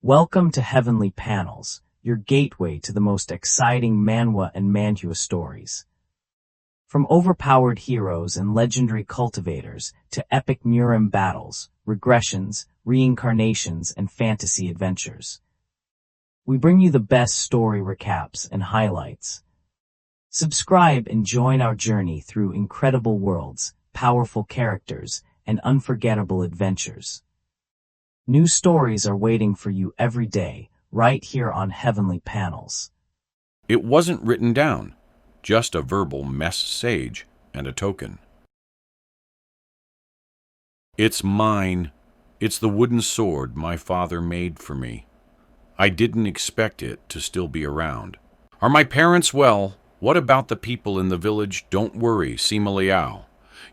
Welcome to Heavenly Panels, your gateway to the most exciting manhwa and manhua stories. From overpowered heroes and legendary cultivators to epic Murim battles, regressions, reincarnations, and fantasy adventures, we bring you the best story recaps and highlights. Subscribe and join our journey through incredible worlds, powerful characters, and unforgettable adventures. New stories are waiting for you every day, right here on Heavenly Panels. It wasn't written down, just a verbal message and a token. It's mine. It's the wooden sword my father made for me. I didn't expect it to still be around. Are my parents well? What about the people in the village? Don't worry, Sima Liao.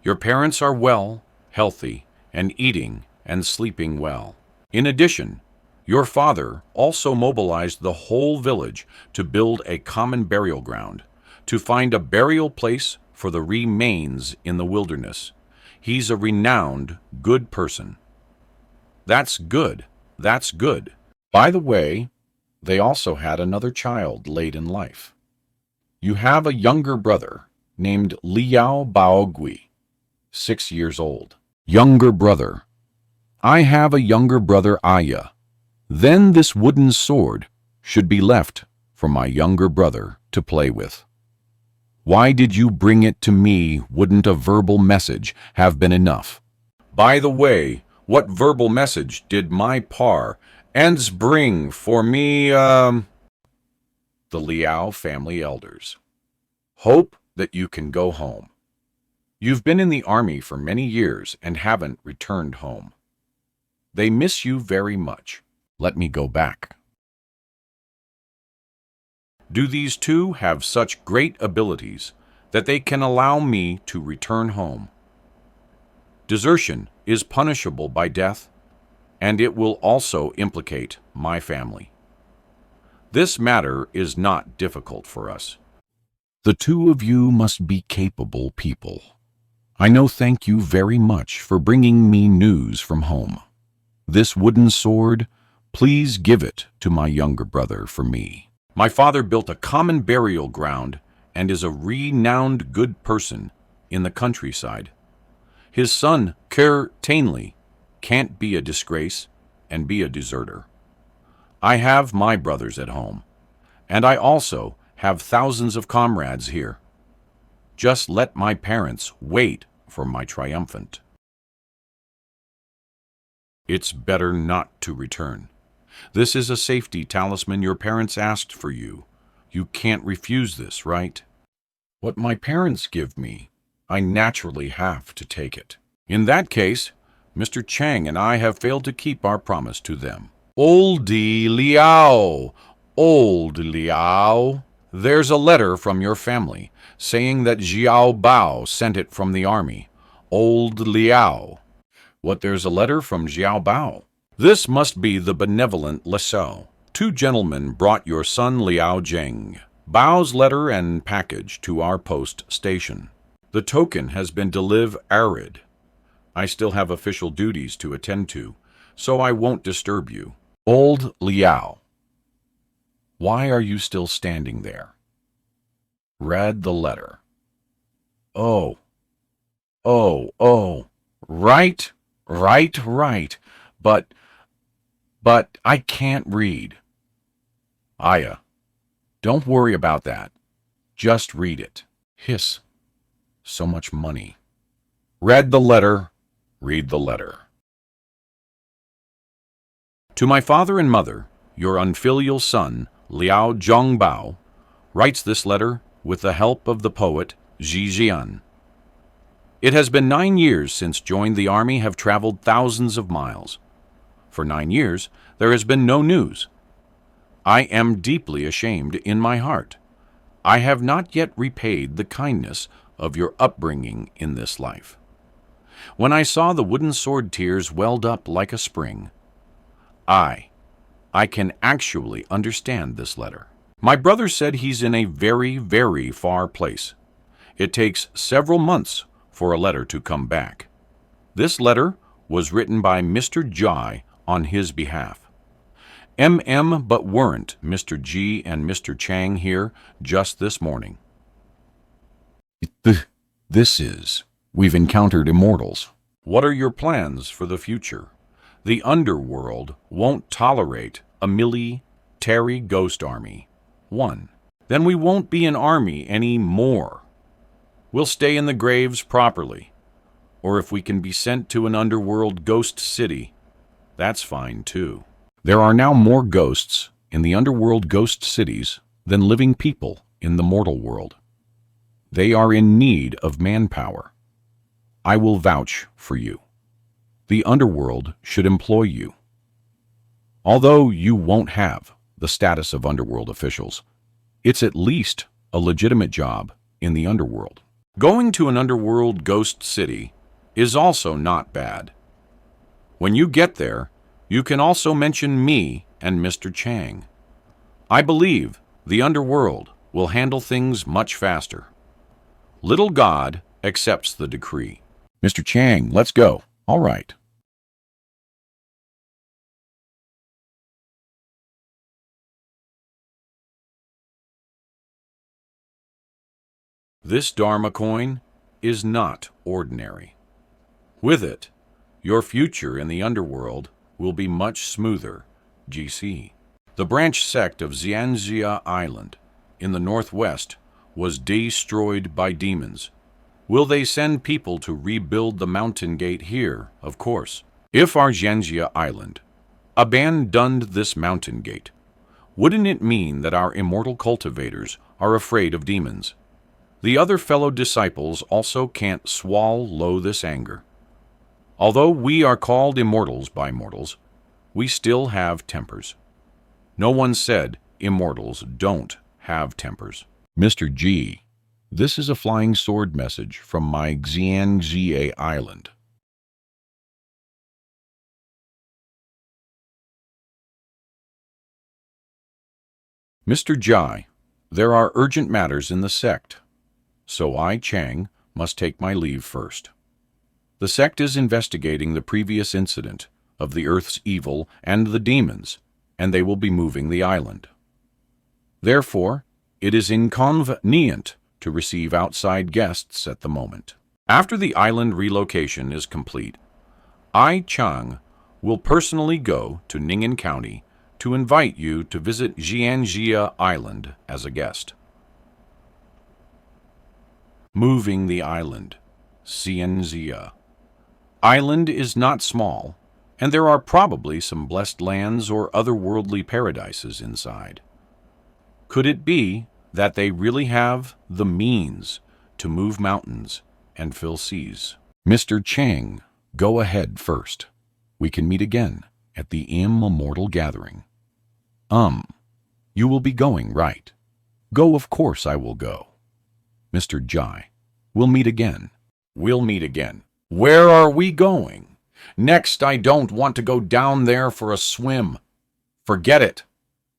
Your parents are well, healthy, and eating and sleeping well. In addition, your father also mobilized the whole village to build a common burial ground, to find a burial place for the remains in the wilderness. He's a renowned, good person. That's good. That's good. By the way, they also had another child late in life. You have a younger brother named Liao Baogui, 6 years old. Younger brother. I have a younger brother, Aya. Then this wooden sword should be left for my younger brother to play with. Why did you bring it to me? Wouldn't a verbal message have been enough? By the way, what verbal message did my parents bring for me, The Liao family elders. Hope that you can go home. You've been in the army for many years and haven't returned home. They miss you very much. Let me go back. Do these two have such great abilities that they can allow me to return home? Desertion is punishable by death, and it will also implicate my family. This matter is not difficult for us. The two of you must be capable people. I know. Thank you very much for bringing me news from home. This wooden sword, please give it to my younger brother for me. My father built a common burial ground and is a renowned good person in the countryside. His son, Kerr Tainley, can't be a disgrace and be a deserter. I have my brothers at home, and I also have thousands of comrades here. Just let my parents wait for my triumphant. It's better not to return. This is a safety talisman your parents asked for you. You can't refuse this, right? What my parents give me, I naturally have to take it. In that case, Mr. Chang and I have failed to keep our promise to them. Old Liao! Old Liao! There's a letter from your family saying that Xiao Bao sent it from the army. Old Liao. What, there's a letter from Xiao Bao? This must be the benevolent Lesau. Two gentlemen brought your son Liao Zheng Bao's letter and package to our post station. The token has been delivered. I still have official duties to attend to, so I won't disturb you. Old Liao. Why are you still standing there? Read the letter. Oh. Right. But I can't read. Aya, don't worry about that. Just read it. Hiss. So much money. Read the letter. Read the letter. To my father and mother, your unfilial son, Liao Zhongbao, writes this letter with the help of the poet Zhi Jian. It has been 9 years since joined the army, have traveled thousands of miles. For 9 years, there has been no news. I am deeply ashamed in my heart. I have not yet repaid the kindness of your upbringing in this life. When I saw the wooden sword, tears welled up like a spring. I can actually understand this letter. My brother said he's in a very, very far place. It takes several months for a letter to come back. This letter was written by Mr. Jai on his behalf. But weren't Mr. G and Mr. Chang here just this morning? This is. We've encountered immortals. What are your plans for the future? The underworld won't tolerate a military ghost army. 1. Then we won't be an army any more. We'll stay in the graves properly. Or if we can be sent to an underworld ghost city, that's fine too. There are now more ghosts in the underworld ghost cities than living people in the mortal world. They are in need of manpower. I will vouch for you. The underworld should employ you. Although you won't have the status of underworld officials, it's at least a legitimate job in the underworld. Going to an underworld ghost city is also not bad. When you get there, you can also mention me and Mr. Chang. I believe the underworld will handle things much faster. Little God accepts the decree. Mr. Chang, let's go. All right. This Dharma coin is not ordinary. With it, your future in the underworld will be much smoother, GC. The branch sect of Xianxia Island in the northwest was destroyed by demons. Will they send people to rebuild the mountain gate here? Of course. If our Xianxia Island abandoned this mountain gate, wouldn't it mean that our immortal cultivators are afraid of demons? The other fellow disciples also can't swallow this anger. Although we are called immortals by mortals, we still have tempers. No one said immortals don't have tempers. Mr. G, this is a flying sword message from my Xianxia Island. Mr. Jai, there are urgent matters in the sect, so I, Chang, must take my leave first. The sect is investigating the previous incident of the Earth's evil and the demons, and they will be moving the island. Therefore, it is inconvenient to receive outside guests at the moment. After the island relocation is complete, I, Chang, will personally go to Ning'an County to invite you to visit Xianxia Island as a guest. Moving the island, Xianxia. Island is not small, and there are probably some blessed lands or otherworldly paradises inside. Could it be that they really have the means to move mountains and fill seas? Mr. Chang, go ahead first. We can meet again at the immortal gathering. You will be going, right? Go, of course I will go. Mr. Jai, we'll meet again. We'll meet again. Where are we going? Next, I don't want to go down there for a swim. Forget it.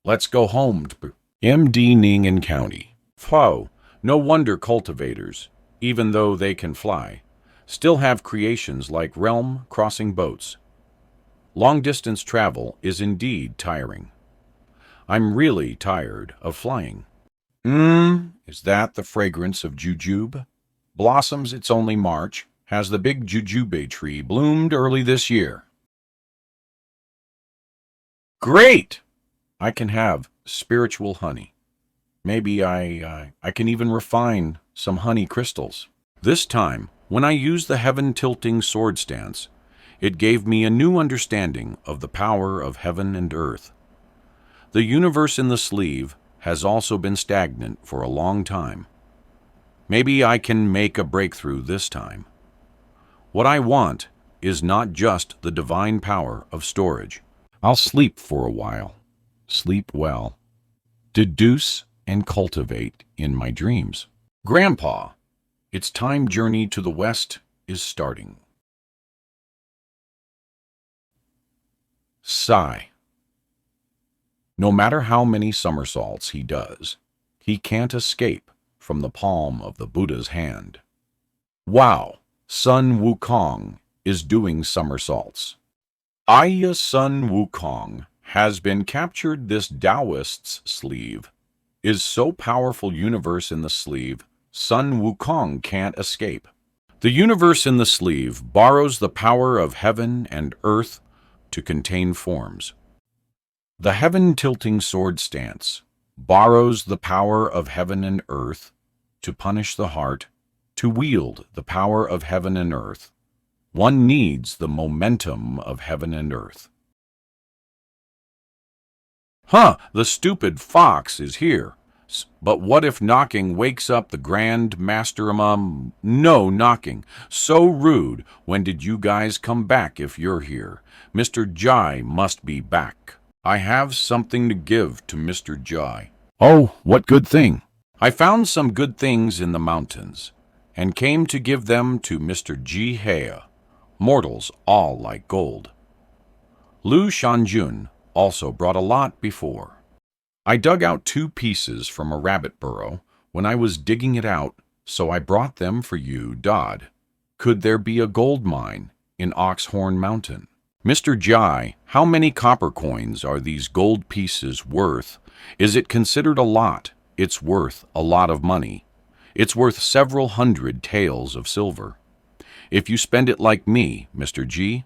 Let's go home to MD Ning'an County. Pho, no wonder cultivators, even though they can fly, still have creations like realm-crossing boats. Long-distance travel is indeed tiring. I'm really tired of flying. Is that the fragrance of jujube? Blossoms, it's only March. Has the big jujube tree bloomed early this year? Great! I can have spiritual honey. Maybe I can even refine some honey crystals. This time, when I used the heaven-tilting sword stance, it gave me a new understanding of the power of heaven and earth. The universe in the sleeve has also been stagnant for a long time. Maybe I can make a breakthrough this time. What I want is not just the divine power of storage. I'll sleep for a while. Sleep well. Deduce and cultivate in my dreams. Grandpa, its time journey to the west is starting. Sigh. No matter how many somersaults he does, he can't escape from the palm of the Buddha's hand. Wow, Sun Wukong is doing somersaults. Sun Wukong has been captured this Taoist's sleeve. Is so powerful universe in the sleeve, Sun Wukong can't escape. The universe in the sleeve borrows the power of heaven and earth to contain forms. The heaven-tilting sword stance borrows the power of heaven and earth to punish the heart. To wield the power of heaven and earth, one needs the momentum of heaven and earth. Huh, the stupid fox is here. But what if knocking wakes up the Grand Master? No knocking. So rude. When did you guys come back if you're here? Mr. Jai must be back. I have something to give to Mr. Jai. Oh, what good thing? I found some good things in the mountains, and came to give them to Mr. Ji Hea. Mortals all like gold. Lu Shanjun also brought a lot before. I dug out 2 pieces from a rabbit burrow when I was digging it out, so I brought them for you, Dodd. Could there be a gold mine in Oxhorn Mountain? Mr. Jai, how many copper coins are these gold pieces worth? Is it considered a lot? It's worth a lot of money. It's worth several hundred taels of silver. If you spend it like me, Mr. G,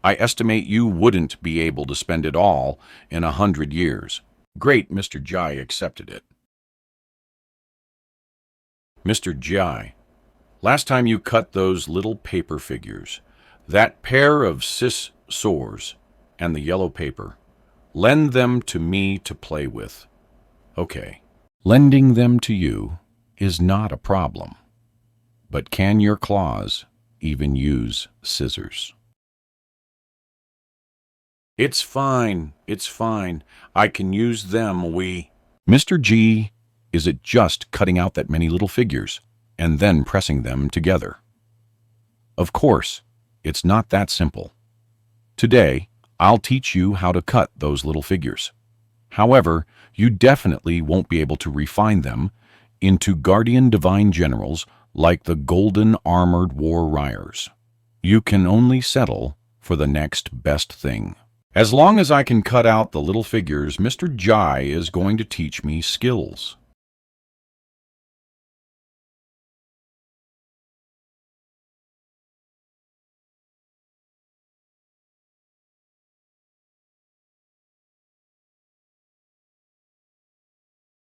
I estimate you wouldn't be able to spend it all in 100 years. Great, Mr. Jai accepted it. Mr. Jai, last time you cut those little paper figures, that pair of scissors and the yellow paper, lend them to me to play with. Okay, lending them to you is not a problem. But can your claws even use scissors? It's fine, it's fine. I can use them, Mr. G, is it just cutting out that many little figures and then pressing them together? Of course, it's not that simple. Today, I'll teach you how to cut those little figures. However, you definitely won't be able to refine them into guardian divine generals like the golden armored warriors. You can only settle for the next best thing. As long as I can cut out the little figures, Mr. Jai is going to teach me skills.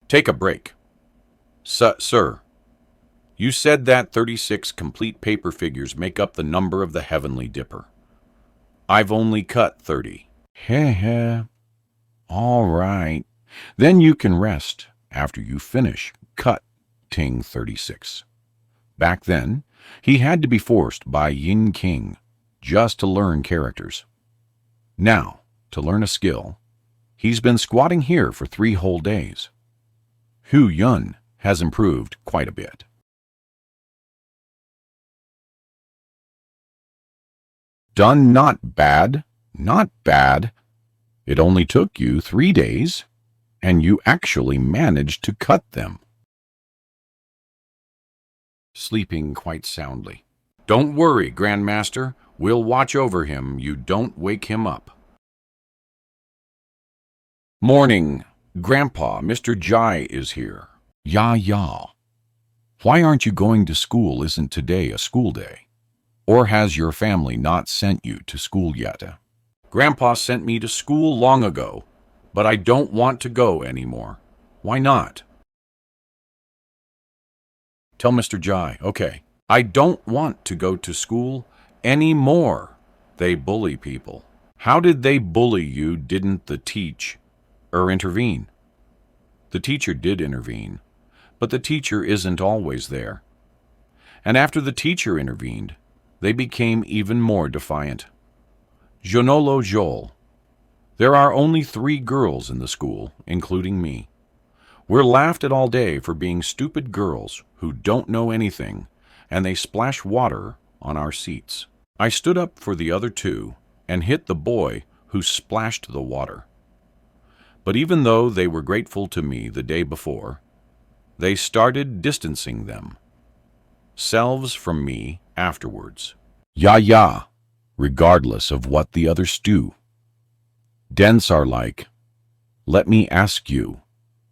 Take a break. Sir, you said that 36 complete paper figures make up the number of the Heavenly Dipper. I've only cut 30. Heh. All right. Then you can rest after you finish cutting 36. Back then, he had to be forced by Yin King just to learn characters. Now, to learn a skill, he's been squatting here for 3 whole days. Yuan has improved quite a bit. Done not bad. Not bad. It only took you 3 days, and you actually managed to cut them. Sleeping quite soundly. Don't worry, Grandmaster. We'll watch over him. You don't wake him up. Morning. Grandpa, Mr. Jai is here. Ya. Why aren't you going to school? Isn't today a school day? Or has your family not sent you to school yet? Grandpa sent me to school long ago, but I don't want to go anymore. Why not? Tell Mr. Jai, okay. I don't want to go to school anymore. They bully people. How did they bully you? Didn't the teacher intervene? The teacher did intervene, but the teacher isn't always there. And after the teacher intervened, they became even more defiant. Jonolo Joel. There are only 3 girls in the school, including me. We're laughed at all day for being stupid girls who don't know anything, and they splash water on our seats. I stood up for the other 2 and hit the boy who splashed the water. But even though they were grateful to me the day before, they started distancing themselves from me afterwards. Ya, regardless of what the others do. Dents are like, let me ask you,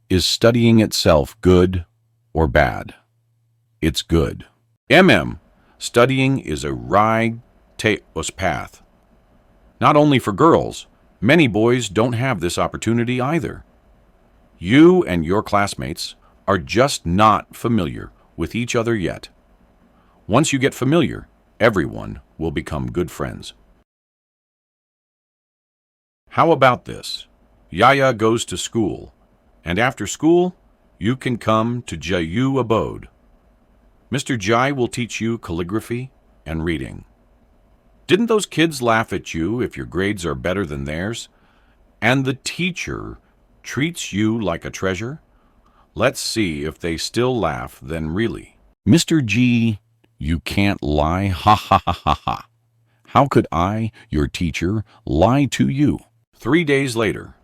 is studying itself good or bad? It's good. Studying is a righteous path. Not only for girls, many boys don't have this opportunity either. You and your classmates are just not familiar with each other yet. Once you get familiar, everyone will become good friends. How about this? Yaya goes to school, and after school, you can come to Jayu abode. Mr. Jai will teach you calligraphy and reading. Didn't those kids laugh at you if your grades are better than theirs? And the teacher treats you like a treasure? Let's see if they still laugh then really. Mr. G, you can't lie, ha ha ha ha ha. How could I, your teacher, lie to you? 3 days later.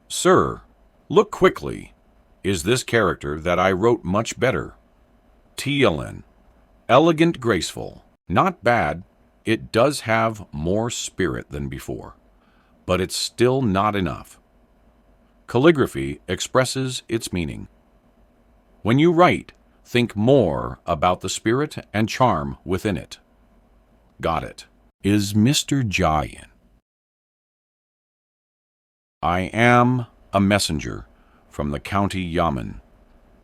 Sir, look quickly. Is this character that I wrote much better? TLN. Elegant, graceful. Not bad. It does have more spirit than before, but it's still not enough. Calligraphy expresses its meaning. When you write, think more about the spirit and charm within it. Got it. Is Mr. Jai in? I am a messenger from the county Yamen.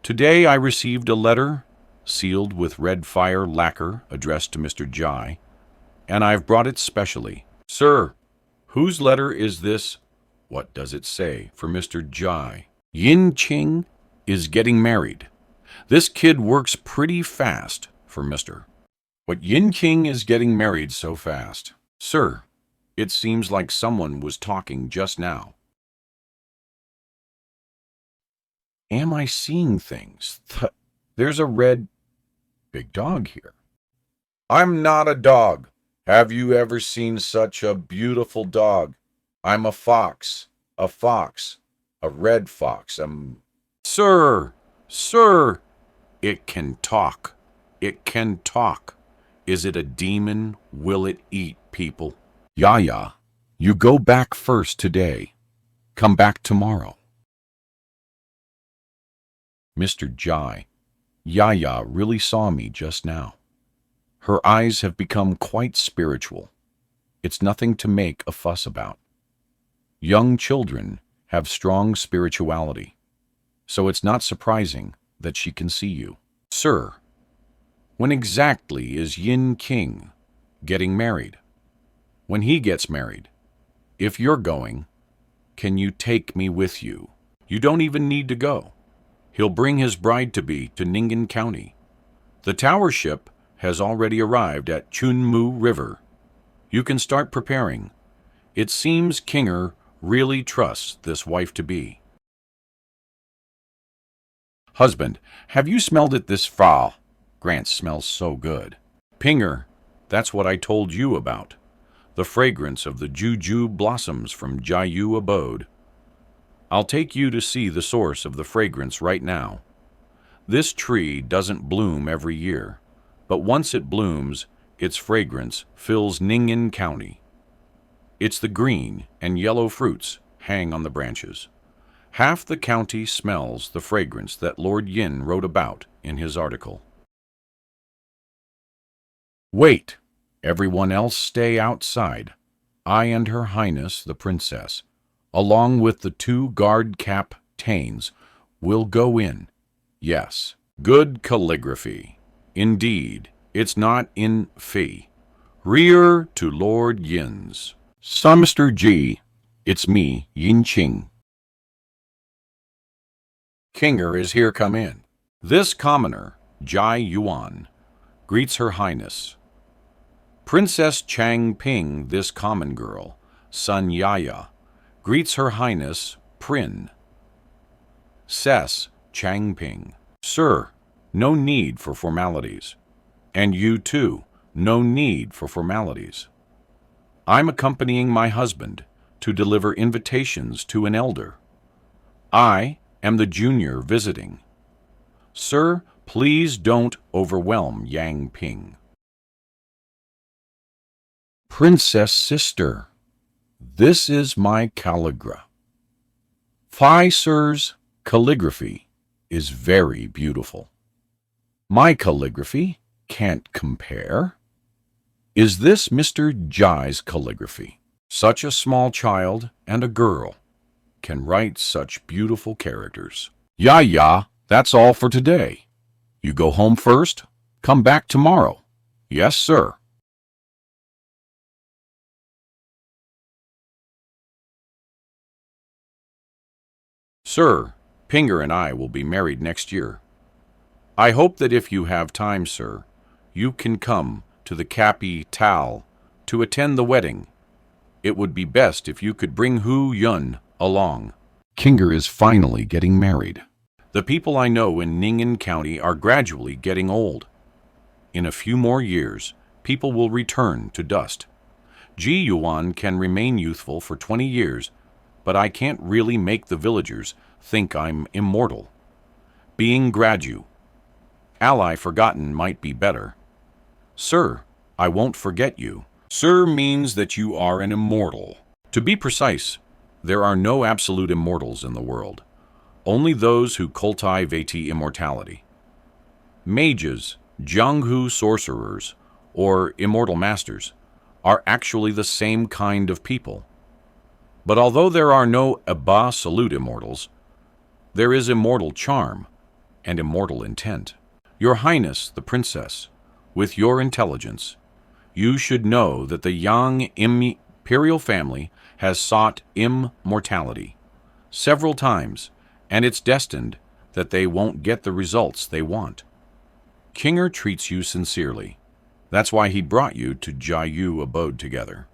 Today I received a letter sealed with red fire lacquer addressed to Mr. Jai, and I've brought it specially. Sir, whose letter is this? What does it say for Mr. Jai? Yin Qing is getting married. This kid works pretty fast for Mr. What Yin Qing is getting married so fast? Sir, it seems like someone was talking just now. Am I seeing things? There's a red big dog here. I'm not a dog. Have you ever seen such a beautiful dog? I'm a fox, a red fox. Sir, it can talk. It can talk. Is it a demon? Will it eat people? Yaya, you go back first today. Come back tomorrow. Mr. Jai, Yaya really saw me just now. Her eyes have become quite spiritual. It's nothing to make a fuss about. Young children have strong spirituality, so it's not surprising that she can see you. Sir, when exactly is Yin King getting married? When he gets married, if you're going, can you take me with you? You don't even need to go. He'll bring his bride-to-be to Ning'an County. The tower ship has already arrived at Chunmu River. You can start preparing. It seems Kinger really trusts this wife-to-be. Husband, have you smelled it this fall? Grant smells so good. Pinger, that's what I told you about. The fragrance of the juju blossoms from Jayu abode. I'll take you to see the source of the fragrance right now. This tree doesn't bloom every year, but once it blooms, its fragrance fills Ning'an County. It's the green and yellow fruits hang on the branches. Half the county smells the fragrance that Lord Yin wrote about in his article. Wait, everyone else stay outside. I and Her Highness the Princess, along with the 2 guard captains, will go in. Yes, good calligraphy. Indeed, it's not in fee. Rear to Lord Yin's. Mr. G, it's me, Yin Qing. Kinger is here come in. This commoner, Jai Yuan, greets Her Highness. Princess Chang Ping, this common girl, son Yaya, greets Her Highness Prin. Cess Chang Ping. Sir, no need for formalities. And you too, no need for formalities. I'm accompanying my husband to deliver invitations to an elder. I am the junior visiting. Sir, please don't overwhelm Yang Ping. Princess sister, This is my calligra. Phi Sir's calligraphy is very beautiful. My calligraphy can't compare. Is this Mr. Jai's calligraphy? Such a small child and a girl can write such beautiful characters. Yeah, that's all for today. You go home first, come back tomorrow. Yes, sir. Sir, Pinger and I will be married next year. I hope that if you have time, sir, you can come to the capital to attend the wedding. It would be best if you could bring Yuan along. Kinger is finally getting married. The people I know in Ning'an County are gradually getting old. In a few more years, people will return to dust. Yuan can remain youthful for 20 years, but I can't really make the villagers think I'm immortal. Being ally forgotten might be better. Sir, I won't forget you. Sir means that you are an immortal. To be precise, there are no absolute immortals in the world. Only those who cultivate immortality. Mages, Jianghu sorcerers, or immortal masters are actually the same kind of people. But although there are no absolute immortals, there is immortal charm and immortal intent. Your Highness, the Princess, with your intelligence, you should know that the Yang imperial family has sought immortality several times, and it's destined that they won't get the results they want. Kinger treats you sincerely. That's why he brought you to Jiu abode together.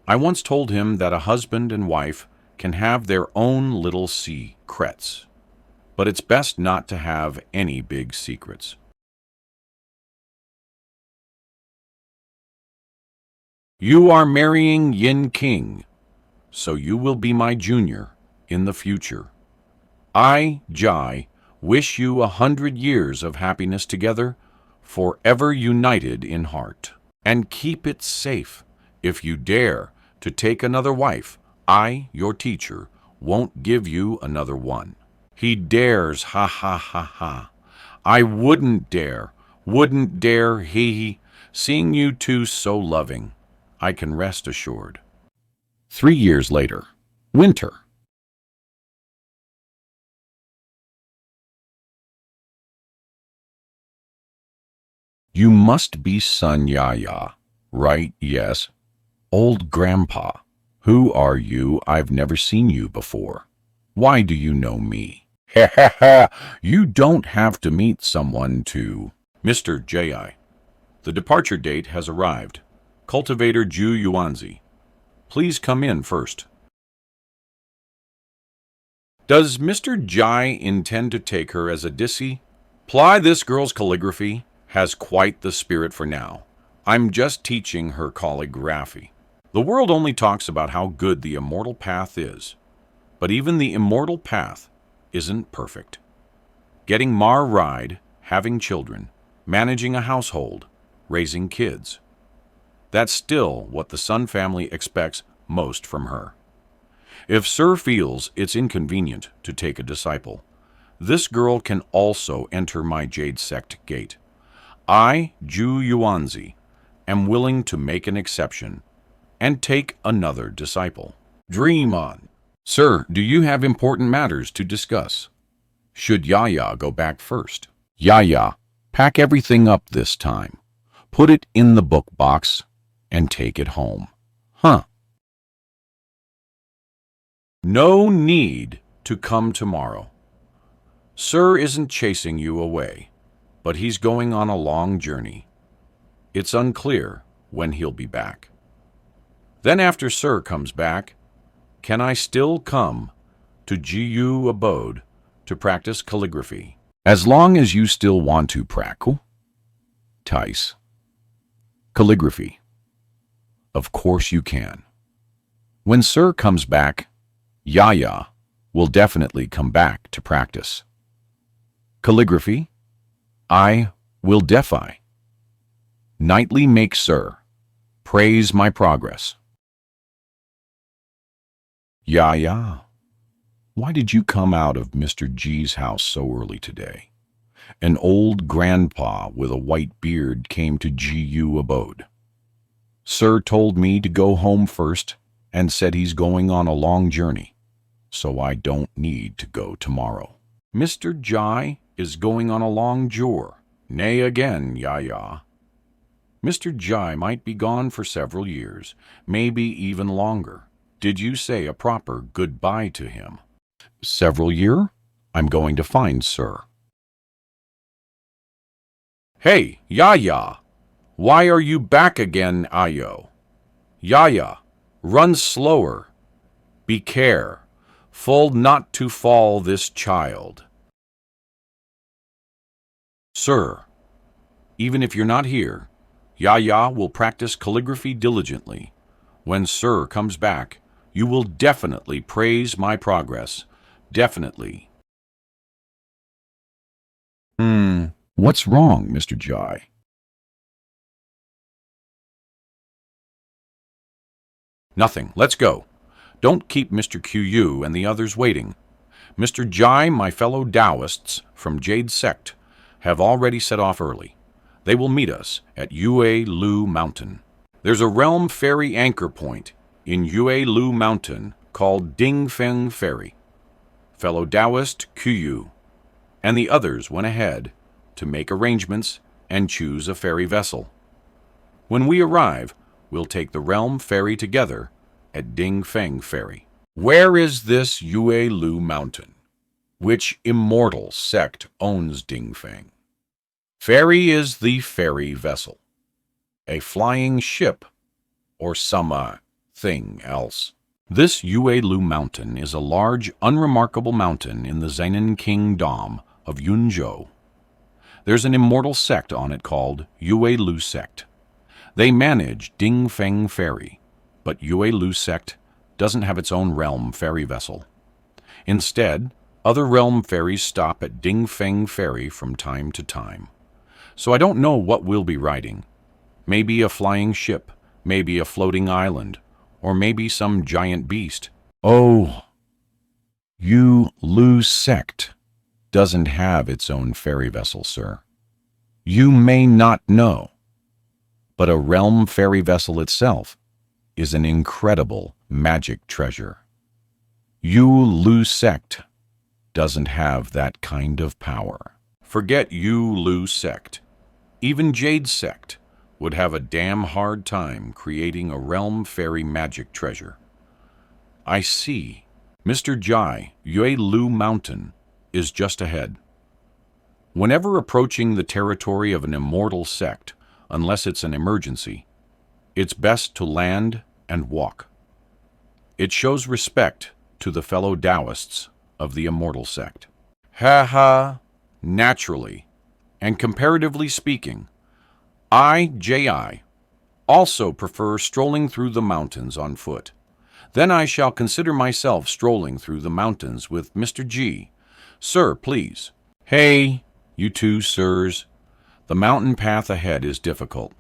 I once told him that a husband and wife can have their own little secrets, but it's best not to have any big secrets. You are marrying Yin King, so you will be my junior in the future. I, Jai, wish you 100 years of happiness together, forever united in heart. And keep it safe. If you dare to take another wife, I, your teacher, won't give you another one. He dares, ha ha ha ha. I wouldn't dare, he, seeing you two so loving. I can rest assured. 3 years later, winter. You must be son Yaya, right? Yes. Old grandpa. Who are you? I've never seen you before. Why do you know me? Ha ha ha! You don't have to meet someone to... Mr. J.I. The departure date has arrived. Cultivator Ju Yuanzi. Please come in first. Does Mr. Jai intend to take her as a dissy? Ply this girl's calligraphy has quite the spirit for now. I'm just teaching her calligraphy. The world only talks about how good the immortal path is, but even the immortal path isn't perfect. Getting Mar ride, having children, managing a household, raising kids. That's still what the Sun family expects most from her. If Sir feels it's inconvenient to take a disciple, this girl can also enter my Jade Sect gate. I, Ju Yuanzi, am willing to make an exception and take another disciple. Dream on. Sir, do you have important matters to discuss? Should Yaya go back first? Yaya, pack everything up this time. Put it in the book box and take it home. Huh. No need to come tomorrow. Sir isn't chasing you away, but he's going on a long journey. It's unclear when he'll be back. Then after Sir comes back, can I still come to Jiu abode to practice calligraphy? As long as you still want to practice calligraphy. Of course you can. When Sir comes back, Yaya will definitely come back to practice calligraphy. I will defy. Nightly make Sir praise my progress. Ya, why did you come out of Mr. G's house so early today? An old grandpa with a white beard came to GU abode. Sir told me to go home first and said he's going on a long journey, so I don't need to go tomorrow. Mr. Jai is going on a long jour. Nay again, ya. Mr. Jai might be gone for several years, maybe even longer. Did you say a proper goodbye to him? Several year? I'm going to find Sir. Hey, ya. Why are you back again, Ayo? Ya, run slower. Be care. Full not to fall this child. Sir, even if you're not here, Ya will practice calligraphy diligently. When Sir comes back, you will definitely praise my progress. Definitely. What's wrong, Mr. Jai? Nothing. Let's go. Don't keep Mr. Qiu and the others waiting. Mr. Jai, my fellow Taoists from Jade Sect, have already set off early. They will meet us at Yue Lu Mountain. There's a realm ferry anchor point in Yue Lu Mountain called Dingfeng Ferry. Fellow Taoist Qiu and the others went ahead to make arrangements and choose a ferry vessel. When we arrive, we'll take the realm ferry together at Dingfeng Ferry. Where is this Yue Lu Mountain? Which immortal sect owns Dingfeng? Ferry is the ferry vessel, a flying ship, or some thing else. This Yue Lu Mountain is a large, unremarkable mountain in the Zenin Kingdom of Yunzhou. There's an immortal sect on it called Yue Lu Sect. They manage Dingfeng Ferry, but Yue Lu Sect doesn't have its own realm ferry vessel. Instead, other realm ferries stop at Dingfeng Ferry from time to time. So I don't know what we'll be riding. Maybe a flying ship, maybe a floating island, or maybe some giant beast. Oh, Yue Lu Sect doesn't have its own ferry vessel, sir. You may not know, but a realm ferry vessel itself is an incredible magic treasure. Yue Lu Sect doesn't have that kind of power. Forget Yue Lu Sect. Even Jade Sect would have a damn hard time creating a realm ferry magic treasure. I see. Mr. Jai, Yue Lu Mountain is just ahead. Whenever approaching the territory of an immortal sect, unless it's an emergency, it's best to land and walk. It shows respect to the fellow Taoists of the immortal sect. Naturally, and comparatively speaking, I, also prefer strolling through the mountains on foot. Then I shall consider myself strolling through the mountains with Mr. G. Sir, please. Hey, you two sirs. The mountain path ahead is difficult.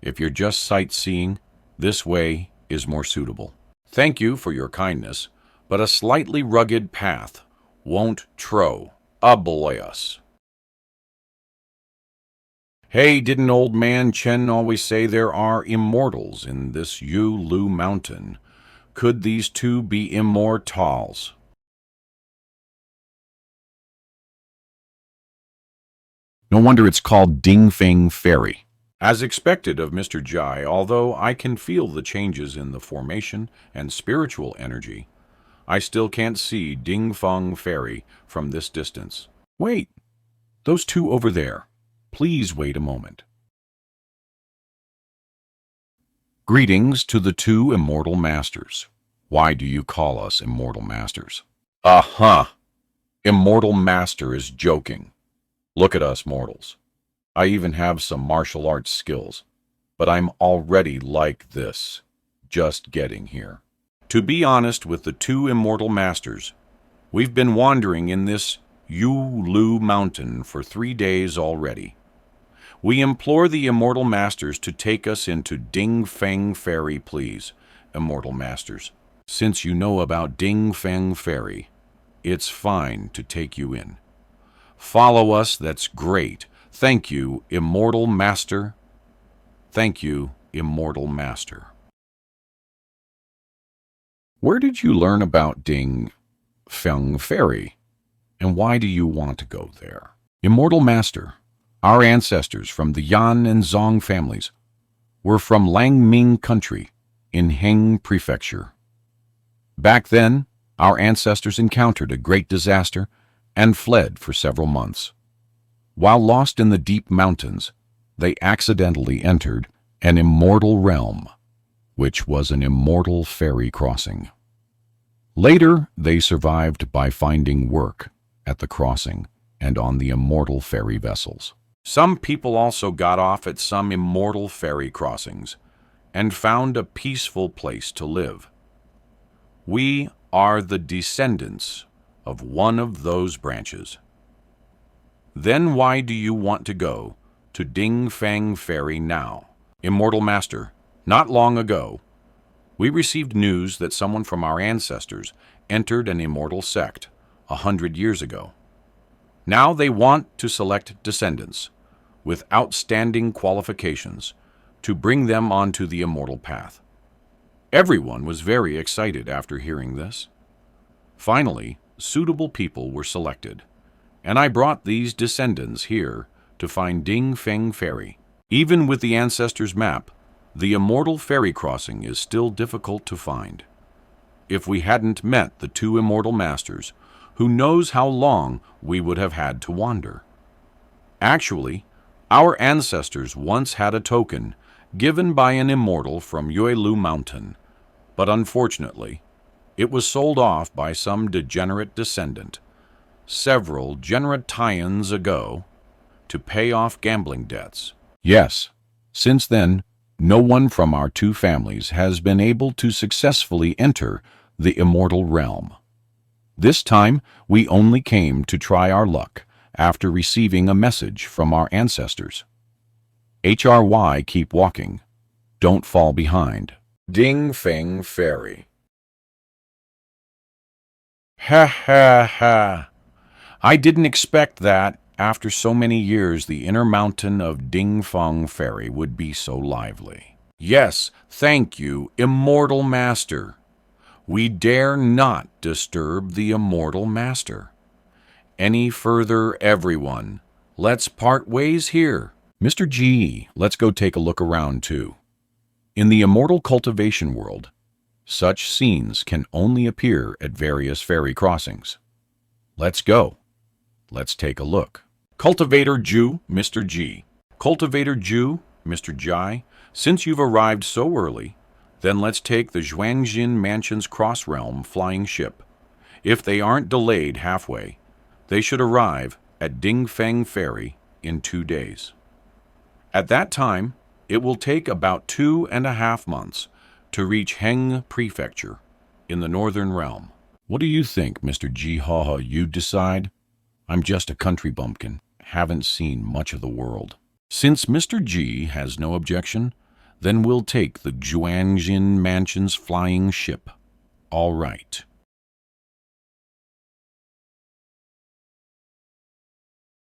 If you're just sightseeing, this way is more suitable. Thank you for your kindness, but a slightly rugged path won't annoy us. Hey, didn't old man Chen always say there are immortals in this Yue Lu Mountain? Could these two be immortals? No wonder it's called Dingfeng Ferry. As expected of Mr. Jai, although I can feel the changes in the formation and spiritual energy, I still can't see Dingfeng Ferry from this distance. Wait, those two over there. Please wait a moment. Greetings to the two immortal masters. Why do you call us immortal masters? Immortal master is joking. Look at us mortals. I even have some martial arts skills, but I'm already like this, just getting here. To be honest with the two immortal masters, we've been wandering in this Yue Lu Mountain for 3 days already. We implore the immortal masters to take us into Dingfeng Ferry, please, immortal masters. Since you know about Ding Feng Ferry, it's fine to take you in. Follow us, that's great. Thank you, Immortal Master. Thank you, Immortal Master. Where did you learn about Ding Feng Ferry, and why do you want to go there? Immortal Master, our ancestors from the Yuan and Zong families were from Langming country in Heng Prefecture. Back then, our ancestors encountered a great disaster and fled for several months. While lost in the deep mountains, they accidentally entered an immortal realm, which was an immortal ferry crossing. Later, they survived by finding work at the crossing and on the immortal ferry vessels. Some people also got off at some immortal ferry crossings and found a peaceful place to live. We are the descendants of one of those branches. Then why do you want to go to Ding Feng Ferry now? Immortal Master, not long ago, we received news that someone from our ancestors entered an immortal sect 100 years ago. Now they want to select descendants with outstanding qualifications to bring them onto the immortal path. Everyone was very excited after hearing this. Finally, suitable people were selected, and I brought these descendants here to find Ding Feng Ferry. Even with the ancestors' map, the immortal ferry crossing is still difficult to find. If we hadn't met the two immortal masters, who knows how long we would have had to wander. Actually, our ancestors once had a token given by an immortal from Yuelu Mountain, but unfortunately, it was sold off by some degenerate descendant several generations ago to pay off gambling debts. Yes, since then, no one from our two families has been able to successfully enter the immortal realm. This time, we only came to try our luck after receiving a message from our ancestors. HRY, keep walking. Don't fall behind. Ding Feng Ferry. Ha ha ha. I didn't expect that after so many years the inner mountain of Ding Feng Ferry would be so lively. Yes, thank you, Immortal Master. We dare not disturb the Immortal Master. Any further, everyone. Let's part ways here. Mr. G, let's go take a look around too. In the immortal cultivation world, such scenes can only appear at various ferry crossings. Let's go. Let's take a look. Cultivator Ju, Mr. G. Cultivator Ju, Mr. Jai, since you've arrived so early, then let's take the Zhuangjin Mansion's cross-realm flying ship. If they aren't delayed halfway, they should arrive at Ding Feng Ferry in 2 days. At that time, it will take about 2.5 months to reach Heng Prefecture in the northern realm. What do you think, Mr. Ji Haha? You decide. I'm just a country bumpkin, haven't seen much of the world. Since Mr. G has no objection, then we'll take the Zhuangjin Mansion's flying ship. All right.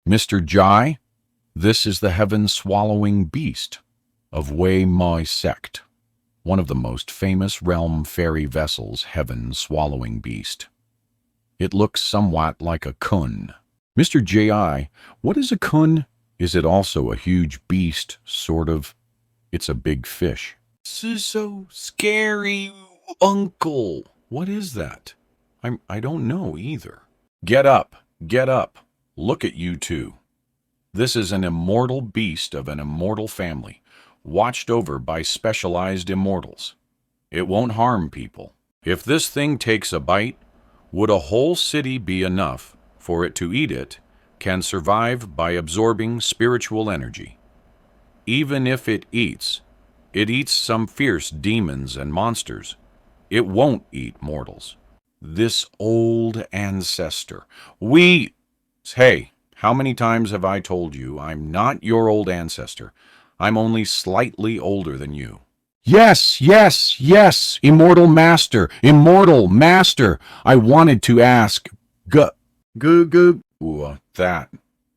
Mr. Jai, this is the heaven-swallowing beast of Wei Mai sect, one of the most famous realm ferry vessels, heaven-swallowing beast. It looks somewhat like a kun. Mr. J.I., what is a kun? Is it also a huge beast, sort of? It's a big fish. So scary, uncle. What is that? I don't know either. Get up, get up. Look at you two. This is an immortal beast of an immortal family, watched over by specialized immortals. It won't harm people. If this thing takes a bite, would a whole city be enough for it to eat it? Can survive by absorbing spiritual energy. Even if it eats some fierce demons and monsters. It won't eat mortals. This old ancestor. Hey, how many times have I told you I'm not your old ancestor? I'm only slightly older than you. Yes, yes, yes, immortal master, immortal master. I wanted to ask. G, that.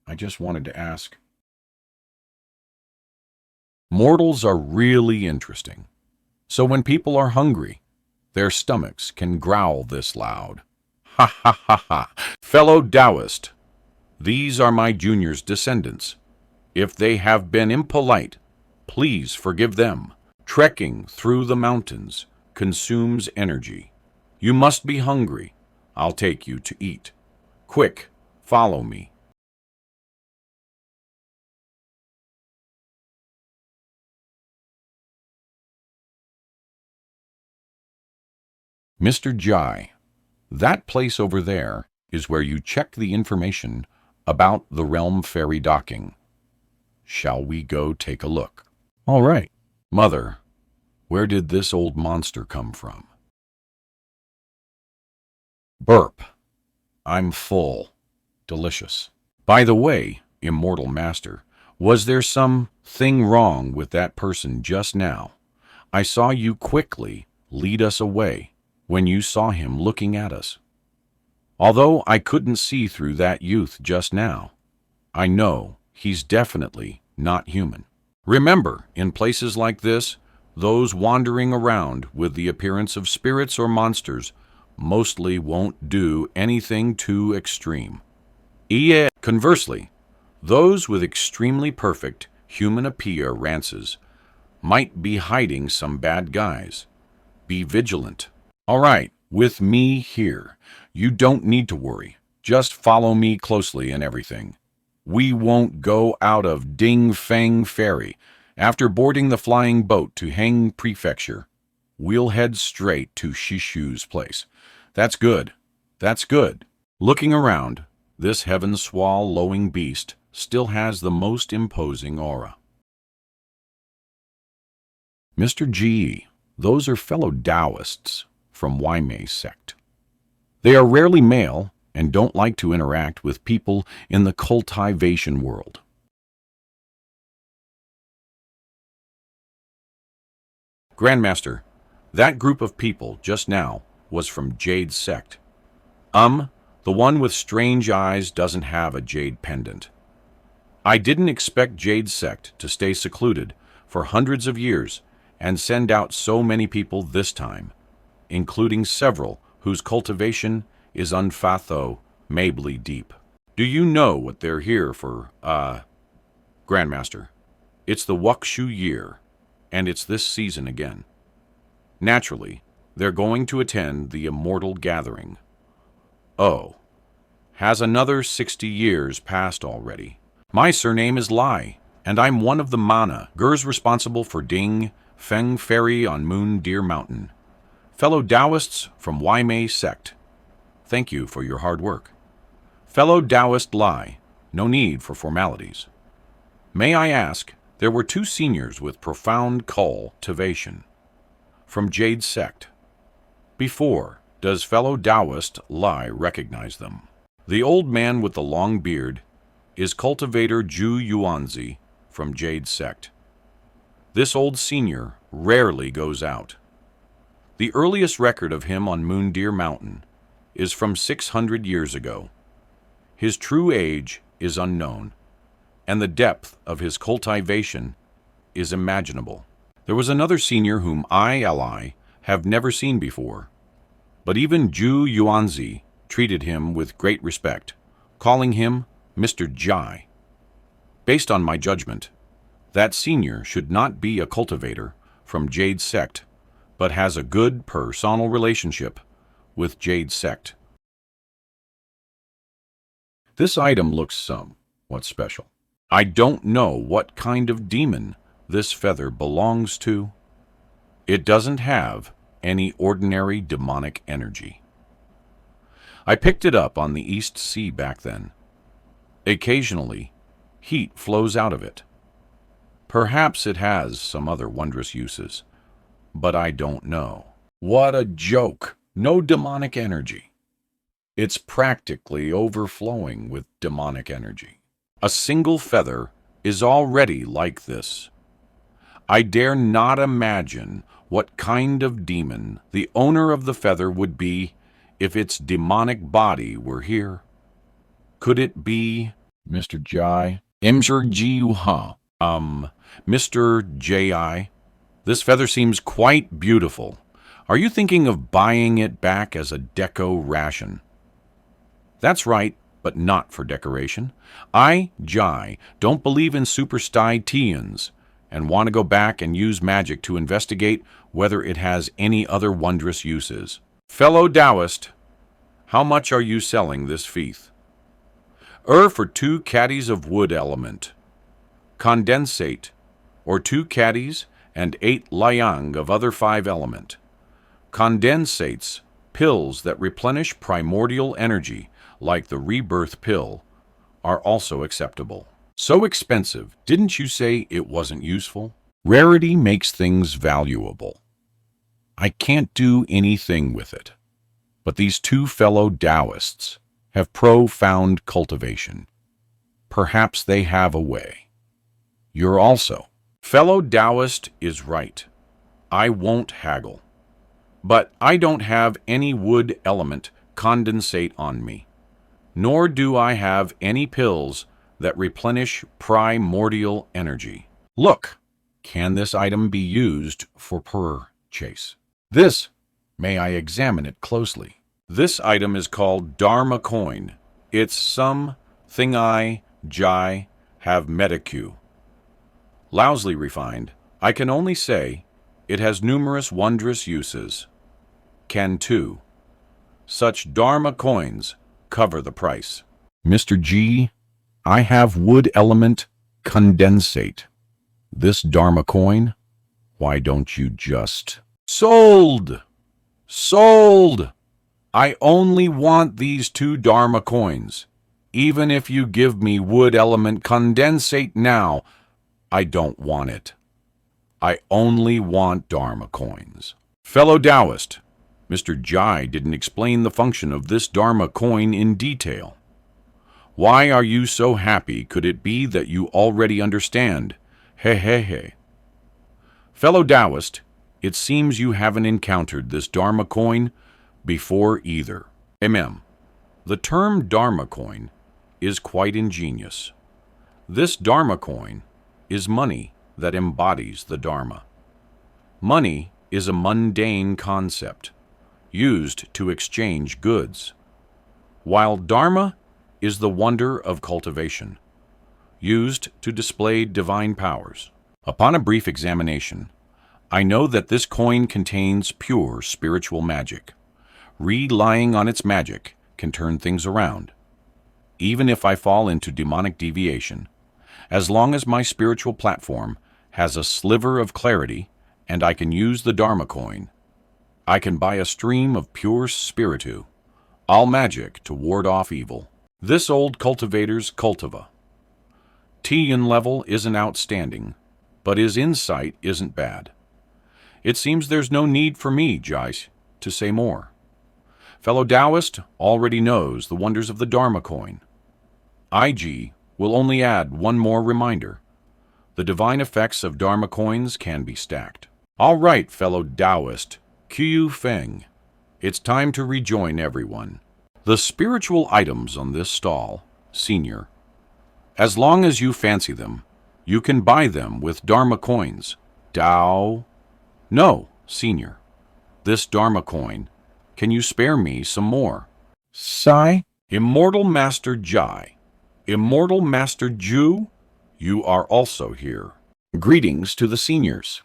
I just wanted to ask. Mortals are really interesting. So when people are hungry, their stomachs can growl this loud. Ha ha ha ha. Fellow Taoist, these are my junior's descendants. If they have been impolite, please forgive them. Trekking through the mountains consumes energy. You must be hungry. I'll take you to eat. Quick, follow me. Mr. Jai, that place over there is where you check the information about the realm ferry docking. Shall we go take a look? All right. Mother, where did this old monster come from? Burp. I'm full. Delicious. By the way, immortal master, was there something wrong with that person just now? I saw you quickly lead us away when you saw him looking at us. Although I couldn't see through that youth just now, I know he's definitely not human. Remember, in places like this, those wandering around with the appearance of spirits or monsters mostly won't do anything too extreme. Conversely, those with extremely perfect human appearances might be hiding some bad guys. Be vigilant. All right, with me here. You don't need to worry. Just follow me closely and everything. We won't go out of Ding Feng Ferry. After boarding the flying boat to Heng Prefecture, we'll head straight to Shishu's place. That's good. That's good. Looking around, this heaven-swallowing beast still has the most imposing aura. Mr. G, those are fellow Taoists from Yuan sect. They are rarely male and don't like to interact with people in the cultivation world. Grandmaster, that group of people just now was from Jade's sect. The one with strange eyes doesn't have a jade pendant. I didn't expect Jade's sect to stay secluded for hundreds of years and send out so many people this time, including several whose cultivation is unfathomably deep. Do you know what they're here for, Grandmaster? It's the Wuxu year, and it's this season again. Naturally, they're going to attend the Immortal Gathering. Oh, has another 60 years passed already? My surname is Lai, and I'm one of the Mana Gers responsible for Ding Feng Ferry on Moon Deer Mountain. Fellow Taoists from Yuan sect, thank you for your hard work. Fellow Taoist Lai, no need for formalities. May I ask, there were two seniors with profound cultivation from Jade sect. Before, does fellow Taoist Lai recognize them? The old man with the long beard is cultivator Zhu Yuanzi from Jade sect. This old senior rarely goes out. The earliest record of him on Moon Deer Mountain is from 600 years ago. His true age is unknown, and the depth of his cultivation is imaginable. There was another senior whom I have never seen before, but even Zhu Yuanzi treated him with great respect, calling him Mr. Jai. Based on my judgment, that senior should not be a cultivator from Jade sect, but has a good personal relationship with Jade sect. This item looks somewhat special. I don't know what kind of demon this feather belongs to. It doesn't have any ordinary demonic energy. I picked it up on the East Sea back then. Occasionally, heat flows out of it. Perhaps it has some other wondrous uses, but I don't know. What a joke! No demonic energy. It's practically overflowing with demonic energy. A single feather is already like this. I dare not imagine what kind of demon the owner of the feather would be if its demonic body were here. Could it be Mr. Jai? Mr. Ji-ha. Mr. J.I.? This feather seems quite beautiful. Are you thinking of buying it back as a deco ration? That's right, but not for decoration. I, Jai, don't believe in superstitions and want to go back and use magic to investigate whether it has any other wondrous uses. Fellow Taoist, how much are you selling this fief? For 2 caddies of wood element, condensate, or 2 caddies and 8 liang of other 5 element. Condensates, pills that replenish primordial energy, like the rebirth pill, are also acceptable. So expensive, didn't you say it wasn't useful? Rarity makes things valuable. I can't do anything with it. But these 2 fellow Taoists have profound cultivation. Perhaps they have a way. You're also. Fellow Taoist is right. I won't haggle. But I don't have any wood element condensate on me, nor do I have any pills that replenish primordial energy. Look, can this item be used for purchase? This, may I examine it closely? This item is called Dharma coin. It's something I, Jai, have medicu. Lousily refined, I can only say it has numerous wondrous uses. Can too. Such Dharma coins cover the price. Mr. G, I have wood element condensate. This Dharma coin, why don't you just... Sold! Sold! I only want these 2 Dharma coins. Even if you give me wood element condensate now, I don't want it. I only want Dharma coins. Fellow Taoist, Mr. Jai didn't explain the function of this Dharma coin in detail. Why are you so happy? Could it be that you already understand? He. Fellow Taoist, it seems you haven't encountered this Dharma coin before either. The term Dharma coin is quite ingenious. This Dharma coin is money that embodies the Dharma. Money is a mundane concept, used to exchange goods, while Dharma is the wonder of cultivation, used to display divine powers. Upon a brief examination, I know that this coin contains pure spiritual magic. Relying on its magic can turn things around. Even if I fall into demonic deviation, as long as my spiritual platform has a sliver of clarity and I can use the Dharma coin, I can buy a stream of pure spiritu, all magic to ward off evil. This old cultivator's cultiva. Tian level isn't outstanding, but his insight isn't bad. It seems there's no need for me, Jai, to say more. Fellow Taoist already knows the wonders of the Dharma coin. IG will only add one more reminder. The divine effects of Dharma coins can be stacked. All right, fellow Taoist, Qiu Feng. It's time to rejoin everyone. The spiritual items on this stall, Senior, as long as you fancy them, you can buy them with Dharma coins. Tao? No, Senior. This Dharma coin. Can you spare me some more? Sai? Immortal Master Jai. Immortal Master Ju, you are also here. Greetings to the seniors.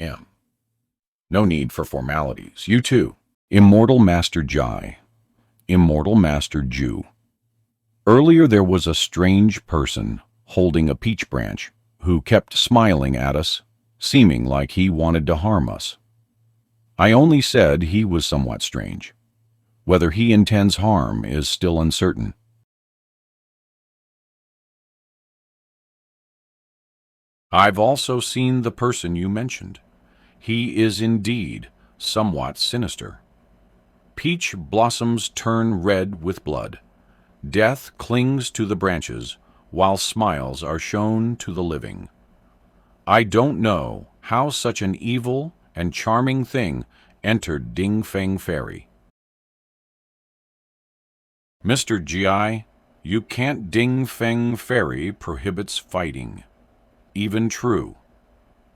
M. No need for formalities. You too. Immortal Master Jai. Immortal Master Ju. Earlier there was a strange person holding a peach branch who kept smiling at us, seeming like he wanted to harm us. I only said he was somewhat strange. Whether he intends harm is still uncertain. I've also seen the person you mentioned. He is indeed somewhat sinister. Peach blossoms turn red with blood. Death clings to the branches, while smiles are shown to the living. I don't know how such an evil and charming thing entered Ding Feng Ferry. Mr. Gi, you can't. Ding Feng Ferry prohibits fighting. Even true.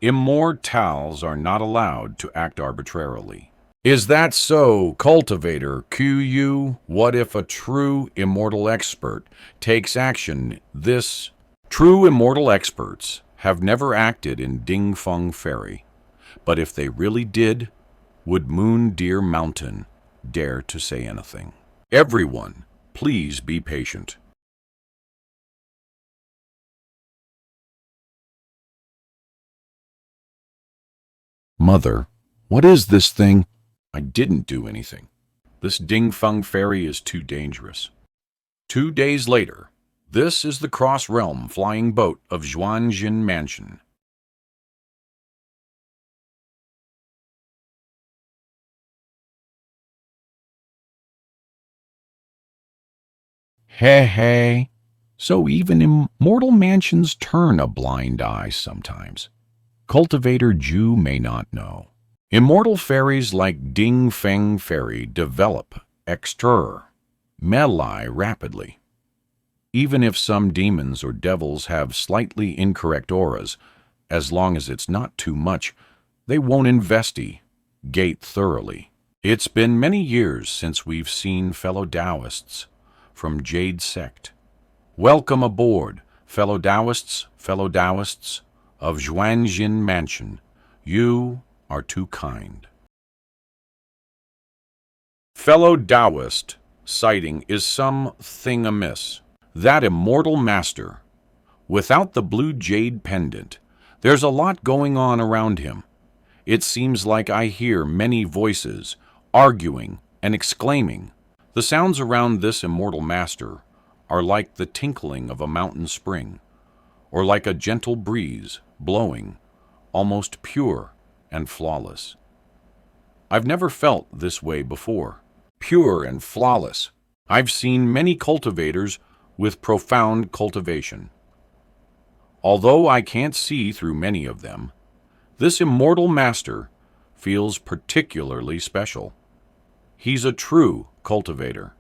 Immortals are not allowed to act arbitrarily. Is that so, cultivator Qiu? What if a true immortal expert takes action? This true immortal experts have never acted in Ding Feng Ferry. But if they really did, would Moon Deer Mountain dare to say anything? Everyone, please be patient. Mother, what is this thing? I didn't do anything. This Ding Feng Ferry is too dangerous. 2 days later, this is the cross-realm flying boat of Yuan Mansion. Hey. So even immortal mansions turn a blind eye sometimes. Cultivator Ju may not know. Immortal fairies like Ding Feng Fairy develop melee rapidly. Even if some demons or devils have slightly incorrect auras, as long as it's not too much, they won't investigate thoroughly. It's been many years since we've seen fellow Taoists from Jade Sect. Welcome aboard, fellow Taoists of Yuan Mansion. You are too kind. Fellow Taoist, sighting is something amiss. That immortal master, without the blue jade pendant, there's a lot going on around him. It seems like I hear many voices, arguing and exclaiming. The sounds around this immortal master are like the tinkling of a mountain spring, or like a gentle breeze blowing, almost pure and flawless. I've never felt this way before. Pure and flawless. I've seen many cultivators with profound cultivation. Although I can't see through many of them, this immortal master feels particularly special. He's a true cultivator.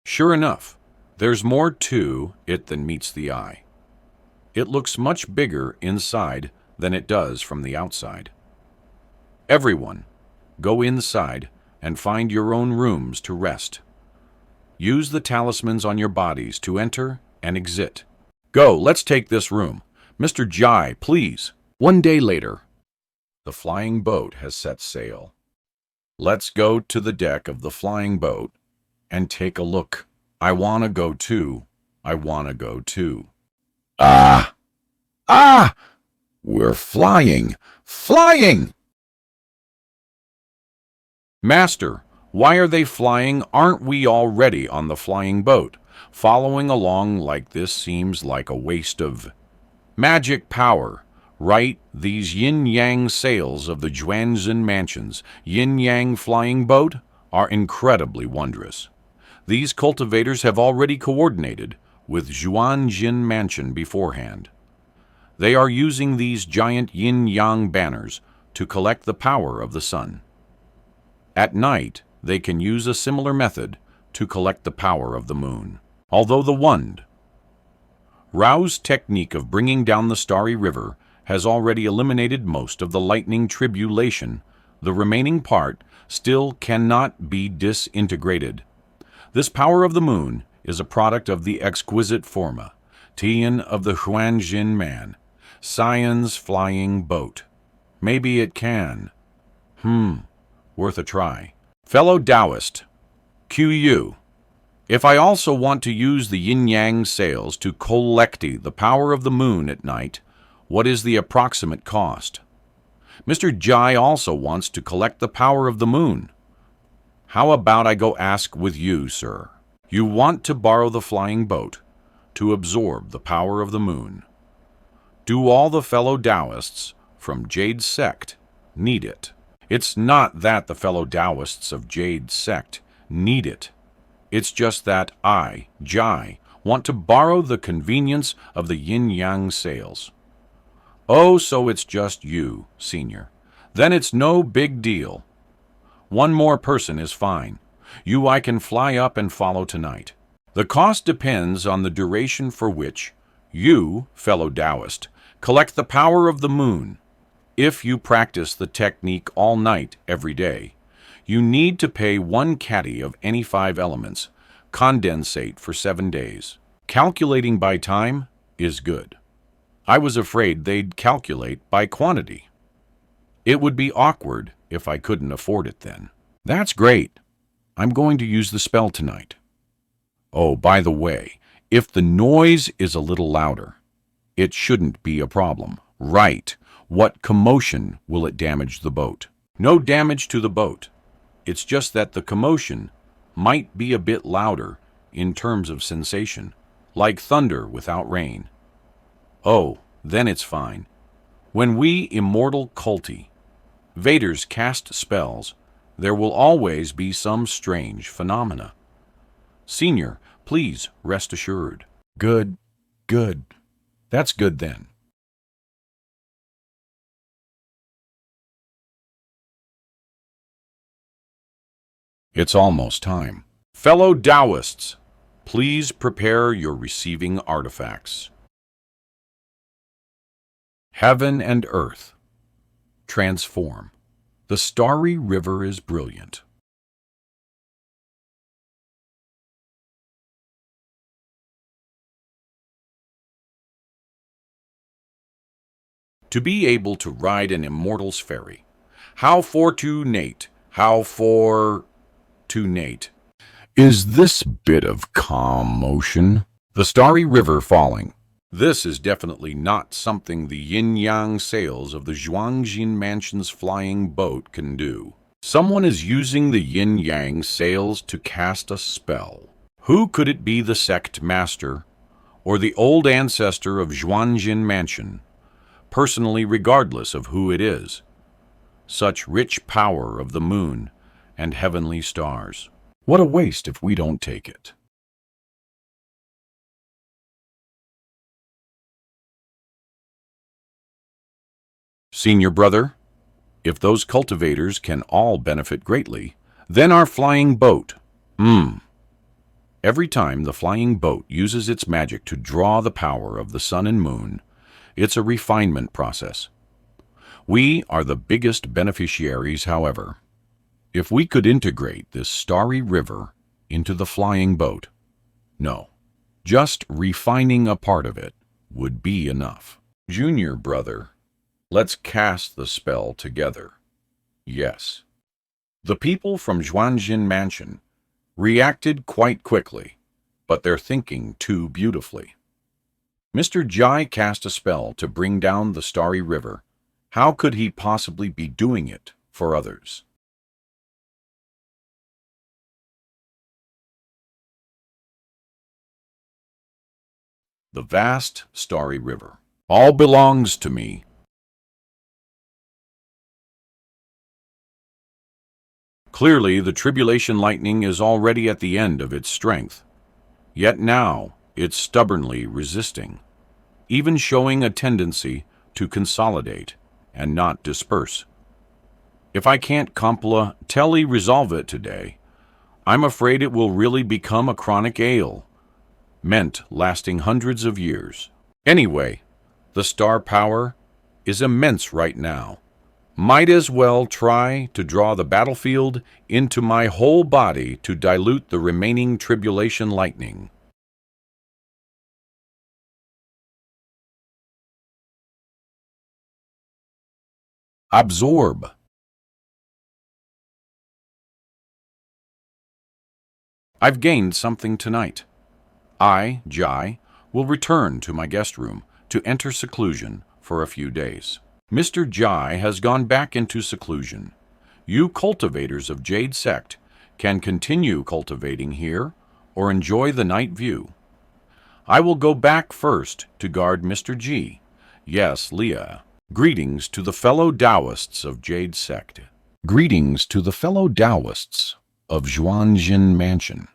Sure enough, there's more to it than meets the eye. It looks much bigger inside than it does from the outside. Everyone, go inside and find your own rooms to rest. Use the talismans on your bodies to enter and exit. Go, let's take this room. Mr. Jai, please. 1 day later, the flying boat has set sail. Let's go to the deck of the flying boat and take a look. I wanna go too. Ah! We're flying! Master, why are they flying? Aren't we already on the flying boat? Following along like this seems like a waste of magic power, right? These yin-yang sails of the Yuan Mansion's yin-yang flying boat are incredibly wondrous. These cultivators have already coordinated with Yuan Mansion beforehand. They are using these giant yin-yang banners to collect the power of the sun. At night, they can use a similar method to collect the power of the moon. Although the Wand Rao's technique of bringing down the starry river has already eliminated most of the lightning tribulation, the remaining part still cannot be disintegrated. This power of the moon is a product of the exquisite forma, Tian of the Yuan Man, Scien's flying boat. Maybe it can. Worth a try. Fellow Taoist, Qiu, if I also want to use the yin-yang sails to collect the power of the moon at night, what is the approximate cost? Mr. Jai also wants to collect the power of the moon. How about I go ask with you, sir? You want to borrow the flying boat to absorb the power of the moon. Do all the fellow Taoists from Jade Sect need it? It's not that the fellow Taoists of Jade Sect need it. It's just that I, Jai, want to borrow the convenience of the yin-yang sales. Oh, so it's just you, Senior. Then it's no big deal. One more person is fine. You I can fly up and follow tonight. The cost depends on the duration for which you, fellow Taoist, collect the power of the moon. If you practice the technique all night every day, you need to pay 1 caddy of any 5 elements, condensate for 7 days. Calculating by time is good. I was afraid they'd calculate by quantity. It would be awkward if I couldn't afford it then. That's great. I'm going to use the spell tonight. Oh, by the way, if the noise is a little louder, it shouldn't be a problem. Right. What commotion will it damage the boat? No damage to the boat. It's just that the commotion might be a bit louder in terms of sensation, like thunder without rain. Oh, then it's fine. When we immortal culti, Vaders cast spells, there will always be some strange phenomena. Senior, please rest assured. Good, good. That's good then. It's almost time. Fellow Taoists, please prepare your receiving artifacts. Heaven and earth. Transform. The starry river is brilliant. To be able to ride an immortal's ferry. How fortunate, how fortunate. Is this bit of commotion? The starry river falling. This is definitely not something the yin-yang sails of the Zhuangjin Mansion's flying boat can do. Someone is using the yin-yang sails to cast a spell. Who could it be, the sect master or the old ancestor of Zhuangjin Mansion? Personally, regardless of who it is. Such rich power of the moon and heavenly stars. What a waste if we don't take it. Senior brother, if those cultivators can all benefit greatly, then our flying boat. Every time the flying boat uses its magic to draw the power of the sun and moon, it's a refinement process. We are the biggest beneficiaries, however. If we could integrate this starry river into the flying boat, no, just refining a part of it would be enough. Junior brother, let's cast the spell together. Yes. The people from Zhuangjin Mansion reacted quite quickly, but they're thinking too beautifully. Mr. Jai cast a spell to bring down the starry river. How could he possibly be doing it for others? The vast starry river. All belongs to me. Clearly, the tribulation lightning is already at the end of its strength. Yet now, it's stubbornly resisting, even showing a tendency to consolidate and not disperse. If I can't resolve it today, I'm afraid it will really become a chronic ail, meant lasting hundreds of years. Anyway, the star power is immense right now. Might as well try to draw the battlefield into my whole body to dilute the remaining tribulation lightning. Absorb. I've gained something tonight. I, Jai, will return to my guest room to enter seclusion for a few days. Mr. Jai has gone back into seclusion. You cultivators of Jade Sect can continue cultivating here or enjoy the night view. I will go back first to guard Mr. G. Yes, Leah. Greetings to the fellow Taoists of Jade Sect. Greetings to the fellow Taoists of Zhuangjin Mansion.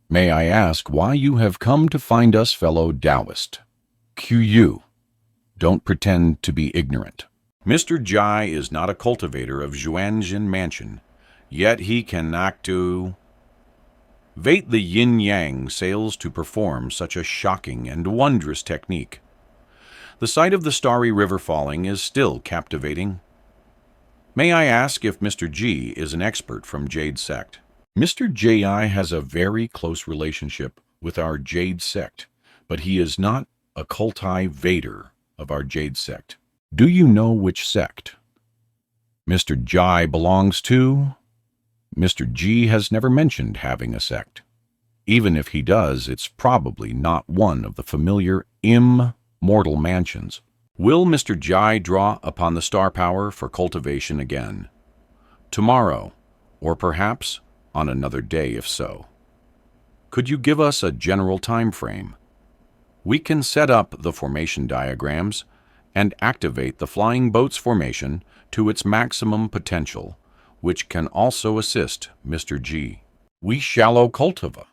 May I ask why you have come to find us, fellow Taoist? QU. Don't pretend to be ignorant. Mr. Jai is not a cultivator of Xuanjin Mansion, yet he can actu. Vate the yin-yang sails to perform such a shocking and wondrous technique. The sight of the starry river falling is still captivating. May I ask if Mr. G is an expert from Jade Sect? Mr. Ji has a very close relationship with our Jade Sect, but he is not a cultivator of our Jade Sect. Do you know which sect Mr. Jai belongs to? Mr. G has never mentioned having a sect. Even if he does, it's probably not one of the familiar immortal mansions. Will Mr. Jai draw upon the star power for cultivation again? Tomorrow, or perhaps on another day if so. Could you give us a general time frame? We can set up the formation diagrams and activate the flying boats formation to its maximum potential, which can also assist Mr. G. We shallow cultiva.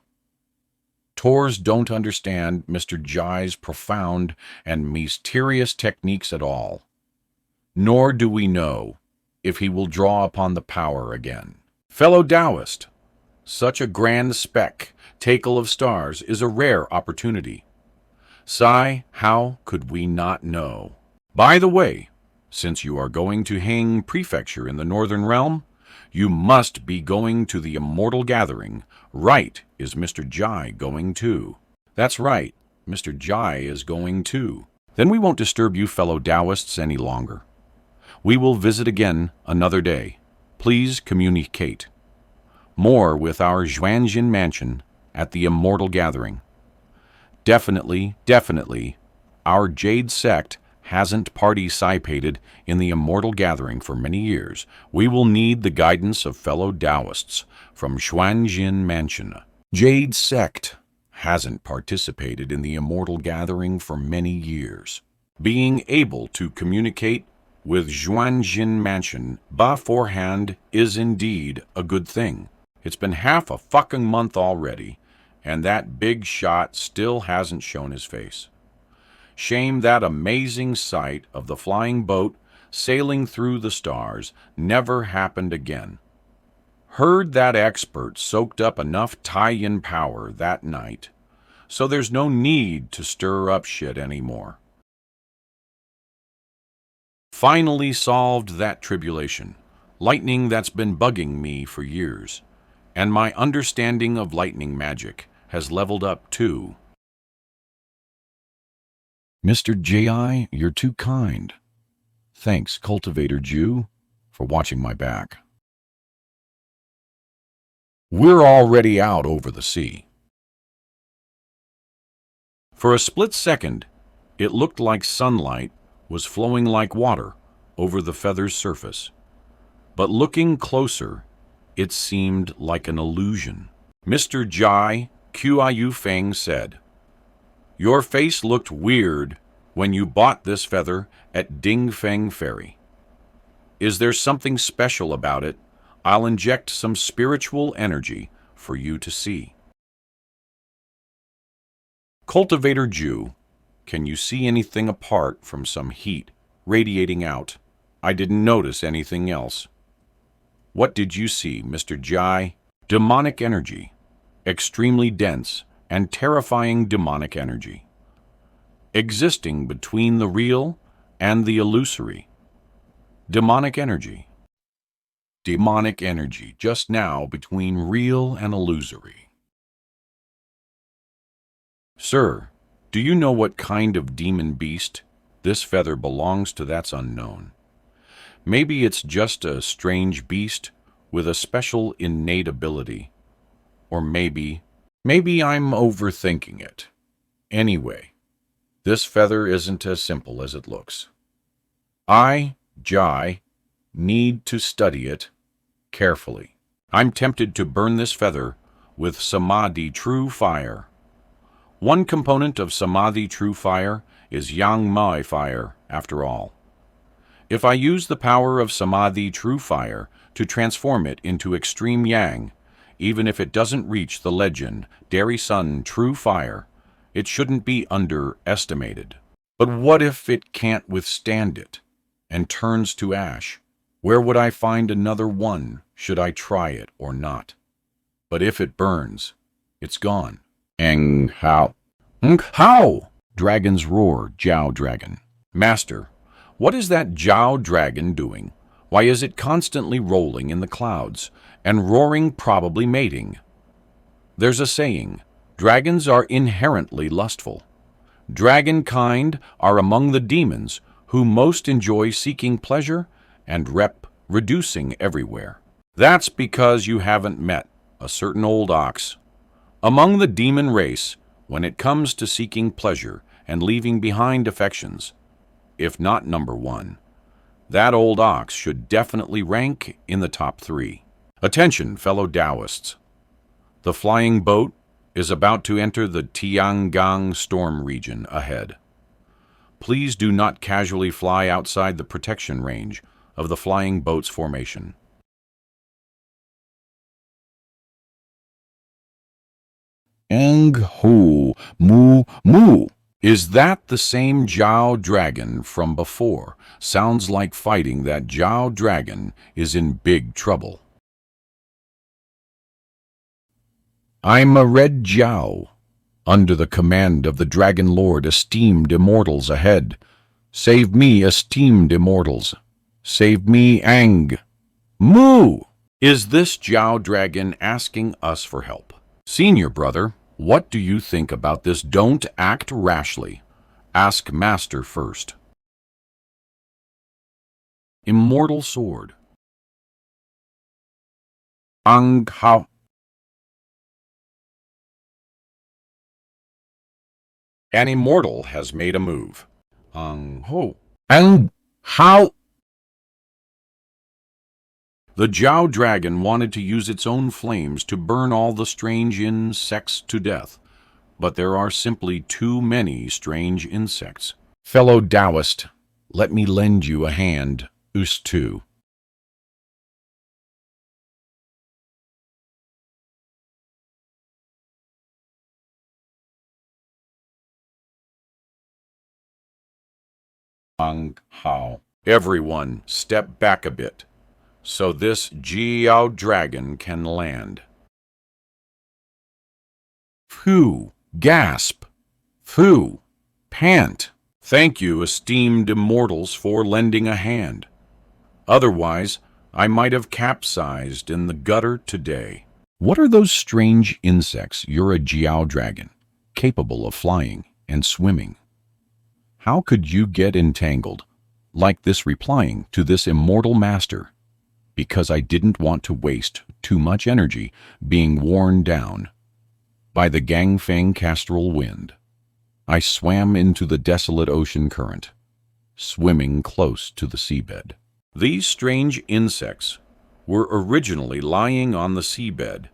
Tours don't understand Mr. Jai's profound and mysterious techniques at all, nor do we know if he will draw upon the power again. Fellow Taoist, such a grand spectacle of stars is a rare opportunity. Sai, how could we not know? By the way, since you are going to Hang Prefecture in the Northern Realm, you must be going to the Immortal Gathering. Right, is Mr. Jai going too? That's right, Mr. Jai is going too. Then we won't disturb you fellow Taoists any longer. We will visit again another day. Please communicate more with our Xuanjin Mansion at the Immortal Gathering. Definitely, our Jade Sect hasn't participated in the Immortal Gathering for many years. We will need the guidance of fellow Taoists from Xuanjin Mansion. Jade Sect hasn't participated in the Immortal Gathering for many years. Being able to communicate with Xuanjin Mansion beforehand is indeed a good thing. It's been half a fucking month already, and that big shot still hasn't shown his face. Shame that amazing sight of the flying boat sailing through the stars never happened again. Heard that expert soaked up enough tie-in power that night, so there's no need to stir up shit anymore. Finally solved that tribulation, lightning that's been bugging me for years, and my understanding of lightning magic has leveled up too. Mr. J.I., you're too kind. Thanks, Cultivator Jew, for watching my back. We're already out over the sea. For a split second, it looked like sunlight was flowing like water over the feather's surface. But looking closer, it seemed like an illusion. Mr. Jai Qiu Feng said, "Your face looked weird when you bought this feather at Dingfeng Ferry. Is there something special about it? I'll inject some spiritual energy for you to see." Cultivator Jew, can you see anything apart from some heat radiating out? I didn't notice anything else. What did you see, Mr. Jai? Demonic energy. Extremely dense and terrifying demonic energy. Existing between the real and the illusory. Demonic energy. Demonic energy just now between real and illusory. Sir, do you know what kind of demon beast this feather belongs to? That's unknown. Maybe it's just a strange beast with a special innate ability. Or maybe I'm overthinking it. Anyway, this feather isn't as simple as it looks. I, Jai, need to study it carefully. I'm tempted to burn this feather with Samadhi True Fire. One component of Samadhi True Fire is Yang Mai Fire, after all. If I use the power of Samadhi True Fire to transform it into extreme Yang, even if it doesn't reach the legend, Dairy Sun True Fire. It shouldn't be underestimated. But what if it can't withstand it and turns to ash? Where would I find another one, should I try it or not? But if it burns, it's gone. And how? How? Dragons roar, Jiao Dragon. Master, what is that Jiao Dragon doing? Why is it constantly rolling in the clouds, and roaring, probably mating? There's a saying, dragons are inherently lustful. Dragonkind are among the demons who most enjoy seeking pleasure and reducing everywhere. That's because you haven't met a certain old ox. Among the demon race, when it comes to seeking pleasure and leaving behind affections, if not number one, that old ox should definitely rank in the top 3. Attention, fellow Taoists. The flying boat is about to enter the Tiangong storm region ahead. Please do not casually fly outside the protection range of the flying boat's formation. Eng Hu Mu Mu. Is that the same Jiao Dragon from before? Sounds like fighting that Jiao Dragon is in big trouble. I'm a red Jiao, under the command of the Dragon Lord. Esteemed immortals ahead. Save me, esteemed immortals. Save me, Ang. Moo! Is this Jiao Dragon asking us for help? Senior brother, what do you think about this? Don't act rashly. Ask Master first. Immortal Sword. Ang Hao. An immortal has made a move. Ang Ho. Ang Hao. The Jiao Dragon wanted to use its own flames to burn all the strange insects to death, but there are simply too many strange insects. Fellow Taoist, let me lend you a hand, us too. Ang Hao. Everyone, step back a bit, so this Jiao Dragon can land. Phew, gasp, phew, pant. Thank you, esteemed immortals, for lending a hand. Otherwise, I might have capsized in the gutter today. What are those strange insects? You're a Jiao Dragon, capable of flying and swimming. How could you get entangled like this? Replying to this immortal master, because I didn't want to waste too much energy being worn down by the Gangfang Castrol wind. I swam into the desolate ocean current, swimming close to the seabed. These strange insects were originally lying on the seabed,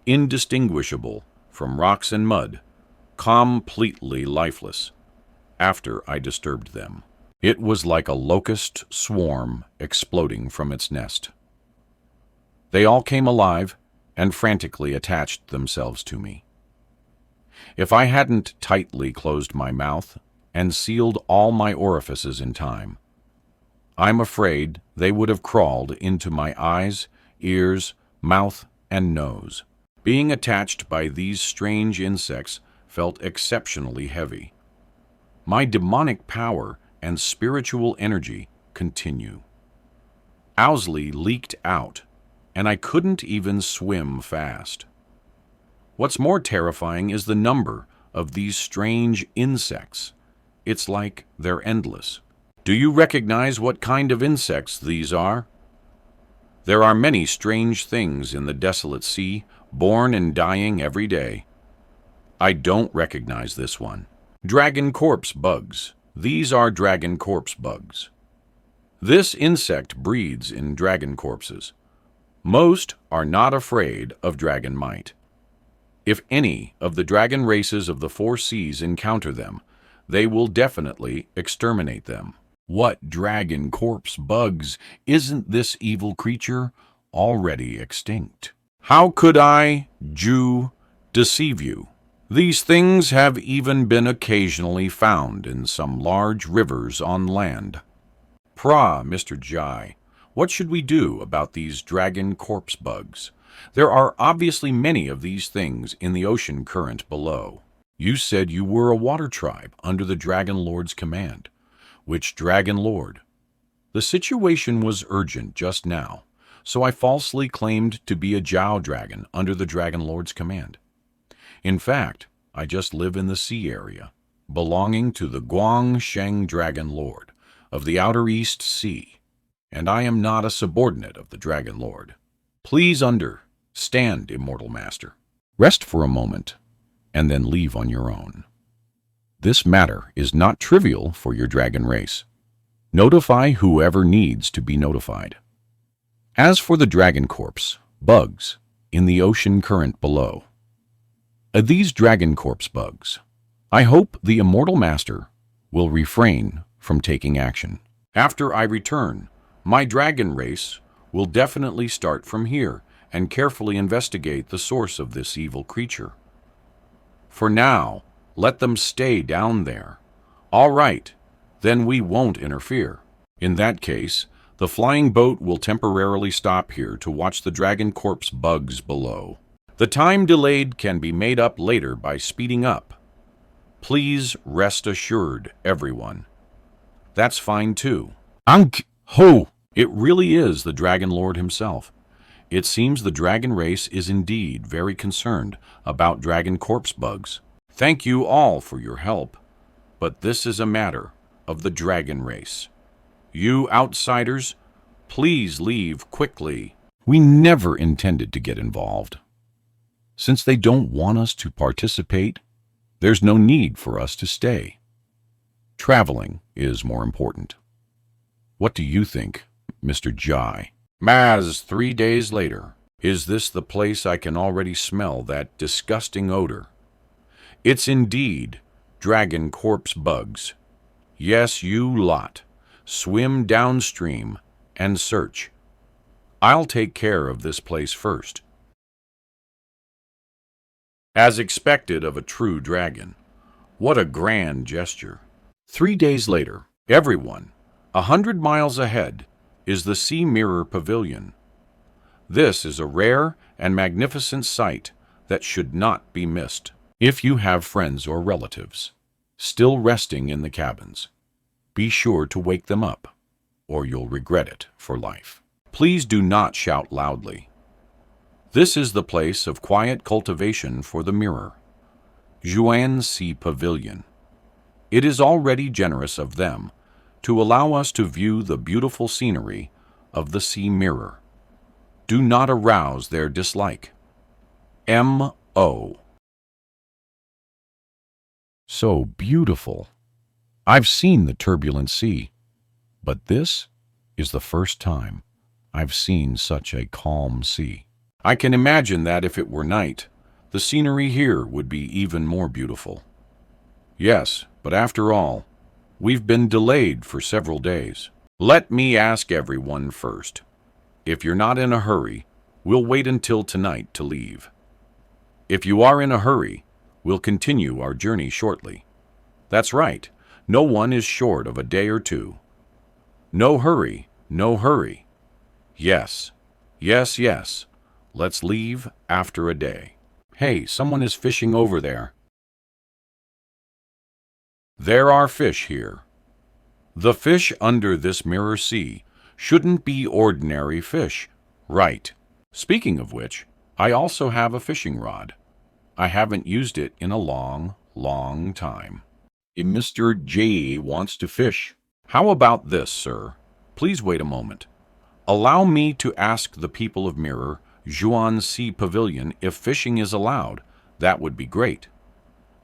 indistinguishable from rocks and mud, completely lifeless. After I disturbed them, it was like a locust swarm exploding from its nest. They all came alive and frantically attached themselves to me. If I hadn't tightly closed my mouth and sealed all my orifices in time, I'm afraid they would have crawled into my eyes, ears, mouth, and nose. Being attached by these strange insects felt exceptionally heavy. My demonic power and spiritual energy continue. Owsley leaked out, and I couldn't even swim fast. What's more terrifying is the number of these strange insects. It's like they're endless. Do you recognize what kind of insects these are? There are many strange things in the desolate sea, born and dying every day. I don't recognize this one. Dragon corpse bugs. These are dragon corpse bugs. This insect breeds in dragon corpses. Most are not afraid of dragon might. If any of the dragon races of the 4 seas encounter them, they will definitely exterminate them. What dragon corpse bugs? Isn't this evil creature already extinct? How could I, Jew, deceive you? These things have even been occasionally found in some large rivers on land. Pra, Mr. Jai, what should we do about these dragon corpse bugs? There are obviously many of these things in the ocean current below. You said you were a water tribe under the Dragon Lord's command. Which Dragon Lord? The situation was urgent just now, so I falsely claimed to be a Jiao dragon under the Dragon Lord's command. In fact, I just live in the sea area, belonging to the Guangsheng Dragon Lord of the Outer East Sea, and I am not a subordinate of the Dragon Lord. Please understand, Immortal Master. Rest for a moment, and then leave on your own. This matter is not trivial for your dragon race. Notify whoever needs to be notified. As for the dragon corpse, bugs, in the ocean current below, these dragon corpse bugs, I hope the Immortal Master will refrain from taking action. After I return, my dragon race will definitely start from here and carefully investigate the source of this evil creature. For now, let them stay down there. All right, then we won't interfere. In that case, the flying boat will temporarily stop here to watch the dragon corpse bugs below. The time delayed can be made up later by speeding up. Please rest assured, everyone. That's fine too. Ankh ho! It really is the Dragon Lord himself. It seems the dragon race is indeed very concerned about dragon corpse bugs. Thank you all for your help, but this is a matter of the dragon race. You outsiders, please leave quickly. We never intended to get involved. Since they don't want us to participate, there's no need for us to stay. Traveling is more important. What do you think, Mr. Jai? Maz, 3 days later. Is this the place I can already smell that disgusting odor? It's indeed dragon corpse bugs. Yes, you lot. Swim downstream and search. I'll take care of this place first. As expected of a true dragon. What a grand gesture. 3 days later, everyone, 100 miles ahead, is the Sea Mirror Pavilion. This is a rare and magnificent sight that should not be missed. If you have friends or relatives still resting in the cabins, be sure to wake them up, or you'll regret it for life. Please do not shout loudly. This is the place of quiet cultivation for the mirror, Yuan Sea Pavilion. It is already generous of them to allow us to view the beautiful scenery of the sea mirror. Do not arouse their dislike. M.O. So beautiful. I've seen the turbulent sea, but this is the first time I've seen such a calm sea. I can imagine that if it were night, the scenery here would be even more beautiful. Yes, but after all, we've been delayed for several days. Let me ask everyone first. If you're not in a hurry, we'll wait until tonight to leave. If you are in a hurry, we'll continue our journey shortly. That's right, no one is short of a day or two. No hurry, no hurry. Yes, yes, yes. Let's leave after a day. Hey, someone is fishing over there. There are fish here. The fish under this mirror sea shouldn't be ordinary fish, right? Speaking of which, I also have a fishing rod. I haven't used it in a long, long time. If Mr. J wants to fish. How about this, sir? Please wait a moment. Allow me to ask the people of Mirror Yuan Sea Pavilion if fishing is allowed. That would be great.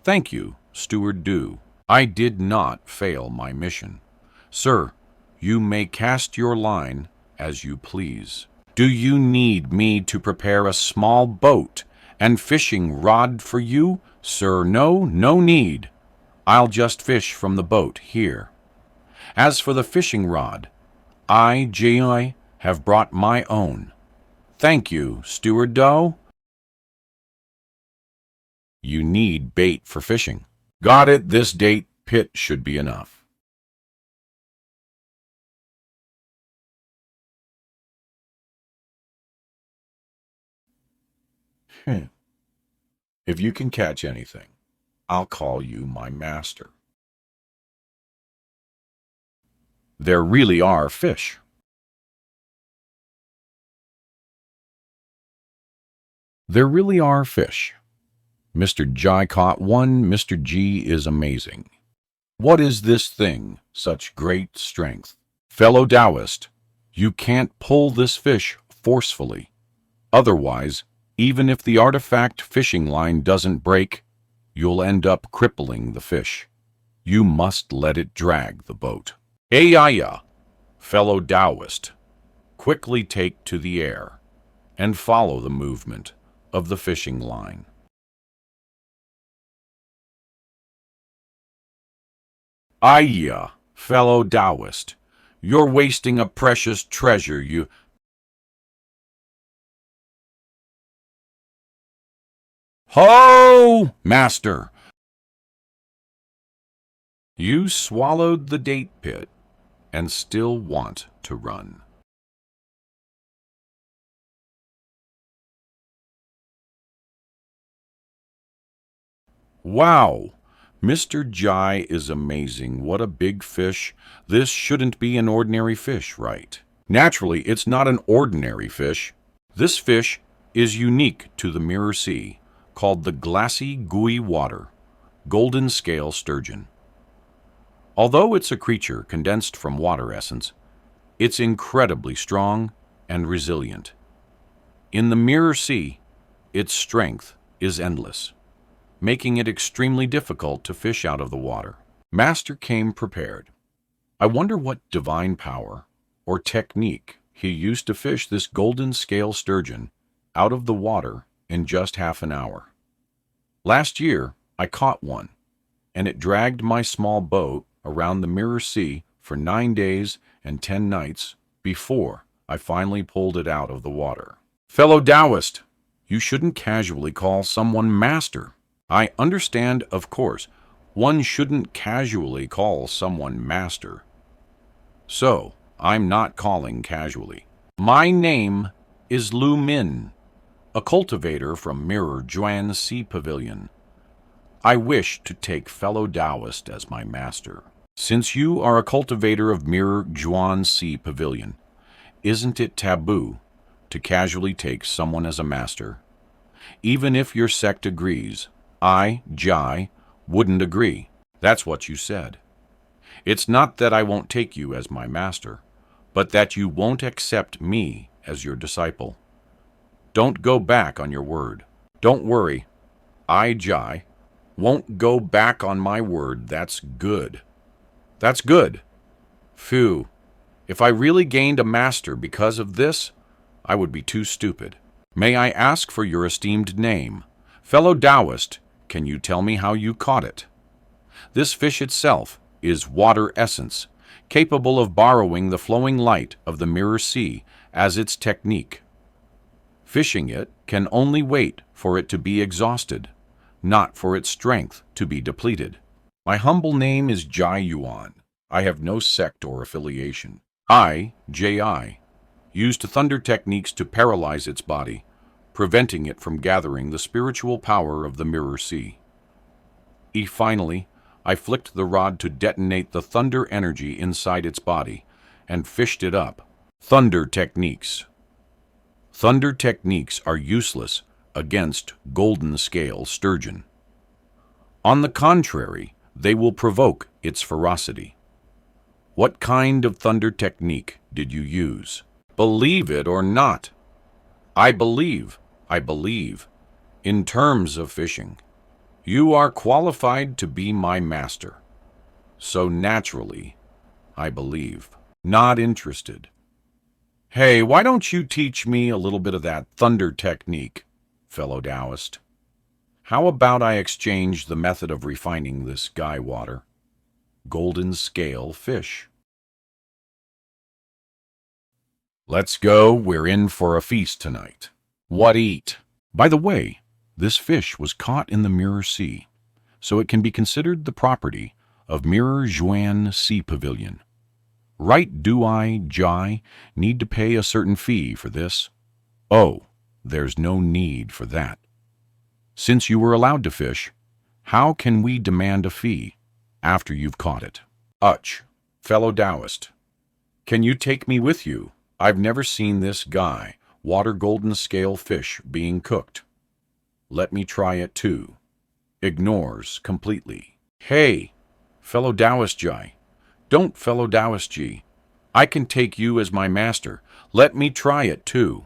Thank you, Steward Du. I did not fail my mission. Sir, you may cast your line as you please. Do you need me to prepare a small boat and fishing rod for you? Sir, no need. I'll just fish from the boat here. As for the fishing rod, I have brought my own. Thank you, Steward Doe. You need bait for fishing. Got it, this date pit should be enough. If you can catch anything, I'll call you my master. There really are fish. There really are fish. Mr. Jai caught one. Mr. G is amazing. What is this thing, such great strength? Fellow Taoist, you can't pull this fish forcefully. Otherwise, even if the artifact fishing line doesn't break, you'll end up crippling the fish. You must let it drag the boat. Ayaya, fellow Taoist, quickly take to the air and follow the movement of the fishing line. Ayya, fellow Taoist, you're wasting a precious treasure, you... Ho, master! You swallowed the date pit and still want to run. Wow! Mr. Jai is amazing. What a big fish. This shouldn't be an ordinary fish, right? Naturally, it's not an ordinary fish. This fish is unique to the Mirror Sea, called the glassy, gooey water, golden scale sturgeon. Although it's a creature condensed from water essence, it's incredibly strong and resilient. In the Mirror Sea, its strength is endless, making it extremely difficult to fish out of the water. Master came prepared. I wonder what divine power or technique he used to fish this golden scale sturgeon out of the water in just half an hour. Last year, I caught one, and it dragged my small boat around the Mirror Sea for 9 days and 10 nights before I finally pulled it out of the water. Fellow Taoist, you shouldn't casually call someone master. I understand, of course, one shouldn't casually call someone master. So, I'm not calling casually. My name is Lu Min, a cultivator from Mirror Yuan Sea Pavilion. I wish to take fellow Taoist as my master. Since you are a cultivator of Mirror Yuan Sea Pavilion, isn't it taboo to casually take someone as a master? Even if your sect agrees, I, Jai, wouldn't agree. That's what you said. It's not that I won't take you as my master, but that you won't accept me as your disciple. Don't go back on your word. Don't worry. I, Jai, won't go back on my word. That's good. That's good. Phew. If I really gained a master because of this, I would be too stupid. May I ask for your esteemed name? Fellow Taoist, can you tell me how you caught it? This fish itself is water essence, capable of borrowing the flowing light of the Mirror Sea as its technique. Fishing it can only wait for it to be exhausted, not for its strength to be depleted. My humble name is Jai Yuan. I have no sect or affiliation. I, J.I., used thunder techniques to paralyze its body, preventing it from gathering the spiritual power of the Mirror Sea. Finally, I flicked the rod to detonate the thunder energy inside its body and fished it up. Thunder techniques. Thunder techniques are useless against golden scale sturgeon. On the contrary, they will provoke its ferocity. What kind of thunder technique did you use? Believe it or not, I believe, in terms of fishing, you are qualified to be my master. So naturally, I believe. Not interested. Hey, why don't you teach me a little bit of that thunder technique, fellow Taoist? How about I exchange the method of refining this sky water? Golden scale fish. Let's go, we're in for a feast tonight. What eat? By the way, this fish was caught in the Mirror Sea, so it can be considered the property of Mirror Yuan Sea Pavilion. Right, do I, Jai, need to pay a certain fee for this? Oh, there's no need for that. Since you were allowed to fish, how can we demand a fee after you've caught it? Uch, fellow Taoist, can you take me with you? I've never seen this guy, water golden scale fish, being cooked. Let me try it too. Ignores completely. Hey, fellow Taoist Jai, don't fellow Taoist Ji. I can take you as my master. Let me try it too.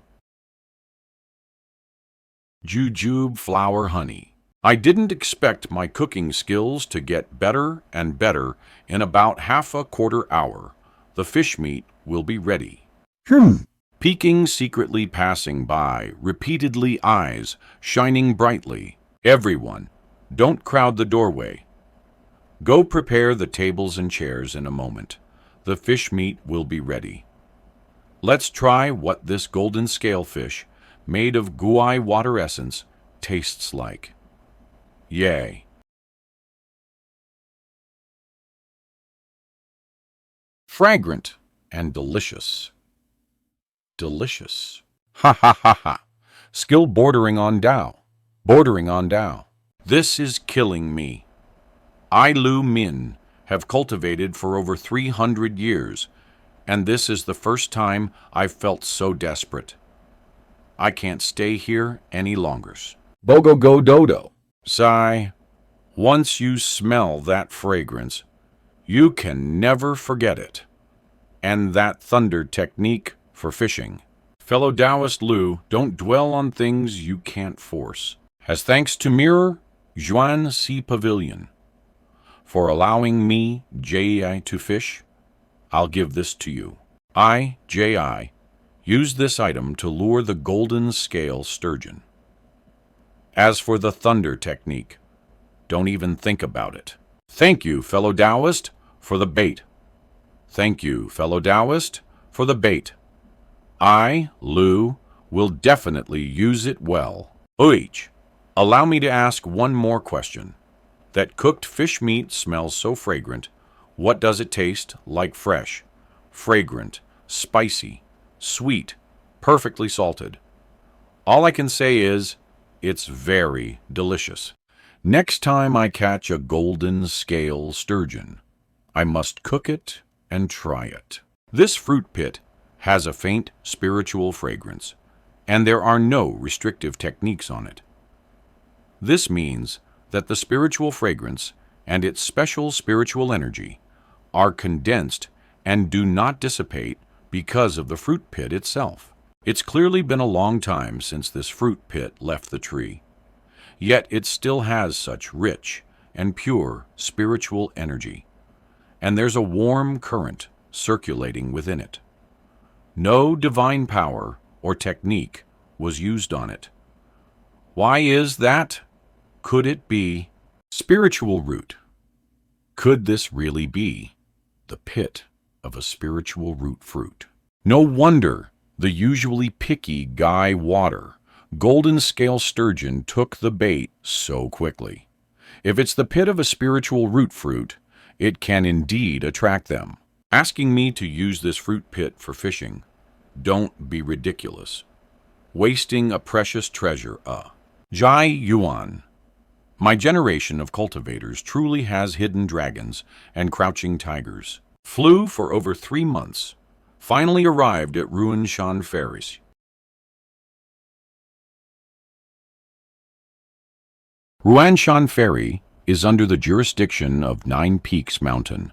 Jujube flower honey. I didn't expect my cooking skills to get better and better. In about half a quarter hour, the fish meat will be ready. Peeking secretly passing by, repeatedly eyes shining brightly. Everyone, don't crowd the doorway. Go prepare the tables and chairs in a moment. The fish meat will be ready. Let's try what this golden scale fish, made of guai water essence, tastes like. Yay! Fragrant and delicious. Delicious. Ha ha ha ha. Skill bordering on Tao. Bordering on Tao. This is killing me. I, Lu Min, have cultivated for over 300 years, and this is the first time I've felt so desperate. I can't stay here any longer. Bogo go dodo. Sigh. Once you smell that fragrance, you can never forget it. And that thunder technique for fishing. Fellow Taoist Lu, don't dwell on things you can't force. As thanks to Mirror Yuan Sea Pavilion for allowing me, J.I., to fish, I'll give this to you. I, J.I., use this item to lure the golden scale sturgeon. As for the thunder technique, don't even think about it. Thank you, fellow Taoist, for the bait. Thank you, fellow Taoist, for the bait. I, Lu, will definitely use it well. Uich, allow me to ask one more question. That cooked fish meat smells so fragrant. What does it taste like? Fresh, fragrant, spicy, sweet, perfectly salted. All I can say is, it's very delicious. Next time I catch a golden scale sturgeon, I must cook it and try it. This fruit pit has a faint spiritual fragrance, and there are no restrictive techniques on it. This means that the spiritual fragrance and its special spiritual energy are condensed and do not dissipate because of the fruit pit itself. It's clearly been a long time since this fruit pit left the tree, yet it still has such rich and pure spiritual energy, and there's a warm current circulating within it. No divine power or technique was used on it. Why is that? Could it be spiritual root? Could this really be the pit of a spiritual root fruit? No wonder the usually picky guy water golden scale sturgeon took the bait so quickly. If it's the pit of a spiritual root fruit, it can indeed attract them. Asking me to use this fruit pit for fishing, don't be ridiculous. Wasting a precious treasure, Jai Yuan. My generation of cultivators truly has hidden dragons and crouching tigers. Flew for over 3 months. Finally arrived at Ruanshan Ferries. Ruanshan Ferry is under the jurisdiction of Nine Peaks Mountain.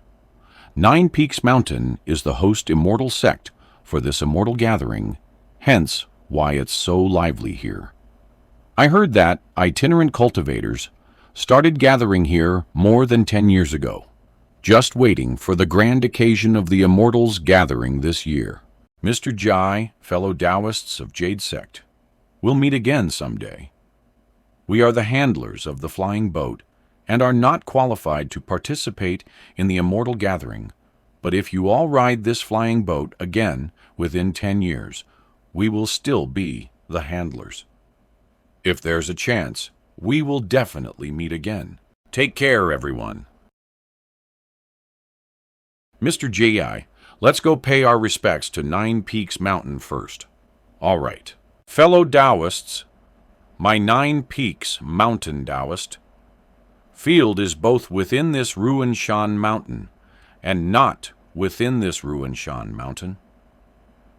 Nine Peaks Mountain is the host immortal sect for this immortal gathering, hence why it's so lively here. I heard that itinerant cultivators started gathering here more than 10 years ago, just waiting for the grand occasion of the immortals gathering this year. Mr. Jai, fellow Taoists of Jade Sect, we'll meet again someday. We are the handlers of the flying boat and are not qualified to participate in the immortal gathering, But if you all ride this flying boat again within 10 years, we will still be the handlers. If there's a chance, we will definitely meet again. Take care, everyone. Mr. J.I., let's go pay our respects to Nine Peaks Mountain first. All right. Fellow Taoists, my Nine Peaks Mountain Taoist, field is both within this Ruan Shan Mountain and not within this Ruan Shan Mountain.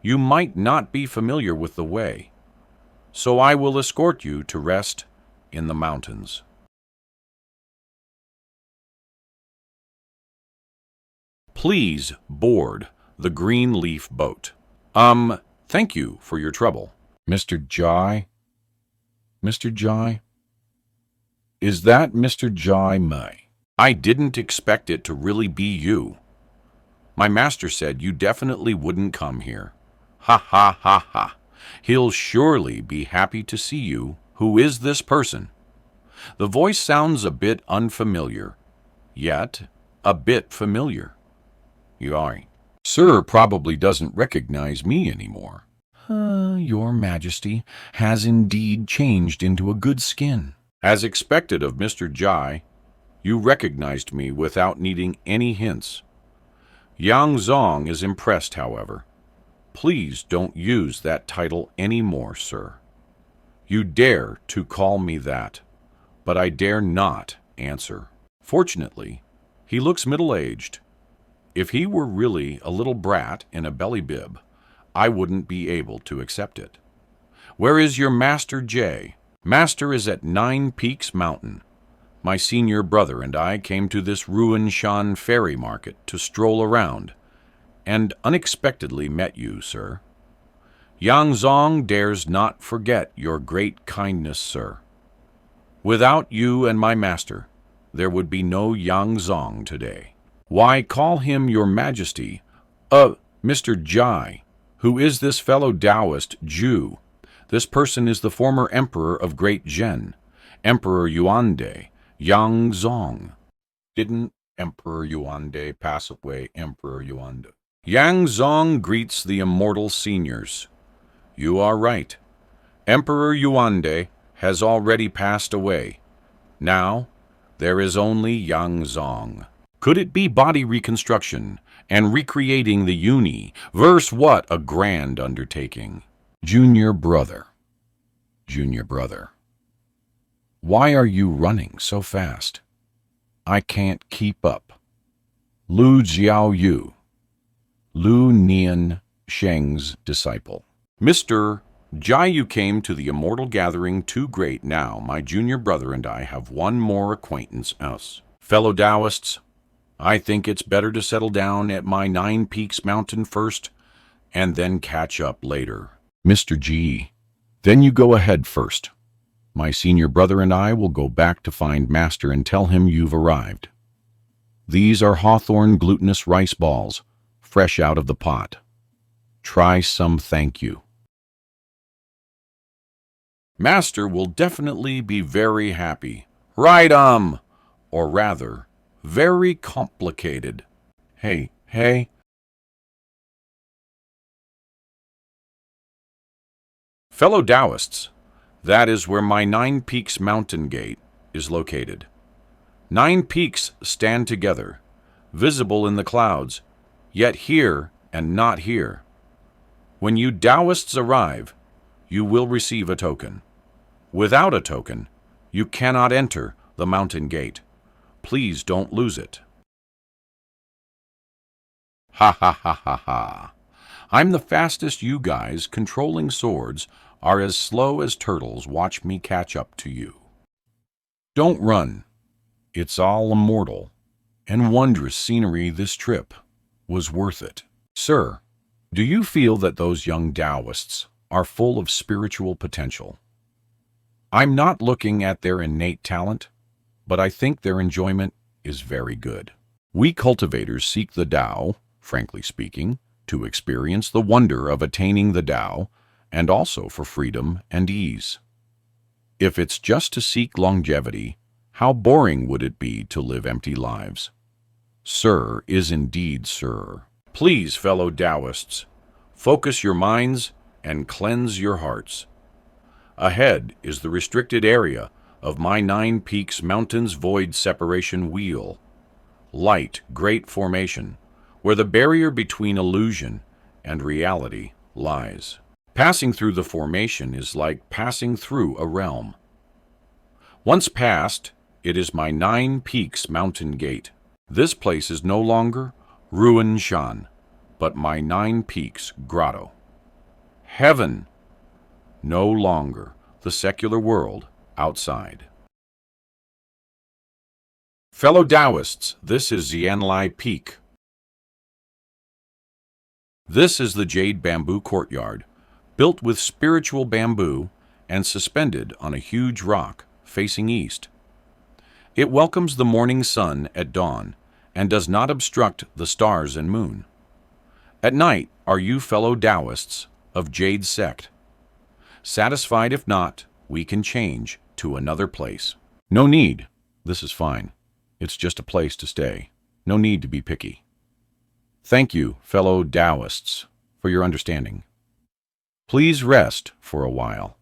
You might not be familiar with the way, so I will escort you to rest in the mountains. Please board the green leaf boat. Thank you for your trouble. Mr. Jai? Mr. Jai? Is that Mr. Jai Mai? I didn't expect it to really be you. My master said you definitely wouldn't come here. Ha ha ha ha. He'll surely be happy to see you. Who is this person? The voice sounds a bit unfamiliar, yet a bit familiar. Yuan. Sir probably doesn't recognize me anymore. Your Majesty has indeed changed into a good skin. As expected of Mr. Jai, you recognized me without needing any hints. Yang Zong is impressed, however. Please don't use that title anymore, sir. You dare to call me that, but I dare not answer. Fortunately, he looks middle-aged. If he were really a little brat in a belly bib, I wouldn't be able to accept it. Where is your Master J? Master is at Nine Peaks Mountain. My senior brother and I came to this Ruan Shan ferry market to stroll around, and unexpectedly met you, sir. Yang Zong dares not forget your great kindness, sir. Without you and my master, there would be no Yang Zong today. Why call him your Majesty? Mr. Jai. Who is this fellow Taoist Jew? This person is the former emperor of Great Zhen, Emperor Yuan, Yang Zong. Didn't Emperor Yuan pass away, Emperor Yuan? Yang Zong greets the immortal seniors. You are right. Emperor Yuan has already passed away. Now, there is only Yang Zong. Could it be body reconstruction and recreating the uni? Verse what a grand undertaking. Junior brother. Junior brother. Why are you running so fast? I can't keep up. Lu Jiao Yu. Lu Nian Sheng's disciple. Mr. Jai, you came to the immortal gathering too great. Now, my junior brother and I have one more acquaintance us. Fellow Taoists, I think it's better to settle down at my Nine Peaks Mountain first, and then catch up later. Mr. G, then you go ahead first. My senior brother and I will go back to find Master and tell him you've arrived. These are Hawthorne glutinous rice balls, fresh out of the pot. Try some, thank you. Master will definitely be very happy. Right, or rather, very complicated. Hey. Fellow Taoists, that is where my Nine Peaks Mountain Gate is located. 9 peaks stand together, visible in the clouds, yet here and not here. When you Taoists arrive, you will receive a token. Without a token, you cannot enter the mountain gate. Please don't lose it. Ha ha ha ha ha. I'm the fastest you guys controlling swords are as slow as turtles. Watch me catch up to you. Don't run. It's all immortal and wondrous scenery. This trip was worth it. Sir, do you feel that those young Taoists are full of spiritual potential? I'm not looking at their innate talent, but I think their enjoyment is very good. We cultivators seek the Tao, frankly speaking, to experience the wonder of attaining the Tao, and also for freedom and ease. If it's just to seek longevity, how boring would it be to live empty lives? Sir is indeed Sir. Please, fellow Taoists, focus your minds and cleanse your hearts. Ahead is the restricted area of my 9 Peaks Mountains Void Separation Wheel. Light Great Formation, where the barrier between illusion and reality lies. Passing through the formation is like passing through a realm. Once passed, it is my 9 Peaks Mountain Gate. This place is no longer Ruin Shan, but my 9 Peaks Grotto. Heaven, no longer the secular world outside. Fellow Taoists, this is Xianlai Peak. This is the Jade Bamboo Courtyard, built with spiritual bamboo and suspended on a huge rock facing east. It welcomes the morning sun at dawn and does not obstruct the stars and moon. At night are you fellow Taoists of Jade Sect. Satisfied if not, we can change to another place. No need. This is fine. It's just a place to stay. No need to be picky. Thank you, fellow Taoists, for your understanding. Please rest for a while.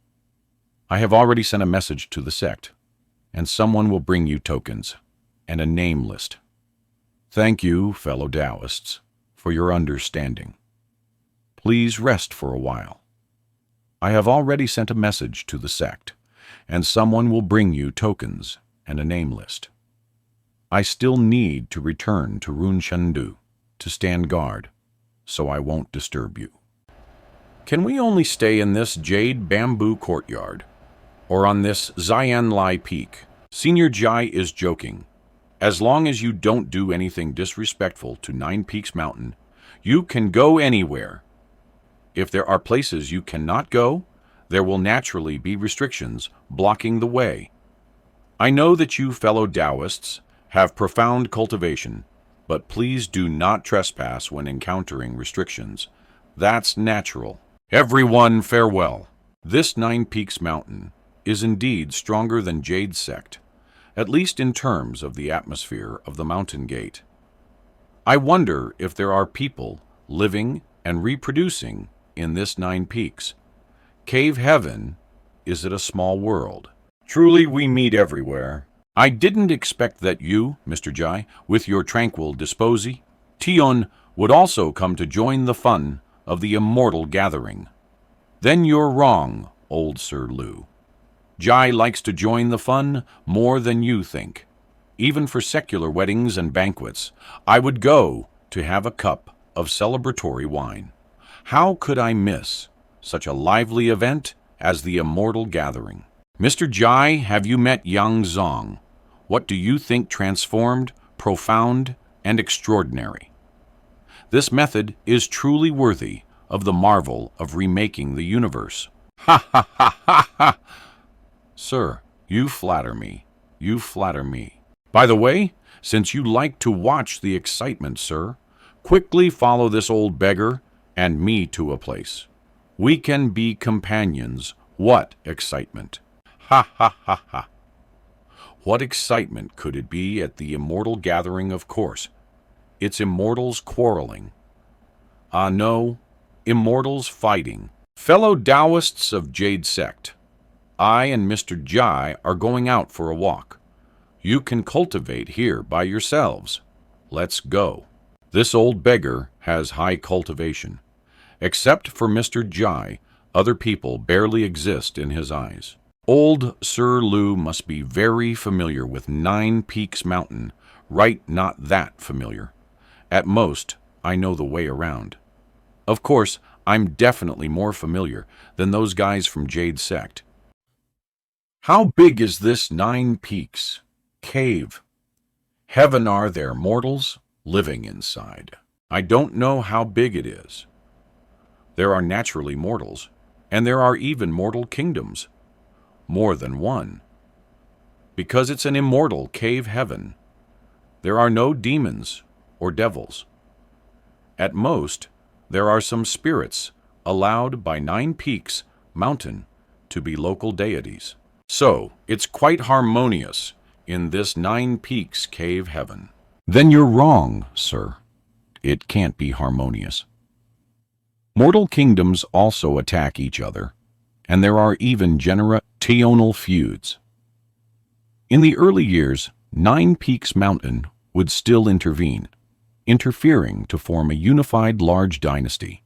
I have already sent a message to the sect, and someone will bring you tokens and a name list. Thank you, fellow Taoists, for your understanding. Please rest for a while. I have already sent a message to the sect, and someone will bring you tokens and a name list. I still need to return to Runshandu to stand guard, so I won't disturb you. Can we only stay in this Jade Bamboo Courtyard, or on this Xianlai Peak? Senior Jai is joking. As long as you don't do anything disrespectful to 9 Peaks Mountain, you can go anywhere. If there are places you cannot go, there will naturally be restrictions blocking the way. I know that you fellow Taoists have profound cultivation, but please do not trespass when encountering restrictions. That's natural. Everyone, farewell. This 9 Peaks Mountain is indeed stronger than Jade Sect, at least in terms of the atmosphere of the Mountain Gate. I wonder if there are people living and reproducing in this 9 Peaks. Cave Heaven, is it a small world? Truly we meet everywhere. I didn't expect that you, Mr. Jai, with your tranquil disposi, Tion, would also come to join the fun of the immortal gathering. Then you're wrong, old Sir Lu. Jai likes to join the fun more than you think. Even for secular weddings and banquets, I would go to have a cup of celebratory wine. How could I miss such a lively event as the immortal gathering? Mr. Jai, have you met Yang Zong? What do you think transformed, profound, and extraordinary? This method is truly worthy of the marvel of remaking the universe. Ha ha ha ha ha! Sir, you flatter me. You flatter me. By the way, since you like to watch the excitement, sir, quickly follow this old beggar and me to a place. We can be companions. What excitement! Ha ha ha ha! What excitement could it be at the immortal gathering, of course? It's immortals quarreling. Ah, no, immortals fighting. Fellow Taoists of Jade Sect, I and Mr. Jai are going out for a walk. You can cultivate here by yourselves. Let's go. This old beggar has high cultivation. Except for Mr. Jai, other people barely exist in his eyes. Old Sir Lu must be very familiar with 9 Peaks Mountain, right? Not that familiar. At most, I know the way around. Of course, I'm definitely more familiar than those guys from Jade Sect. How big is this 9 Peaks cave? Heaven, are there mortals living inside? I don't know how big it is. There are naturally mortals, and there are even mortal kingdoms. More than one. Because it's an immortal cave heaven, there are no demons or devils. At most, there are some spirits allowed by 9 Peaks Mountain to be local deities. So, it's quite harmonious in this 9 Peaks cave heaven. Then you're wrong, sir. It can't be harmonious. Mortal kingdoms also attack each other, and there are even generational feuds. In the early years, Nine Peaks Mountain would still interfering to form a unified large dynasty.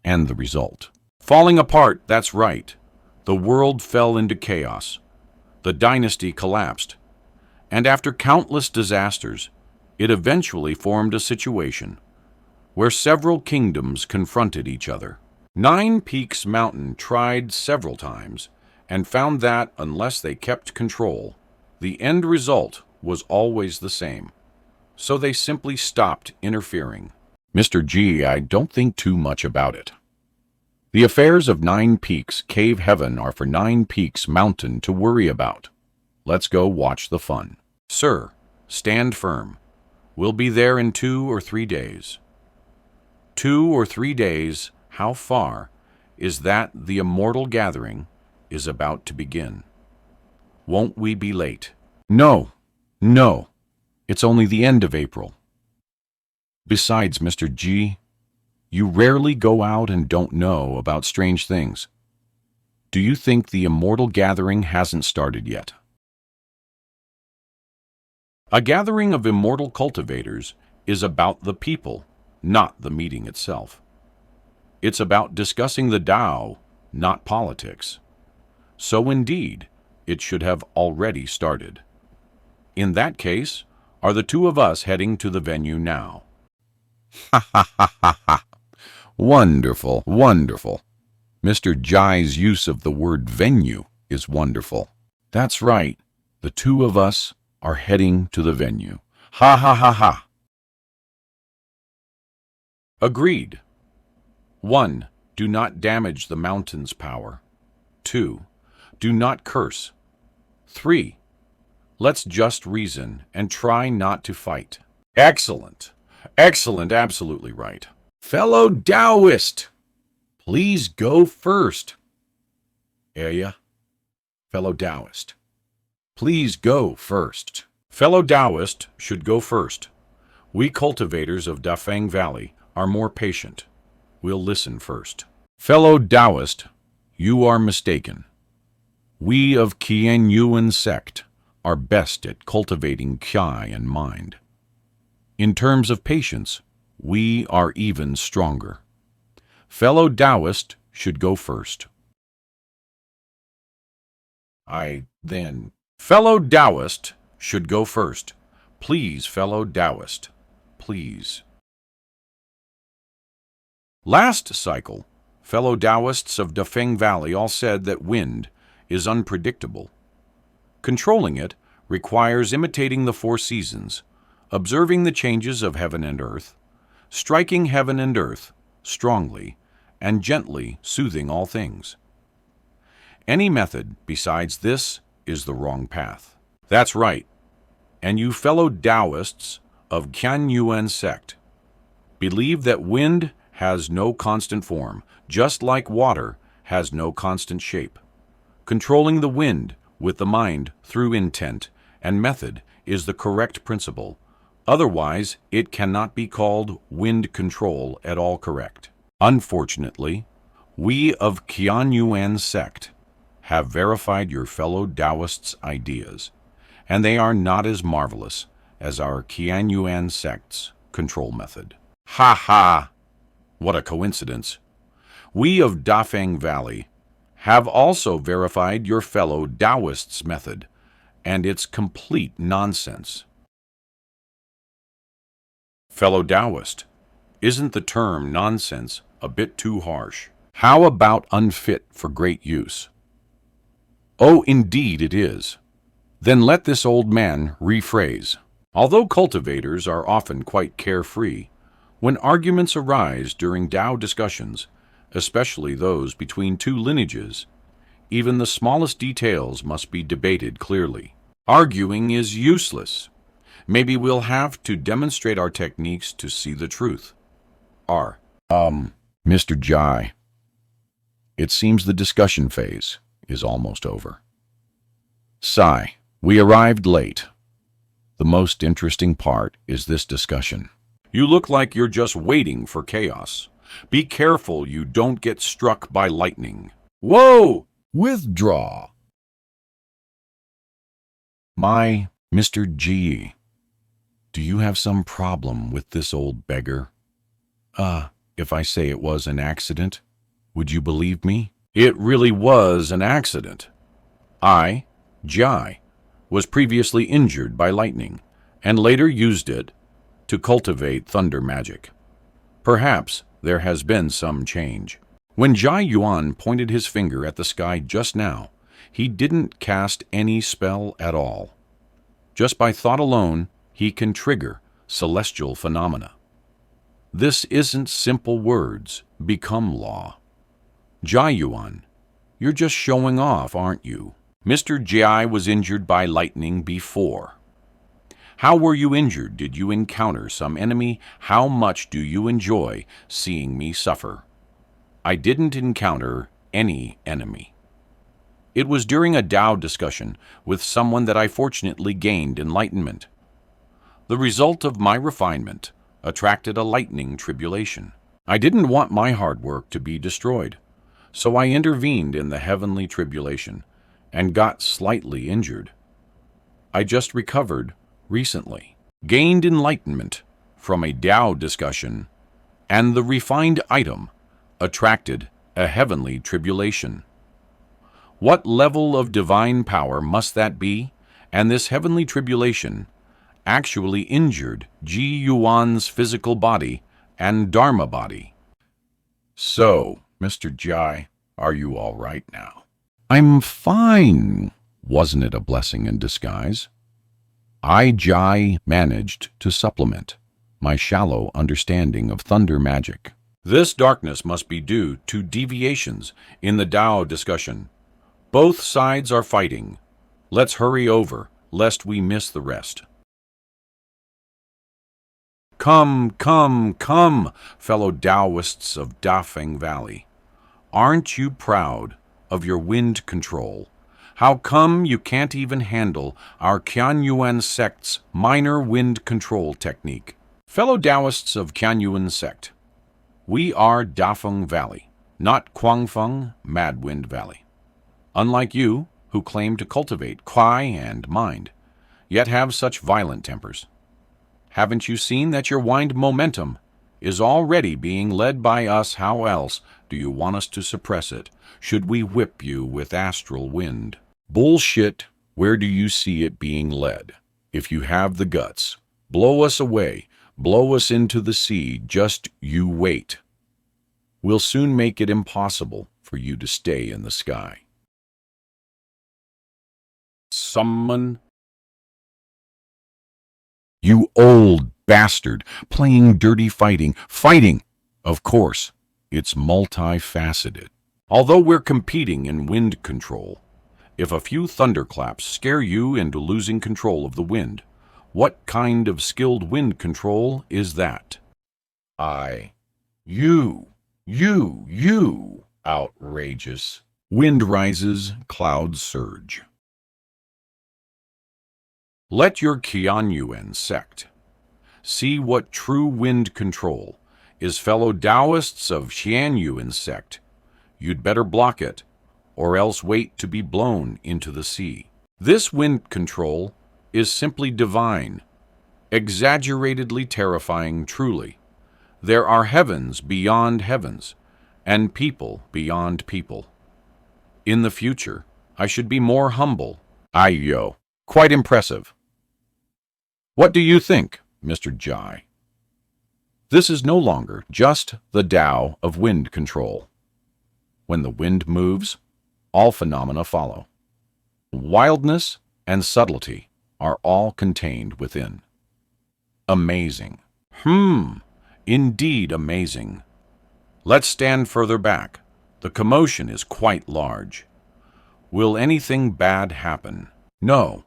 And the result? Falling apart, that's right. The world fell into chaos. The dynasty collapsed. And after countless disasters, it eventually formed a situation where several kingdoms confronted each other. Nine Peaks Mountain tried several times and found that unless they kept control, the end result was always the same. So they simply stopped interfering. Mr. G, I don't think too much about it. The affairs of Nine Peaks Cave Heaven are for Nine Peaks Mountain to worry about. Let's go watch the fun. Sir, stand firm. We'll be there in 2 or 3 days. 2 or 3 days, how far is that the immortal gathering is about to begin? Won't we be late? No, it's only the end of April. Besides, Mr. G, you rarely go out and don't know about strange things. Do you think the immortal gathering hasn't started yet? A gathering of immortal cultivators is about the people, not the meeting itself. It's about discussing the Tao, not politics. So indeed, it should have already started. In that case, are the two of us heading to the venue now? Ha ha ha ha ha. Wonderful, wonderful. Mr. Jai's use of the word venue is wonderful. That's right. The two of us are heading to the venue. Ha ha ha ha. Agreed. 1. Do not damage the mountain's power. 2. Do not curse. 3. Let's just reason and try not to fight. Excellent. Excellent, absolutely right. Fellow Taoist, please go first. Aya, fellow Taoist, please go first. Fellow Taoist should go first. We cultivators of Dafeng Valley are more patient. We'll listen first. Fellow Taoist, you are mistaken. We of Qian Yuan sect are best at cultivating Qi and mind. In terms of patience, we are even stronger. Fellow Taoist should go first. Fellow Taoist should go first. Please, fellow Taoist, please. Last cycle, fellow Taoists of Dafeng Valley all said that wind is unpredictable. Controlling it requires imitating the 4 seasons, observing the changes of heaven and earth, striking heaven and earth strongly, and gently soothing all things. Any method besides this is the wrong path. That's right. And you fellow Taoists of Qian Yuan sect believe that wind has no constant form, just like water has no constant shape. Controlling the wind with the mind through intent and method is the correct principle. Otherwise, it cannot be called wind control at all correct. Unfortunately, we of Qian Yuan sect have verified your fellow Taoists' ideas, and they are not as marvelous as our Qian Yuan sect's control method. Ha ha! What a coincidence. We of Dafeng Valley have also verified your fellow Taoists' method, and it's complete nonsense. Fellow Taoist, isn't the term nonsense a bit too harsh? How about unfit for great use? Oh, indeed it is. Then let this old man rephrase. Although cultivators are often quite carefree, when arguments arise during Tao discussions, especially those between 2 lineages, even the smallest details must be debated clearly. Arguing is useless. Maybe we'll have to demonstrate our techniques to see the truth. Mr. Jai, it seems the discussion phase is almost over. Sigh, we arrived late. The most interesting part is this discussion. You look like you're just waiting for chaos. Be careful you don't get struck by lightning. Whoa! Withdraw. My Mr. G, do you have some problem with this old beggar? If I say it was an accident, would you believe me? It really was an accident. I, Jai, was previously injured by lightning and later used it to cultivate thunder magic. Perhaps there has been some change. When Jai Yuan pointed his finger at the sky just now, he didn't cast any spell at all. Just by thought alone, he can trigger celestial phenomena. This isn't simple words become law. Jai Yuan, you're just showing off, aren't you? Mr. Jai was injured by lightning before. How were you injured? Did you encounter some enemy? How much do you enjoy seeing me suffer? I didn't encounter any enemy. It was during a Tao discussion with someone that I fortunately gained enlightenment. The result of my refinement attracted a lightning tribulation. I didn't want my hard work to be destroyed, so I intervened in the heavenly tribulation and got slightly injured. I just recovered recently, gained enlightenment from a Tao discussion, and the refined item attracted a heavenly tribulation. What level of divine power must that be? And this heavenly tribulation actually injured Ji Yuan's physical body and Dharma body. So, Mr. Jai, are you all right now? I'm fine. Wasn't it a blessing in disguise? I, Jai, managed to supplement my shallow understanding of thunder magic. This darkness must be due to deviations in the Tao discussion. Both sides are fighting. Let's hurry over, lest we miss the rest. Come, come, come, fellow Taoists of Dafeng Valley. Aren't you proud of your wind control? How come you can't even handle our Qianyuan sect's minor wind control technique? Fellow Taoists of Qianyuan sect, we are Dafeng Valley, not Kuangfeng Mad Wind Valley. Unlike you, who claim to cultivate Kuai and mind, yet have such violent tempers. Haven't you seen that your wind momentum is already being led by us? How else do you want us to suppress it? Should we whip you with astral wind? Bullshit, where do you see it being led? If you have the guts, blow us away, blow us into the sea, just you wait. We'll soon make it impossible for you to stay in the sky. Summon. You old bastard, playing dirty fighting. Of course, it's multifaceted. Although we're competing in wind control, if a few thunderclaps scare you into losing control of the wind, what kind of skilled wind control is that? You, outrageous. Wind rises, clouds surge. Let your Qianyuan sect see what true wind control is. Fellow Taoists of Qianyuan sect, you'd better block it, or else wait to be blown into the sea. This wind control is simply divine, exaggeratedly terrifying truly. There are heavens beyond heavens, and people beyond people. In the future, I should be more humble. Quite impressive. What do you think, Mr. Jai? This is no longer just the Tao of wind control. When the wind moves, all phenomena follow. Wildness and subtlety are all contained within. Amazing. Indeed amazing. Let's stand further back. The commotion is quite large. Will anything bad happen? No.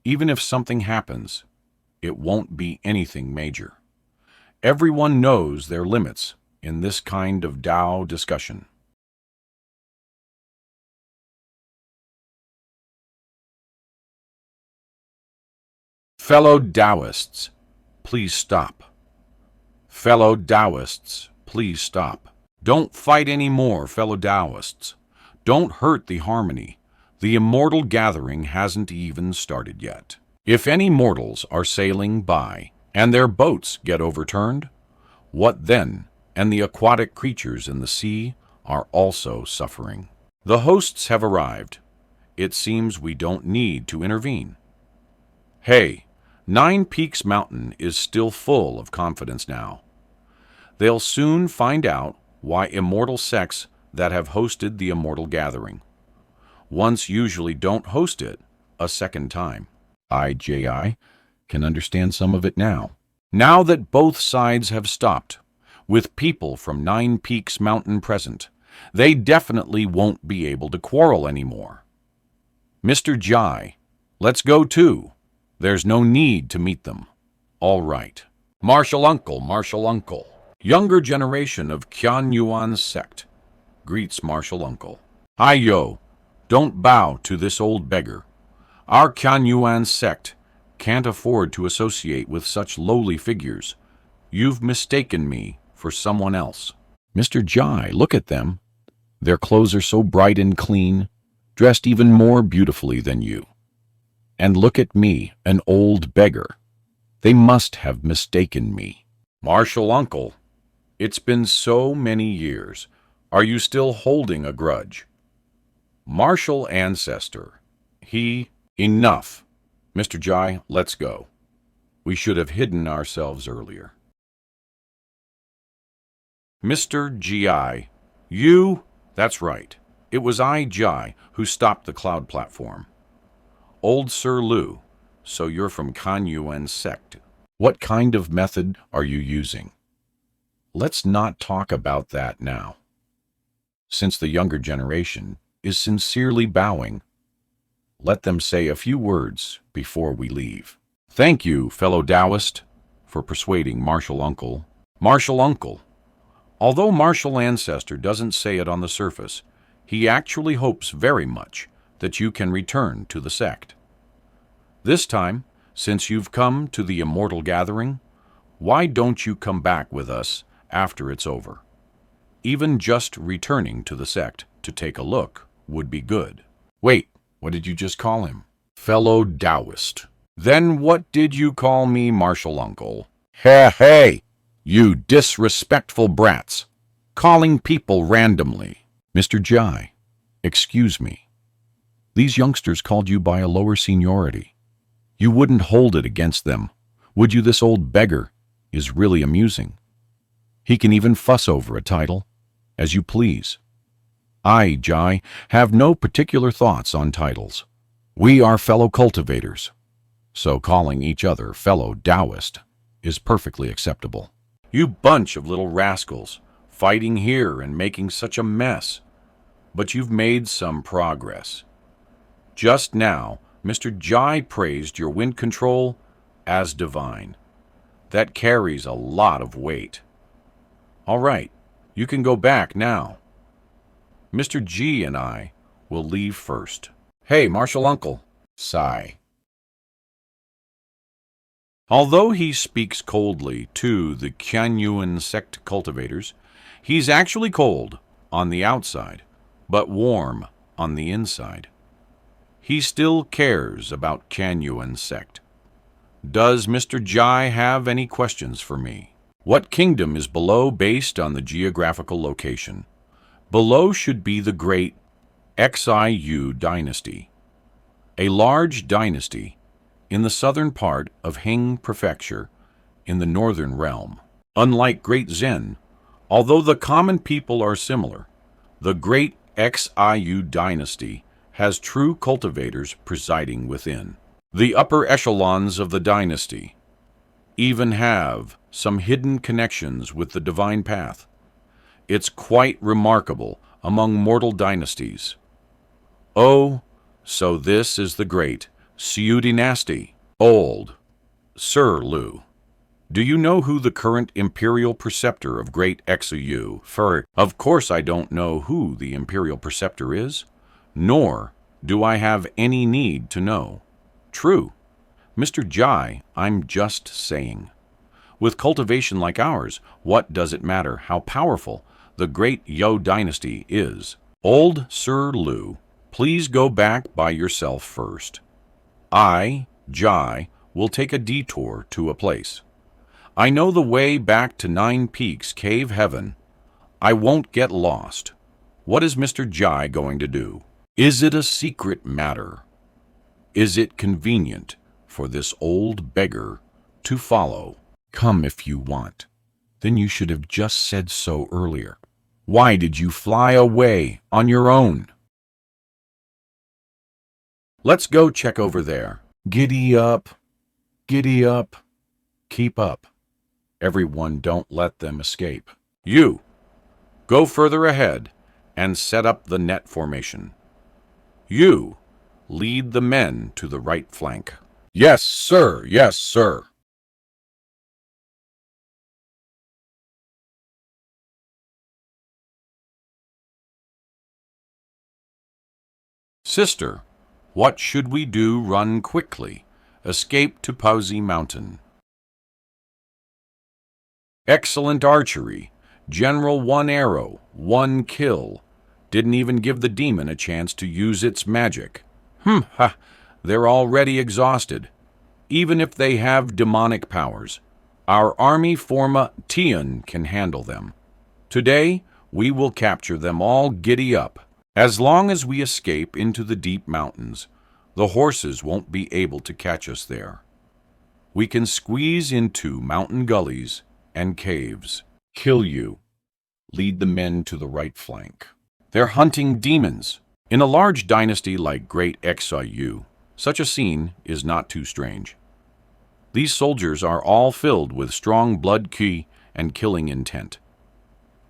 Even if something happens, it won't be anything major. Everyone knows their limits in this kind of Tao discussion. Fellow Taoists, please stop. Fellow Taoists, please stop. Don't fight any more, fellow Taoists. Don't hurt the harmony. The immortal gathering hasn't even started yet. If any mortals are sailing by and their boats get overturned, what then? And the aquatic creatures in the sea are also suffering. The hosts have arrived. It seems we don't need to intervene. Hey, Nine Peaks Mountain is still full of confidence now. They'll soon find out why immortal sects that have hosted the immortal gathering once usually don't host it a second time. IJI can understand some of it now. Now that both sides have stopped, with people from Nine Peaks Mountain present, they definitely won't be able to quarrel anymore. Mr. Jai, let's go too. There's no need to meet them. All right. Martial Uncle. Younger generation of Yuan sect greets Martial Uncle. Hi yo, don't bow to this old beggar. Our Yuan sect can't afford to associate with such lowly figures. You've mistaken me for someone else. Mr. Jai, look at them. Their clothes are so bright and clean, dressed even more beautifully than you. And look at me, an old beggar. They must have mistaken me. Martial Uncle, it's been so many years. Are you still holding a grudge? Martial Ancestor, enough. Mr. Jai, let's go. We should have hidden ourselves earlier. Mr. Gi, that's right. It was I, Jai, who stopped the cloud platform. Old Sir Lu, so you're from Yuan sect. What kind of method are you using? Let's not talk about that now. Since the younger generation is sincerely bowing, let them say a few words before we leave. Thank you, fellow Taoist, for persuading Martial Uncle. Martial Uncle, although Martial Ancestor doesn't say it on the surface, he actually hopes very much that you can return to the sect. This time, since you've come to the immortal gathering, why don't you come back with us after it's over? Even just returning to the sect to take a look would be good. Wait, what did you just call him? Fellow Taoist. Then what did you call me, Martial Uncle? Hey, you disrespectful brats, calling people randomly. Mr. Jai, excuse me. These youngsters called you by a lower seniority. You wouldn't hold it against them, would you? This old beggar is really amusing. He can even fuss over a title, as you please. I, Jai, have no particular thoughts on titles. We are fellow cultivators, so calling each other fellow Taoist is perfectly acceptable. You bunch of little rascals, fighting here and making such a mess. But you've made some progress. Just now, Mr. Jai praised your wind control as divine. That carries a lot of weight. All right, you can go back now. Mr. G and I will leave first. Hey, Martial Uncle. Sigh. Although he speaks coldly to the Yuan sect cultivators, he's actually cold on the outside, but warm on the inside. He still cares about Yuan sect. Does Mr. Jai have any questions for me? What kingdom is below based on the geographical location? Below should be the great Xiu dynasty, a large dynasty in the southern part of Hing Prefecture in the northern realm. Unlike Great Zen, although the common people are similar, the great Xiu dynasty has true cultivators presiding within. The upper echelons of the dynasty even have some hidden connections with the divine path. It's quite remarkable among mortal dynasties. Oh, so this is the great Xiu dynasty. Old Sir Lu, do you know who the current imperial preceptor of Great Xiu? Of course I don't know who the imperial preceptor is, nor do I have any need to know. True, Mr. Jai, I'm just saying. With cultivation like ours, what does it matter how powerful the great Yo dynasty is? Old Sir Lu, please go back by yourself first. I, Jai, will take a detour to a place. I know the way back to Nine Peaks Cave Heaven. I won't get lost. What is Mr. Jai going to do? Is it a secret matter? Is it convenient for this old beggar to follow? Come if you want. Then you should have just said so earlier. Why did you fly away on your own? Let's go check over there. Giddy up, keep up. Everyone, don't let them escape. You, go further ahead and set up the net formation. You, lead the men to the right flank. Yes, sir, yes, sir. Sister, what should we do? Run quickly. Escape to Pawsey Mountain. Excellent archery. General, 1 arrow, 1 kill. Didn't even give the demon a chance to use its magic. Ha! They're already exhausted. Even if they have demonic powers, our army forma Tian can handle them. Today, we will capture them all. Giddy up. As long as we escape into the deep mountains, the horses won't be able to catch us there. We can squeeze into mountain gullies and caves. Kill you. Lead the men to the right flank. They're hunting demons. In a large dynasty like Great Xiu, such a scene is not too strange. These soldiers are all filled with strong blood qi and killing intent.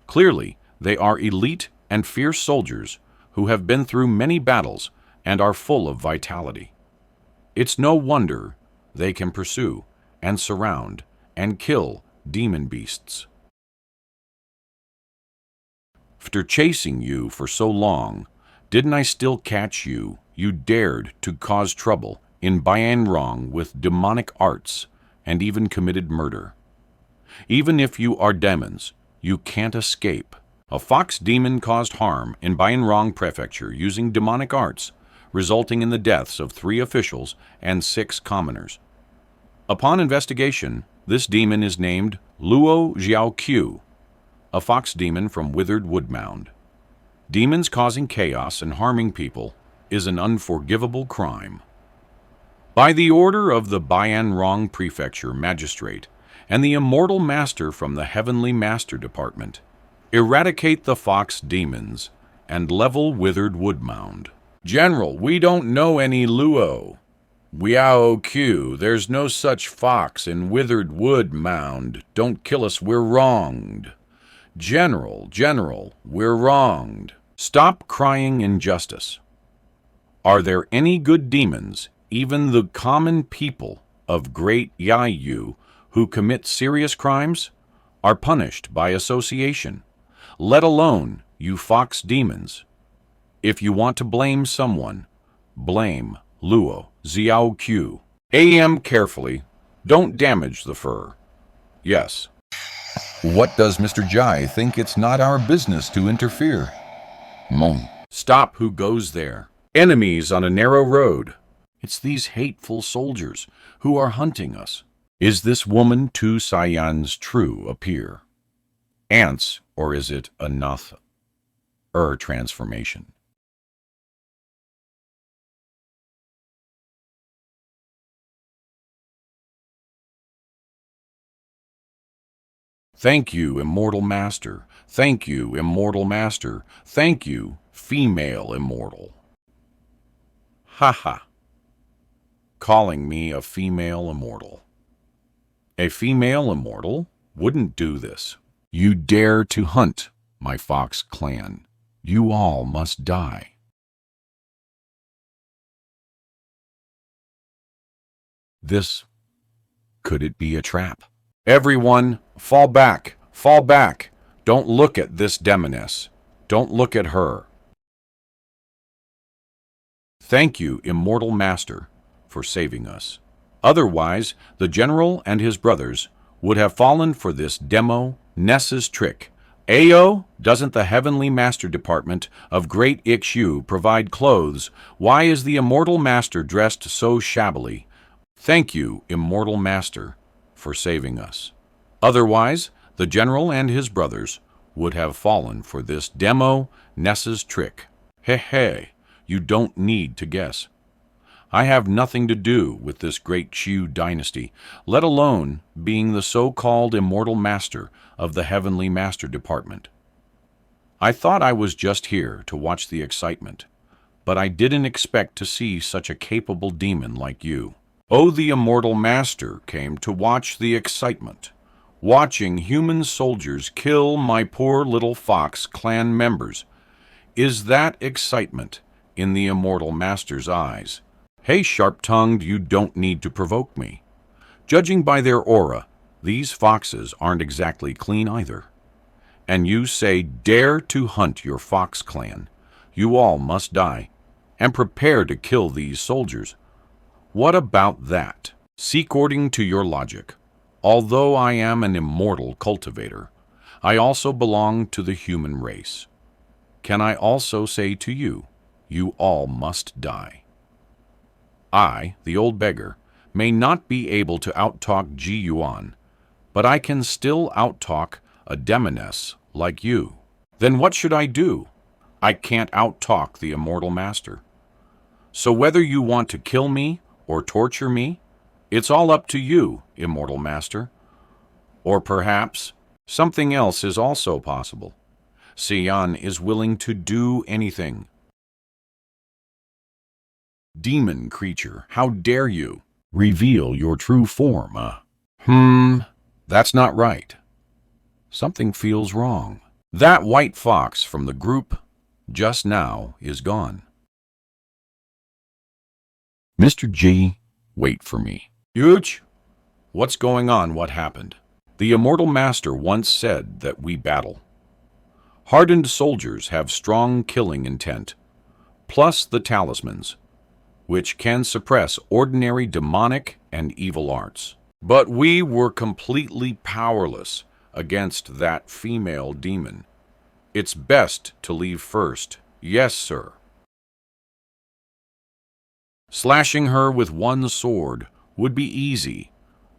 Clearly, they are elite and fierce soldiers who have been through many battles and are full of vitality. It's no wonder they can pursue and surround and kill demon beasts. After chasing you for so long, didn't I still catch you? You dared to cause trouble in Bayanrong with demonic arts and even committed murder. Even if you are demons, you can't escape. A fox demon caused harm in Bayanrong Prefecture using demonic arts, resulting in the deaths of 3 officials and 6 commoners. Upon investigation, this demon is named Luo Xiaoqiu, a fox demon from Withered Woodmound. Demons causing chaos and harming people is an unforgivable crime. By the order of the Bayanrong Prefecture Magistrate and the Immortal Master from the Heavenly Master Department, eradicate the fox demons and level Withered Woodmound. General, we don't know any Luo. Xiaoqiu, there's no such fox in Withered Woodmound. Don't kill us, we're wronged. General, we're wronged. Stop crying injustice. Are there any good demons, even the common people of Great Xiu, who commit serious crimes, are punished by association, let alone you fox demons? If you want to blame someone, blame Luo Xiaoqiu. Aim carefully. Don't damage the fur. Yes. What does Mr. Jai think it's not our business to interfere? Mon. Stop, who goes there? Enemies on a narrow road. It's these hateful soldiers who are hunting us. Is this woman Tu Sayan's true appear? Ants, or is it a Nath transformation? Thank you, Immortal Master. Thank you, Immortal Master. Thank you, Female Immortal. Ha. Calling me a female immortal. A female immortal wouldn't do this. You dare to hunt my fox clan. You all must die. Could it be a trap? Everyone, fall back, fall back. Don't look at this demoness. Don't look at her. Thank you, Immortal Master, for saving us. Otherwise, the general and his brothers would have fallen for this demo Ness's trick. Ayo, doesn't the Heavenly Master Department of Great Ixu provide clothes? Why is the Immortal Master dressed so shabbily? Thank you, Immortal Master, for saving us. Otherwise, the general and his brothers would have fallen for this demo Ness's trick. Hey, you don't need to guess. I have nothing to do with this great Qiu dynasty, let alone being the so-called Immortal Master of the Heavenly Master Department. I thought I was just here to watch the excitement, but I didn't expect to see such a capable demon like you. Oh, the Immortal Master came to watch the excitement, watching human soldiers kill my poor little Fox clan members. Is that excitement in the Immortal Master's eyes? Hey, sharp-tongued, you don't need to provoke me. Judging by their aura, these foxes aren't exactly clean either. And you say, dare to hunt your fox clan. You all must die, and prepare to kill these soldiers. What about that? See, according to your logic, although I am an immortal cultivator, I also belong to the human race. Can I also say to you, you all must die? I, the old beggar, may not be able to outtalk Yuan, but I can still outtalk a demoness like you. Then what should I do? I can't outtalk the Immortal Master. So whether you want to kill me or torture me, it's all up to you, Immortal Master. Or perhaps something else is also possible. Yuan is willing to do anything. Demon creature, how dare you reveal your true form? That's not right. Something feels wrong. That white fox from the group just now is gone. Mr. G, wait for me. Huge? What's going on? What happened? The Immortal Master once said that we battle. Hardened soldiers have strong killing intent, plus the talismans, which can suppress ordinary demonic and evil arts. But we were completely powerless against that female demon. It's best to leave first. Yes, sir. Slashing her with one sword would be easy,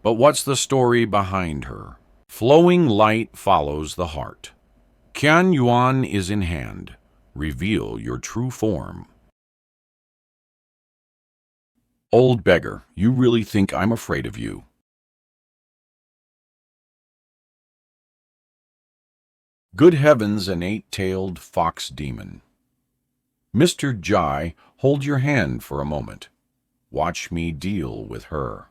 but what's the story behind her? Flowing light follows the heart. Qian Yuan is in hand. Reveal your true form. Old beggar, you really think I'm afraid of you? Good heavens, an eight-tailed fox demon. Mr. Jai, hold your hand for a moment. Watch me deal with her.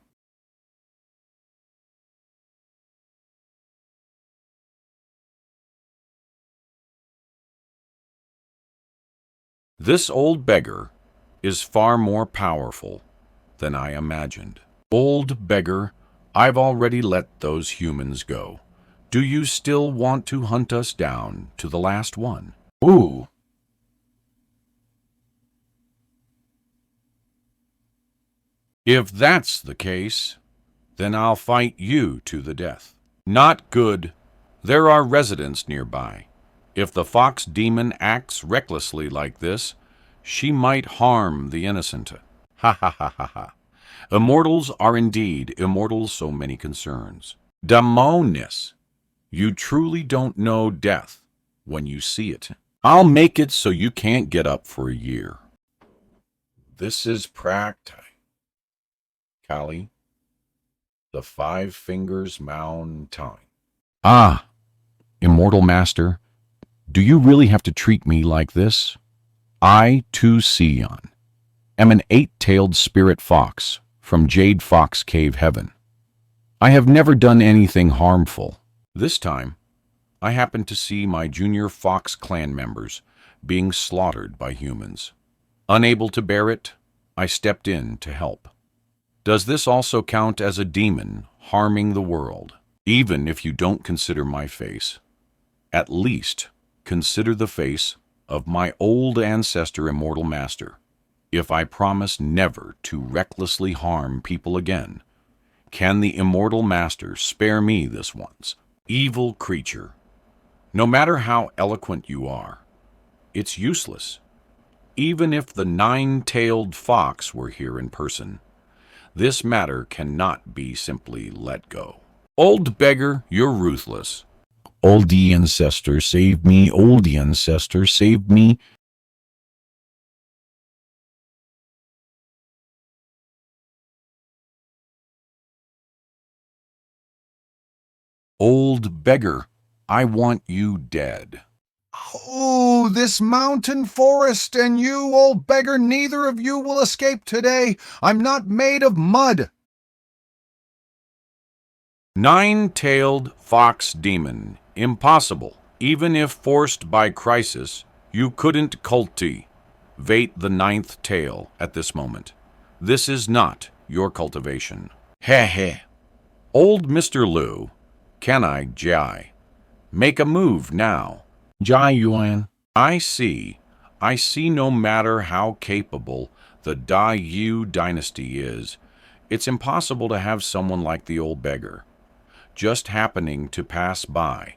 This old beggar is far more powerful than I imagined. Old beggar, I've already let those humans go. Do you still want to hunt us down to the last one? Ooh. If that's the case, then I'll fight you to the death. Not good. There are residents nearby. If the fox demon acts recklessly like this, she might harm the innocent. Ha ha ha ha ha. Immortals are indeed immortals, so many concerns. Damonis, you truly don't know death when you see it. I'll make it so you can't get up for a year. This is practice. Kali, the 5 Fingers Mountain. Ah, Immortal Master, do you really have to treat me like this? I, too, Yuan, am an 8-tailed spirit fox from Jade Fox Cave Heaven. I have never done anything harmful. This time, I happened to see my junior fox clan members being slaughtered by humans. Unable to bear it, I stepped in to help. Does this also count as a demon harming the world? Even if you don't consider my face, at least consider the face of my old ancestor, Immortal Master. if I promise never to recklessly harm people again. Can the immortal master spare me this once? Evil creature, no matter how eloquent you are, it's useless. Even if the nine-tailed fox were here in person, this matter cannot be simply let go. Old beggar, you're ruthless. Old ancestor, save me. Old ancestor, save me. Old beggar, I want you dead. Oh, this mountain forest and you, old beggar, neither of you will escape today. I'm not made of mud. Nine-tailed fox demon, impossible. Even if forced by crisis, you couldn't cultivate the ninth tail at this moment. This is not your cultivation. Heh heh. Old Mr. Liu, can I, Jai? Make a move now. Jai Yuan. I see no matter how capable the Da Yu dynasty is, it's impossible to have someone like the old beggar just happening to pass by.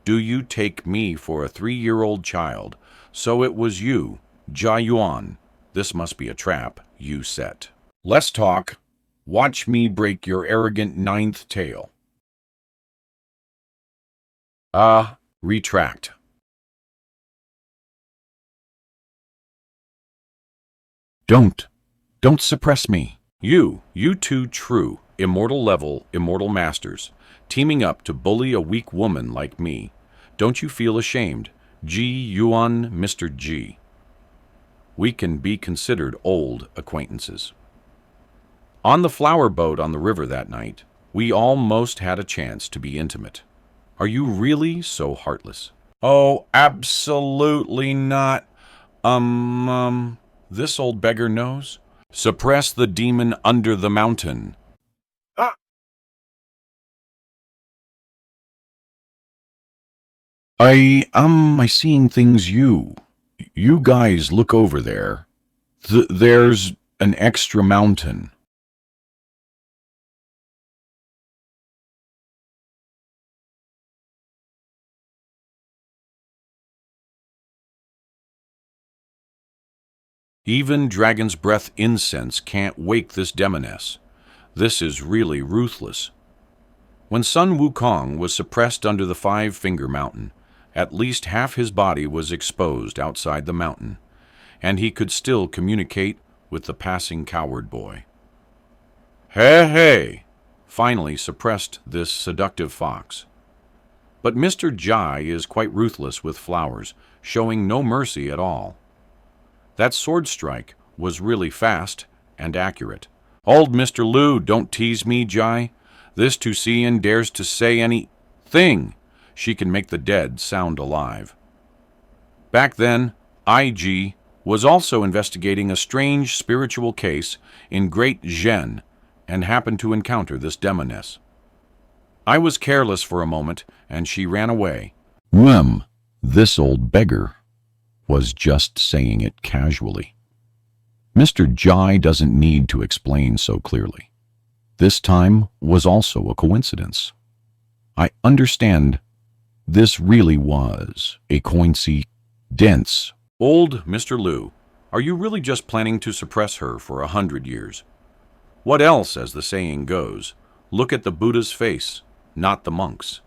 Do you take me for a 3-year-old child? So it was you, Jai Yuan. This must be a trap you set. Let's talk. Watch me break your arrogant ninth tail. Retract. Don't suppress me. You two true, immortal level, immortal masters, teaming up to bully a weak woman like me. Don't you feel ashamed? Yuan, Mr. G. We can be considered old acquaintances. On the flower boat on the river that night, we almost had a chance to be intimate. Are you really so heartless? Oh, absolutely not. This old beggar knows. Suppress the demon under the mountain. I seeing things you guys look over there. There's an extra mountain. Even dragon's breath incense can't wake this demoness. This is really ruthless. When Sun Wukong was suppressed under the Five-Finger Mountain, at least half his body was exposed outside the mountain, and he could still communicate with the passing coward boy. Hey! Finally suppressed this seductive fox. But Mr. Jai is quite ruthless with flowers, showing no mercy at all. That sword strike was really fast and accurate. Old Mr. Liu, don't tease me, Jai. This Tusian dares to say anything. She can make the dead sound alive. Back then, IG was also investigating a strange spiritual case in Great Zhen and happened to encounter this demoness. I was careless for a moment, and she ran away. This old beggar was just saying it casually. Mr. Jai doesn't need to explain so clearly. This time was also a coincidence. I understand this really was a coincidence. Old Mr. Liu, are you really just planning to suppress her for 100 years? What else, as the saying goes? Look at the Buddha's face, not the monk's.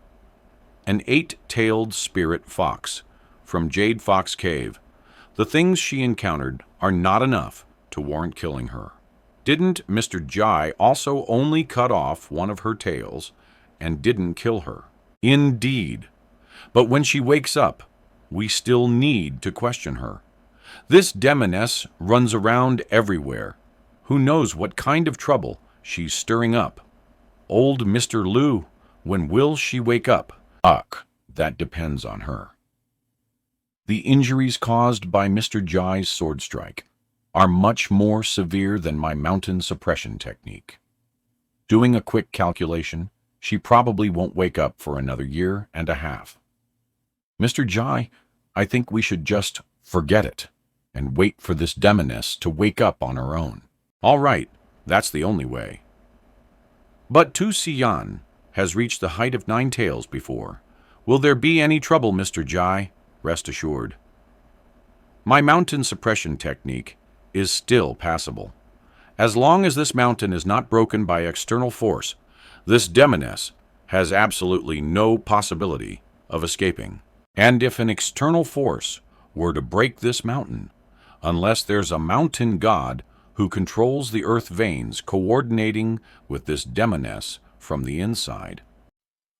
An 8-tailed spirit fox from Jade Fox Cave. The things she encountered are not enough to warrant killing her. Didn't Mr. Jai also only cut off one of her tails and didn't kill her? Indeed. But when she wakes up, we still need to question her. This demoness runs around everywhere. Who knows what kind of trouble she's stirring up? Old Mr. Liu, when will she wake up? That depends on her. The injuries caused by Mr. Jai's sword strike are much more severe than my mountain suppression technique. Doing a quick calculation, she probably won't wake up for another 1.5 years. Mr. Jai, I think we should just forget it. and wait for this demoness to wake up on her own. All right, that's the only way. But Yuan has reached the height of 9 tails before. Will there be any trouble, Mr. Jai? Rest assured. My mountain suppression technique is still passable. As long as this mountain is not broken by external force, this demoness has absolutely no possibility of escaping. And if an external force were to break this mountain, unless there's a mountain god who controls the earth veins coordinating with this demoness from the inside.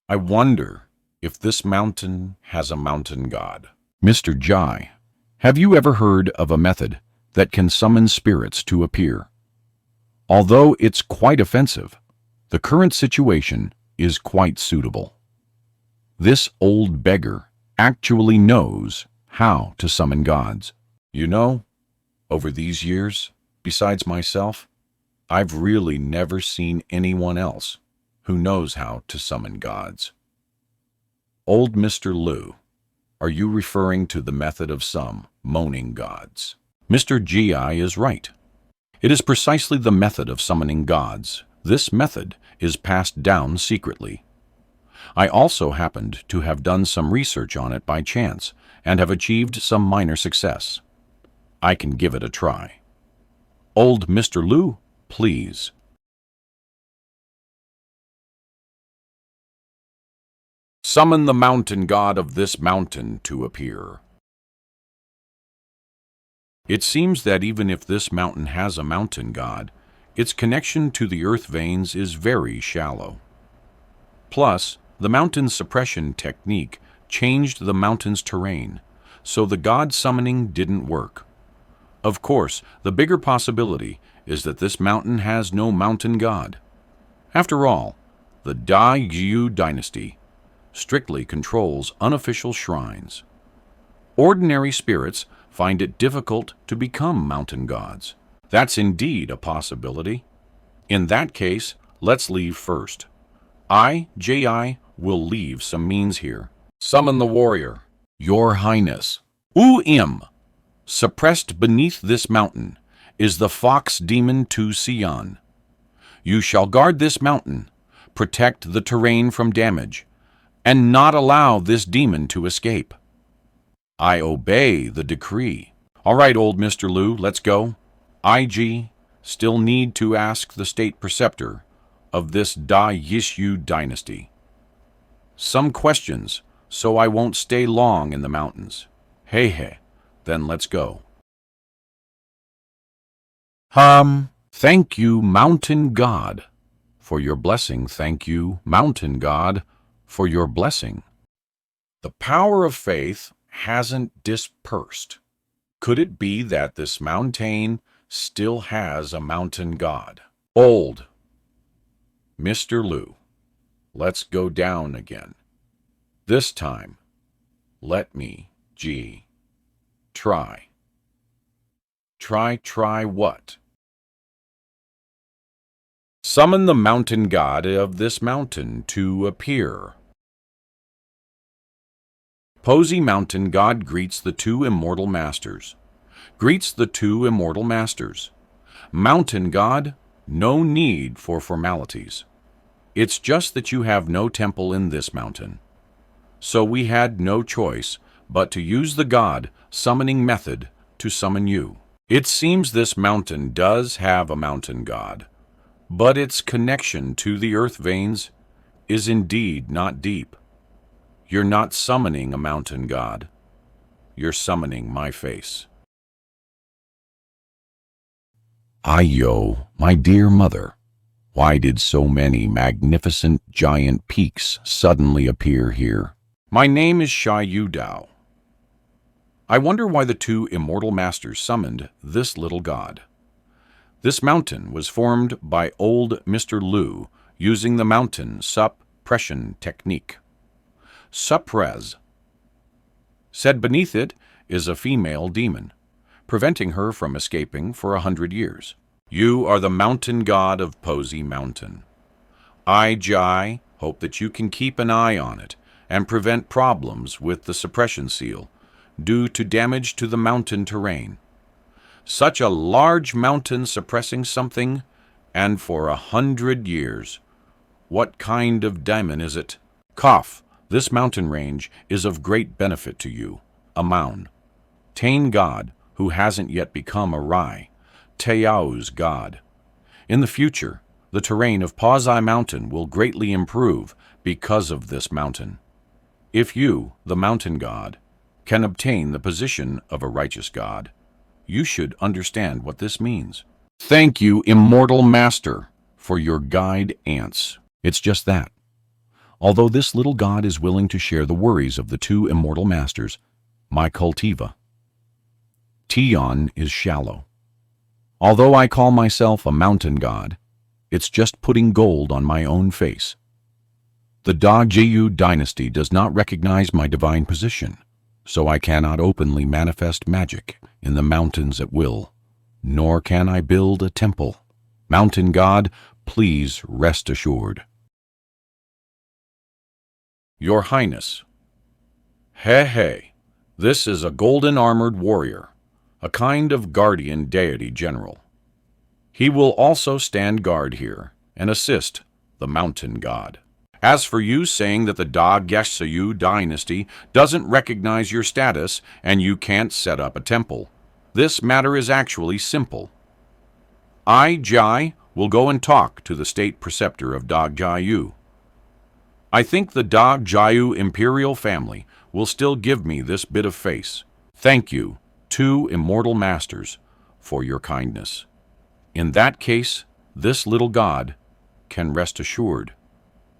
I wonder if this mountain has a mountain god. Mr. Jai, have you ever heard of a method that can summon spirits to appear? Although it's quite offensive, the current situation is quite suitable. This old beggar actually knows how to summon gods. You know, over these years, besides myself, I've really never seen anyone else who knows how to summon gods. Old Mr. Liu, are you referring to the method of some moaning gods? Mr. Gi is right. It is precisely the method of summoning gods. This method is passed down secretly. I also happened to have done some research on it by chance and have achieved some minor success. I can give it a try. Old Mr. Liu, please. Summon the mountain god of this mountain to appear. It seems that even if this mountain has a mountain god, its connection to the earth veins is very shallow. Plus, the mountain suppression technique changed the mountain's terrain, so the god summoning didn't work. Of course, the bigger possibility is that this mountain has no mountain god. After all, the Da Yu dynasty strictly controls unofficial shrines. Ordinary spirits find it difficult to become mountain gods. That's indeed a possibility. In that case, let's leave first. Ji, will leave some means here. Summon the warrior. Your Highness. Im, suppressed beneath this mountain, is the fox demon Yuan. You shall guard this mountain, protect the terrain from damage, and not allow this demon to escape. I obey the decree. All right, old Mr. Liu, let's go. IG still need to ask the state preceptor of this Da Yishu dynasty some questions, so I won't stay long in the mountains. Hey, then let's go. Thank you, mountain god, for your blessing. Thank you, mountain god, for your blessing. The power of faith hasn't dispersed. Could it be that this mountain still has a mountain god? Old Mr. Liu, let's go down again. This time, let me, try. Try what? Summon the mountain god of this mountain to appear. Posey Mountain God greets the 2 immortal masters. Greets the 2 immortal masters. Mountain God, no need for formalities. It's just that you have no temple in this mountain. So we had no choice but to use the god summoning method to summon you. It seems this mountain does have a mountain god, but its connection to the earth veins is indeed not deep. You're not summoning a mountain god. You're summoning my face. Ayo, my dear mother, why did so many magnificent giant peaks suddenly appear here? My name is Shai Yu Dao. I wonder why the 2 immortal masters summoned this little god. This mountain was formed by old Mr. Liu using the mountain suppression technique. Suppress. Said beneath it is a female demon, preventing her from escaping for 100 years. You are the mountain god of Posey Mountain. I, Jai, hope that you can keep an eye on it and prevent problems with the suppression seal due to damage to the mountain terrain. Such a large mountain suppressing something, and for 100 years. What kind of demon is it? Cough. This mountain range is of great benefit to you. Amaun. Tain God, who hasn't yet become a Rai. Teau's God. In the future, the terrain of Pausai Mountain will greatly improve because of this mountain. If you, the mountain god, can obtain the position of a righteous god, you should understand what this means. Thank you, immortal master, for your guide ants. It's just that. Although this little god is willing to share the worries of the two immortal masters, my cultiva. Tion is shallow. Although I call myself a mountain god, it's just putting gold on my own face. The Dagjiu dynasty does not recognize my divine position, so I cannot openly manifest magic in the mountains at will, nor can I build a temple. Mountain god, please rest assured. Your Highness. Hey, this is a golden-armored warrior, a kind of guardian deity general. He will also stand guard here and assist the mountain god. As for you saying that the Dagjiu dynasty doesn't recognize your status and you can't set up a temple, this matter is actually simple. I, Jai, will go and talk to the state preceptor of Dagjiu. I think the Dagjiu imperial family will still give me this bit of face. Thank you, two immortal masters, for your kindness. In that case, this little god can rest assured.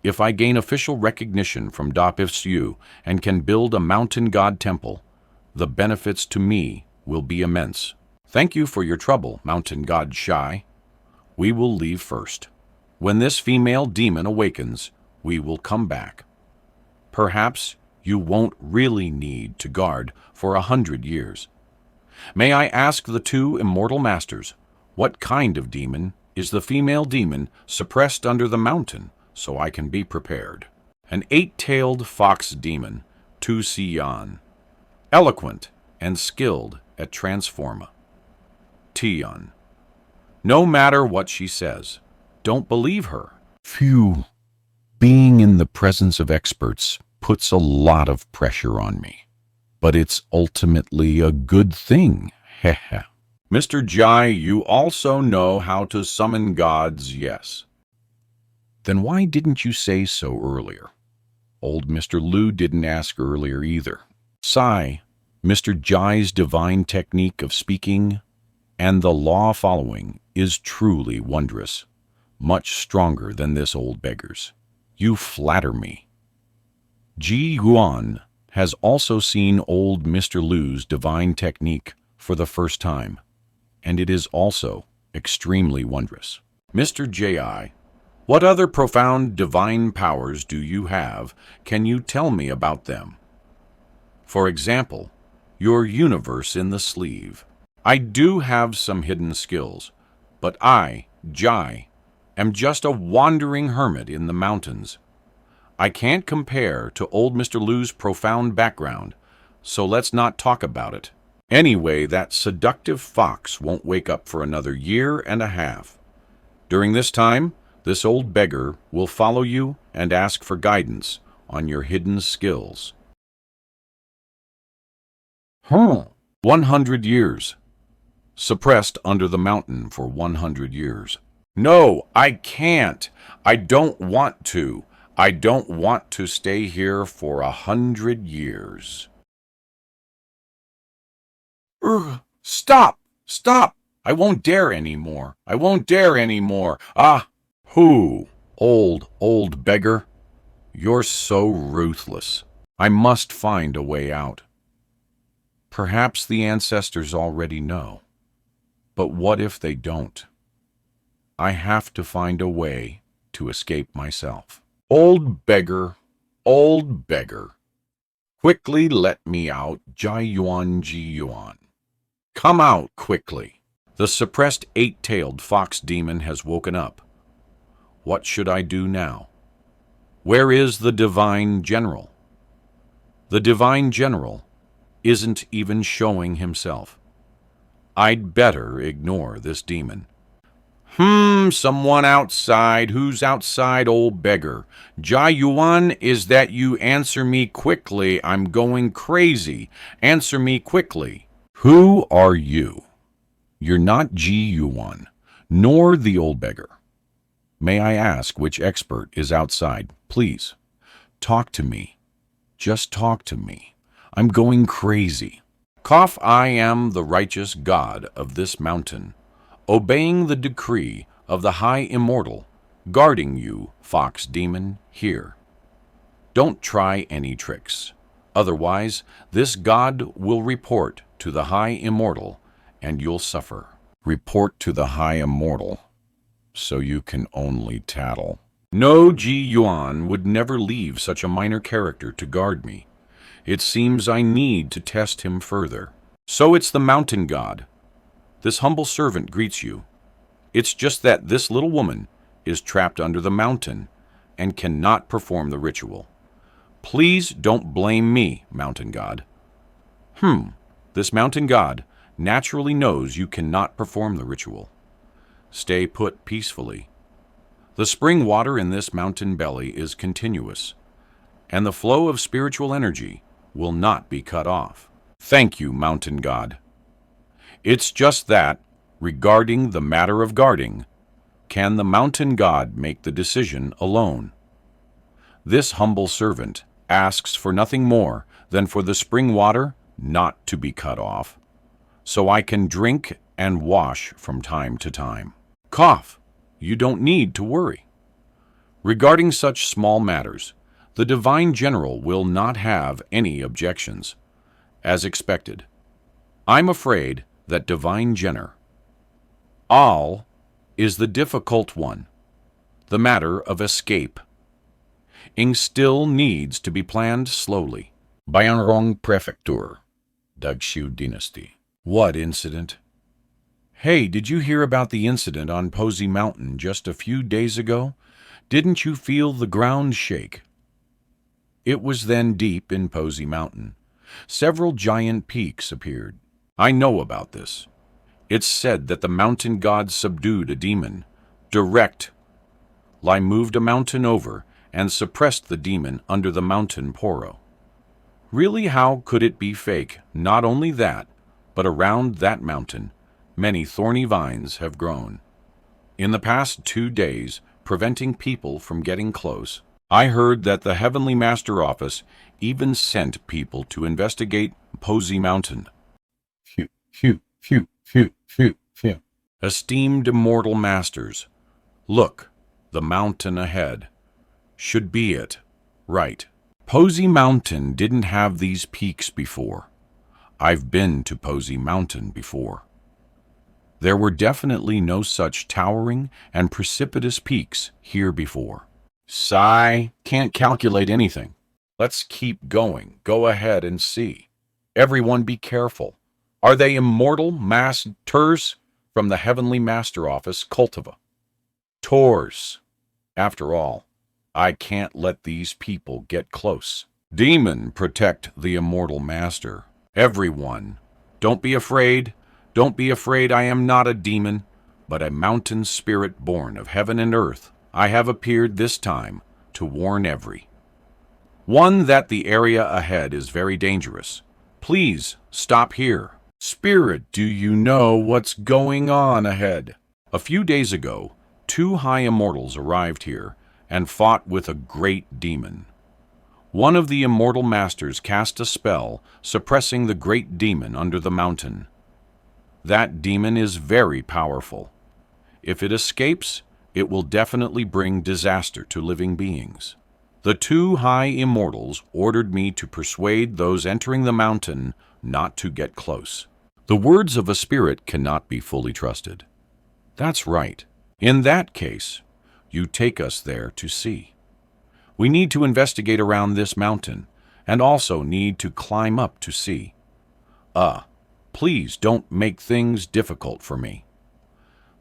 If I gain official recognition from Dagjiu and can build a mountain god temple, the benefits to me will be immense. Thank you for your trouble, mountain god Shai. We will leave first. When this female demon awakens, we will come back. Perhaps you won't really need to guard for 100 years. May I ask the two immortal masters, what kind of demon is the female demon suppressed under the mountain, so I can be prepared? An 8-tailed fox demon, Tu Yuan, eloquent and skilled at transforma. Tion. No matter what she says, don't believe her. Phew. Being in the presence of experts puts a lot of pressure on me. But it's ultimately a good thing. Heh. Mr. Jai, you also know how to summon gods, yes. Then why didn't you say so earlier? Old Mr. Lu didn't ask earlier either. Sai, Mr. Jai's divine technique of speaking and the law following is truly wondrous, much stronger than this old beggar's. You flatter me. Yuan has also seen old Mr. Lu's divine technique for the first time, and it is also extremely wondrous. Mr. J.I., what other profound divine powers do you have? Can you tell me about them? For example, your universe in the sleeve. I do have some hidden skills, but I, Jai, am just a wandering hermit in the mountains. I can't compare to old Mr. Lu's profound background, so let's not talk about it. Anyway, that seductive fox won't wake up for another 1.5 years. During this time, this old beggar will follow you and ask for guidance on your hidden skills. 100 years. Suppressed under the mountain for 100 years. No, I can't. I don't want to. I don't want to stay here for 100 years. Stop! Stop! I won't dare anymore. I won't dare anymore. Ah! Who? Old beggar. You're so ruthless. I must find a way out. Perhaps the ancestors already know. But what if they don't? I have to find a way to escape myself. Old beggar, old beggar. Quickly let me out, Yuan. Come out quickly. The suppressed 8-tailed fox demon has woken up. What should I do now? Where is the divine general? The divine general isn't even showing himself. I'd better ignore this demon. Someone outside. Who's outside, old beggar? Yuan, is that you? Answer me quickly. I'm going crazy. Answer me quickly. Who are you? You're not Yuan, nor the old beggar. May I ask which expert is outside, please? Talk to me. Just talk to me. I'm going crazy. Cough, I am the righteous God of this mountain, obeying the decree of the High Immortal, guarding you, fox demon, here. Don't try any tricks. Otherwise, this God will report to the High Immortal, and you'll suffer. Report to the High Immortal, so you can only tattle. No, Yuan would never leave such a minor character to guard me. It seems I need to test him further. So it's the mountain god. This humble servant greets you. It's just that this little woman is trapped under the mountain and cannot perform the ritual. Please don't blame me, mountain god. This mountain god naturally knows you cannot perform the ritual. Stay put peacefully. The spring water in this mountain belly is continuous, and the flow of spiritual energy will not be cut off. Thank you, mountain god. It's just that, regarding the matter of guarding, can the mountain god make the decision alone? This humble servant asks for nothing more than for the spring water not to be cut off, so I can drink and wash from time to time. Cough, you don't need to worry. Regarding such small matters, the Divine General will not have any objections, as expected. I'm afraid that Divine Jenner, all is the difficult one, the matter of escape. Ing still needs to be planned slowly. Bayanrong Prefecture, Dagshu Dynasty. What incident? Hey, did you hear about the incident on Posey Mountain just a few days ago? Didn't you feel the ground shake? It was then deep in Posey Mountain. Several giant peaks appeared. I know about this. It's said that the mountain god subdued a demon. Lai moved a mountain over and suppressed the demon under the mountain Poro. Really, how could it be fake? Not only that, but around that mountain, many thorny vines have grown. In the past 2 days, preventing people from getting close, I heard that the Heavenly Master Office even sent people to investigate Posey Mountain. Phew. Esteemed immortal masters, look, the mountain ahead. Should be it, right. Posey Mountain didn't have these peaks before. I've been to Posey Mountain before. There were definitely no such towering and precipitous peaks here before. Sigh, can't calculate anything. Let's keep going. Go ahead and see. Everyone be careful. Are they immortal masters from the Heavenly Master Office, Cultiva? Tours. After all, I can't let these people get close. Demon, protect the immortal master. Everyone, don't be afraid. Don't be afraid. I am not a demon, but a mountain spirit born of heaven and earth. I have appeared this time to warn one that the area ahead is very dangerous. Please stop here. Spirit, do you know what's going on ahead? A few days ago, 2 high immortals arrived here and fought with a great demon. One of the immortal masters cast a spell suppressing the great demon under the mountain. That demon is very powerful. If it escapes, it will definitely bring disaster to living beings. The 2 high immortals ordered me to persuade those entering the mountain not to get close. The words of a spirit cannot be fully trusted. That's right. In that case, you take us there to see. We need to investigate around this mountain, and also need to climb up to see. Please don't make things difficult for me.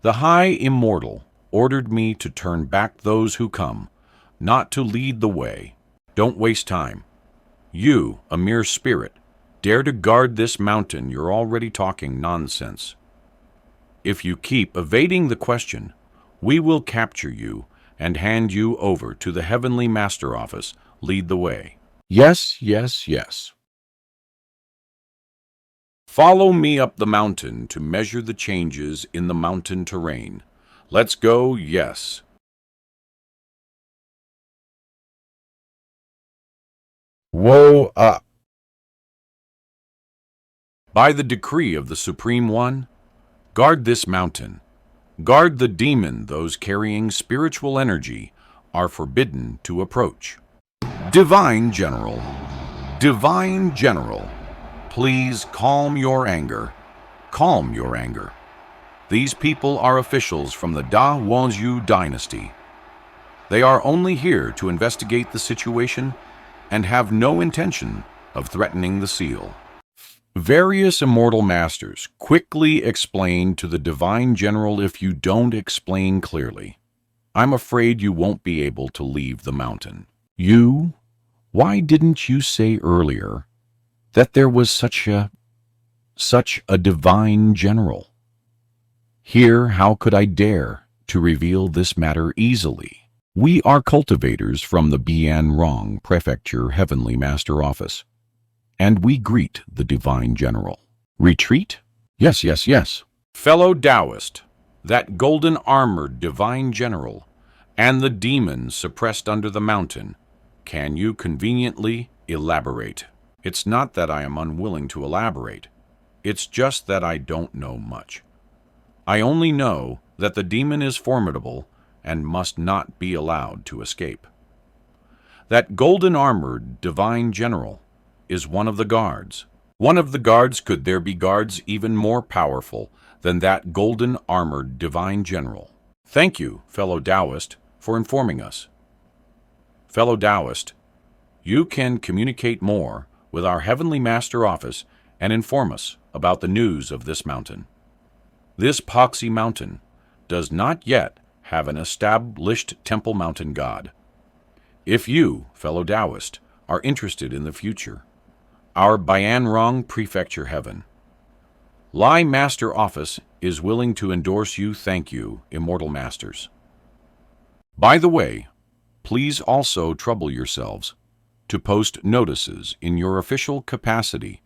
The High Immortal ordered me to turn back those who come, not to lead the way. Don't waste time. You, a mere spirit, dare to guard this mountain. You're already talking nonsense. If you keep evading the question, we will capture you and hand you over to the Heavenly Master Office. Lead the way. Yes, yes, yes. Follow me up the mountain to measure the changes in the mountain terrain. Let's go, yes. Whoa up. By the decree of the Supreme One, guard this mountain. Guard the demon those carrying spiritual energy are forbidden to approach. Divine General, Divine General, please calm your anger. Calm your anger. These people are officials from the Da Wanzhou dynasty. They are only here to investigate the situation and have no intention of threatening the seal. Various immortal masters quickly explain to the Divine General if you don't explain clearly. I'm afraid you won't be able to leave the mountain. You? Why didn't you say earlier that there was such a Divine General? Here, how could I dare to reveal this matter easily? We are cultivators from the Bianrong Prefecture Heavenly Master Office, and we greet the Divine General. Retreat? Yes, yes, yes. Fellow Taoist, that golden-armored Divine General, and the demons suppressed under the mountain, can you conveniently elaborate? It's not that I am unwilling to elaborate. It's just that I don't know much. I only know that the demon is formidable and must not be allowed to escape. That golden-armored Divine General is one of the guards. One of the guards. Could there be guards even more powerful than that golden-armored Divine General? Thank you, fellow Taoist, for informing us. Fellow Taoist, you can communicate more with our Heavenly Master Office and inform us about the news of this mountain. This Poxy Mountain does not yet have an established Temple Mountain God. If you, fellow Taoist, are interested in the future, our Bianrong Prefecture Heaven, Lai Master Office is willing to endorse you. Thank you, Immortal Masters. By the way, please also trouble yourselves to post notices in your official capacity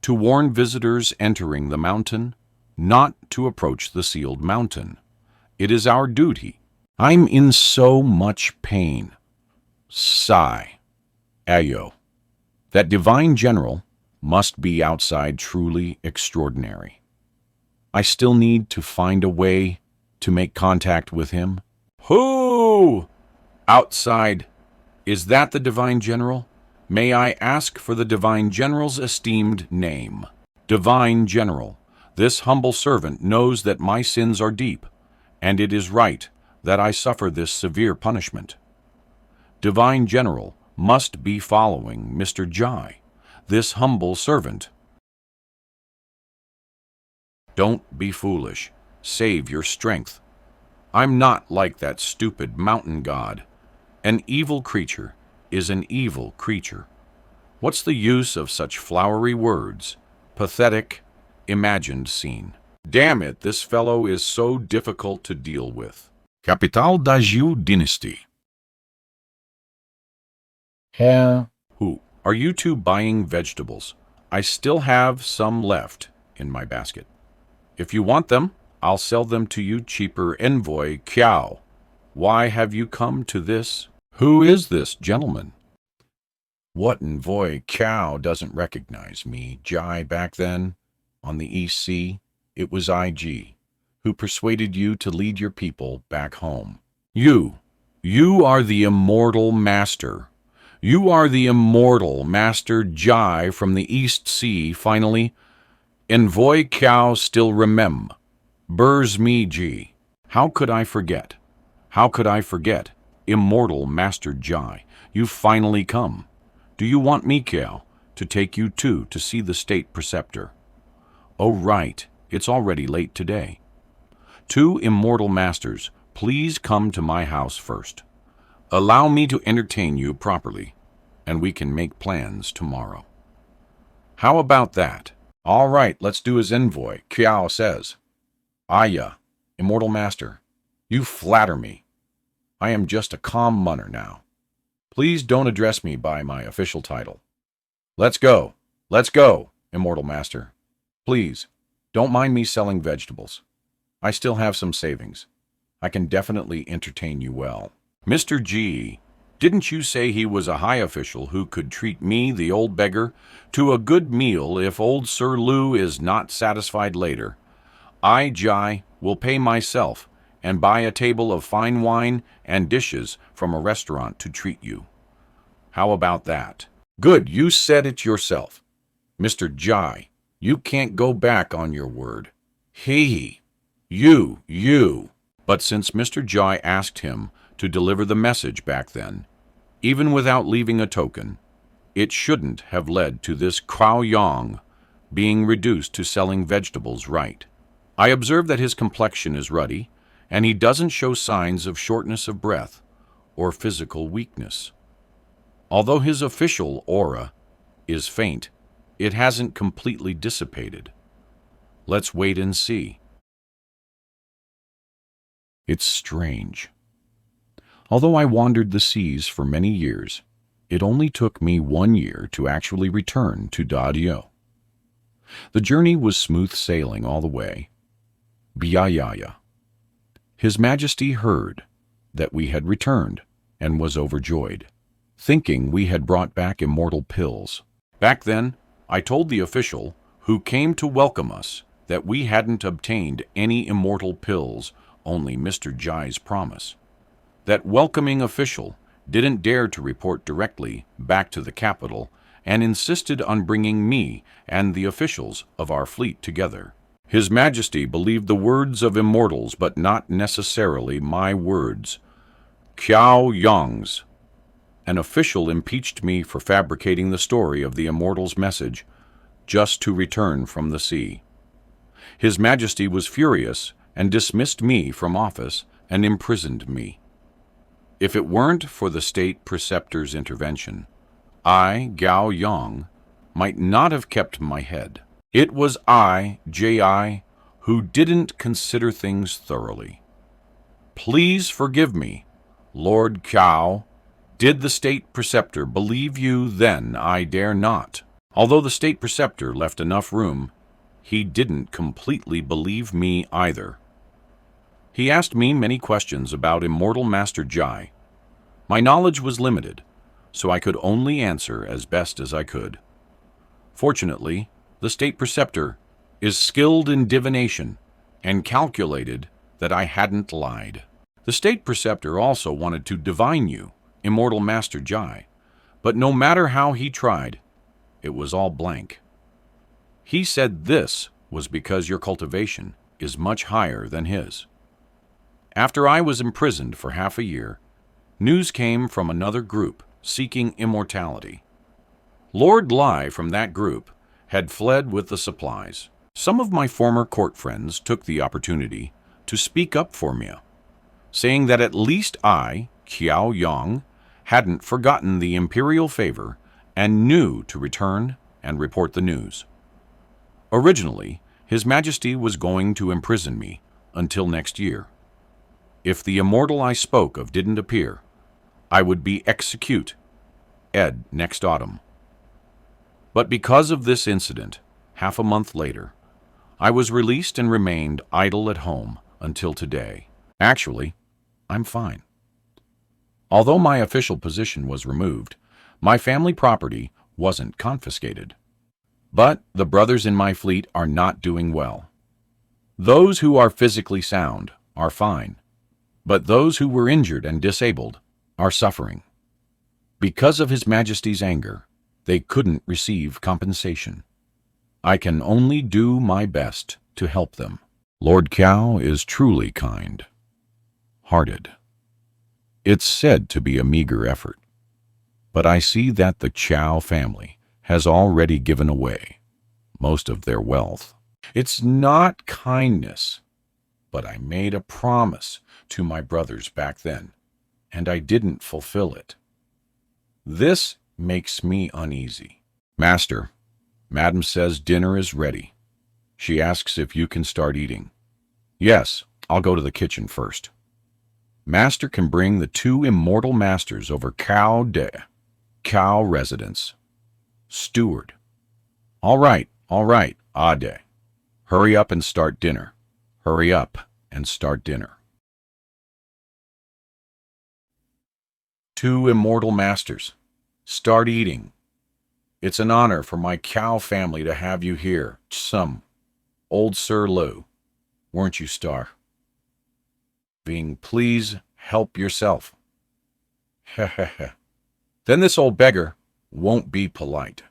to warn visitors entering the mountain not to approach the sealed mountain. It is our duty. I'm in so much pain. Sigh. Ayo. That Divine General must be outside truly extraordinary. I still need to find a way to make contact with him. Who? Outside. Is that the Divine General? May I ask for the Divine General's esteemed name? Divine General, this humble servant knows that my sins are deep, and it is right that I suffer this severe punishment. Divine General must be following Mr. Jai, this humble servant. Don't be foolish. Save your strength. I'm not like that stupid mountain god. An evil creature is an evil creature. What's the use of such flowery words? Pathetic, imagined scene. Damn it, this fellow is so difficult to deal with. Capital da Jiu Dynasty. Who? Are you two buying vegetables? I still have some left in my basket. If you want them, I'll sell them to you cheaper. Envoy Kiao. Why have you come to this? Who is this gentleman? What Envoy Kiao doesn't recognize me? Jai back then, on the East Sea, it was IG, who persuaded you to lead your people back home. You are the immortal master. You are the immortal Master Jai from the East Sea, finally. Envoy Kiao still remembers me, Ji. How could I forget? How could I forget? Immortal Master Jai, you've finally come. Do you want me, Kiao, to take you too to see the state preceptor? Oh, right, it's already late today. Two immortal masters, please come to my house first. Allow me to entertain you properly, and we can make plans tomorrow. How about that? All right, let's do as Envoy Kiao says. Aya, immortal master, you flatter me. I am just a calm munner now. Please don't address me by my official title. Let's go, immortal master. Please, don't mind me selling vegetables. I still have some savings. I can definitely entertain you well. Mr. G, didn't you say he was a high official who could treat me, the old beggar, to a good meal if old Sir Lou is not satisfied later? I, Jai, will pay myself and buy a table of fine wine and dishes from a restaurant to treat you. How about that? Good, you said it yourself. Mr. Jai, you can't go back on your word. He, you. But since Mr. Jai asked him to deliver the message back then, even without leaving a token, it shouldn't have led to this Krao Yang being reduced to selling vegetables right. I observe that his complexion is ruddy, and he doesn't show signs of shortness of breath or physical weakness. Although his official aura is faint, it hasn't completely dissipated. Let's wait and see. It's strange. Although I wandered the seas for many years, it only took me 1 year to actually return to Dadio. The journey was smooth sailing all the way. Biayaya. His Majesty heard that we had returned and was overjoyed, thinking we had brought back immortal pills. Back then, I told the official who came to welcome us that we hadn't obtained any immortal pills, only Mr. Jai's promise. That welcoming official didn't dare to report directly back to the capital and insisted on bringing me and the officials of our fleet together. His Majesty believed the words of immortals, but not necessarily my words. Qiao Yang's. An official impeached me for fabricating the story of the immortal's message just to return from the sea. His Majesty was furious and dismissed me from office and imprisoned me. If it weren't for the state preceptor's intervention, I, Gao Yang, might not have kept my head. It was I, J.I., who didn't consider things thoroughly. Please forgive me, Lord Qiao. Did the state preceptor believe you then? I dare not. Although the state preceptor left enough room, he didn't completely believe me either. He asked me many questions about Immortal Master Jai. My knowledge was limited, so I could only answer as best as I could. Fortunately, the state preceptor is skilled in divination and calculated that I hadn't lied. The state preceptor also wanted to divine you, Immortal Master Jai, but no matter how he tried, it was all blank. He said this was because your cultivation is much higher than his. After I was imprisoned for half a year, news came from another group seeking immortality. Lord Lai from that group had fled with the supplies. Some of my former court friends took the opportunity to speak up for me, saying that at least I, Qiao Yang, hadn't forgotten the imperial favor and knew to return and report the news. Originally, His Majesty was going to imprison me until next year. If the immortal I spoke of didn't appear, I would be execute Ed next autumn. But because of this incident, half a month later, I was released and remained idle at home until today. Actually, I'm fine. Although my official position was removed, my family property wasn't confiscated. But the brothers in my fleet are not doing well. Those who are physically sound are fine, but those who were injured and disabled are suffering. Because of His Majesty's anger, they couldn't receive compensation. I can only do my best to help them. Lord Qiao is truly kind-hearted. It's said to be a meager effort, but I see that the Qiao family has already given away most of their wealth. It's not kindness, but I made a promise to my brothers back then, and I didn't fulfill it. This makes me uneasy. Master, Madam says dinner is ready. She asks if you can start eating. Yes, I'll go to the kitchen first. Master can bring the two immortal masters over Cow residence. Steward. All right, Ade. Hurry up and start dinner. Hurry up and start dinner. Two immortal masters. Start eating. It's an honor for my cow family to have you here. Some. Old Sir Lou. Weren't you, Star? Please help yourself. Heh. Then this old beggar won't be polite.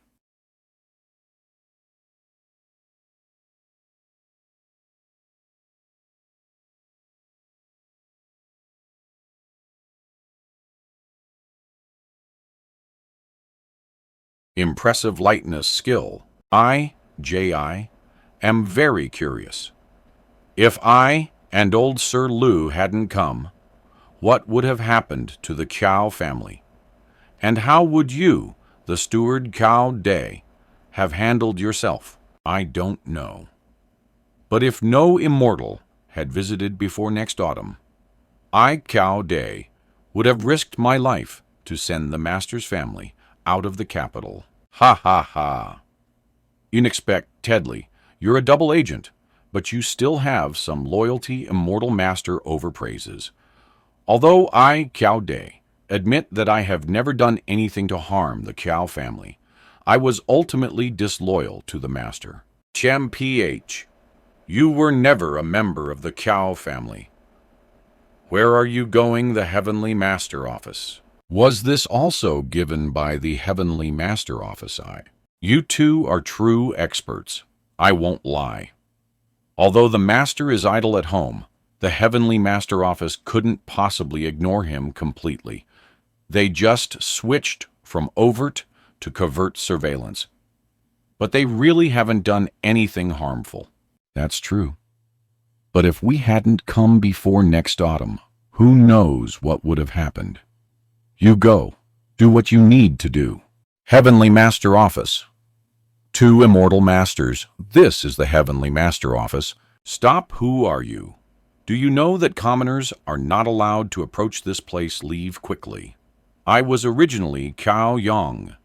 Impressive lightness skill. J.I., am very curious. If I and old Sir Lou hadn't come, what would have happened to the Cow family? And how would you, the steward Cow Day, have handled yourself? I don't know. But if no immortal had visited before next autumn, I, Cow Day, would have risked my life to send the master's family out of the capital. Ha ha ha. Unexpectedly, you're a double agent, but you still have some loyalty immortal master overpraises. Although I, Cow Day, admit that I have never done anything to harm the Cow family, I was ultimately disloyal to the master. Cham PH, you were never a member of the Cow family. Where are you going, the Heavenly Master Office? Was this also given by the Heavenly Master Office? You two are true experts. I won't lie. Although the Master is idle at home, the Heavenly Master Office couldn't possibly ignore him completely. They just switched from overt to covert surveillance. But they really haven't done anything harmful. That's true. But if we hadn't come before next autumn, who knows what would have happened? You go. Do what you need to do. Heavenly Master Office. Two immortal masters. This is the Heavenly Master Office. Stop. Who are you? Do you know that commoners are not allowed to approach this place? Leave quickly. I was originally Cao Yong,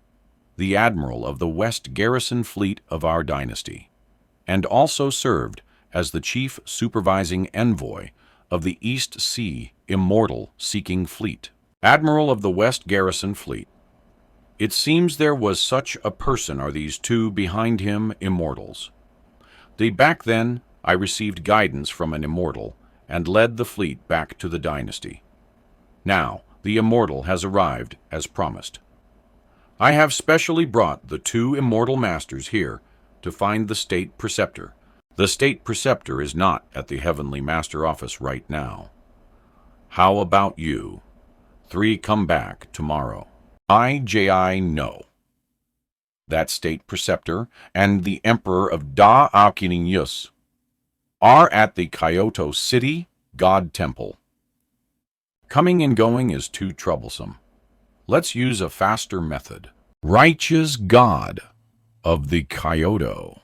the admiral of the West Garrison Fleet of our dynasty, and also served as the chief supervising envoy of the East Sea Immortal Seeking Fleet. Admiral of the West Garrison Fleet. It seems there was such a person. Are these two behind him immortals? Back then, I received guidance from an immortal and led the fleet back to the dynasty. Now, the immortal has arrived as promised. I have specially brought the two immortal masters here to find the State Preceptor. The State Preceptor is not at the Heavenly Master Office right now. How about you? 3 come back tomorrow. I know. That State Preceptor and the Emperor of Da Yus are at the Kyoto City God Temple. Coming and going is too troublesome. Let's use a faster method. Righteous God of the Kyoto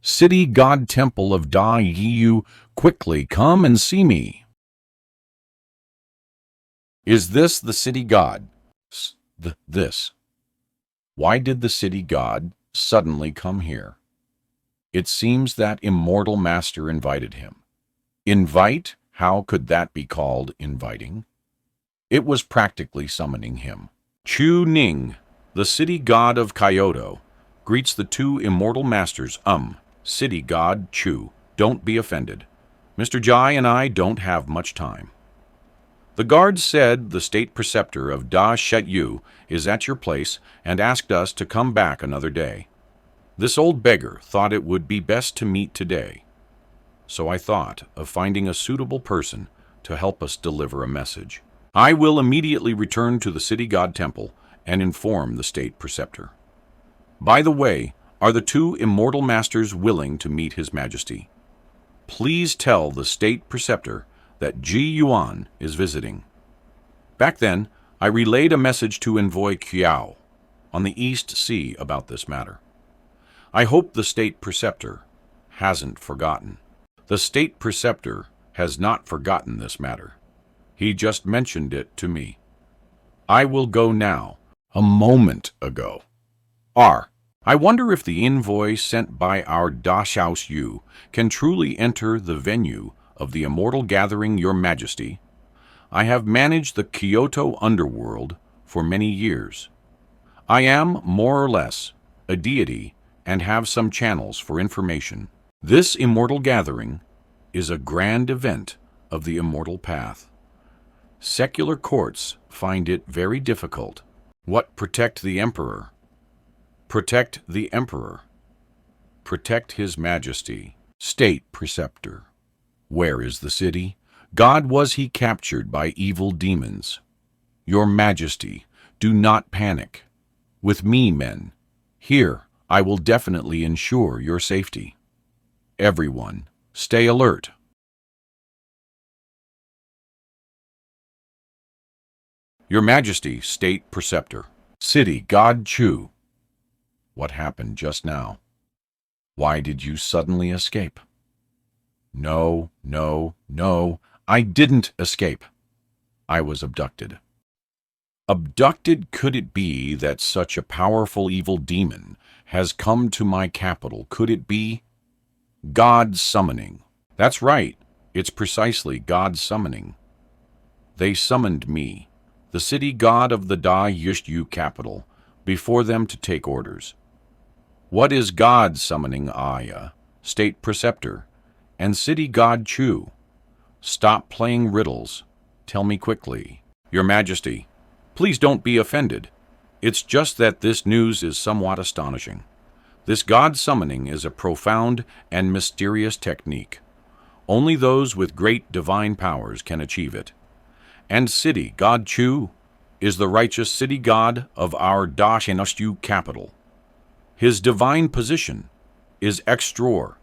City God Temple of Da Yu, quickly come and see me. Is this the city god? This. Why did the city god suddenly come here? It seems that immortal master invited him. Invite? How could that be called inviting? It was practically summoning him. Chu Ning, the city god of Kyoto, greets the two immortal masters. City god Chu, don't be offended. Mr. Jai and I don't have much time. The guard said the State Preceptor of Da Shetyu is at your place and asked us to come back another day. This old beggar thought it would be best to meet today. So I thought of finding a suitable person to help us deliver a message. I will immediately return to the City God Temple and inform the State Preceptor. By the way, are the two immortal masters willing to meet His Majesty? Please tell the State Preceptor that Yuan is visiting. Back then, I relayed a message to Envoy Qiao on the East Sea about this matter. I hope the State Preceptor hasn't forgotten. The State Preceptor has not forgotten this matter. He just mentioned it to me. I will go now, a moment ago. I wonder if the envoy sent by our Dashaus Yu can truly enter the venue of the immortal gathering, Your Majesty. I have managed the Kyoto underworld for many years. I am, more or less, a deity and have some channels for information. This immortal gathering is a grand event of the immortal path. Secular courts find it very difficult. What protect the emperor? Protect the emperor. Protect his majesty. State preceptor. Where is the city? God, was he captured by evil demons? Your Majesty, do not panic. With me, men. Here, I will definitely ensure your safety. Everyone, stay alert. Your Majesty, State Preceptor. City God Chu. What happened just now? Why did you suddenly escape? No, I didn't escape. I was abducted. Abducted? Could it be that such a powerful evil demon has come to my capital? Could it be God summoning? That's right, it's precisely God summoning. They summoned me, the city god of the Da Yushu capital, before them to take orders. What is God summoning Aya, State Preceptor, and City God Chu? Stop playing riddles. Tell me quickly. Your Majesty, please don't be offended. It's just that this news is somewhat astonishing. This God summoning is a profound and mysterious technique. Only those with great divine powers can achieve it. And City God Chu is the righteous city god of our Da Yushu capital. His divine position is extraordinary.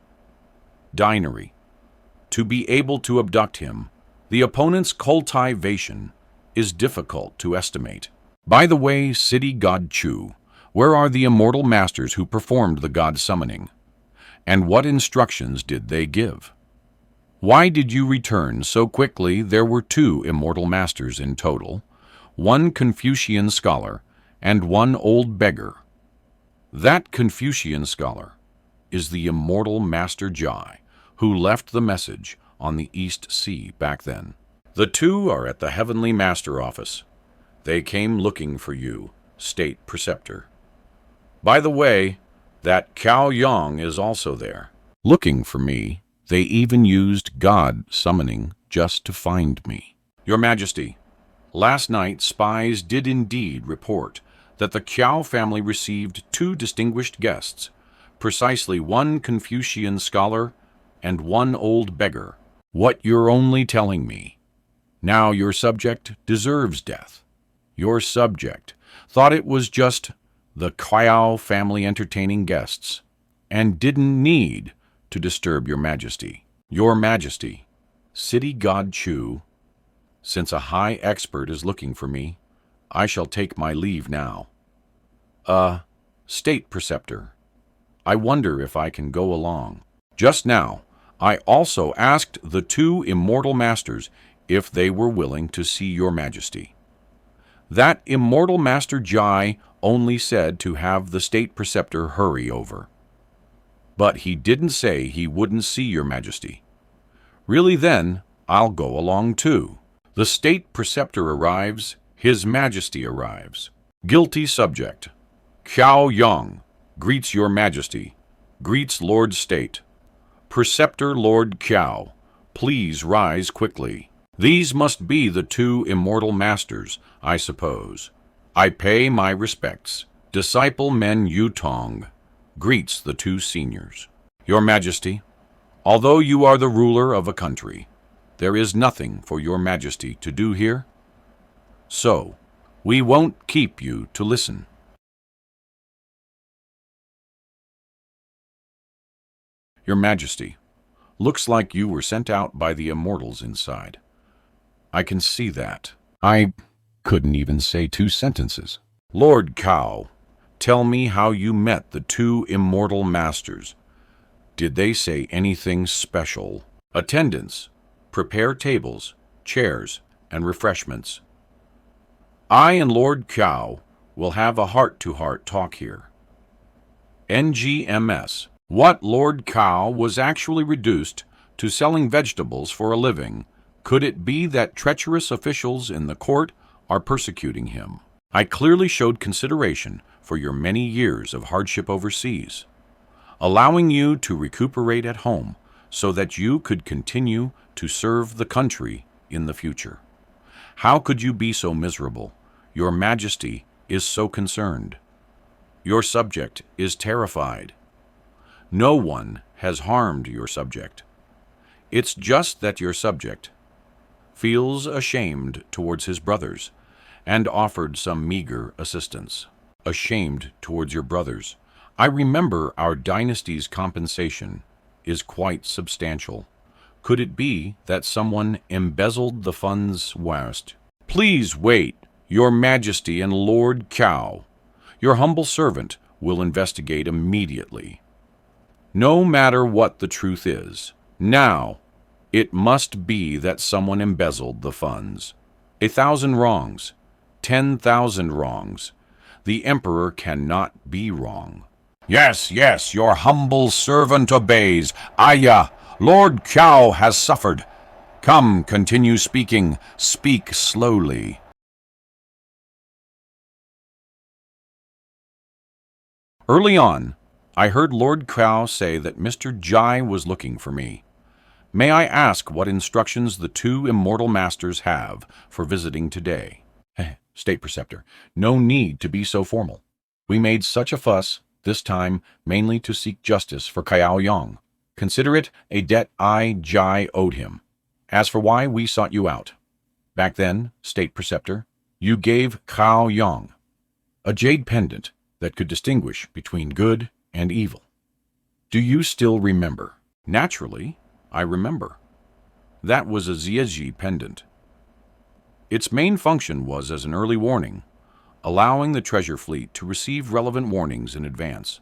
To be able to abduct him, the opponent's cultivation is difficult to estimate. By the way, City God Chu, where are the immortal masters who performed the God summoning? And what instructions did they give? Why did you return so quickly? There were 2 immortal masters in total, 1 Confucian scholar and 1 old beggar. That Confucian scholar is the immortal Master Jai, who left the message on the East Sea back then. The 2 are at the Heavenly Master office. They came looking for you, State Preceptor. By the way, that Cao Yang is also there. Looking for me, they even used God summoning just to find me. Your Majesty, last night spies did indeed report that the Qiao family received 2 distinguished guests, precisely 1 Confucian scholar and 1 old beggar. What you're only telling me. Now your subject deserves death. Your subject thought it was just the Qiao family entertaining guests and didn't need to disturb your Majesty. Your Majesty, City God Chu, since a high expert is looking for me, I shall take my leave now. State Preceptor, I wonder if I can go along. Just now, I also asked the 2 immortal masters if they were willing to see your Majesty. That immortal Master Jai only said to have the State Preceptor hurry over. But he didn't say he wouldn't see your Majesty. Really then, I'll go along too. The State Preceptor arrives, His Majesty arrives. Guilty subject. Qiao Yang greets your Majesty, greets Lord State. Preceptor Lord Qiao, please rise quickly. These must be the 2 immortal masters, I suppose. I pay my respects. Disciple Men Yutong greets the 2 seniors. Your Majesty, although you are the ruler of a country, there is nothing for your Majesty to do here. So, we won't keep you to listen. Your Majesty, looks like you were sent out by the immortals inside. I can see that. I couldn't even say 2 sentences. Lord Cao, tell me how you met the 2 immortal masters. Did they say anything special? Attendants, prepare tables, chairs, and refreshments. I and Lord Cow will have a heart-to-heart talk here. NGMS. What Lord Cow was actually reduced to selling vegetables for a living. Could it be that treacherous officials in the court are persecuting him? I clearly showed consideration for your many years of hardship overseas, allowing you to recuperate at home so that you could continue to serve the country in the future. How could you be so miserable? Your Majesty is so concerned. Your subject is terrified. No one has harmed your subject. It's just that your subject feels ashamed towards his brothers and offered some meager assistance. Ashamed towards your brothers. I remember our dynasty's compensation is quite substantial. Could it be that someone embezzled the funds whilst? Please wait, Your Majesty and Lord Cow. Your humble servant will investigate immediately. No matter what the truth is, now it must be that someone embezzled the funds. 1,000 wrongs, 10,000 wrongs. The Emperor cannot be wrong. Yes, yes, your humble servant obeys. Ayah, Lord Cow has suffered. Come, continue speaking. Speak slowly. Early on, I heard Lord Cow say that Mr. Jai was looking for me. May I ask what instructions the two immortal masters have for visiting today? State Preceptor, no need to be so formal. We made such a fuss, this time mainly to seek justice for Kiao Yong. Consider it a debt I, Jai, owed him. As for why we sought you out, back then, State Preceptor, you gave Kiao Yong a jade pendant that could distinguish between good and evil. Do you still remember? Naturally, I remember. That was a Zieji pendant. Its main function was as an early warning, allowing the treasure fleet to receive relevant warnings in advance.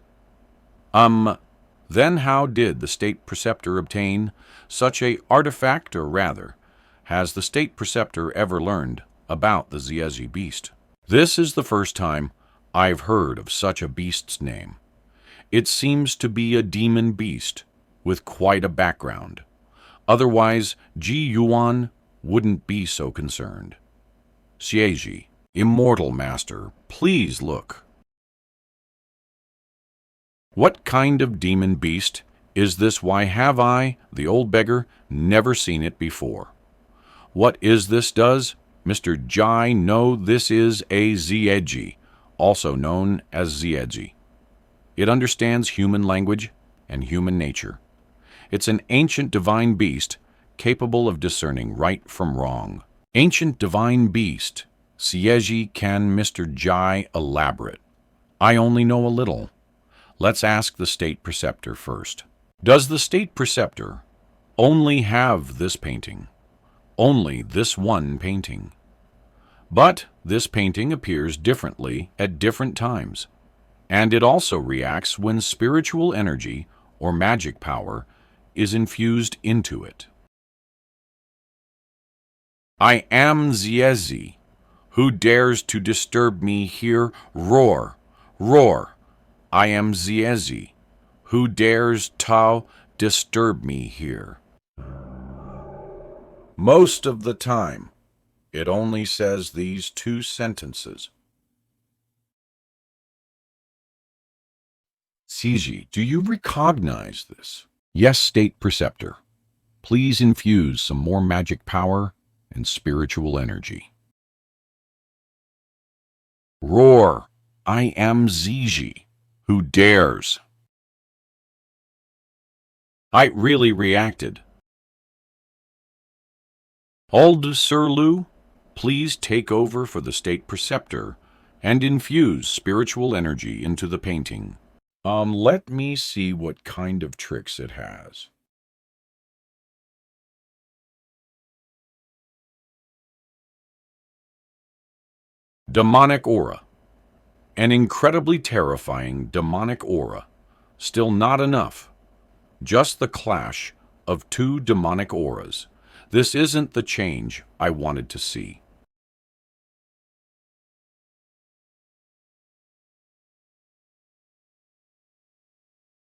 Then how did the State Preceptor obtain such a artifact, or rather, has the State Preceptor ever learned about the Zieji beast? This is the first time I've heard of such a beast's name. It seems to be a demon beast with quite a background. Otherwise, Yuan wouldn't be so concerned. Zieji, Immortal Master, please look. What kind of demon beast is this? Why have I, the old beggar, never seen it before? What is this does? Mr. Jai, no, this is a Zieji, also known as Zieji. It understands human language and human nature. It's an ancient divine beast capable of discerning right from wrong. Ancient divine beast. Zieji, can Mr. Jai elaborate? I only know a little. Let's ask the State Preceptor first. Does the State Preceptor only have this painting? Only this one painting. But this painting appears differently at different times, and it also reacts when spiritual energy or magic power is infused into it. I am Zieji. Who dares to disturb me here? Roar, roar. I am Zieji. Who dares to disturb me here? Most of the time, it only says these two sentences. Zieji, do you recognize this? Yes, State Preceptor. Please infuse some more magic power and spiritual energy. Roar, I am Zieji. Who dares? I really reacted. Old Sir Lu, please take over for the State Preceptor and infuse spiritual energy into the painting. Let me see what kind of tricks it has. Demonic aura. An incredibly terrifying demonic aura. Still not enough. Just the clash of two demonic auras. This isn't the change I wanted to see.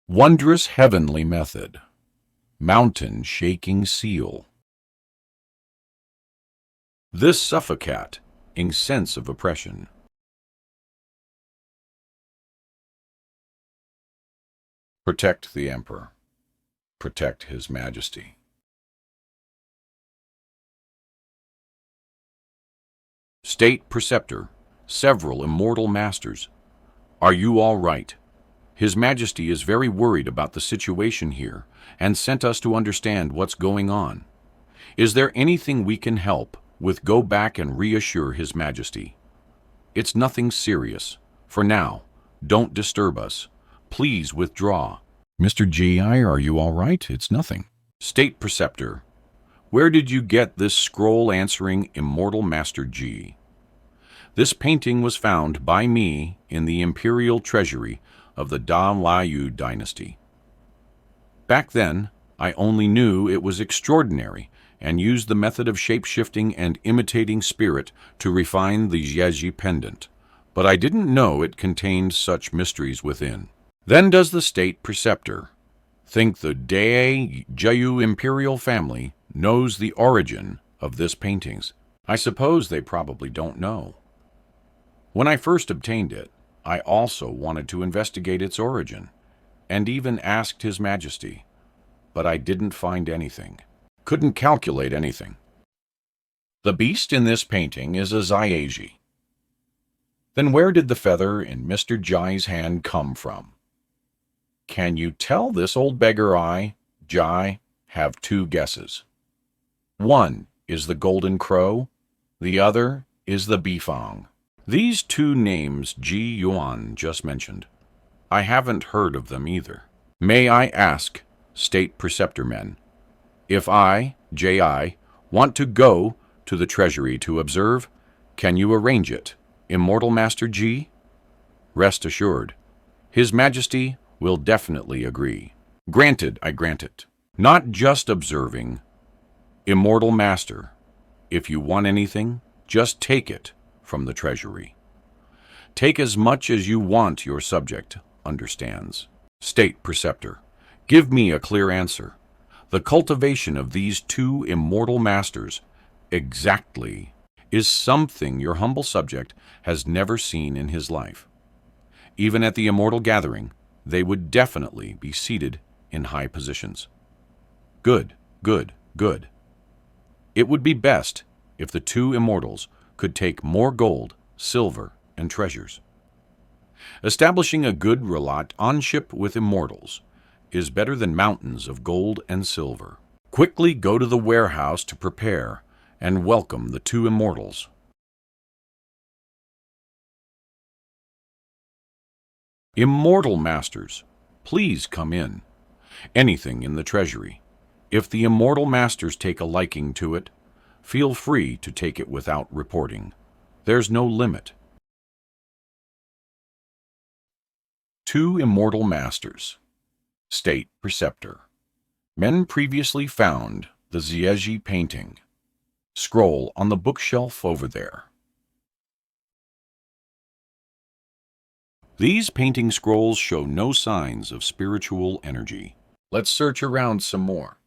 Wondrous heavenly method. Mountain shaking seal. This suffocating sense of oppression. Protect the Emperor. Protect His Majesty. State Preceptor, several immortal masters. Are you all right? His Majesty is very worried about the situation here and sent us to understand what's going on. Is there anything we can help with? Go back and reassure His Majesty. It's nothing serious. For now, don't disturb us. Please withdraw. Mr. G.I., are you all right? It's nothing. State Preceptor, where did you get this scroll answering Immortal Master G? This painting was found by me in the Imperial Treasury of the Da Liu dynasty. Back then, I only knew it was extraordinary and used the method of shape-shifting and imitating spirit to refine the Zheji pendant, but I didn't know it contained such mysteries within. Then does the State Preceptor think the Dai Jiu Imperial family knows the origin of this paintings? I suppose they probably don't know. When I first obtained it, I also wanted to investigate its origin, and even asked His Majesty, but I didn't find anything. Couldn't calculate anything. The beast in this painting is a Zieji. Then where did the feather in Mr. Jai's hand come from? Can you tell this old beggar Jai, have two guesses. One is the golden crow, the other is the bifang. These two names Yuan just mentioned, I haven't heard of them either. May I ask, State Preceptor men, if I, Ji, want to go to the Treasury to observe, can you arrange it, Immortal Master G? Rest assured, His Majesty will definitely agree. Granted, I grant it. Not just observing. Immortal Master, if you want anything, just take it from the Treasury. Take as much as you want your subject understands. State Preceptor, give me a clear answer. The cultivation of these two immortal masters exactly is something your humble subject has never seen in his life. Even at the immortal gathering, they would definitely be seated in high positions. Good, good, good. It would be best if the two immortals could take more gold, silver, and treasures. Establishing a good relationship with immortals is better than mountains of gold and silver. Quickly go to the warehouse to prepare and welcome the two immortals. Immortal Masters, please come in. Anything in the treasury. If the immortal masters take a liking to it, feel free to take it without reporting. There's no limit. Two immortal masters. State Preceptor. Men previously found the Zieji painting. Scroll on the bookshelf over there. These painting scrolls show no signs of spiritual energy. Let's search around some more.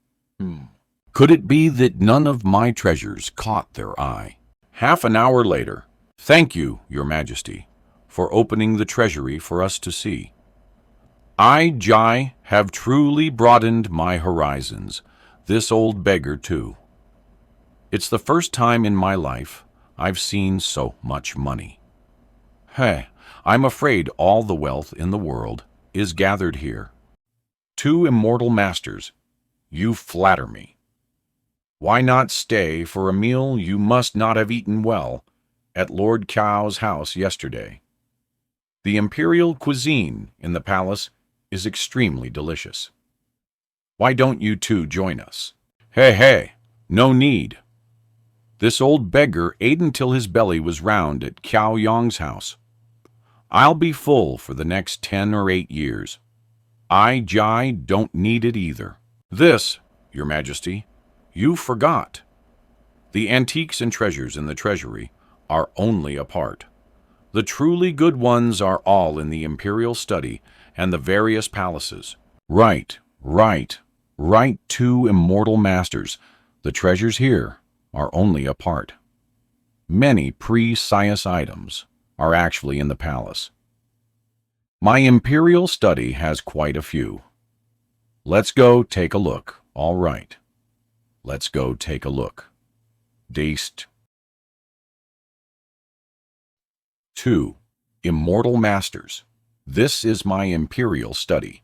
Could it be that none of my treasures caught their eye? Half an hour later, thank you, Your Majesty, for opening the treasury for us to see. I, Jai, have truly broadened my horizons, this old beggar too. It's the first time in my life I've seen so much money. Hey, I'm afraid all the wealth in the world is gathered here. Two immortal masters, you flatter me. Why not stay for a meal you must not have eaten well at Lord Cao's house yesterday? The imperial cuisine in the palace is extremely delicious. Why don't you two join us? Hey, no need. This old beggar ate until his belly was round at Cao Yong's house. I'll be full for the next 10 or 8 years. Jai, don't need it either. This, Your Majesty, you forgot. The antiques and treasures in the treasury are only a part. The truly good ones are all in the imperial study and the various palaces. Right, two immortal masters. The treasures here are only a part. Many pre-Sias items are actually in the palace. My imperial study has quite a few. Let's go take a look. All right. Let's go take a look. Daced. 2. Immortal Masters. This is my imperial study.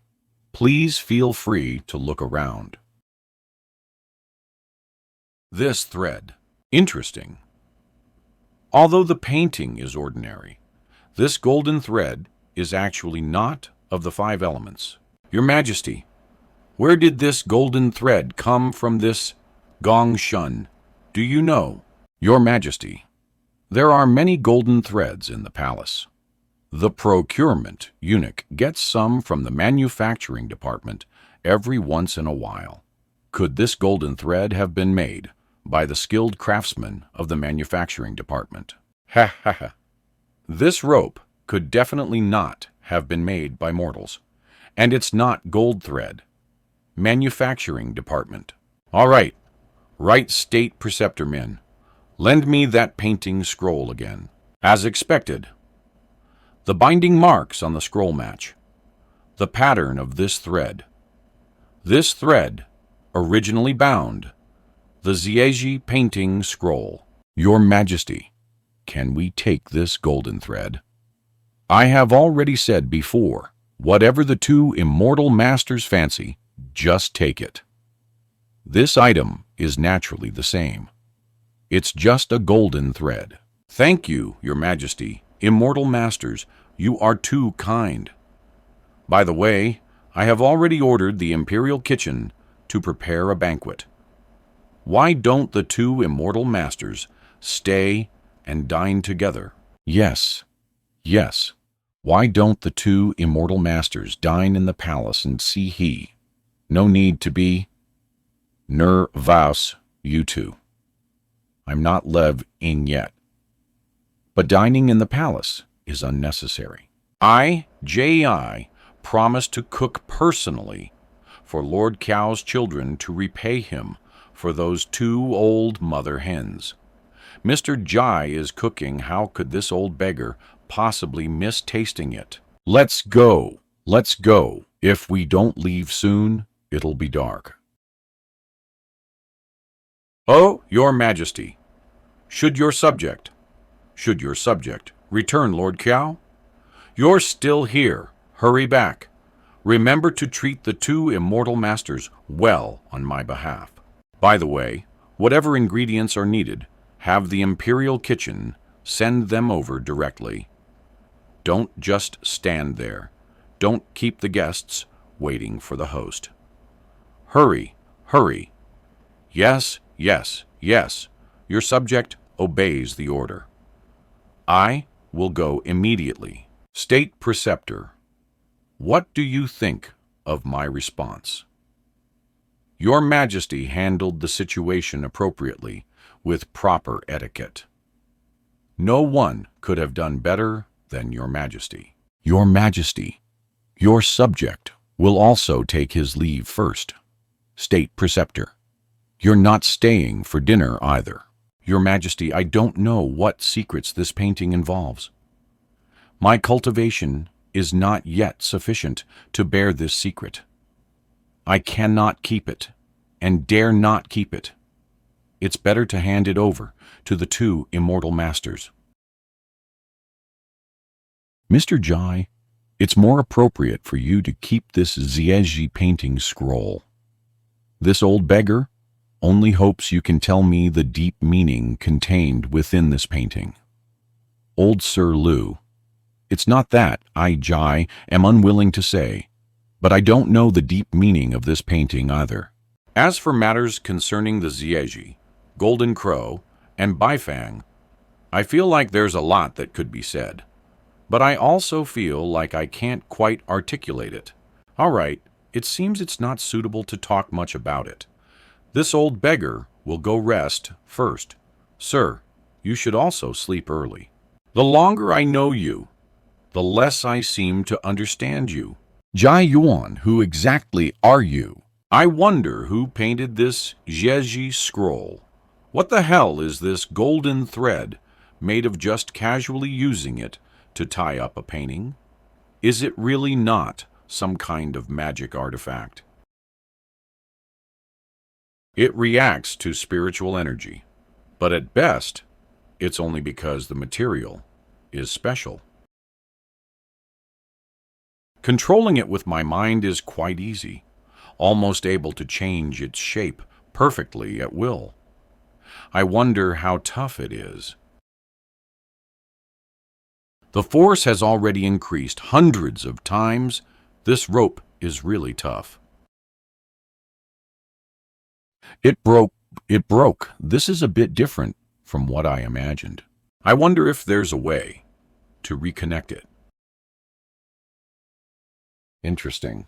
Please feel free to look around. This thread. Interesting. Although the painting is ordinary, this golden thread is actually not of the 5 elements. Your Majesty, where did this golden thread come from, this gong shun? Do you know? Your Majesty, there are many golden threads in the palace. The procurement eunuch gets some from the manufacturing department every once in a while. Could this golden thread have been made by the skilled craftsmen of the manufacturing department? Ha ha ha. This rope could definitely not have been made by mortals, and it's not gold thread. Manufacturing department. All right, state preceptor men. Lend me that painting scroll again. As expected. The binding marks on the scroll match. The pattern of this thread. This thread, originally bound, the Zieji painting scroll. Your Majesty, can we take this golden thread? I have already said before, whatever the 2 immortal masters fancy, just take it. This item is naturally the same. It's just a golden thread. Thank you, Your Majesty. Immortal Masters, you are too kind. By the way, I have already ordered the Imperial Kitchen to prepare a banquet. Why don't the 2 immortal masters stay and dine together? Yes. Why don't the 2 immortal masters dine in the palace and see he? No need to be nervous, you 2. I'm not lev-ing yet. But dining in the palace is unnecessary. I promise to cook personally for Lord Kiao's children to repay him for those 2 old mother hens. Mr. Jai is cooking. How could this old beggar possibly miss tasting it? Let's go. If we don't leave soon, it'll be dark. Oh, Your Majesty, should your subject return, Lord Kiao? You're still here. Hurry back. Remember to treat the 2 immortal masters well on my behalf. By the way, whatever ingredients are needed, have the Imperial Kitchen send them over directly. Don't just stand there. Don't keep the guests waiting for the host. Hurry. Yes. Your subject obeys the order. I will go immediately. State Preceptor, what do you think of my response? Your Majesty handled the situation appropriately with proper etiquette. No one could have done better than Your Majesty. Your Majesty, your subject will also take his leave first. State Preceptor, you're not staying for dinner either. Your Majesty, I don't know what secrets this painting involves. My cultivation is not yet sufficient to bear this secret. I cannot keep it, and dare not keep it. It's better to hand it over to the 2 immortal masters. Mr. Jai, it's more appropriate for you to keep this Zieji painting scroll. This old beggar only hopes you can tell me the deep meaning contained within this painting. Old Sir Lu, it's not that I, Jai, am unwilling to say, but I don't know the deep meaning of this painting either. As for matters concerning the Zieji, Golden Crow, and Baifang, I feel like there's a lot that could be said, but I also feel like I can't quite articulate it. All right, it seems it's not suitable to talk much about it. This old beggar will go rest first. Sir, you should also sleep early. The longer I know you, the less I seem to understand you. Jai Yuan, who exactly are you? I wonder who painted this Zheji scroll. What the hell is this golden thread made of just casually using it to tie up a painting? Is it really not some kind of magic artifact? It reacts to spiritual energy, but at best, it's only because the material is special. Controlling it with my mind is quite easy, almost able to change its shape perfectly at will. I wonder how tough it is. The force has already increased hundreds of times. This rope is really tough. It broke. This is a bit different from what I imagined. I wonder if there's a way to reconnect it. Interesting.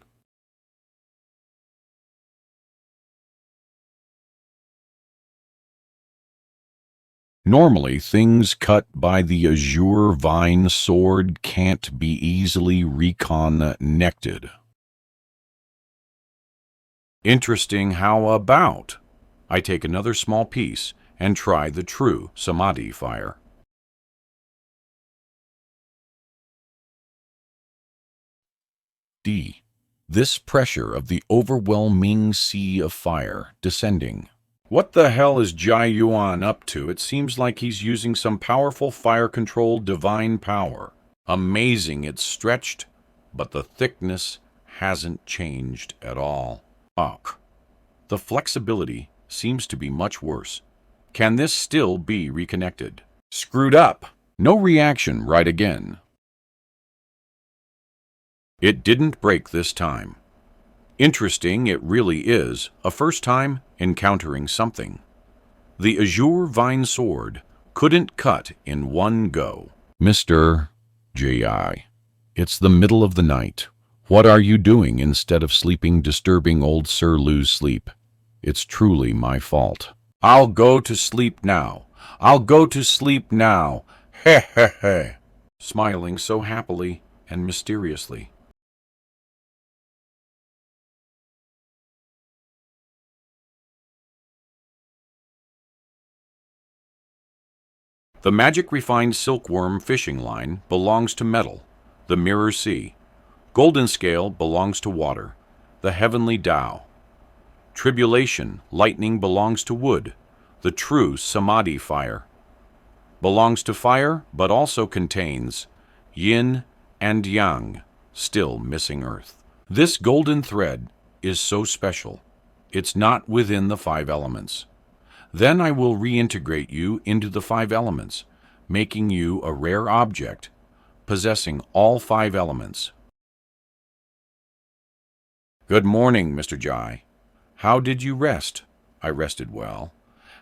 Normally, things cut by the azure vine sword can't be easily reconnected. Interesting. How about I take another small piece and try the true samadhi fire? D. This pressure of the overwhelming sea of fire descending. What the hell is Jai Yuan up to? It seems like he's using some powerful fire-controlled divine power. Amazing, it's stretched, but the thickness hasn't changed at all. Ugh. The flexibility seems to be much worse. Can this still be reconnected? Screwed up. No reaction right again. It didn't break this time. Interesting, it really is a first time encountering something. The azure vine sword couldn't cut in one go. Mr. J.I., it's the middle of the night. What are you doing instead of sleeping, disturbing old Sir Lu's sleep? It's truly my fault. I'll go to sleep now. I'll go to sleep now. He he he. Smiling so happily and mysteriously. The magic refined silkworm fishing line belongs to metal, the mirror sea. Golden scale belongs to water, the heavenly Tao. Tribulation, lightning belongs to wood, the true samadhi fire. Belongs to fire, but also contains yin and yang, still missing earth. This golden thread is so special. It's not within the 5 elements. Then I will reintegrate you into the 5 elements, making you a rare object, possessing all 5 elements. Good morning, Mr. Jai. How did you rest? I rested well.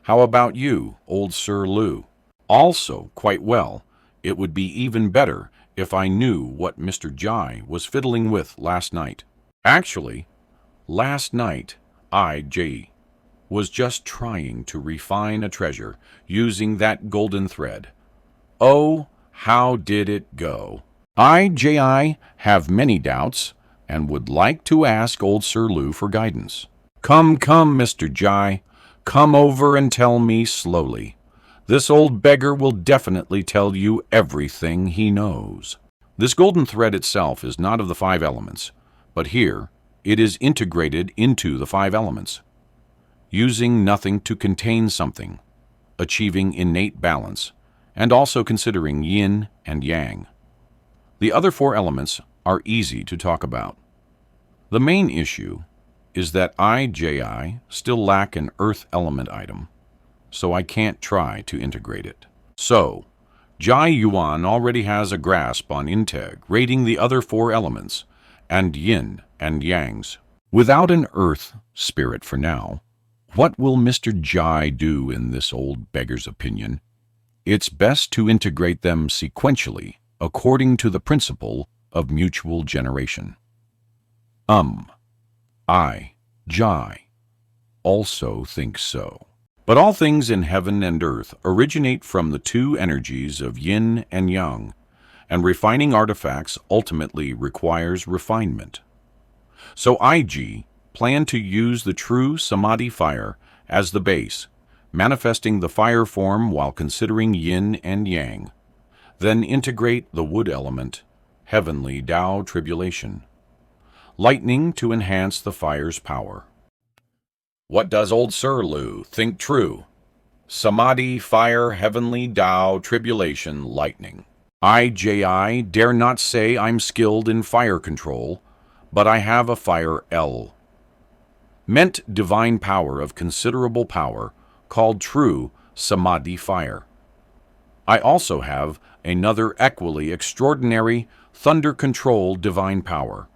How about you, old Sir Lu? Also quite well. It would be even better if I knew what Mr. Jai was fiddling with last night. Actually, last night, I.J. was just trying to refine a treasure using that golden thread. Oh, how did it go? I.J.I. have many doubts and would like to ask old Sir Lu for guidance. Come, Mr. Jai. Come over and tell me slowly. This old beggar will definitely tell you everything he knows. This golden thread itself is not of the 5 elements, but here it is integrated into the 5 elements, using nothing to contain something, achieving innate balance, and also considering yin and yang. The other 4 elements are easy to talk about. The main issue is that I.J.I. still lack an earth element item, so I can't try to integrate it. So, Jai Yuan already has a grasp on integrating the other 4 elements, and yin and yangs. Without an earth spirit for now, what will Mr. Jai do in this old beggar's opinion? It's best to integrate them sequentially, according to the principle of mutual generation. I, Jai, also think so. But all things in heaven and earth originate from the two energies of yin and yang, and refining artifacts ultimately requires refinement. So IG plan to use the true samadhi fire as the base, manifesting the fire form while considering yin and yang. Then integrate the wood element, heavenly Tao tribulation. Lightning to enhance the fire's power. What does old Sir Lu think true? Samadhi, fire, heavenly Tao, tribulation, lightning. I dare not say I'm skilled in fire control, but I have a fire L. Meant divine power of considerable power, called true Samadhi fire. I also have another equally extraordinary thunder control divine power,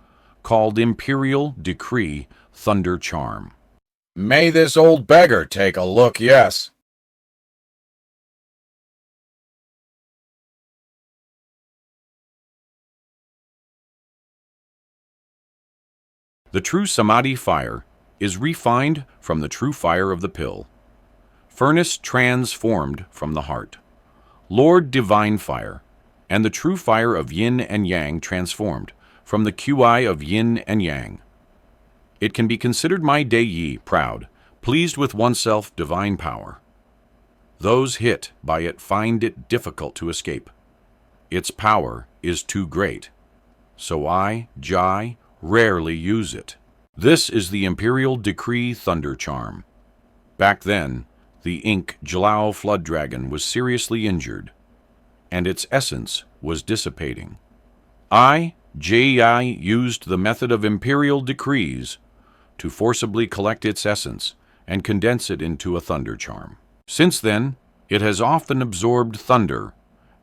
called imperial decree thunder charm. May this old beggar take a look, yes. The true Samadhi fire is refined from the true fire of the pill. Furnace transformed from the heart. Lord divine fire, and the true fire of yin and yang transformed from the QI of yin and yang. It can be considered my Dei, proud, pleased with oneself divine power. Those hit by it find it difficult to escape. Its power is too great. So I, Jai, rarely use it. This is the imperial decree thunder charm. Back then, the ink Jalao flood dragon was seriously injured, and its essence was dissipating. I, Jai, used the method of imperial decrees to forcibly collect its essence and condense it into a thunder charm. Since then, it has often absorbed thunder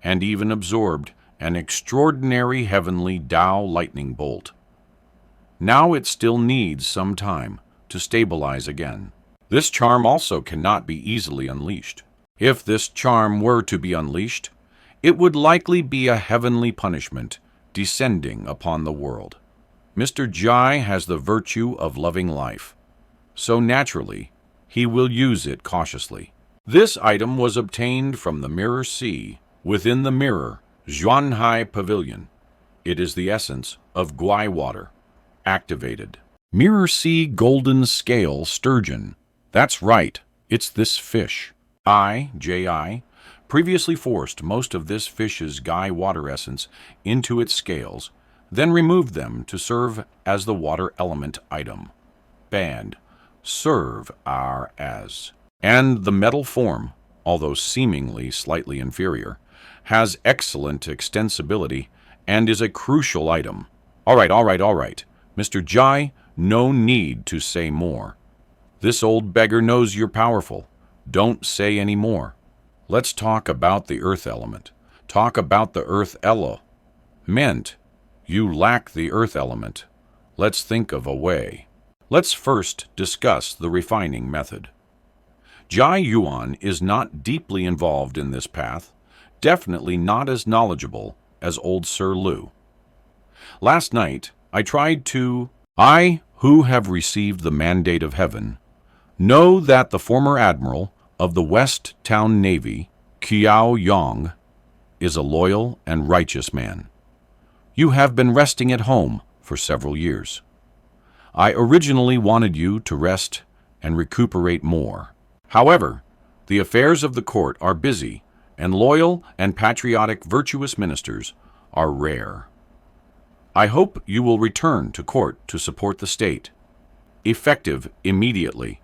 and even absorbed an extraordinary heavenly Tao lightning bolt. Now it still needs some time to stabilize again. This charm also cannot be easily unleashed. If this charm were to be unleashed, it would likely be a heavenly punishment descending upon the world. Mr. Jai has the virtue of loving life, so naturally he will use it cautiously. This item was obtained from the Mirror Sea within the Mirror Zhuanhai Pavilion. It is the essence of Guai water, activated. Mirror Sea Golden Scale Sturgeon. That's right, it's this fish. J.I., previously forced most of this fish's Guai water essence into its scales, then removed them to serve as the water element item. Banned. Serve as. And the metal form, although seemingly slightly inferior, has excellent extensibility and is a crucial item. All right. Mr. Jai, no need to say more. This old beggar knows you're powerful. Don't say any more. Let's talk about the earth element. Talk about the earth elo. Meant, you lack the earth element. Let's think of a way. Let's first discuss the refining method. Jai Yuan is not deeply involved in this path, definitely not as knowledgeable as old Sir Lu. Last night, I tried to... I, who have received the mandate of heaven, know that the former admiral of the West Town Navy, Qiao Yong, is a loyal and righteous man. You have been resting at home for several years. I originally wanted you to rest and recuperate more. However, the affairs of the court are busy, and loyal and patriotic virtuous ministers are rare. I hope you will return to court to support the state. Effective immediately.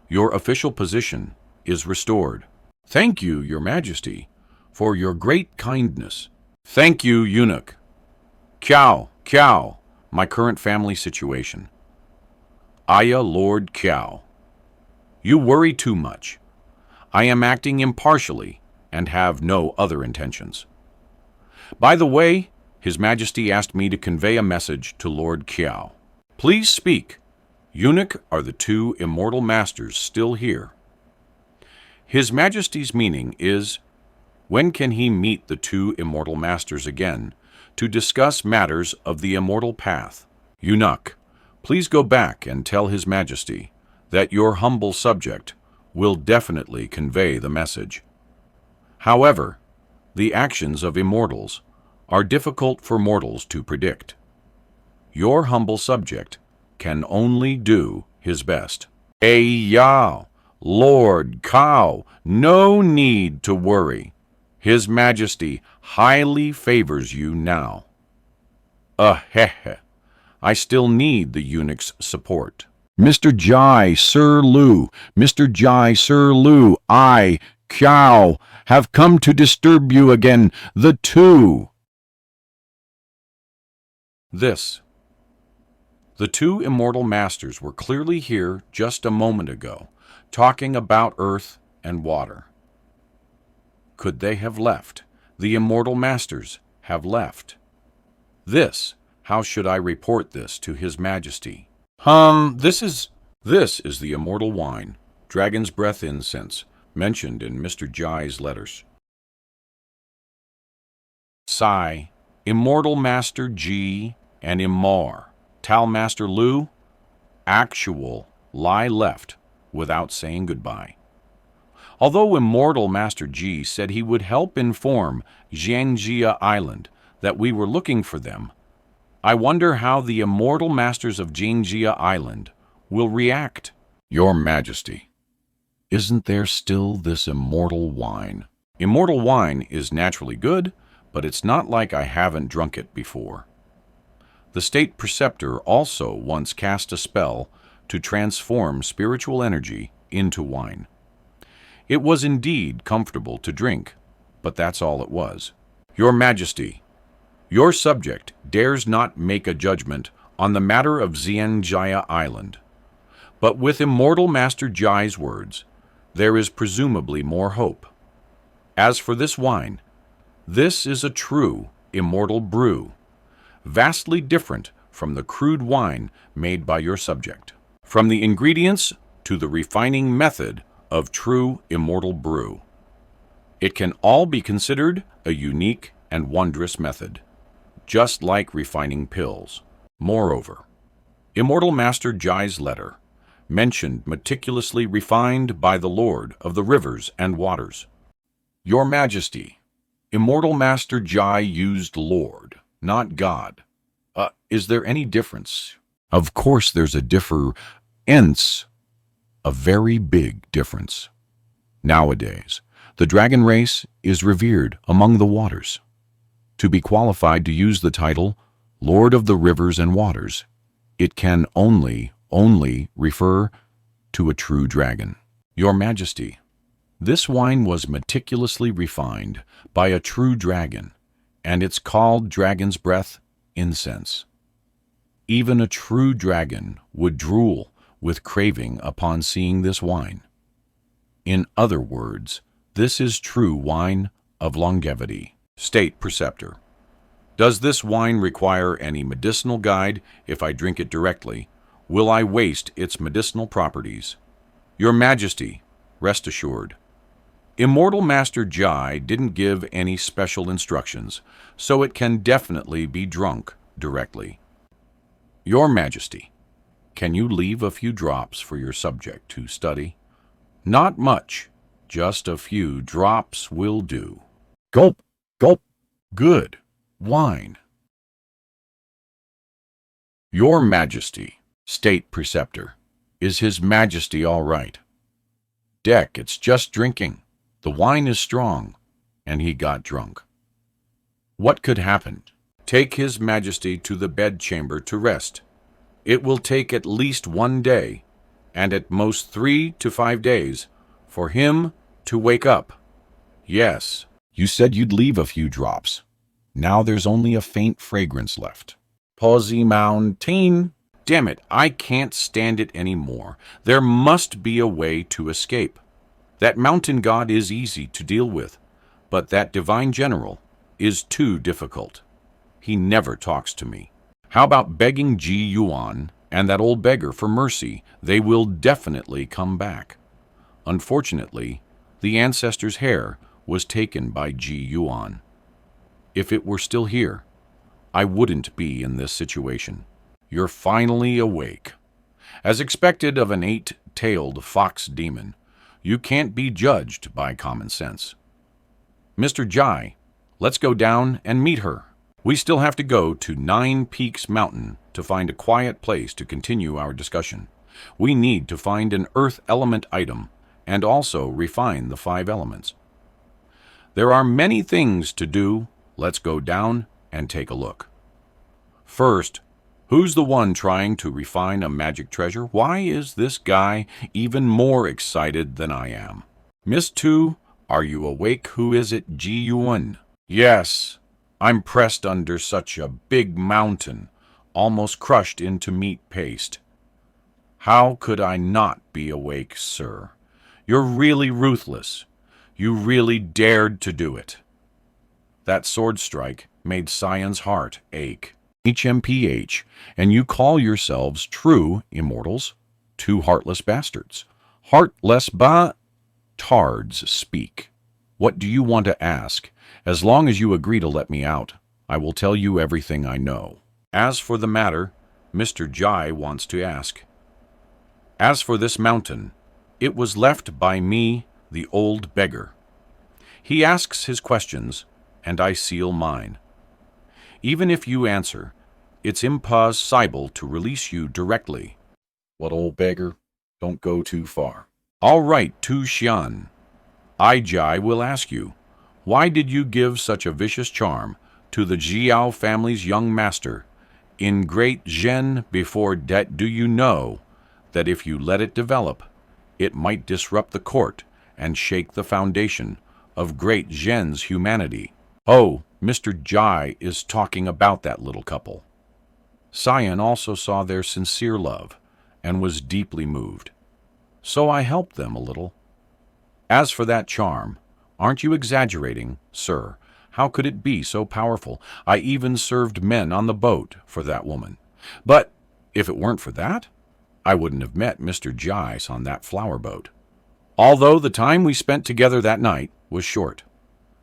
Your official position is restored. Thank you, Your Majesty, for your great kindness. Thank you, eunuch. Kiao, my current family situation. Aya Lord Kiao. You worry too much. I am acting impartially and have no other intentions. By the way, His Majesty asked me to convey a message to Lord Kiao. Please speak. Eunuch, are the two immortal masters still here? His Majesty's meaning is, when can he meet the two immortal masters again to discuss matters of the immortal path? Eunuch, please go back and tell His Majesty that your humble subject will definitely convey the message. However, the actions of immortals are difficult for mortals to predict. Your humble subject can only do his best. Hey, Yao, Lord Cow, no need to worry. His Majesty highly favors you now. Heh. I still need the eunuch's support. Mr. Jai, Sir Lu, Mr. Jai, Sir Lu, I, Kiao, have come to disturb you again, the two. The two immortal masters were clearly here just a moment ago, talking about earth and water. Could they have left? The immortal masters have left. How should I report this to His Majesty? This is the immortal wine, dragon's breath incense, mentioned in Mr. Jai's letters. Sai, Immortal Master Ji, and Immar, Tal Master Lu, actual lie left without saying goodbye. Although Immortal Master Ji said he would help inform Jiangjia Island that we were looking for them, I wonder how the immortal masters of Jiangjia Island will react. Your Majesty, isn't there still this immortal wine? Immortal wine is naturally good, but it's not like I haven't drunk it before. The state preceptor also once cast a spell to transform spiritual energy into wine. It was indeed comfortable to drink, but that's all it was. Your Majesty, your subject dares not make a judgment on the matter of Jiangjia Island, but with Immortal Master Jai's words, there is presumably more hope. As for this wine, this is a true immortal brew, vastly different from the crude wine made by your subject. From the ingredients to the refining method of true immortal brew, it can all be considered a unique and wondrous method, just like refining pills. Moreover, Immortal Master Jai's letter mentioned meticulously refined by the Lord of the rivers and waters. Your Majesty, Immortal Master Jai used Lord, not God. Is there any difference? Of course there's a difference, a very big difference. Nowadays, the dragon race is revered among the waters. To be qualified to use the title Lord of the Rivers and Waters, it can only refer to a true dragon. Your Majesty, this wine was meticulously refined by a true dragon, and it's called dragon's breath incense. Even a true dragon would drool with craving upon seeing this wine. In other words, this is true wine of longevity. State Preceptor, does this wine require any medicinal guide if I drink it directly? Will I waste its medicinal properties? Your Majesty, rest assured, Immortal Master Jai didn't give any special instructions, so it can definitely be drunk directly. Your Majesty, can you leave a few drops for your subject to study? Not much, just a few drops will do. Gulp, gulp. Good. Wine. Your Majesty, State Preceptor, is His Majesty all right? Deck, it's just drinking. The wine is strong, and he got drunk. What could happen? Take His Majesty to the bedchamber to rest. It will take at least 1 day, and at most 3 to 5 days, for him to wake up. Yes. You said you'd leave a few drops. Now there's only a faint fragrance left. Posy Mountain. Damn it, I can't stand it anymore. There must be a way to escape. That mountain god is easy to deal with, but that divine general is too difficult. He never talks to me. How about begging Yuan and that old beggar for mercy? They will definitely come back. Unfortunately, the ancestor's hair was taken by Yuan. If it were still here, I wouldn't be in this situation. You're finally awake. As expected of an 8-tailed fox demon, You can't be judged by common sense. Mr. Jai, let's go down and meet her. We still have to go to 9 Peaks Mountain to find a quiet place to continue our discussion. We need to find an earth element item and also refine the 5 elements. There are many things to do. Let's go down and take a look. First, who's the one trying to refine a magic treasure? Why is this guy even more excited than I am? Miss Tu, are you awake? Who is it? Yuan? Yes, I'm pressed under such a big mountain, almost crushed into meat paste. How could I not be awake, sir? You're really ruthless. You really dared to do it. That sword strike made Cyan's heart ache. HMPH, and you call yourselves true immortals? 2 heartless bastards. Heartless tards speak. What do you want to ask? As long as you agree to let me out, I will tell you everything I know. As for the matter, Mr. Jai wants to ask. As for this mountain, it was left by me, the old beggar. He asks his questions, and I seal mine. Even if you answer, it's impossible to release you directly. What, old beggar? Don't go too far. All right, Tu Xian. I, Jai, will ask you, why did you give such a vicious charm to the Jiao family's young master in Great Zhen before debt? Do you know that if you let it develop, it might disrupt the court and shake the foundation of Great Zhen's humanity? Oh, Mr. Jai is talking about that little couple. Cyan also saw their sincere love and was deeply moved. So I helped them a little. As for that charm, aren't you exaggerating, sir? How could it be so powerful? I even served men on the boat for that woman. But if it weren't for that, I wouldn't have met Mr. Jai on that flower boat. Although the time we spent together that night was short,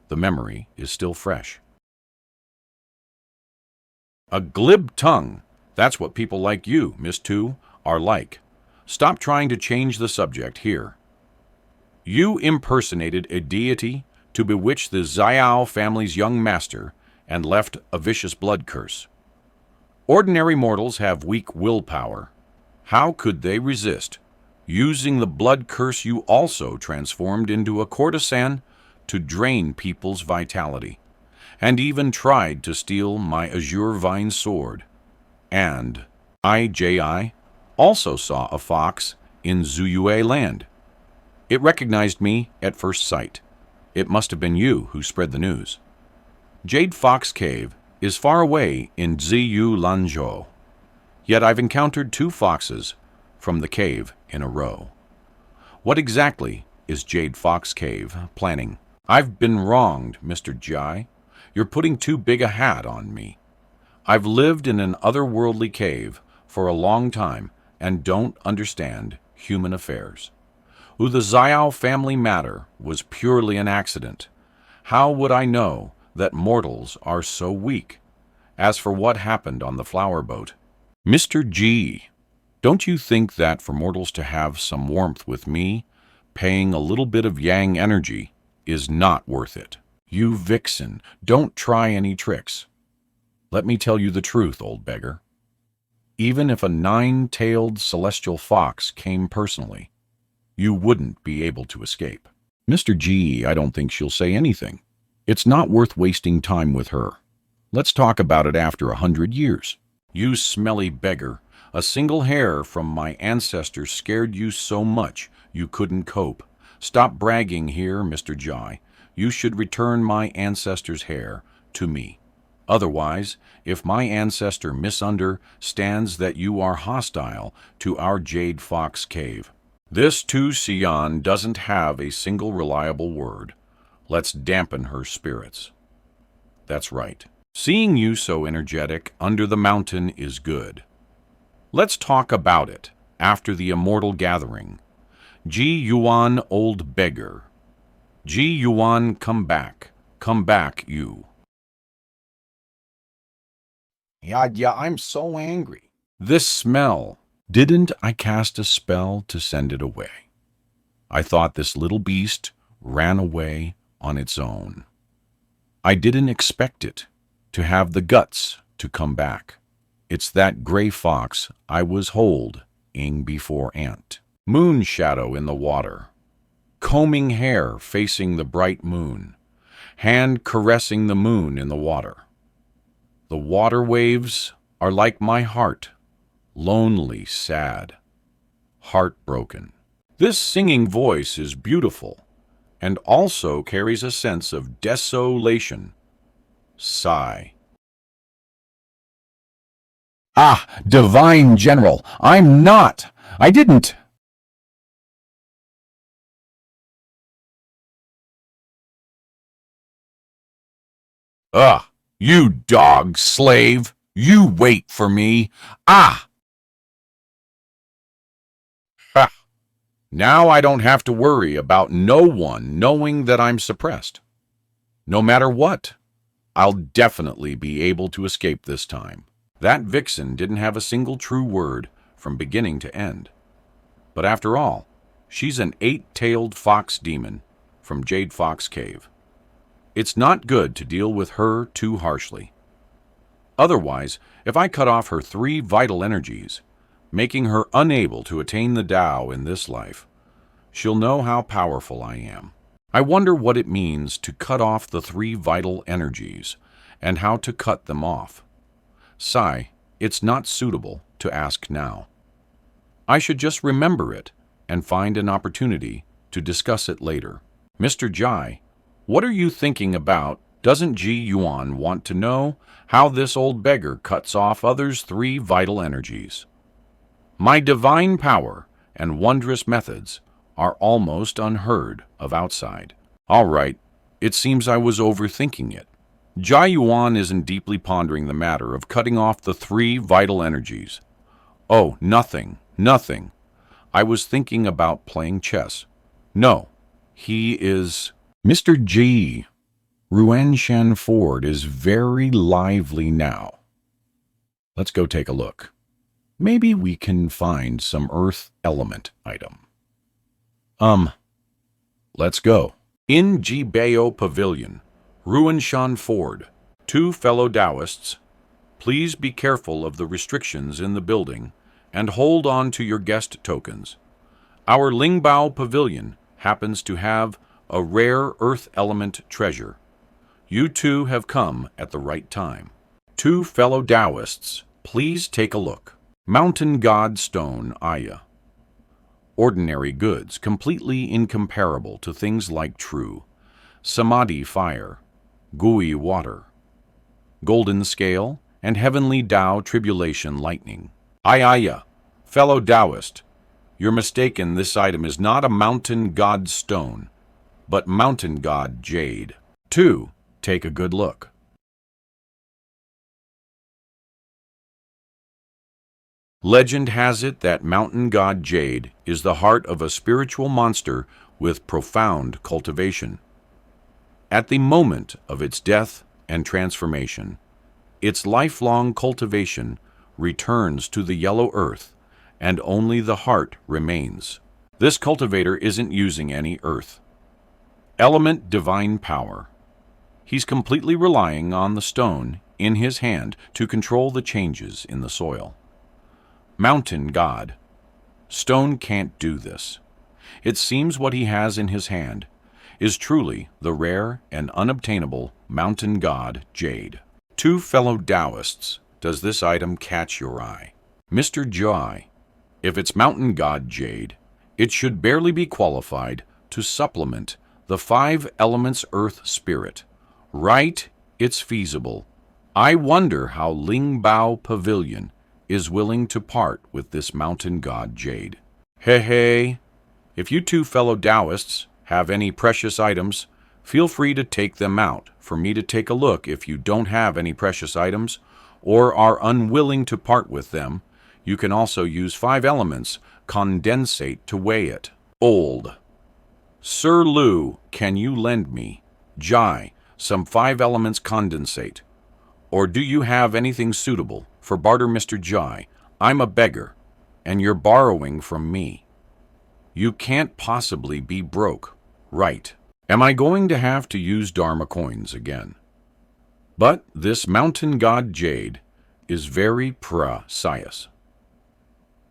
the memory is still fresh. A glib tongue. That's what people like you, Miss Tu, are like. Stop trying to change the subject here. You impersonated a deity to bewitch the Xiao family's young master and left a vicious blood curse. Ordinary mortals have weak willpower. How could they resist? Using the blood curse, you also transformed into a courtesan to drain people's vitality, and even tried to steal my azure vine sword. And I also saw a fox in Zuyue land. It recognized me at first sight. It must have been you who spread the news. Jade Fox Cave is far away in Ziyu Lanzhou, yet I've encountered 2 foxes from the cave in a row. What exactly is Jade Fox Cave planning? I've been wronged, Mr. Jai. You're putting too big a hat on me. I've lived in an otherworldly cave for a long time and don't understand human affairs. Who the Xiao family matter was purely an accident. How would I know that mortals are so weak? As for what happened on the flower boat, Mr. G, don't you think that for mortals to have some warmth with me, paying a little bit of yang energy is not worth it? You vixen, don't try any tricks. Let me tell you the truth, old beggar. Even if a 9-tailed celestial fox came personally, you wouldn't be able to escape. Mr. G, I don't think she'll say anything. It's not worth wasting time with her. Let's talk about it after 100 years. You smelly beggar. A single hair from my ancestors scared you so much you couldn't cope. Stop bragging here, Mr. Jai. You should return my ancestors' hair to me. Otherwise, if my ancestor misunderstands that you are hostile to our Jade Fox Cave, this Tu Xian doesn't have a single reliable word. Let's dampen her spirits. That's right. Seeing you so energetic under the mountain is good. Let's talk about it after the immortal gathering. Yuan, old beggar. Yuan, come back. Come back, you. Yeah, I'm so angry. This smell. Didn't I cast a spell to send it away? I thought this little beast ran away on its own. I didn't expect it to have the guts to come back. It's that gray fox I was holding before Ant. Moon shadow in the water, combing hair facing the bright moon, hand caressing the moon in the water. The water waves are like my heart, lonely, sad, heartbroken. This singing voice is beautiful and also carries a sense of desolation. Sigh. Ah, divine general, I didn't. Ah, you dog slave, you wait for me. Ah! Ha! Now I don't have to worry about no one knowing that I'm suppressed. No matter what, I'll definitely be able to escape this time. That vixen didn't have a single true word from beginning to end. But after all, she's an 8-tailed fox demon from Jade Fox Cave. It's not good to deal with her too harshly. Otherwise, if I cut off her 3 vital energies, making her unable to attain the Tao in this life, she'll know how powerful I am. I wonder what it means to cut off the 3 vital energies and how to cut them off. Sigh, it's not suitable to ask now. I should just remember it and find an opportunity to discuss it later. Mr. Jai, what are you thinking about? Doesn't Yuan want to know how this old beggar cuts off others' 3 vital energies? My divine power and wondrous methods are almost unheard of outside. All right, it seems I was overthinking it. Yuan isn't deeply pondering the matter of cutting off the 3 vital energies. Oh, nothing. I was thinking about playing chess. No, he is... Mr. G. Ruan Shan Ford is very lively now. Let's go take a look. Maybe we can find some earth element item. Let's go. In Jibao Pavilion, Ruan Shan Ford, 2 fellow Taoists. Please be careful of the restrictions in the building and hold on to your guest tokens. Our Lingbao Pavilion happens to have a rare earth element treasure. You 2 have come at the right time. 2 fellow Taoists, please take a look. Mountain God Stone Aya. Ordinary goods, completely incomparable to things like true. Samadhi Fire, Gui Water, Golden Scale, and Heavenly Tao Tribulation Lightning. Aya, fellow Taoist, you're mistaken. This item is not a Mountain God Stone, but Mountain God Jade. 2. Take a good look. Legend has it that Mountain God Jade is the heart of a spiritual monster with profound cultivation. At the moment of its death and transformation, its lifelong cultivation returns to the yellow earth, and only the heart remains. This cultivator isn't using any earth. Element divine power. He's completely relying on the stone in his hand to control the changes in the soil. Mountain God. Stone can't do this. It seems what he has in his hand is truly the rare and unobtainable Mountain God Jade. 2 fellow Taoists, does this item catch your eye? Mr. Jai, if it's Mountain God Jade, it should barely be qualified to supplement the 5 elements earth spirit. Right, it's feasible. I wonder how Lingbao Pavilion is willing to part with this Mountain God Jade. Hey, if you 2 fellow Taoists have any precious items, feel free to take them out for me to take a look. If you don't have any precious items or are unwilling to part with them, you can also use 5 elements condensate to weigh it. Old. Sir Lu, can you lend me, Jai, some 5 elements condensate? Or do you have anything suitable for barter, Mr. Jai? I'm a beggar, and you're borrowing from me. You can't possibly be broke, right? Am I going to have to use Dharma coins again? But this mountain god jade is very precise.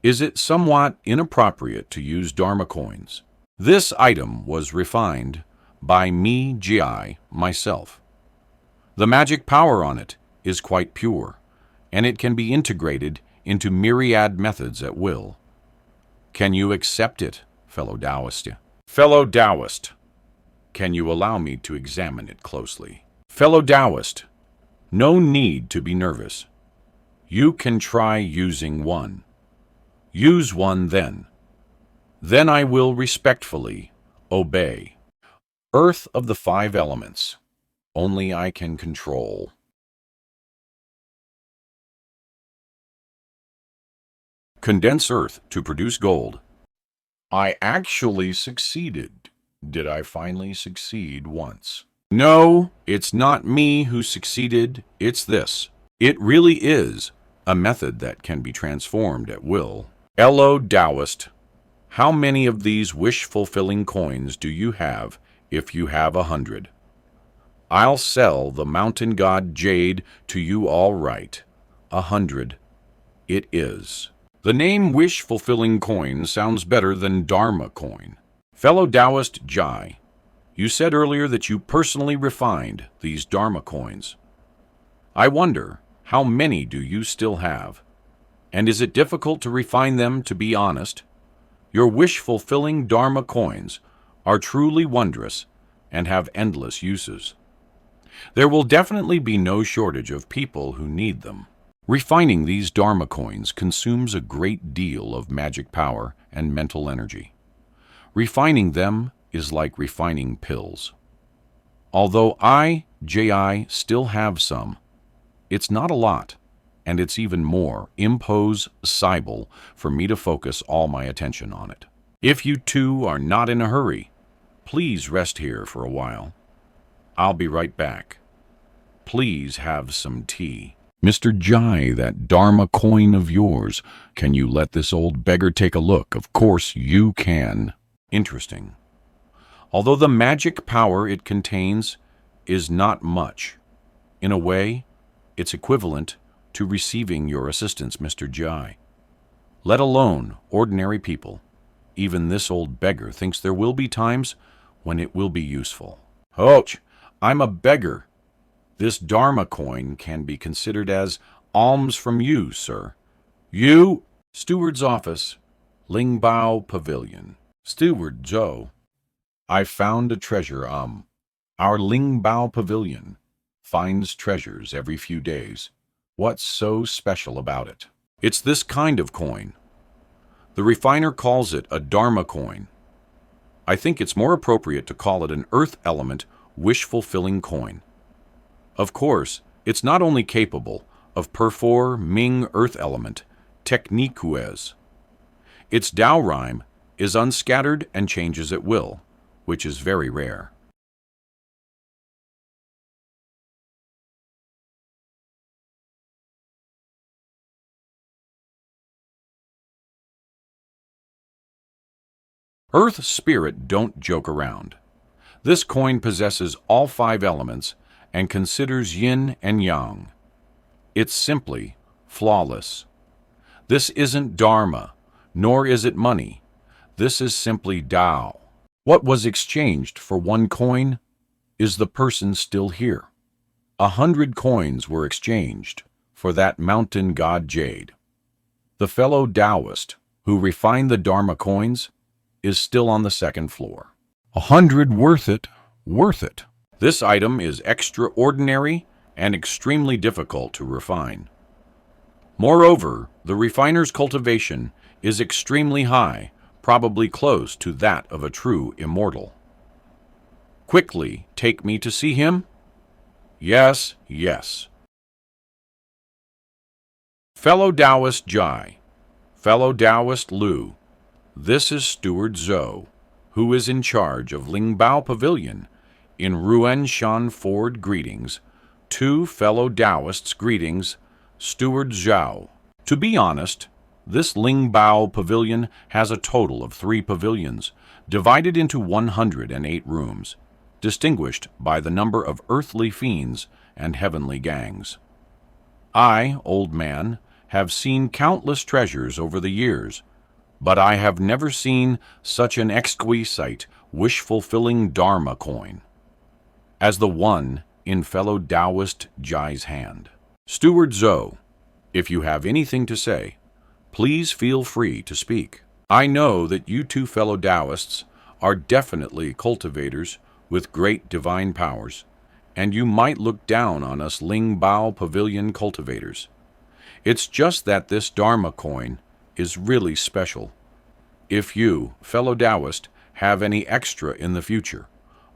Is it somewhat inappropriate to use Dharma coins? This item was refined by me, Gi, myself. The magic power on it is quite pure, and it can be integrated into myriad methods at will. Can you accept it, fellow Taoist? Fellow Taoist, can you allow me to examine it closely? Fellow Taoist, no need to be nervous. You can try using one. Use one then. Then I will respectfully obey. Earth of the 5 elements. Only I can control. Condense earth to produce gold. I actually succeeded. Did I finally succeed once? No, it's not me who succeeded, it's this. It really is a method that can be transformed at will. Hello, Taoist. How many of these wish-fulfilling coins do you have if you have 100? I'll sell the mountain god jade to you all right. 100. It is. The name wish-fulfilling coin sounds better than Dharma coin. Fellow Taoist Jai, you said earlier that you personally refined these Dharma coins. I wonder, how many do you still have? And is it difficult to refine them, to be honest? Your wish-fulfilling Dharma coins are truly wondrous and have endless uses. There will definitely be no shortage of people who need them. Refining these Dharma coins consumes a great deal of magic power and mental energy. Refining them is like refining pills. Although I, Ji, still have some, it's not a lot, and it's even more impossible for me to focus all my attention on it. If you two are not in a hurry, please rest here for a while. I'll be right back. Please have some tea. Mr. Jai, that Dharma coin of yours, can you let this old beggar take a look? Of course you can. Interesting. Although the magic power it contains is not much, in a way, it's equivalent to receiving your assistance, Mr. Jai. Let alone ordinary people. Even this old beggar thinks there will be times when it will be useful. Ouch! I'm a beggar. This Dharma coin can be considered as alms from you, sir. You, Steward's office, Lingbao Pavilion. Steward Zhou, I found a treasure. Our Lingbao Pavilion finds treasures every few days. What's so special about it? It's this kind of coin. The refiner calls it a Dharma coin. I think it's more appropriate to call it an earth element wish-fulfilling coin. Of course, it's not only capable of performing earth element techniques. Its Tao rhyme is unscattered and changes at will, which is very rare. Earth spirit don't joke around. This coin possesses all 5 elements and considers yin and yang. It's simply flawless. This isn't Dharma, nor is it money. This is simply Tao. What was exchanged for 1 coin? Is the person still here? 100 coins were exchanged for that mountain god jade. The fellow Taoist who refined the Dharma coins is still on the 2nd floor. 100 worth it, worth it. This item is extraordinary and extremely difficult to refine. Moreover, the refiner's cultivation is extremely high, probably close to that of a true immortal. Quickly take me to see him? Yes, yes. Fellow Taoist Jai, fellow Taoist Lu, this is Steward Zhou, who is in charge of Lingbao Pavilion in Ruanshan Ford. Greetings. 2 fellow Taoists greetings, Steward Zhao. To be honest, This Ling Bao pavilion has a total of 3 pavilions, divided into 108 rooms, distinguished by the number of earthly fiends and heavenly gangs. I, old man, have seen countless treasures over the years, but I have never seen such an exquisite, wish-fulfilling Dharma coin as the one in fellow Taoist Jai's hand. Steward Zhou, if you have anything to say, please feel free to speak. I know that you two fellow Taoists are definitely cultivators with great divine powers, and you might look down on us Ling Bao Pavilion cultivators. It's just that this Dharma coin is really special. If you, fellow Taoist, have any extra in the future,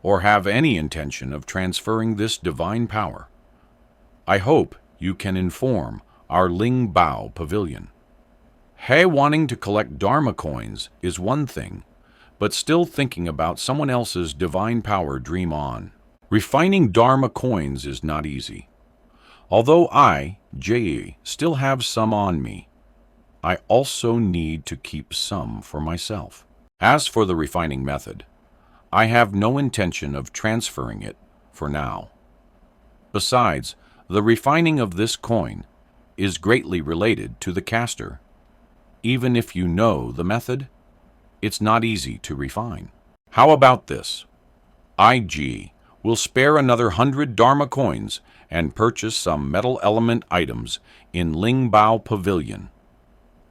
or have any intention of transferring this divine power, I hope you can inform our Ling Bao Pavilion. Hey, wanting to collect Dharma coins is one thing, but still thinking about someone else's divine power, dream on. Refining Dharma coins is not easy. Although I, J.E., still have some on me, I also need to keep some for myself. As for the refining method, I have no intention of transferring it for now. Besides, the refining of this coin is greatly related to the caster. Even if you know the method, it's not easy to refine. How about this? IG will spare another 100 Dharma coins and purchase some metal element items in Ling Bao Pavilion.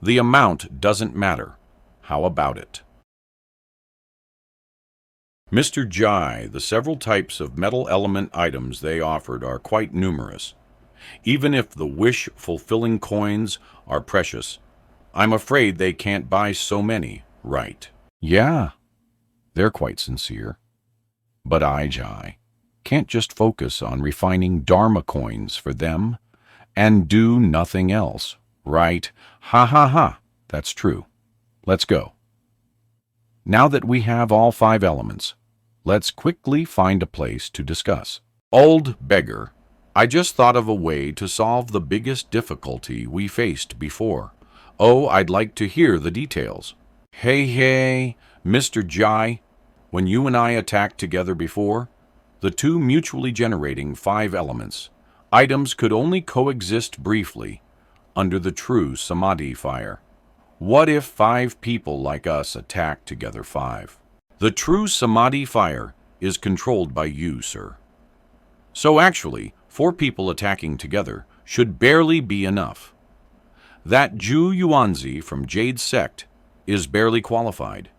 The amount doesn't matter. How about it? Mr. Jai, the several types of metal element items they offered are quite numerous. Even if the wish-fulfilling coins are precious, I'm afraid they can't buy so many, right? Yeah, they're quite sincere. But I, Jai, can't just focus on refining Dharma coins for them and do nothing else, right? Ha ha ha, that's true. Let's go. Now that we have all 5 elements, let's quickly find a place to discuss. Old beggar, I just thought of a way to solve the biggest difficulty we faced before. Oh, I'd like to hear the details. Hey, Mr. Jai, when you and I attacked together before, the 2 mutually generating 5 elements, items could only coexist briefly under the true Samadhi fire. What if 5 people like us attack together 5? The true Samadhi fire is controlled by you, sir. So actually, 4 people attacking together should barely be enough. That Zhu Yuanzi from Jade Sect is barely qualified.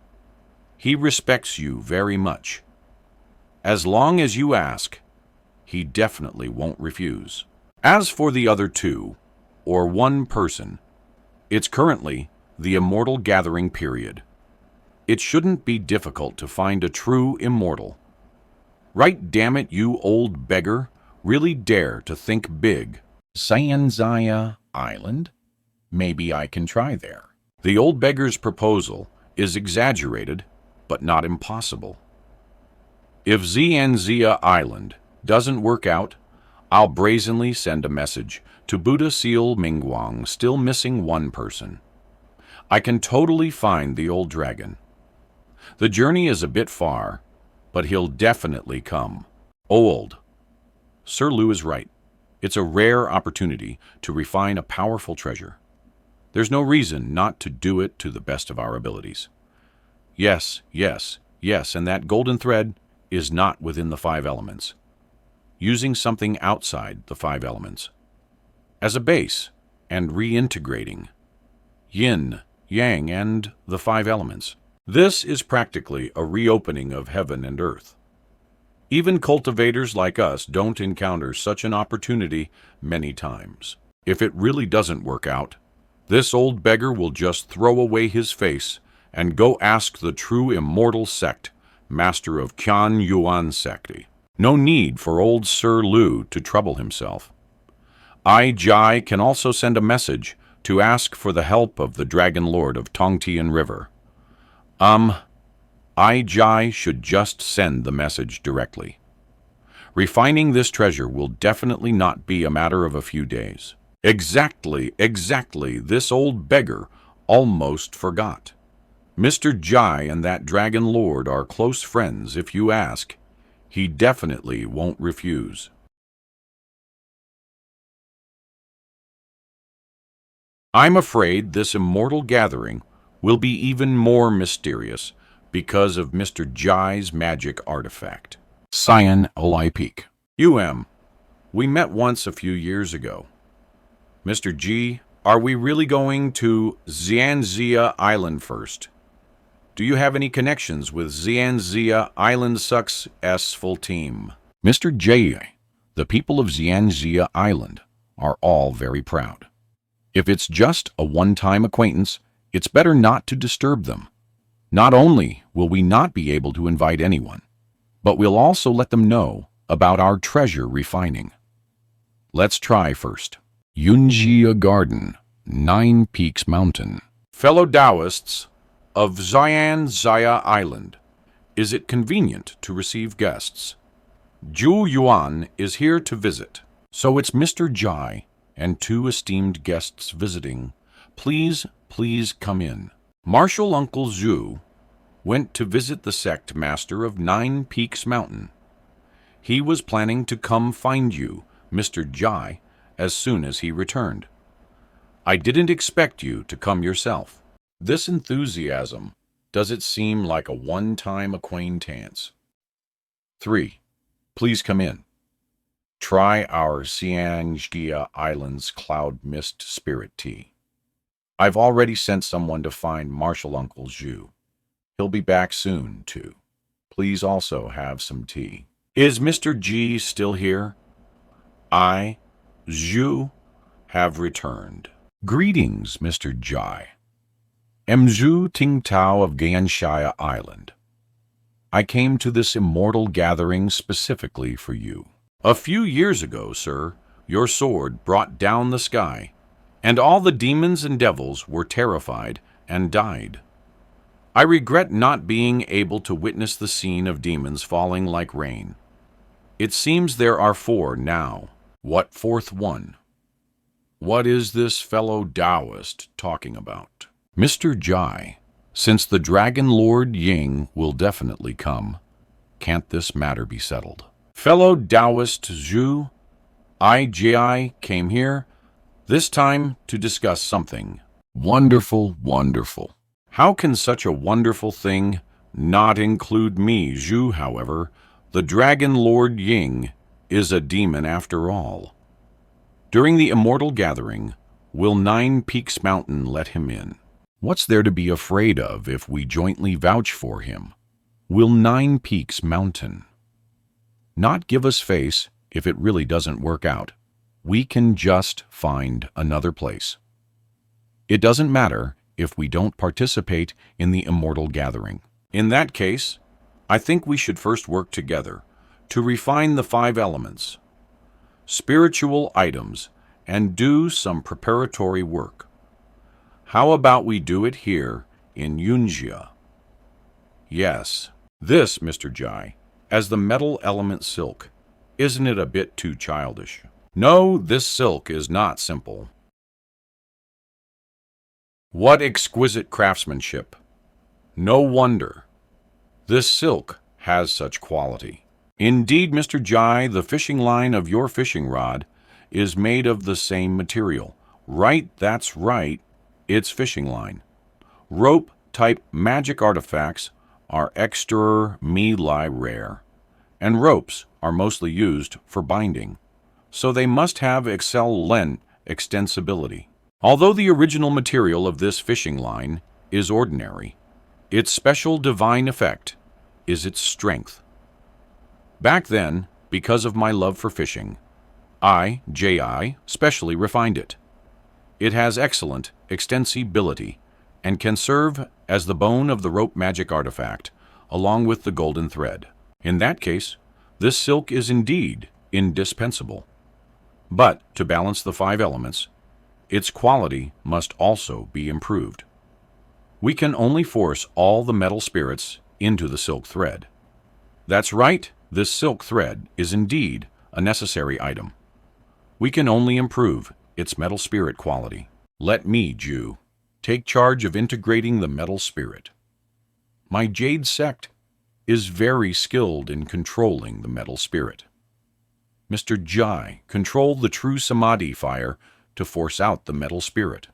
He respects you very much. As long as you ask, he definitely won't refuse. As for the other 2, or 1 person, it's currently the immortal gathering period. It shouldn't be difficult to find a true immortal. Right, damn it, you old beggar, really dare to think big. Sanzaya Island? Maybe I can try there. The old beggar's proposal is exaggerated, but not impossible. If Xianxia Island doesn't work out, I'll brazenly send a message to Buddha Seal Mingguang, still missing 1 person. I can totally find the old dragon. The journey is a bit far, but he'll definitely come. Old. Sir Lu is right. It's a rare opportunity to refine a powerful treasure. There's no reason not to do it to the best of our abilities. Yes, and that golden thread is not within the 5 elements. Using something outside the 5 elements as a base and reintegrating yin, yang, and the 5 elements. This is practically a reopening of heaven and earth. Even cultivators like us don't encounter such an opportunity many times. If it really doesn't work out, this old beggar will just throw away his face and go ask the true immortal sect, master of Qian Yuan Secti. No need for old Sir Lu to trouble himself. I, Jai, can also send a message to ask for the help of the Dragon Lord of Tongtian River. I, Jai, should just send the message directly. Refining this treasure will definitely not be a matter of a few days. Exactly, this old beggar almost forgot. Mr. Jai and that dragon lord are close friends if you ask. He definitely won't refuse. I'm afraid this immortal gathering will be even more mysterious because of Mr. Jai's magic artifact. Cyan Olipik. Yuan, we met once a few years ago. Mr. G, are we really going to Xianxia Island first? Do you have any connections with Xianxia Island successful team? Mr. J, the people of Xianxia Island are all very proud. If it's just a one-time acquaintance, it's better not to disturb them. Not only will we not be able to invite anyone, but we'll also let them know about our treasure refining. Let's try first. Yunjia Garden, 9 Peaks Mountain. Fellow Taoists of Xianxia Island, is it convenient to receive guests? Zhu Yuan is here to visit. So it's Mr. Jai and 2 esteemed guests visiting. Please come in. Martial Uncle Zhu went to visit the sect master of 9 Peaks Mountain. He was planning to come find you, Mr. Jai, as soon as he returned. I didn't expect you to come yourself. This enthusiasm, does it seem like a one-time acquaintance? 3. Please come in. Try our Xianxia Island's Cloud Mist Spirit Tea. I've already sent someone to find Martial Uncle Zhu. He'll be back soon, too. Please also have some tea. Is Mr. G still here? I, Zhu, have returned. Greetings, Mr. Jai. Am Zhu Tingtao of Xianxia Island. I came to this immortal gathering specifically for you. A few years ago, sir, your sword brought down the sky, and all the demons and devils were terrified and died. I regret not being able to witness the scene of demons falling like rain. It seems there are 4 now. What 4th one? What is this fellow Taoist talking about? Mr. Jai, since the Dragon Lord Ying will definitely come, can't this matter be settled? Fellow Taoist Zhu, I came here, this time to discuss something. Wonderful, wonderful. How can such a wonderful thing not include me, Zhu, however? The Dragon Lord Ying is a demon after all. During the immortal gathering, will 9 Peaks Mountain let him in? What's there to be afraid of if we jointly vouch for him? Will 9 Peaks Mountain not give us face if it really doesn't work out? We can just find another place. It doesn't matter if we don't participate in the immortal gathering. In that case, I think we should first work together to refine the 5 elements, spiritual items, and do some preparatory work. How about we do it here in Yunjia? Yes, this, Mr. Jai, as the metal element silk. Isn't it a bit too childish? No, this silk is not simple. What exquisite craftsmanship! No wonder. This silk has such quality. Indeed, Mr. Jai, the fishing line of your fishing rod is made of the same material. Right, that's right, it's fishing line. Rope-type magic artifacts are extremely rare, and ropes are mostly used for binding, so they must have excellent extensibility. Although the original material of this fishing line is ordinary, its special divine effect is its strength. Back then, because of my love for fishing, I, specially refined it. It has excellent extensibility and can serve as the bone of the rope magic artifact, along with the golden thread. In that case, this silk is indeed indispensable. But to balance the 5 elements, its quality must also be improved. We can only force all the metal spirits into the silk thread. That's right, this silk thread is indeed a necessary item. We can only improve its metal spirit quality. Let me, Zhu, take charge of integrating the metal spirit. My Jade sect is very skilled in controlling the metal spirit. Mr. Jai, control the true Samadhi fire to force out the metal spirit.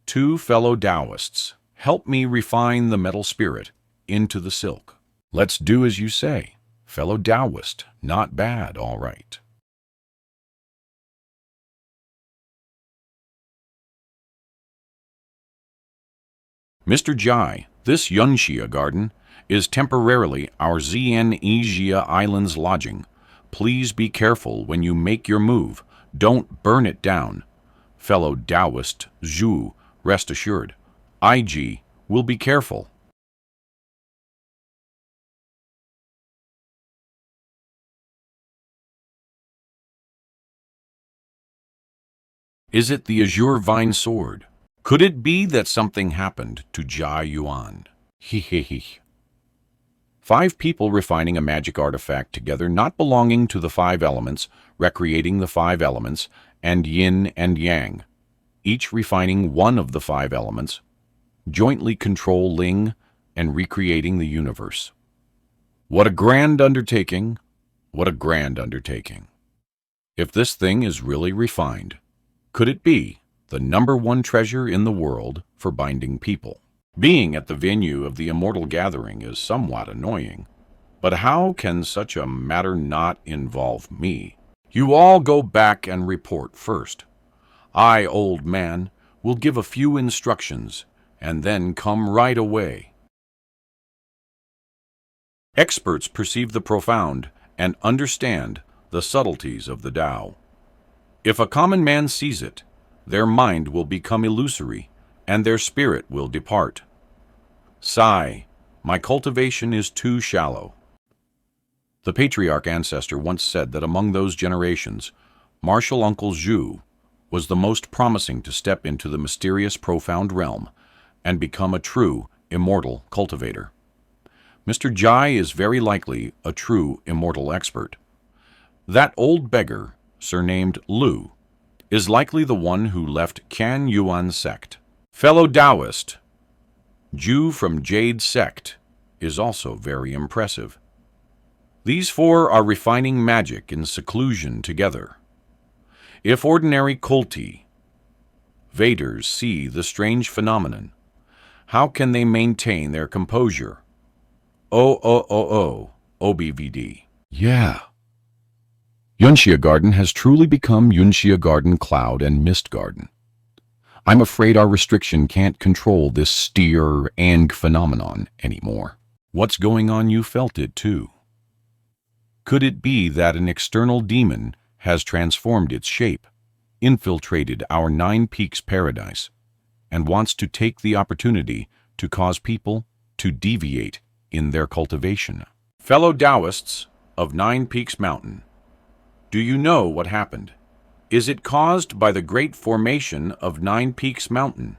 2 fellow Taoists, help me refine the metal spirit into the silk. Let's do as you say. Fellow Taoist, not bad, all right. Mr. Jai, this Yunxia garden is temporarily our Xianxia Island's lodging. Please be careful when you make your move. Don't burn it down. Fellow Taoist Zhu, rest assured, IG will be careful. Is it the azure vine sword? Could it be that something happened to Jai Yuan? He. 5 people refining a magic artifact together, not belonging to the 5 elements, recreating the 5 elements, and yin and yang, each refining one of the 5 elements, jointly controlling and recreating the universe. What a grand undertaking! What a grand undertaking! If this thing is really refined, could it be the #1 treasure in the world for binding people? Being at the venue of the immortal gathering is somewhat annoying, but how can such a matter not involve me? You all go back and report first. I, old man, will give a few instructions and then come right away. Experts perceive the profound and understand the subtleties of the Tao. If a common man sees it, their mind will become illusory, and their spirit will depart. Sigh, my cultivation is too shallow. The patriarch ancestor once said that among those generations, martial Uncle Zhu was the most promising to step into the mysterious profound realm and become a true immortal cultivator. Mr. Jai is very likely a true immortal expert. That old beggar, surnamed Lu, is likely the one who left Can Yuan sect. Fellow Taoist, Jew from Jade sect, is also very impressive. These 4 are refining magic in seclusion together. If ordinary culti, Vaders, see the strange phenomenon, how can they maintain their composure? OBVD. Yeah. Yunxia Garden has truly become Yunxia Garden Cloud and Mist Garden. I'm afraid our restriction can't control this steer-ang phenomenon anymore. What's going on? You felt it too. Could it be that an external demon has transformed its shape, infiltrated our 9 Peaks paradise, and wants to take the opportunity to cause people to deviate in their cultivation? Fellow Taoists of 9 Peaks Mountain, do you know what happened? Is it caused by the great formation of 9 Peaks Mountain?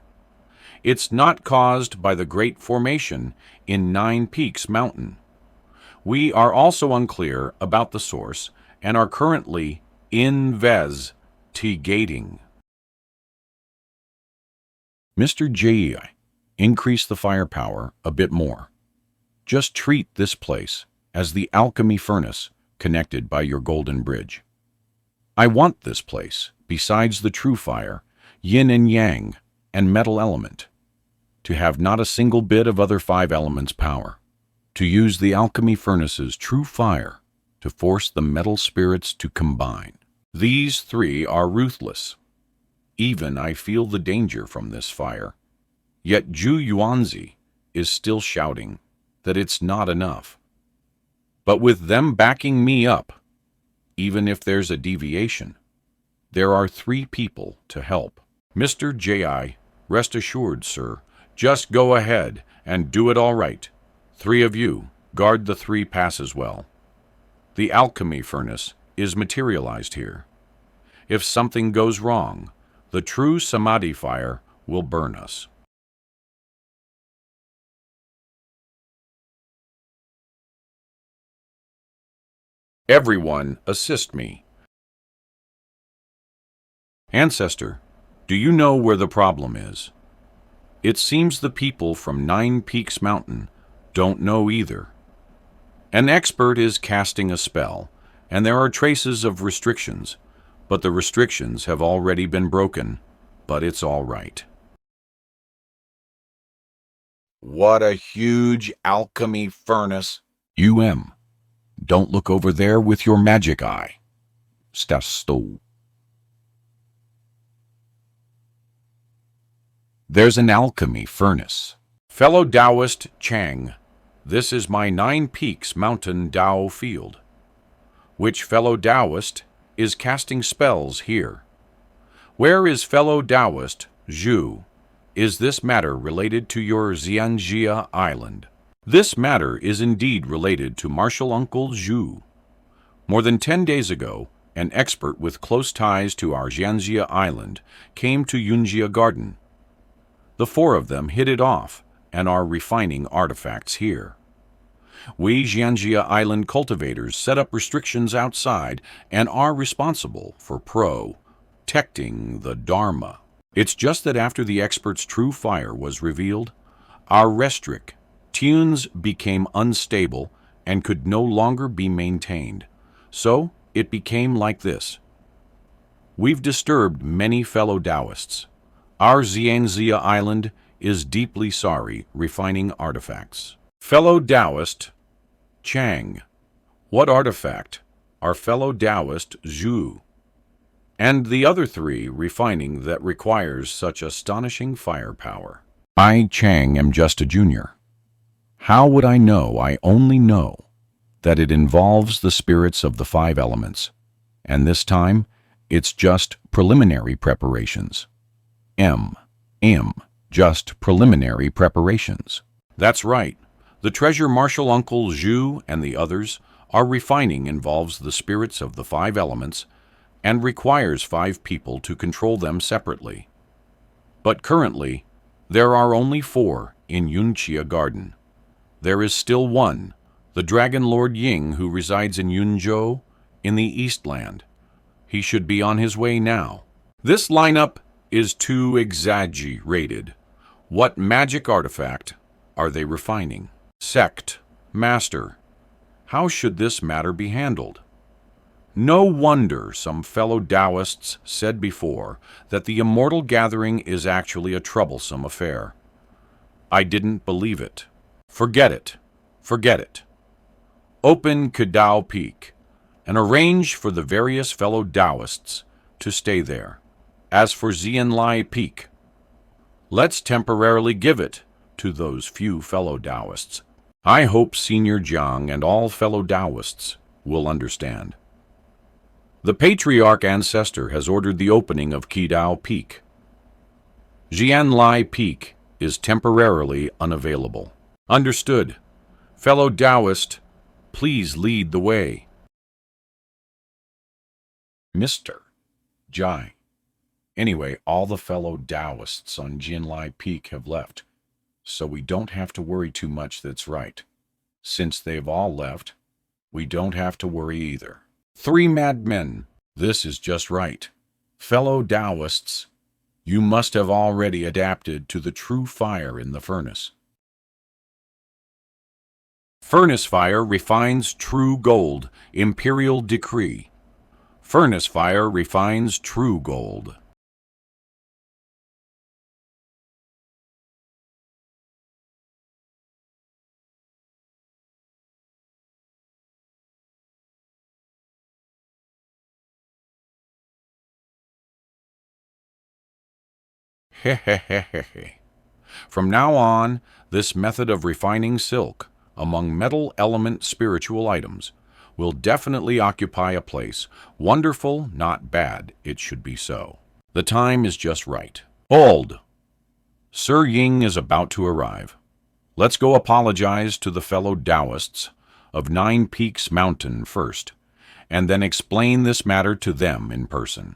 It's not caused by the great formation in 9 Peaks Mountain. We are also unclear about the source and are currently investigating. Mr. J.E.I., increase the firepower a bit more. Just treat this place as the alchemy furnace connected by your golden bridge. I want this place, besides the true fire, yin and yang, and metal element, to have not a single bit of other 5 elements' power, to use the alchemy furnace's true fire to force the metal spirits to combine. These 3 are ruthless. Even I feel the danger from this fire. Yet Zhu Yuanzi is still shouting that it's not enough. But with them backing me up, even if there's a deviation, there are 3 people to help. Mr. J.I., rest assured, sir, just go ahead and do it all right. 3 of you, guard the 3 passes well. The alchemy furnace is materialized here. If something goes wrong, the true Samadhi fire will burn us. Everyone, assist me. Ancestor, do you know where the problem is? It seems the people from Nine Peaks Mountain don't know either. An expert is casting a spell, and there are traces of restrictions, but the restrictions have already been broken, but it's all right. What a huge alchemy furnace. Don't look over there with your magic eye. Stasto. There's an alchemy furnace. Fellow Taoist Chang, this is my Nine Peaks Mountain Tao field. Which fellow Taoist is casting spells here? Where is fellow Taoist Zhu? Is this matter related to your Xianjia Island? This matter is indeed related to Martial Uncle Zhu. More than 10 days ago, an expert with close ties to our Xianjia Island came to Yunjia Garden. The four of them hit it off and are refining artifacts here. We Xianjia Island cultivators set up restrictions outside and are responsible for protecting the Dharma. It's just that after the expert's true fire was revealed, our restrictions became unstable and could no longer be maintained. So it became like this. We've disturbed many fellow Taoists. Our Xianjia Island is deeply sorry refining artifacts. Fellow Taoist Chang, what artifact are fellow Taoist Zhu and the other three refining that requires such astonishing firepower? I, Chang, am just a junior. How would I know? I only know that it involves the spirits of the 5 elements, and this time it's just preliminary preparations. Just preliminary preparations. That's right. The treasure Martial Uncle Zhu and the others are refining involves the spirits of the 5 elements and requires 5 people to control them separately. But currently, there are only 4 in Yunjia Garden. There is still one, the Dragon Lord Ying, who resides in Yunzhou in the Eastland. He should be on his way now. This lineup is too exaggerated. What magic artifact are they refining? Sect, Master, how should this matter be handled? No wonder some fellow Taoists said before that the immortal gathering is actually a troublesome affair. I didn't believe it. Forget it. Forget it. Open Kadao Peak and arrange for the various fellow Taoists to stay there. As for Xianlai Peak, let's temporarily give it to those few fellow Taoists. I hope Senior Jiang and all fellow Taoists will understand. The Patriarch Ancestor has ordered the opening of Qidao Peak. Xianlai Peak is temporarily unavailable. Understood. Fellow Taoist, please lead the way. Mr. Jai. Anyway, all the fellow Taoists on Jinlai Peak have left, so we don't have to worry too much, that's right. Since they've all left, we don't have to worry either. 3 madmen, this is just right. Fellow Taoists, you must have already adapted to the true fire in the furnace. Furnace fire refines true gold, imperial decree. Furnace fire refines true gold. Hehehehe. From now on, this method of refining silk among metal element spiritual items will definitely occupy a place. Wonderful, not bad, it should be so. The time is just right. Hold! Sir Ying is about to arrive. Let's go apologize to the fellow Taoists of Nine Peaks Mountain first, and then explain this matter to them in person.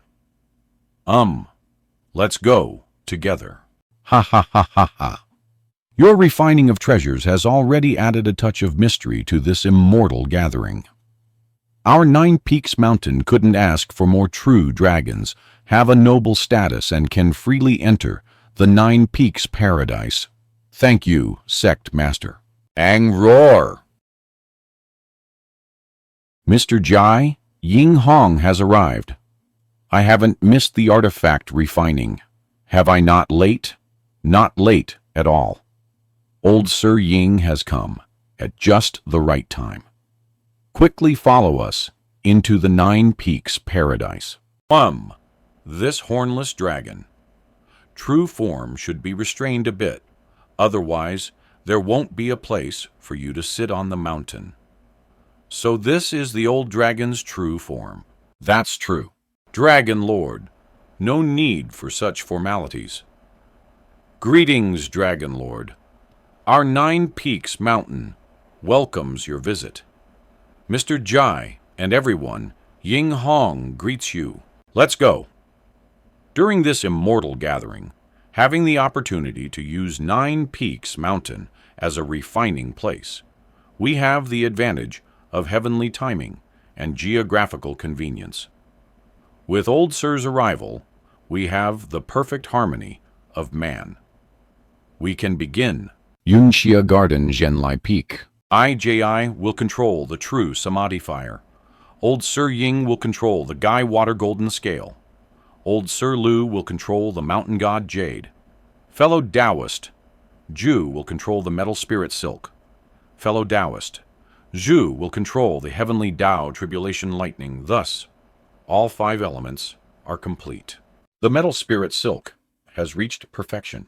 Let's go together. Ha ha ha ha ha. Your refining of treasures has already added a touch of mystery to this immortal gathering. Our Nine Peaks Mountain couldn't ask for more true dragons, have a noble status, and can freely enter The 9 Peaks Paradise. Thank you, Sect Master. Ang roar! Mr. Jai, Ying Hong has arrived. I haven't missed the artifact refining. Have I not late? Not late at all. Old Sir Ying has come at just the right time. Quickly follow us into the 9 Peaks Paradise. This hornless dragon. True form should be restrained a bit, otherwise there won't be a place for you to sit on the mountain. So this is the old dragon's true form. That's true. Dragon Lord, no need for such formalities. Greetings, Dragon Lord. Our 9 Peaks Mountain welcomes your visit. Mr. Jai and everyone, Ying Hong greets you. Let's go. During this immortal gathering, having the opportunity to use 9 Peaks Mountain as a refining place, we have the advantage of heavenly timing and geographical convenience. With Old Sir's arrival, we have the perfect harmony of man. We can begin. Yunxia Garden Zhenlai Peak. IJI will control the true Samadhi fire. Old Sir Ying will control the Gai Water Golden Scale. Old Sir Lu will control the Mountain God Jade. Fellow Taoist, Zhu will control the Metal Spirit Silk. Fellow Taoist, Zhu will control the Heavenly Tao Tribulation Lightning. Thus, all 5 elements are complete. The Metal Spirit Silk has reached perfection.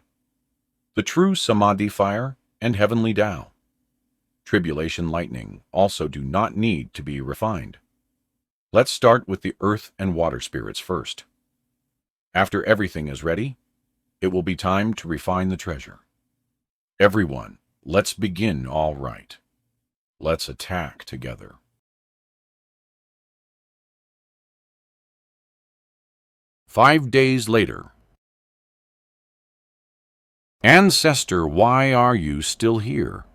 The true Samadhi fire and Heavenly Tao Tribulation Lightning also do not need to be refined. Let's start with the Earth and Water Spirits first. After everything is ready, it will be time to refine the treasure. Everyone, let's begin all right. Let's attack together. Five days later. Ancestor, why are you still here?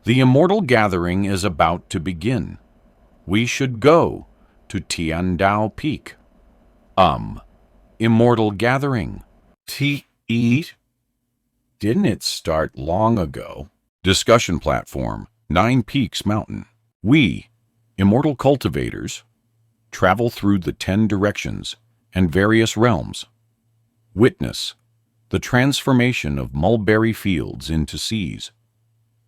The immortal gathering is about to begin. We should go to Tiandao Peak. Immortal gathering. Didn't it start long ago? Discussion platform, 9 Peaks Mountain. We, immortal cultivators, travel through the 10 directions and various realms. Witness the transformation of mulberry fields into seas,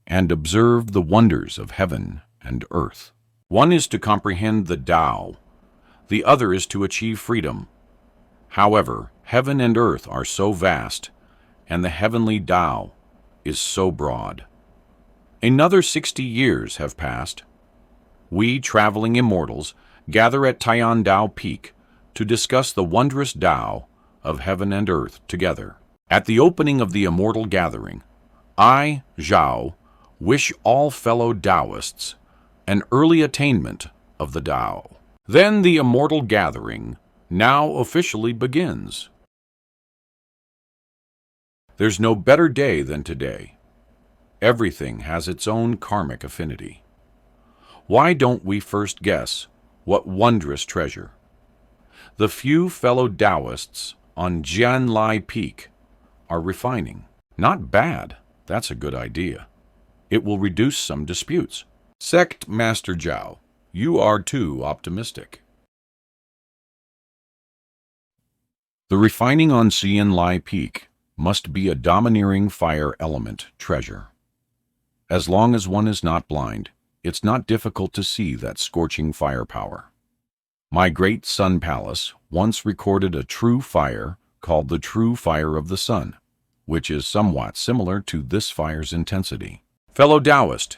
and observe the wonders of heaven and earth. One is to comprehend the Tao, the other is to achieve freedom. However, heaven and earth are so vast, and the heavenly Tao is so broad. Another 60 years have passed. We, traveling immortals, gather at Tiandao Peak to discuss the wondrous Tao of heaven and earth together. At the opening of the immortal gathering, I, Zhao, wish all fellow Taoists an early attainment of the Tao. Then the immortal gathering now officially begins. There's no better day than today. Everything has its own karmic affinity. Why don't we first guess what wondrous treasure? The few fellow Taoists on Zhenlai Peak are refining. Not bad, that's a good idea. It will reduce some disputes. Sect Master Zhao, you are too optimistic. The refining on Zhenlai Peak must be a domineering fire element treasure. As long as one is not blind, it's not difficult to see that scorching firepower. My great sun palace once recorded a true fire called the true fire of the sun, which is somewhat similar to this fire's intensity. Fellow Taoist,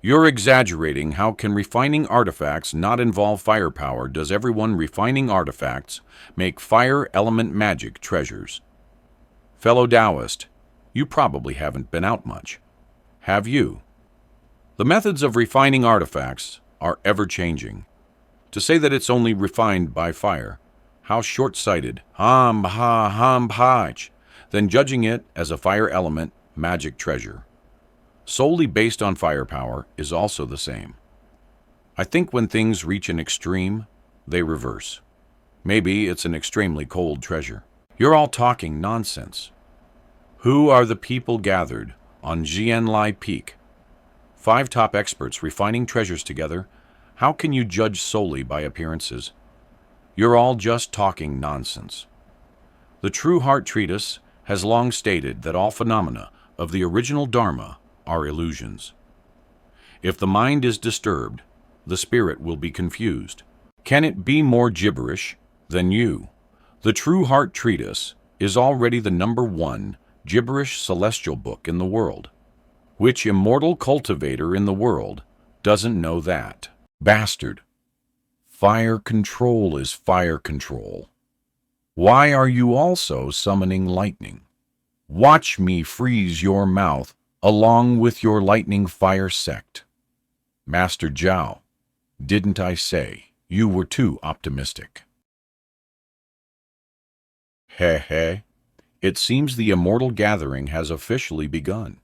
you're exaggerating. How can refining artifacts not involve firepower? Does everyone refining artifacts make fire element magic treasures? Fellow Taoist, you probably haven't been out much. Have you? The methods of refining artifacts are ever-changing. To say that it's only refined by fire, how short-sighted, than judging it as a fire element magic treasure. Solely based on firepower is also the same. I think when things reach an extreme, they reverse. Maybe it's an extremely cold treasure. You're all talking nonsense. Who are the people gathered on Jianlai Peak? 5 top experts refining treasures together. How can you judge solely by appearances? You're all just talking nonsense. The True Heart Treatise has long stated that all phenomena of the original Dharma are illusions. If the mind is disturbed, the spirit will be confused. Can it be more gibberish than you? The True Heart Treatise is already the #1 gibberish celestial book in the world. Which immortal cultivator in the world doesn't know that? Bastard. Fire control is fire control. Why are you also summoning lightning? Watch me freeze your mouth along with your lightning fire sect. Master Zhao, didn't I say you were too optimistic? He. It seems the immortal gathering has officially begun.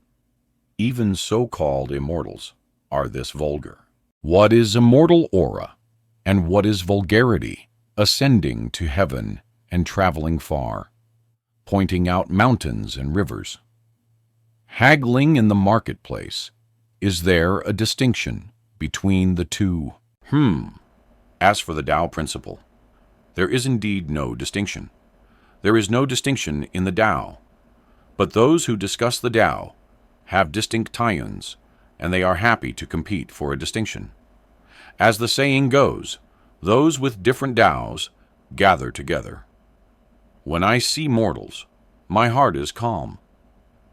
Even so-called immortals are this vulgar. What is immortal aura, and what is vulgarity, ascending to heaven and traveling far, pointing out mountains and rivers? Haggling in the marketplace, is there a distinction between the two? As for the Tao principle, there is indeed no distinction. There is no distinction in the Tao, but those who discuss the Tao have distinct tie-ins, and they are happy to compete for a distinction. As the saying goes, those with different Taos gather together. When I see mortals, my heart is calm.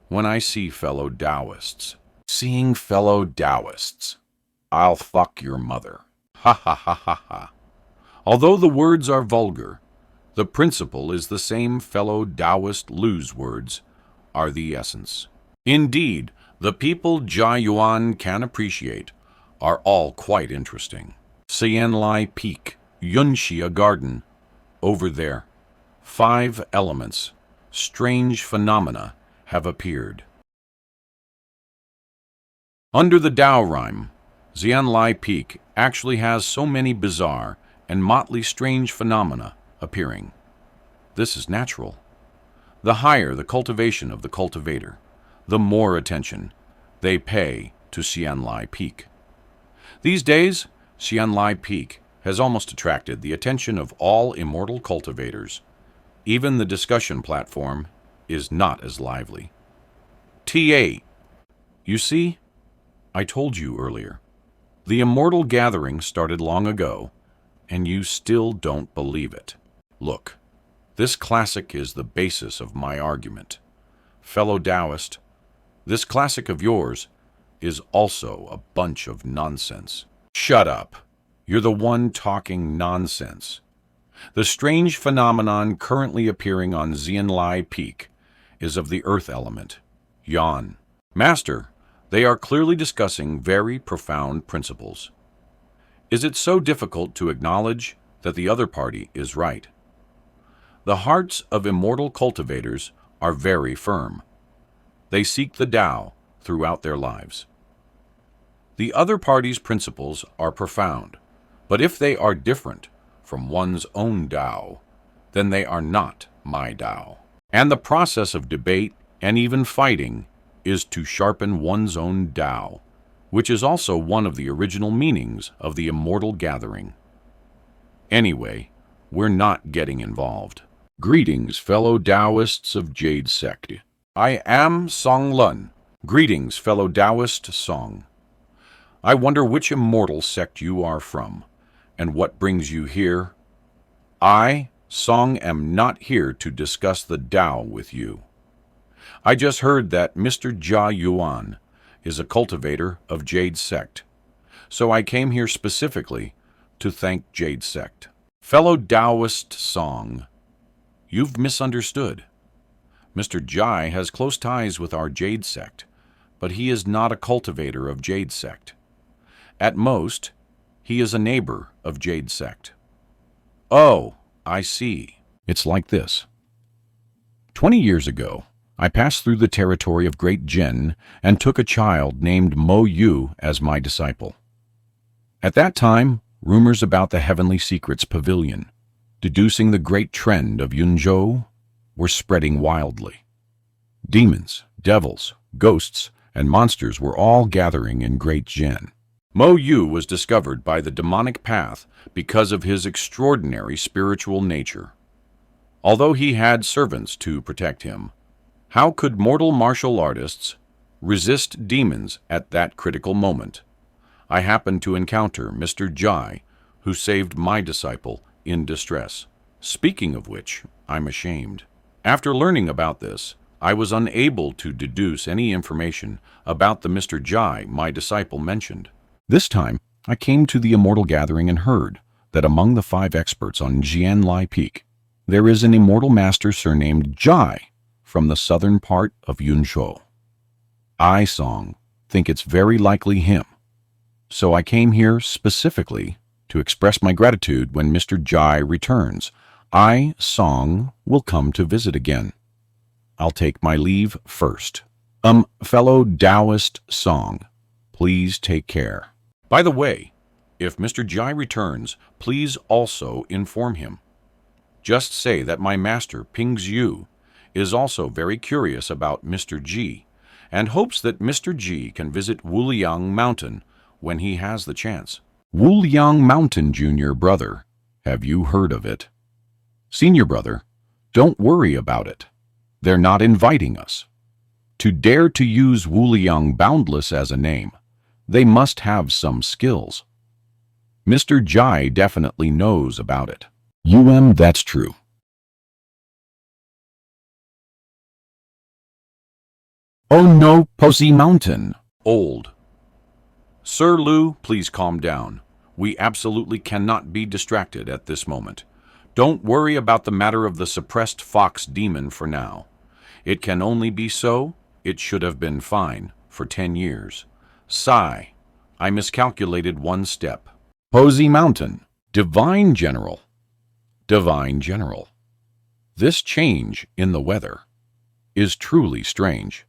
When I see fellow Taoists, seeing fellow Taoists, I'll fuck your mother. Ha ha ha ha ha. Although the words are vulgar, the principle is the same. Fellow Taoist lose words are the essence. Indeed, the people Yuan can appreciate are all quite interesting. Xianlai Peak, Yunxia Garden, over there. 5 elements, strange phenomena have appeared. Under the Tao rhyme, Xianlai Peak actually has so many bizarre and motley strange phenomena appearing. This is natural. The higher the cultivation of the cultivator, the more attention they pay to Xianlai Peak. These days, Xianlai Peak has almost attracted the attention of all immortal cultivators. Even the discussion platform is not as lively. TA. You see, I told you earlier. The immortal gathering started long ago, and you still don't believe it. Look, this classic is the basis of my argument. Fellow Taoist, this classic of yours is also a bunch of nonsense. Shut up. You're the one talking nonsense. The strange phenomenon currently appearing on Xianlai Peak is of the earth element, Yuan. Master, they are clearly discussing very profound principles. Is it so difficult to acknowledge that the other party is right? The hearts of immortal cultivators are very firm. They seek the Tao throughout their lives. The other party's principles are profound, but if they are different from one's own Tao, then they are not my Tao. And the process of debate and even fighting is to sharpen one's own Tao, which is also one of the original meanings of the immortal gathering. Anyway, we're not getting involved. Greetings, fellow Taoists of Jade Sect. I am Song Lun. Greetings, fellow Taoist Song. I wonder which immortal sect you are from, and what brings you here. I, Song, am not here to discuss the Tao with you. I just heard that Mr. Jia Yuan is a cultivator of Jade Sect, so I came here specifically to thank Jade Sect. Fellow Taoist Song, you've misunderstood. Mr. Jai has close ties with our Jade Sect, but he is not a cultivator of Jade Sect. At most, he is a neighbor of Jade Sect. Oh, I see. It's like this. 20 years ago, I passed through the territory of Great Jin and took a child named Mo Yu as my disciple. At that time, rumors about the Heavenly Secrets Pavilion, deducing the great trend of Yunzhou, were spreading wildly. Demons, devils, ghosts, and monsters were all gathering in Great Jin. Mo Yu was discovered by the demonic path because of his extraordinary spiritual nature. Although he had servants to protect him, how could mortal martial artists resist demons at that critical moment? I happened to encounter Mr. Jai, who saved my disciple in distress. Speaking of which, I'm ashamed. After learning about this, I was unable to deduce any information about the Mr. Jai my disciple mentioned. This time, I came to the Immortal Gathering and heard that among the 5 experts on Jianlai Peak, there is an immortal master surnamed Jai from the southern part of Yunzhou. I, Song, think it's very likely him. So I came here specifically to express my gratitude when Mr. Jai returns. I, Song, will come to visit again. I'll take my leave first. Fellow Taoist Song, please take care. By the way, if Mr. Jai returns, please also inform him. Just say that my master, Ping Yu, is also very curious about Mr. Ji and hopes that Mr. Ji can visit Wuliang Mountain when he has the chance. Wuliang Mountain, junior brother. Have you heard of it? Senior brother, don't worry about it. They're not inviting us. To dare to use Wuliang Boundless as a name, they must have some skills. Mr. Jai definitely knows about it. That's true. Oh no, Posey Mountain. Old. Sir Lu, please calm down. We absolutely cannot be distracted at this moment. Don't worry about the matter of the suppressed fox demon for now. It can only be so. It should have been fine for 10 years. Sigh. I miscalculated one step. Posey Mountain. Divine General. Divine General. This change in the weather is truly strange.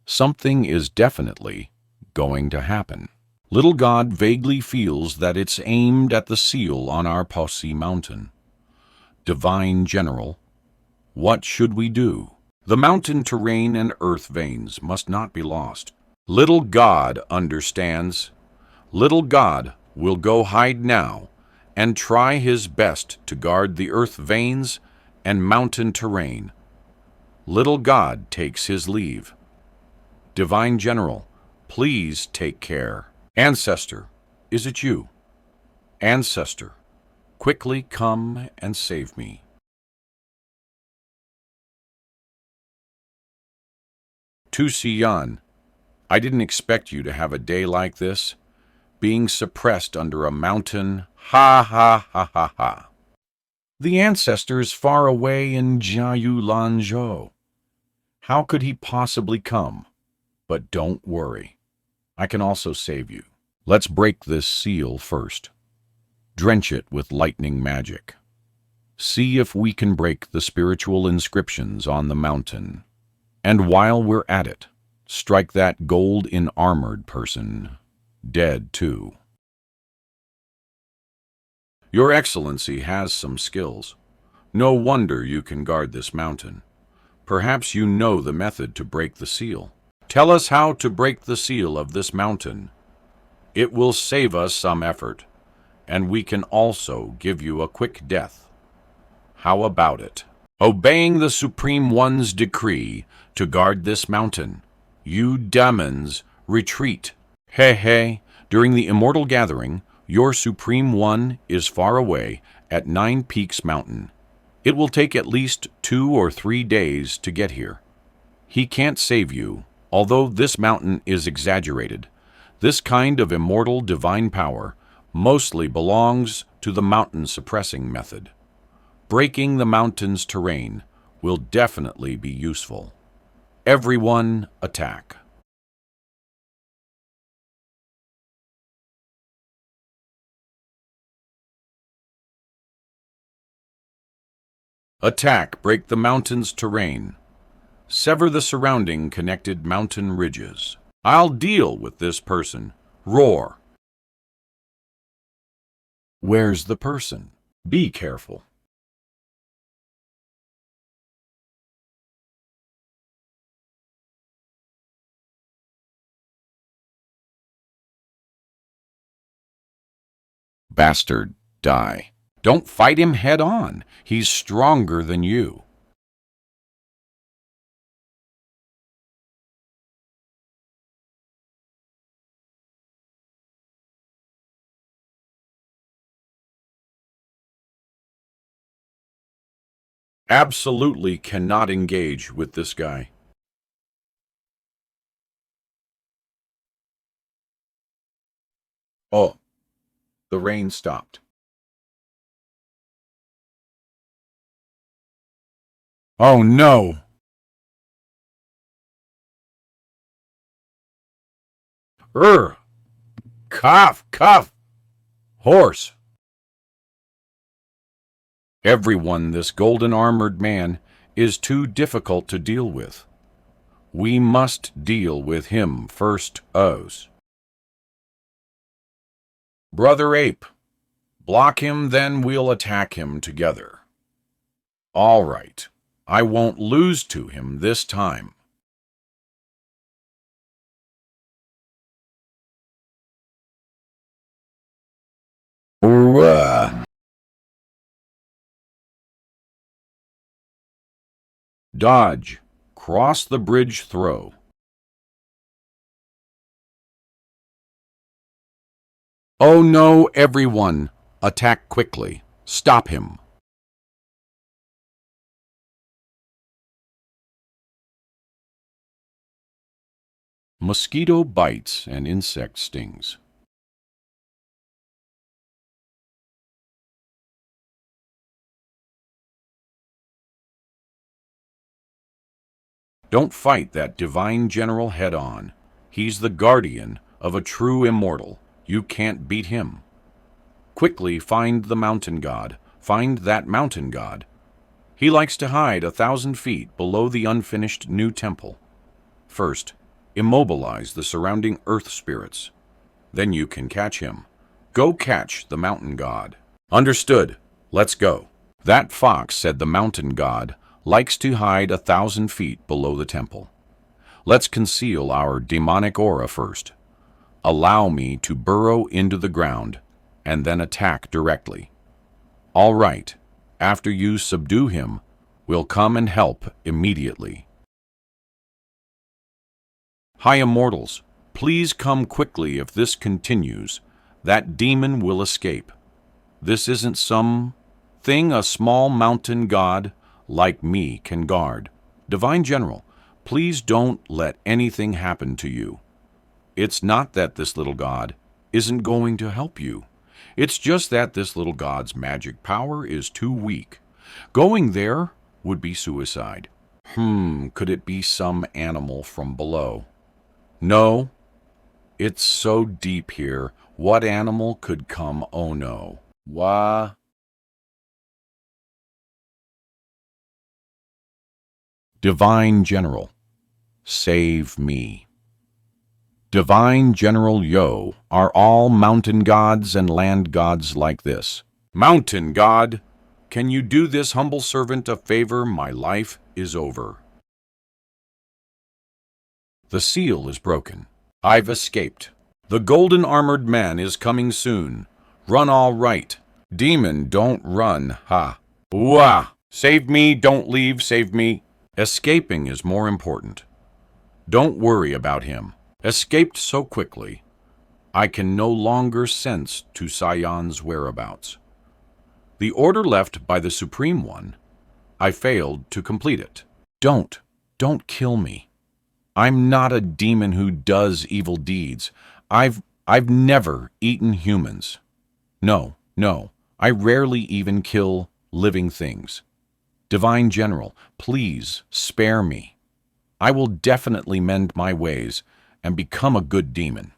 Something is definitely going to happen. Little God vaguely feels that it's aimed at the seal on our Posey Mountain. Divine General, what should we do? The mountain terrain and earth veins must not be lost. Little God understands. Little God will go hide now and try his best to guard the earth veins and mountain terrain. Little God takes his leave. Divine General, please take care. Ancestor, is it you? Ancestor, quickly come and save me. To Yuan, I didn't expect you to have a day like this, being suppressed under a mountain. Ha ha ha ha ha. The ancestor's far away in Jiayu Lanzhou. How could he possibly come? But don't worry. I can also save you. Let's break this seal first. Drench it with lightning magic. See if we can break the spiritual inscriptions on the mountain. And while we're at it, strike that gold-in-armored person. Dead, too. Your Excellency has some skills. No wonder you can guard this mountain. Perhaps you know the method to break the seal. Tell us how to break the seal of this mountain. It will save us some effort, and we can also give you a quick death. How about it? Obeying the Supreme One's decree to guard this mountain, you demons retreat. Hey, during the Immortal Gathering, your Supreme One is far away at 9 Peaks Mountain. It will take at least 2 or 3 days to get here. He can't save you, although this mountain is exaggerated. This kind of immortal divine power mostly belongs to the mountain suppressing method. Breaking the mountain's terrain will definitely be useful. Everyone attack. Attack, break the mountain's terrain. Sever the surrounding connected mountain ridges. I'll deal with this person. Roar. Where's the person? Be careful. bastard die. Don't fight him head on. He's stronger than you. Absolutely cannot engage with this guy. Oh, the rain stopped. Oh no! Cough, cough! Horse! Everyone, this golden-armored man, is too difficult to deal with. We must deal with him first, Oz. Brother Ape, block him, then we'll attack him together. All right, I won't lose to him this time. Hoorah! Dodge, cross the bridge throw. Oh no, everyone! Attack quickly. Stop him. Mosquito bites and insect stings. Don't fight that divine general head on. He's the guardian of a true immortal. You can't beat him. Quickly find the mountain god. Find that mountain god. He likes to hide 1,000 feet below the unfinished new temple. First, immobilize the surrounding earth spirits. Then you can catch him. Go catch the mountain god. Understood. Let's go. That fox said the mountain god likes to hide 1,000 feet below the temple. Let's conceal our demonic aura first. Allow me to burrow into the ground and then attack directly. All right, after you subdue him, we'll come and help immediately. High Immortals, please come quickly. If this continues, that demon will escape. This isn't some thing a small mountain god like me can guard. Divine General, please don't let anything happen to you. It's not that this little god isn't going to help you. It's just that this little god's magic power is too weak. Going there would be suicide. Could it be some animal from below? No, it's so deep here. What animal could come? Oh no. Wah. Divine General, save me. Divine General Yo, are all mountain gods and land gods like this? Mountain God, can you do this humble servant a favor? My life is over. The seal is broken. I've escaped. The golden armored man is coming soon. Run all right. Demon, don't run. Ha. Wah. Save me, don't leave, save me. Escaping is more important. Don't worry about him. Escaped so quickly, I can no longer sense to Sion's whereabouts. The order left by the Supreme One, I failed to complete it. Don't kill me. I'm not a demon who does evil deeds. I've never eaten humans. No, I rarely even kill living things. Divine General, please spare me. I will definitely mend my ways and become a good demon.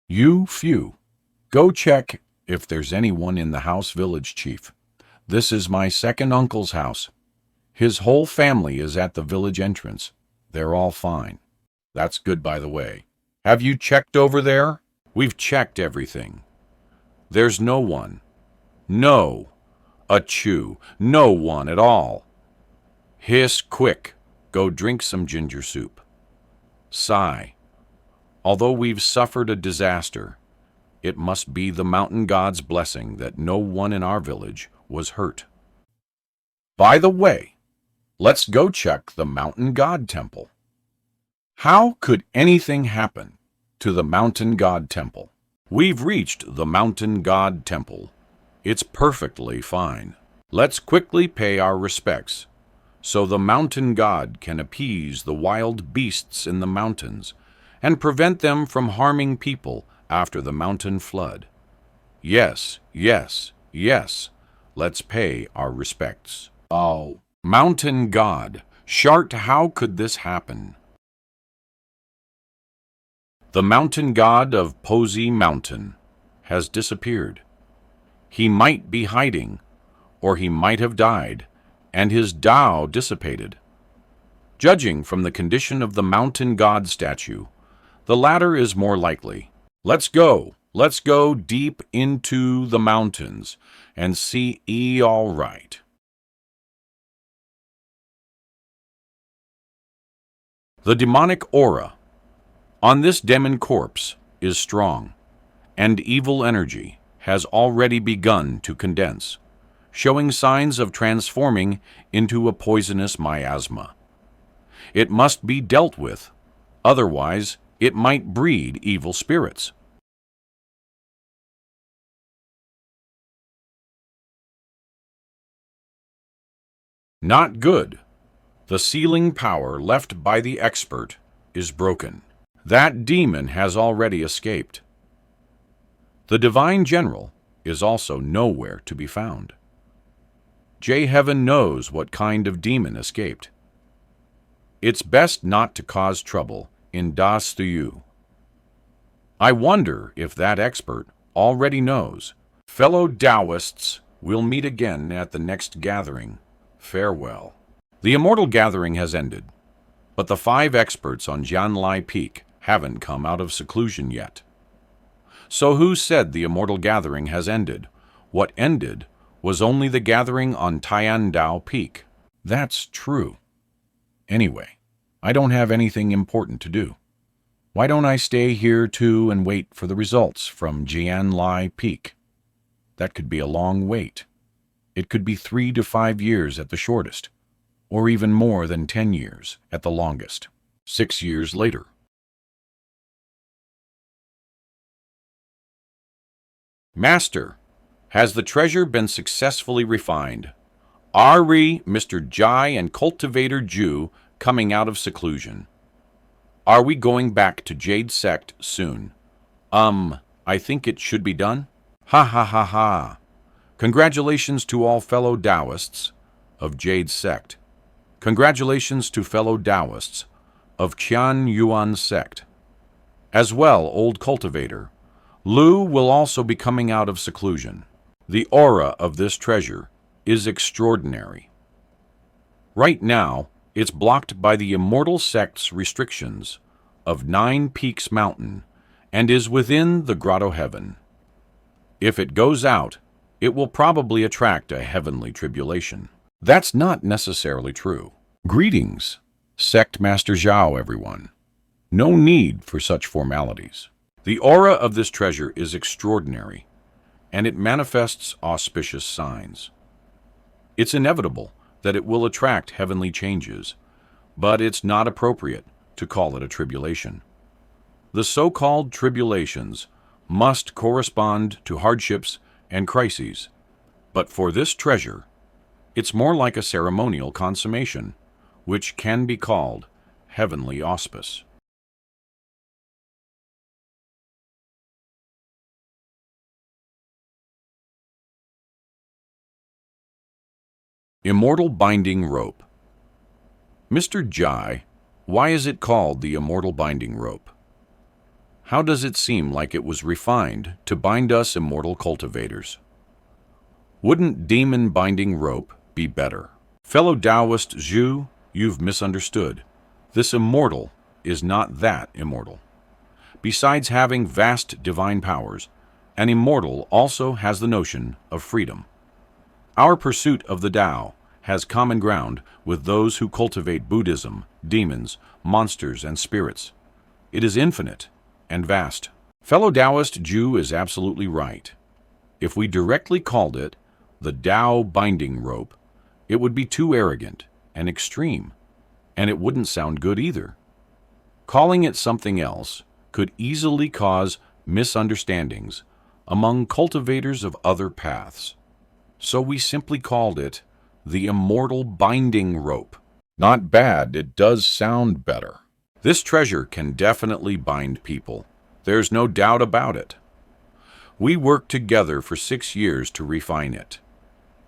You few, go check if there's anyone in the house, village chief. This is my second uncle's house. His whole family is at the village entrance. They're all fine. That's good, by the way. Have you checked over there? We've checked everything. There's no one. No. Achoo. No one at all. Hiss quick, go drink some ginger soup. Sigh, although we've suffered a disaster, it must be the mountain god's blessing that no one in our village was hurt. By the way, let's go check the mountain god temple. How could anything happen to the mountain god temple? We've reached the mountain god temple. It's perfectly fine. Let's quickly pay our respects, so the mountain god can appease the wild beasts in the mountains and prevent them from harming people after the mountain flood. Yes, yes, yes, let's pay our respects. Oh, mountain god, Shart, how could this happen? The mountain god of Posey Mountain has disappeared. He might be hiding, or he might have died, and his Tao dissipated. Judging from the condition of the mountain god statue, the latter is more likely. Let's go deep into the mountains and see all right. The demonic aura on this demon corpse is strong, and evil energy has already begun to condense, showing signs of transforming into a poisonous miasma. It must be dealt with, otherwise it might breed evil spirits. Not good. The sealing power left by the expert is broken. That demon has already escaped. The divine general is also nowhere to be found. J. Heaven knows what kind of demon escaped. It's best not to cause trouble in Das Thuyu. I wonder if that expert already knows. Fellow Taoists, we'll meet again at the next gathering. Farewell. The immortal gathering has ended, but the 5 experts on Jianlai Peak haven't come out of seclusion yet. So who said the immortal gathering has ended? What ended was only the gathering on Tiandao Peak. That's true. Anyway, I don't have anything important to do. Why don't I stay here too and wait for the results from Jianlai Peak? That could be a long wait. It could be 3 to 5 years at the shortest, or even more than 10 years at the longest. 6 years later. Master, has the treasure been successfully refined? Are we, Mr. Jai and Cultivator Jew, coming out of seclusion? Are we going back to Jade Sect soon? I think it should be done. Ha ha ha ha. Congratulations to all fellow Taoists of Jade Sect. Congratulations to fellow Taoists of Qian Yuan Sect. As well, old cultivator, Lu will also be coming out of seclusion. The aura of this treasure is extraordinary. Right now, it's blocked by the immortal sect's restrictions of 9 Peaks Mountain and is within the Grotto Heaven. If it goes out, it will probably attract a heavenly tribulation. That's not necessarily true. Greetings, Sect Master Zhao, everyone. No need for such formalities. The aura of this treasure is extraordinary, and it manifests auspicious signs. It's inevitable that it will attract heavenly changes, but it's not appropriate to call it a tribulation. The so-called tribulations must correspond to hardships and crises, but for this treasure, it's more like a ceremonial consummation, which can be called heavenly auspice. Immortal Binding Rope. Mr. Jai, why is it called the Immortal Binding Rope? How does it seem like it was refined to bind us immortal cultivators? Wouldn't Demon Binding Rope be better? Fellow Taoist Zhu, you've misunderstood. This immortal is not that immortal. Besides having vast divine powers, an immortal also has the notion of freedom. Our pursuit of the Tao has common ground with those who cultivate Buddhism, demons, monsters, and spirits. It is infinite and vast. Fellow Taoist Jew is absolutely right. If we directly called it the Tao binding rope, it would be too arrogant and extreme, and it wouldn't sound good either. Calling it something else could easily cause misunderstandings among cultivators of other paths. So we simply called it the immortal binding rope. Not bad, it does sound better. This treasure can definitely bind people. There's no doubt about it. We worked together for 6 years to refine it.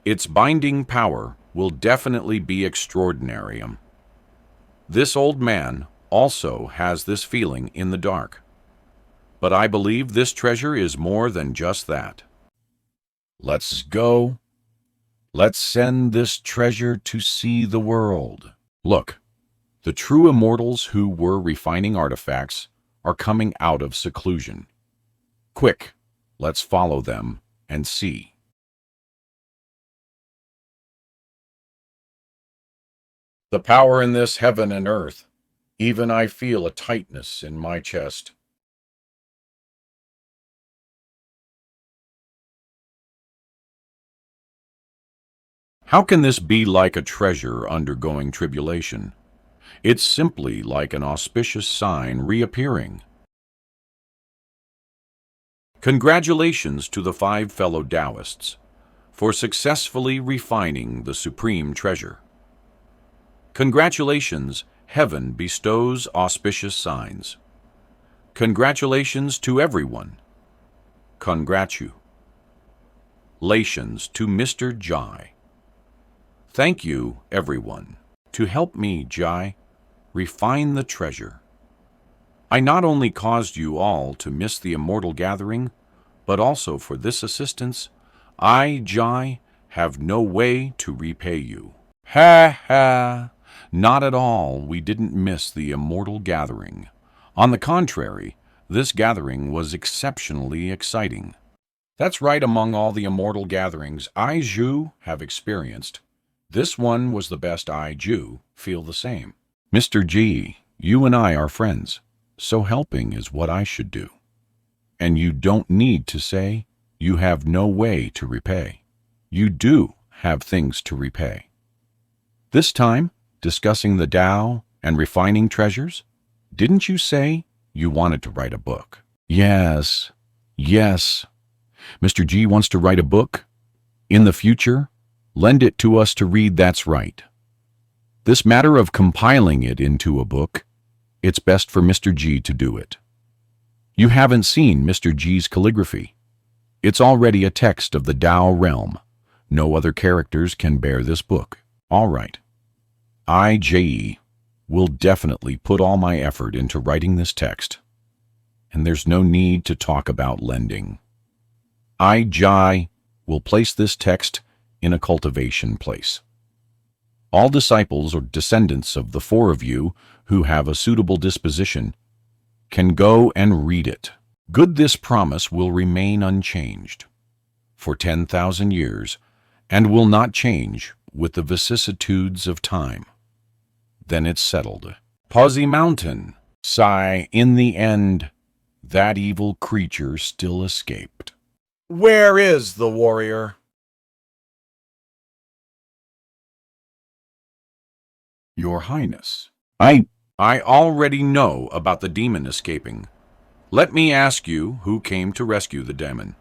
Its binding power will definitely be extraordinary. This old man also has this feeling in the dark. But I believe this treasure is more than just that. Let's go. Let's send this treasure to see the world. Look, the true immortals who were refining artifacts are coming out of seclusion. Quick, let's follow them and see. The power in this heaven and earth. Even I feel a tightness in my chest. How can this be like a treasure undergoing tribulation? It's simply like an auspicious sign reappearing. Congratulations to the 5 fellow Taoists for successfully refining the supreme treasure. Congratulations, heaven bestows auspicious signs. Congratulations to everyone. Congratulations to Mr. Jai. Thank you, everyone, to help me, Jai, refine the treasure. I not only caused you all to miss the immortal gathering, but also for this assistance, I, Jai, have no way to repay you. Ha ha! Not at all, we didn't miss the immortal gathering. On the contrary, this gathering was exceptionally exciting. That's right, among all the immortal gatherings I, Zhu, have experienced, this one was the best. I, Jew, feel the same. Mr. G, you and I are friends, so helping is what I should do. And you don't need to say you have no way to repay. You do have things to repay. This time, discussing the Tao and refining treasures, didn't you say you wanted to write a book? Yes. Mr. G wants to write a book. In the future, lend it to us to read, that's right. This matter of compiling it into a book, it's best for Mr. G to do it. You haven't seen Mr. G's calligraphy. It's already a text of the Tao realm. No other characters can bear this book. All right. I, J.E., will definitely put all my effort into writing this text. And there's no need to talk about lending. I, Jai, will place this text in a cultivation place. All disciples or descendants of the 4 of you who have a suitable disposition can go and read it. Good, this promise will remain unchanged for 10,000 years and will not change with the vicissitudes of time. Then it's settled. Pawsey Mountain. Sigh, in the end, that evil creature still escaped. Where is the warrior? Your Highness, I already know about the demon escaping. Let me ask you who came to rescue the demon.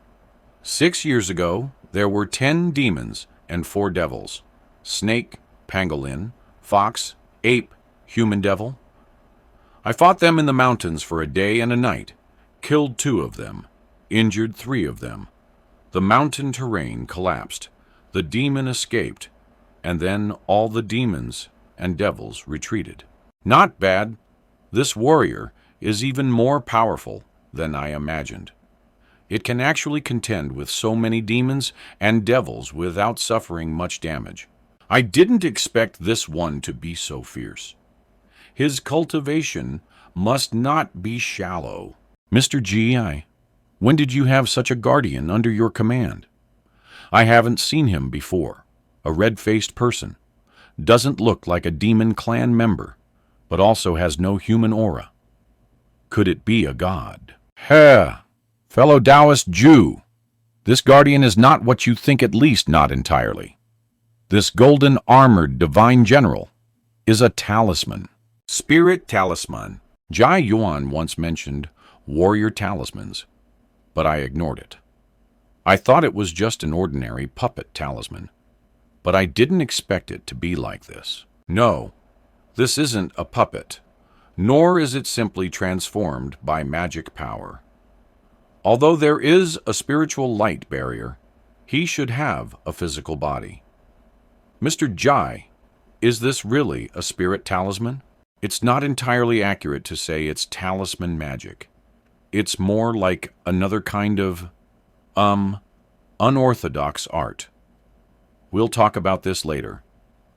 6 years ago, there were 10 demons and 4 devils. Snake, pangolin, fox, ape, human devil. I fought them in the mountains for a day and a night, killed 2 of them, injured 3 of them. The mountain terrain collapsed, the demon escaped, and then all the demons and devils retreated. Not bad. This warrior is even more powerful than I imagined. It can actually contend with so many demons and devils without suffering much damage. I didn't expect this one to be so fierce. His cultivation must not be shallow. Mr. G, when did you have such a guardian under your command? I haven't seen him before. A red-faced person. doesn't look like a demon clan member, but also has no human aura. Could it be a god? Heh, fellow Taoist Jew, this guardian is not what you think, at least not entirely. This golden armored divine general is a talisman. Spirit talisman. Jai Yuan once mentioned warrior talismans, but I ignored it. I thought it was just an ordinary puppet talisman, but I didn't expect it to be like this. No, this isn't a puppet, nor is it simply transformed by magic power. Although there is a spiritual light barrier, he should have a physical body. Mr. Jai, is this really a spirit talisman? It's not entirely accurate to say it's talisman magic. It's more like another kind of, unorthodox art. We'll talk about this later.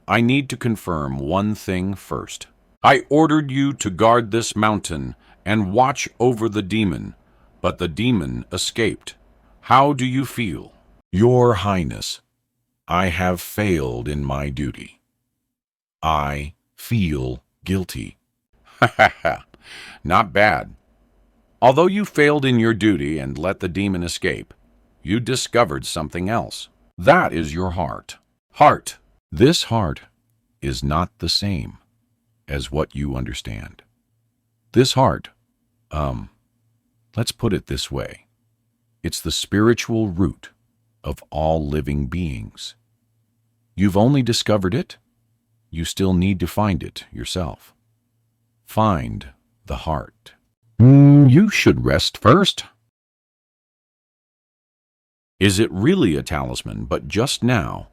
I need to confirm one thing first. I ordered you to guard this mountain and watch over the demon, but the demon escaped. How do you feel? Your Highness, I have failed in my duty. I feel guilty. Ha ha ha. Not bad. Although you failed in your duty and let the demon escape, you discovered something else. That is your heart. Heart. This heart is not the same as what you understand. This heart, let's put it this way. It's the spiritual root of all living beings. You've only discovered it. You still need to find it yourself. Find the heart. You should rest first. Is it really a talisman? But just now,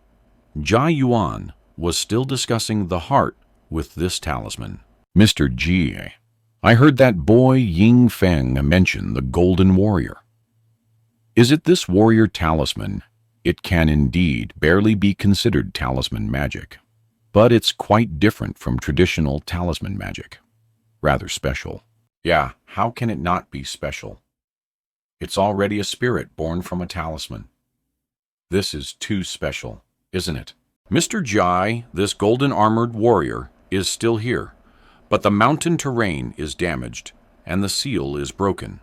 Jai Yuan was still discussing the heart with this talisman. Mr. G, I heard that boy Ying Feng mention the Golden Warrior. Is it this warrior talisman? It can indeed barely be considered talisman magic, but it's quite different from traditional talisman magic. Rather special. Yeah, how can it not be special? It's already a spirit born from a talisman. This is too special, isn't it? Mr. Jai, this golden armored warrior, is still here, but the mountain terrain is damaged and the seal is broken.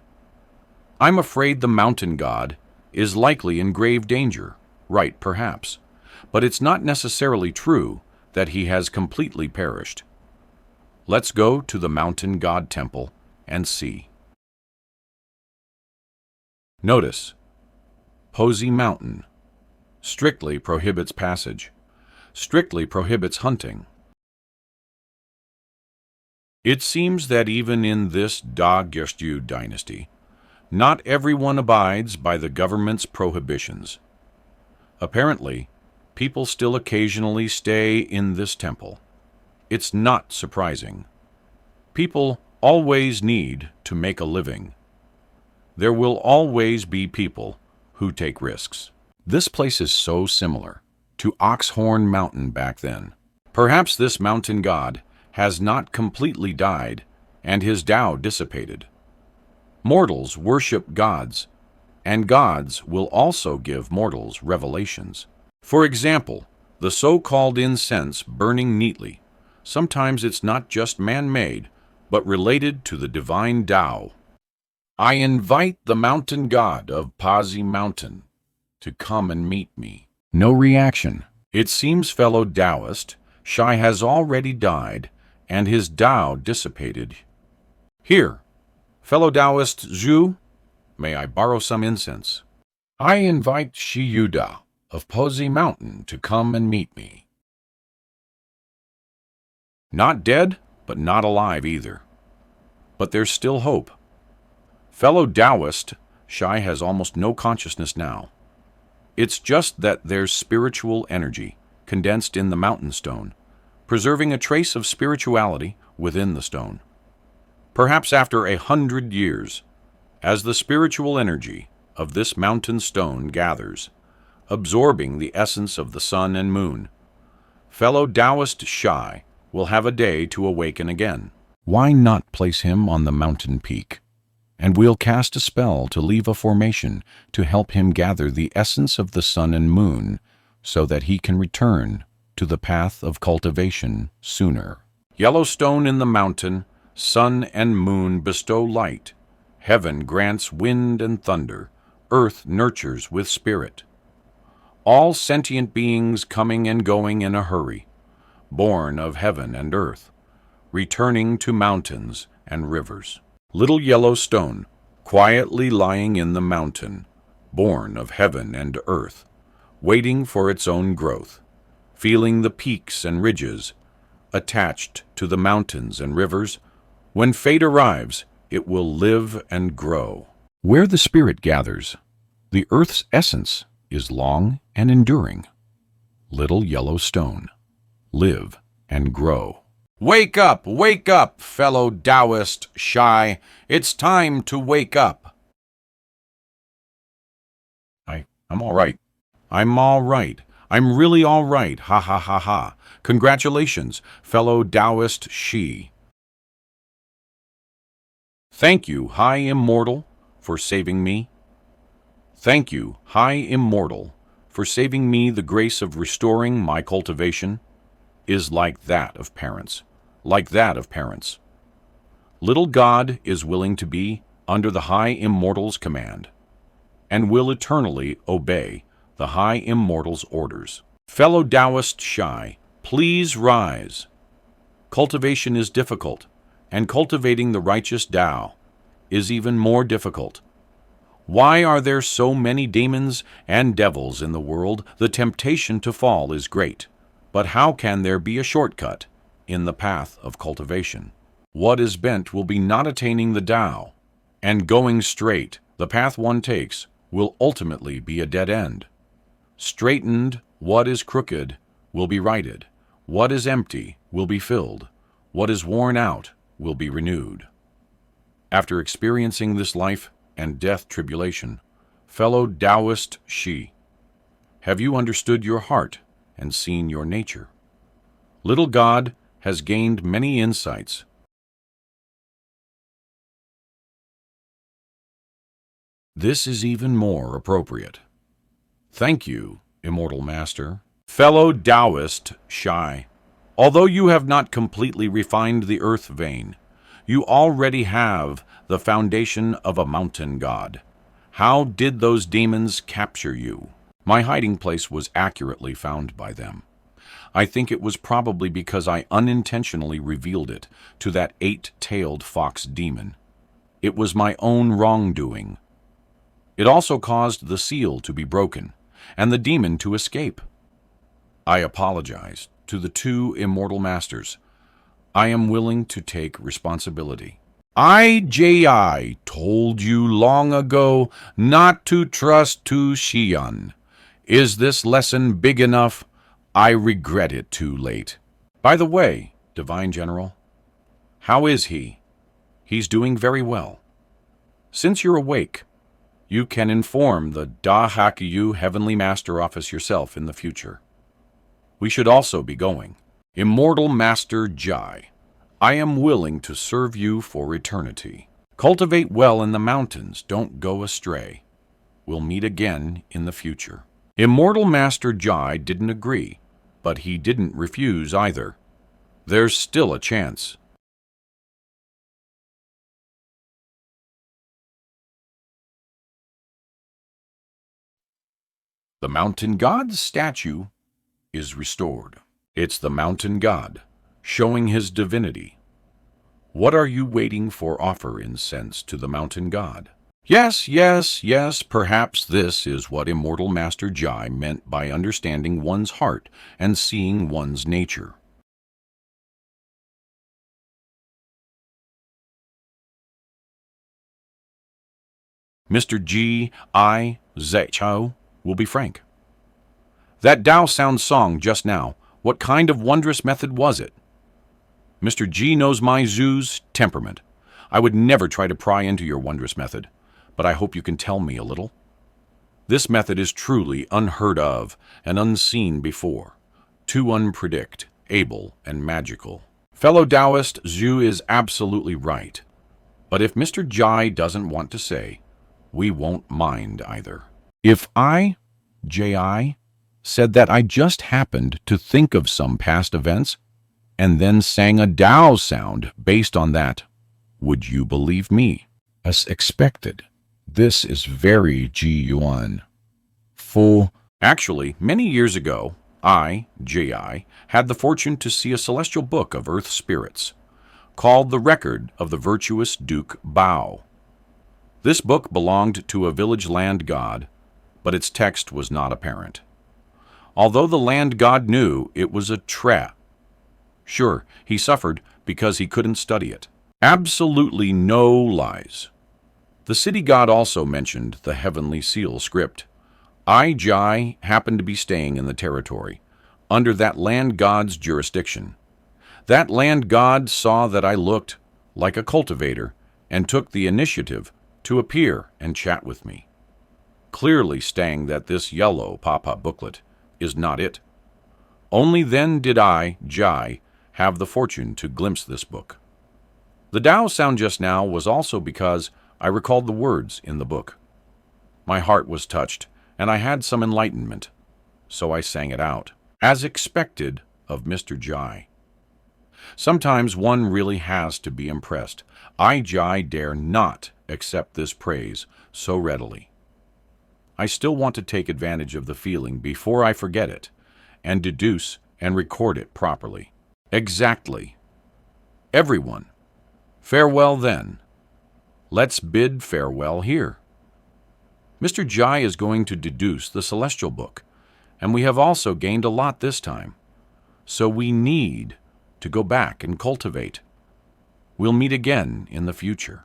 I'm afraid the mountain god is likely in grave danger, right, perhaps, but it's not necessarily true that he has completely perished. Let's go to the mountain god temple and see. Notice, Posey Mountain strictly prohibits passage, strictly prohibits hunting. It seems that even in this Da-Gystu dynasty, not everyone abides by the government's prohibitions. Apparently, people still occasionally stay in this temple. It's not surprising. People always need to make a living. There will always be people who take risks. This place is so similar to Oxhorn Mountain back then. Perhaps this mountain god has not completely died and his Tao dissipated. Mortals worship gods, and gods will also give mortals revelations. For example, the so-called incense burning neatly. Sometimes it's not just man-made, but related to the divine Tao. I invite the mountain god of Posey Mountain to come and meet me. No reaction. It seems fellow Taoist Shai has already died and his Tao dissipated. Here, fellow Taoist Zhu, may I borrow some incense? I invite Shi Yuda of Posey Mountain to come and meet me. Not dead, but not alive either. But there's still hope. Fellow Taoist, Shai has almost no consciousness now. It's just that there's spiritual energy condensed in the mountain stone, preserving a trace of spirituality within the stone. Perhaps after 100 years, as the spiritual energy of this mountain stone gathers, absorbing the essence of the sun and moon, fellow Taoist Shai will have a day to awaken again. Why not place him on the mountain peak? And we'll cast a spell to leave a formation to help him gather the essence of the sun and moon so that he can return to the path of cultivation sooner. Yellowstone in the mountain, sun and moon bestow light. Heaven grants wind and thunder, earth nurtures with spirit. All sentient beings coming and going in a hurry, born of heaven and earth, returning to mountains and rivers. Little Yellowstone, quietly lying in the mountain, born of heaven and earth, waiting for its own growth, feeling the peaks and ridges, attached to the mountains and rivers. When fate arrives, it will live and grow. Where the spirit gathers, the earth's essence is long and enduring. Little Yellowstone, live and grow. Wake up, fellow Taoist shy. It's time to wake up. I'm all right. I'm all right. I'm really all right. Ha ha ha ha. Congratulations, fellow Taoist she. Thank you, High Immortal, for saving me. Thank you, High Immortal, for saving me. The grace of restoring my cultivation is like that of parents, like that of parents. Little God is willing to be under the High Immortal's command, and will eternally obey the High Immortal's orders. Fellow Taoist shy, please rise. Cultivation is difficult, and cultivating the righteous Tao is even more difficult. Why are there so many demons and devils in the world? The temptation to fall is great, but how can there be a shortcut in the path of cultivation? What is bent will be not attaining the Tao, and going straight, the path one takes, will ultimately be a dead end. Straightened, what is crooked will be righted. What is empty will be filled. What is worn out will be renewed. After experiencing this life and death tribulation, fellow Taoist she, have you understood your heart and seen your nature? Little God has gained many insights. This is even more appropriate. Thank you, Immortal Master. Fellow Taoist shy, although you have not completely refined the earth vein, you already have the foundation of a mountain god. How did those demons capture you? My hiding place was accurately found by them. I think it was probably because I unintentionally revealed it to that 8-tailed fox demon. It was my own wrongdoing. It also caused the seal to be broken, and the demon to escape. I apologize to the 2 immortal masters. I am willing to take responsibility. I told you long ago not to trust to Xian. Is this lesson big enough? I regret it too late. By the way, Divine General, how is he? He's doing very well. Since you're awake, you can inform the Da Hakyu Heavenly Master Office yourself in the future. We should also be going. Immortal Master Jai, I am willing to serve you for eternity. Cultivate well in the mountains, don't go astray. We'll meet again in the future. Immortal Master Jai didn't agree, but he didn't refuse either. There's still a chance. The mountain god's statue is restored. It's the mountain god, showing his divinity. What are you waiting for? Offer incense to the mountain god. Yes, perhaps this is what Immortal Master Jai meant by understanding one's heart and seeing one's nature. Mr. G.I. Zechao will be frank. That Tao Sound song just now, what kind of wondrous method was it? Mr. G knows my zoo's temperament. I would never try to pry into your wondrous method, but I hope you can tell me a little. This method is truly unheard of and unseen before, too unpredict, able, and magical. Fellow Taoist, Zhu is absolutely right. But if Mr. Jai doesn't want to say, we won't mind either. If I, J.I., said that I just happened to think of some past events and then sang a Tao sound based on that. Would you believe me? As expected, this is very Yuan. Full. Actually, many years ago, J.I., had the fortune to see a celestial book of earth spirits, called The Record of the Virtuous Duke Bao. This book belonged to a village land god, but its text was not apparent. Although the land god knew it was a trap. Sure, he suffered because he couldn't study it. Absolutely no lies. The city god also mentioned the heavenly seal script. Jai happened to be staying in the territory, under that land god's jurisdiction. That land god saw that I looked like a cultivator and took the initiative to appear and chat with me, clearly stating that this yellow papa booklet is not it. Only then did Jai, have the fortune to glimpse this book. The Tao sound just now was also because I recalled the words in the book. My heart was touched, and I had some enlightenment, so I sang it out, as expected of Mr. Jai. Sometimes one really has to be impressed. Jai dare not accept this praise so readily. I still want to take advantage of the feeling before I forget it, and deduce and record it properly. Exactly. Everyone, farewell then. Let's bid farewell here. Mr. Jai is going to deduce the celestial book, and we have also gained a lot this time. So we need to go back and cultivate. We'll meet again in the future.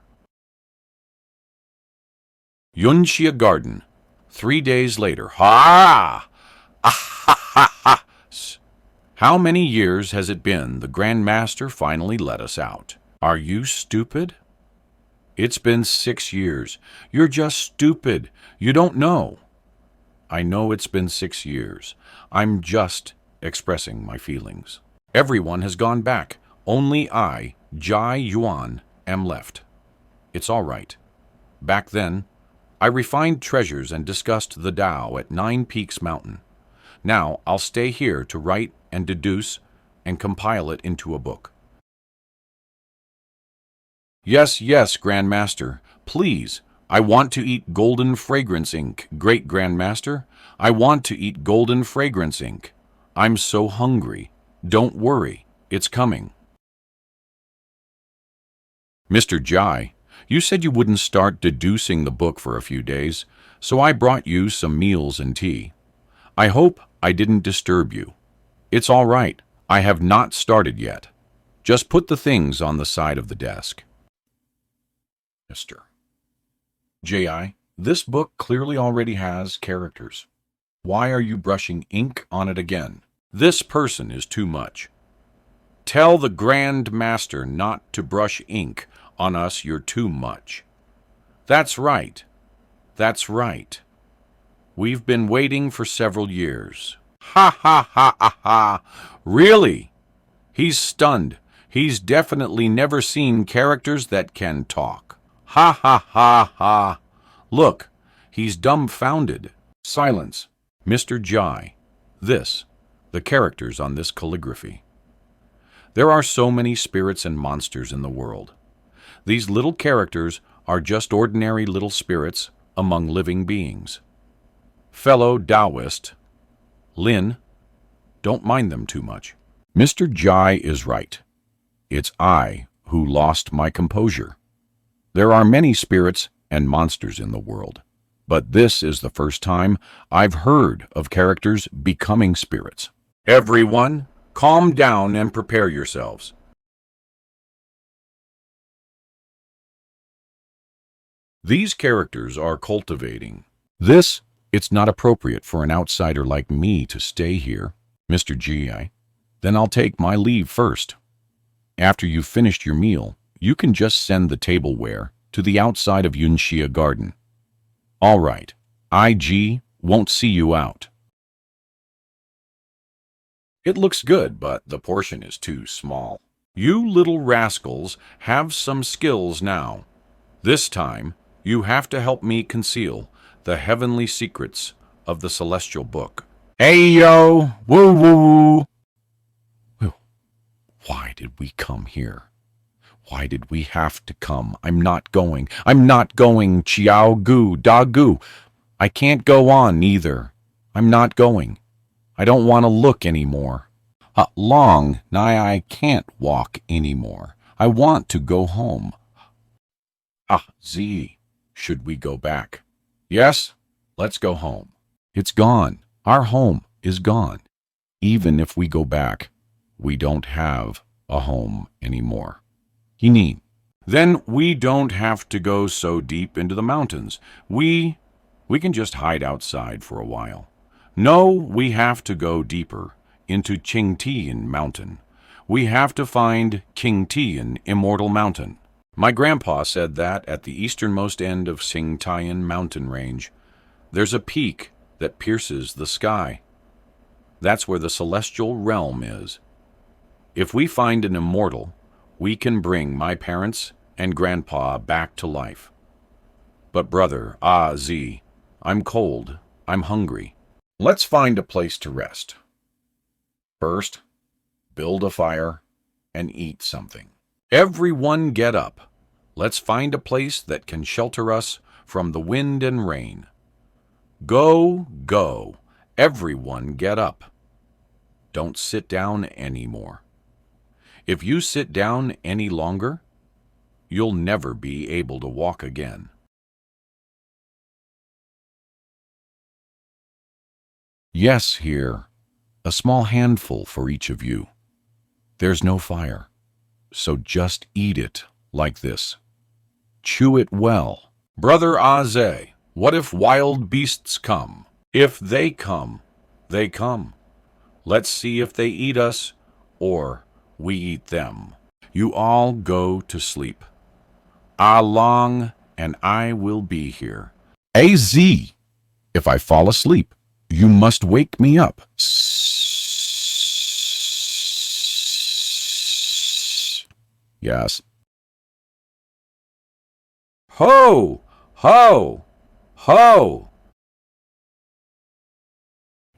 Yunxia Garden, 3 days later. Ha! Ah, ha, ha, ha! How many years has it been the Grand Master finally let us out? Are you stupid? It's been 6 years. You're just stupid. You don't know. I know it's been 6 years. I'm just expressing my feelings. Everyone has gone back. Only I, Yuan, am left. It's all right. Back then, I refined treasures and discussed the Tao at 9 Peaks Mountain. Now I'll stay here to write and deduce and compile it into a book. Yes, yes, Grand Master. Please, I want to eat golden fragrance ink, Great Grand Master. I want to eat golden fragrance ink. I'm so hungry. Don't worry, it's coming. Mr. Jai, you said you wouldn't start deducing the book for a few days, so I brought you some meals and tea. I hope I didn't disturb you. It's all right. I have not started yet. Just put the things on the side of the desk. Mr. J.I., this book clearly already has characters. Why are you brushing ink on it again? This person is too much. Tell the Grand Master not to brush ink on us. You're too much. That's right. That's right. We've been waiting for several years. Ha ha ha ha ha! Really? He's stunned. He's definitely never seen characters that can talk. Ha ha ha ha! Look, he's dumbfounded. Silence. Mr. Jai, the characters on this calligraphy. There are so many spirits and monsters in the world. These little characters are just ordinary little spirits among living beings. Fellow Taoist, Lin, don't mind them too much. Mr. Jai is right. It's I who lost my composure. There are many spirits and monsters in the world, but this is the first time I've heard of characters becoming spirits. Everyone, calm down and prepare yourselves. These characters are cultivating. It's not appropriate for an outsider like me to stay here, Mr. G.I. Then I'll take my leave first. After you've finished your meal, you can just send the tableware to the outside of Yunxia Garden. All right, I.G. won't see you out. It looks good, but the portion is too small. You little rascals have some skills now. This time, you have to help me conceal the heavenly secrets of the celestial book. Ayo, woo woo. Well, why did we come here? Why did we have to come? I'm not going. I'm not going. Chiao gu, da gu. I can't go on either. I'm not going. I don't want to look anymore. Long, nigh I can't walk anymore. I want to go home. Z, should we go back? Yes, let's go home. It's gone. Our home is gone. Even if we go back, we don't have a home anymore. Hinin. Then we don't have to go so deep into the mountains. We can just hide outside for a while. No, we have to go deeper into Qingtian Mountain. We have to find Qingtian Immortal Mountain. My grandpa said that at the easternmost end of Qingtian Mountain Range, there's a peak that pierces the sky. That's where the celestial realm is. If we find an immortal, we can bring my parents and grandpa back to life. But brother, Z, I'm cold. I'm hungry. Let's find a place to rest. First, build a fire and eat something. Everyone get up. Let's find a place that can shelter us from the wind and rain. Go, go. Everyone get up. Don't sit down anymore. If you sit down any longer, you'll never be able to walk again. Yes, here. A small handful for each of you. There's no fire, so just eat it like this. Chew it well. Brother Aze, what if wild beasts come? If they come, they come. Let's see if they eat us or we eat them. You all go to sleep. Long and I will be here. Az, if I fall asleep, you must wake me up. Yes. Ho! Ho! Ho!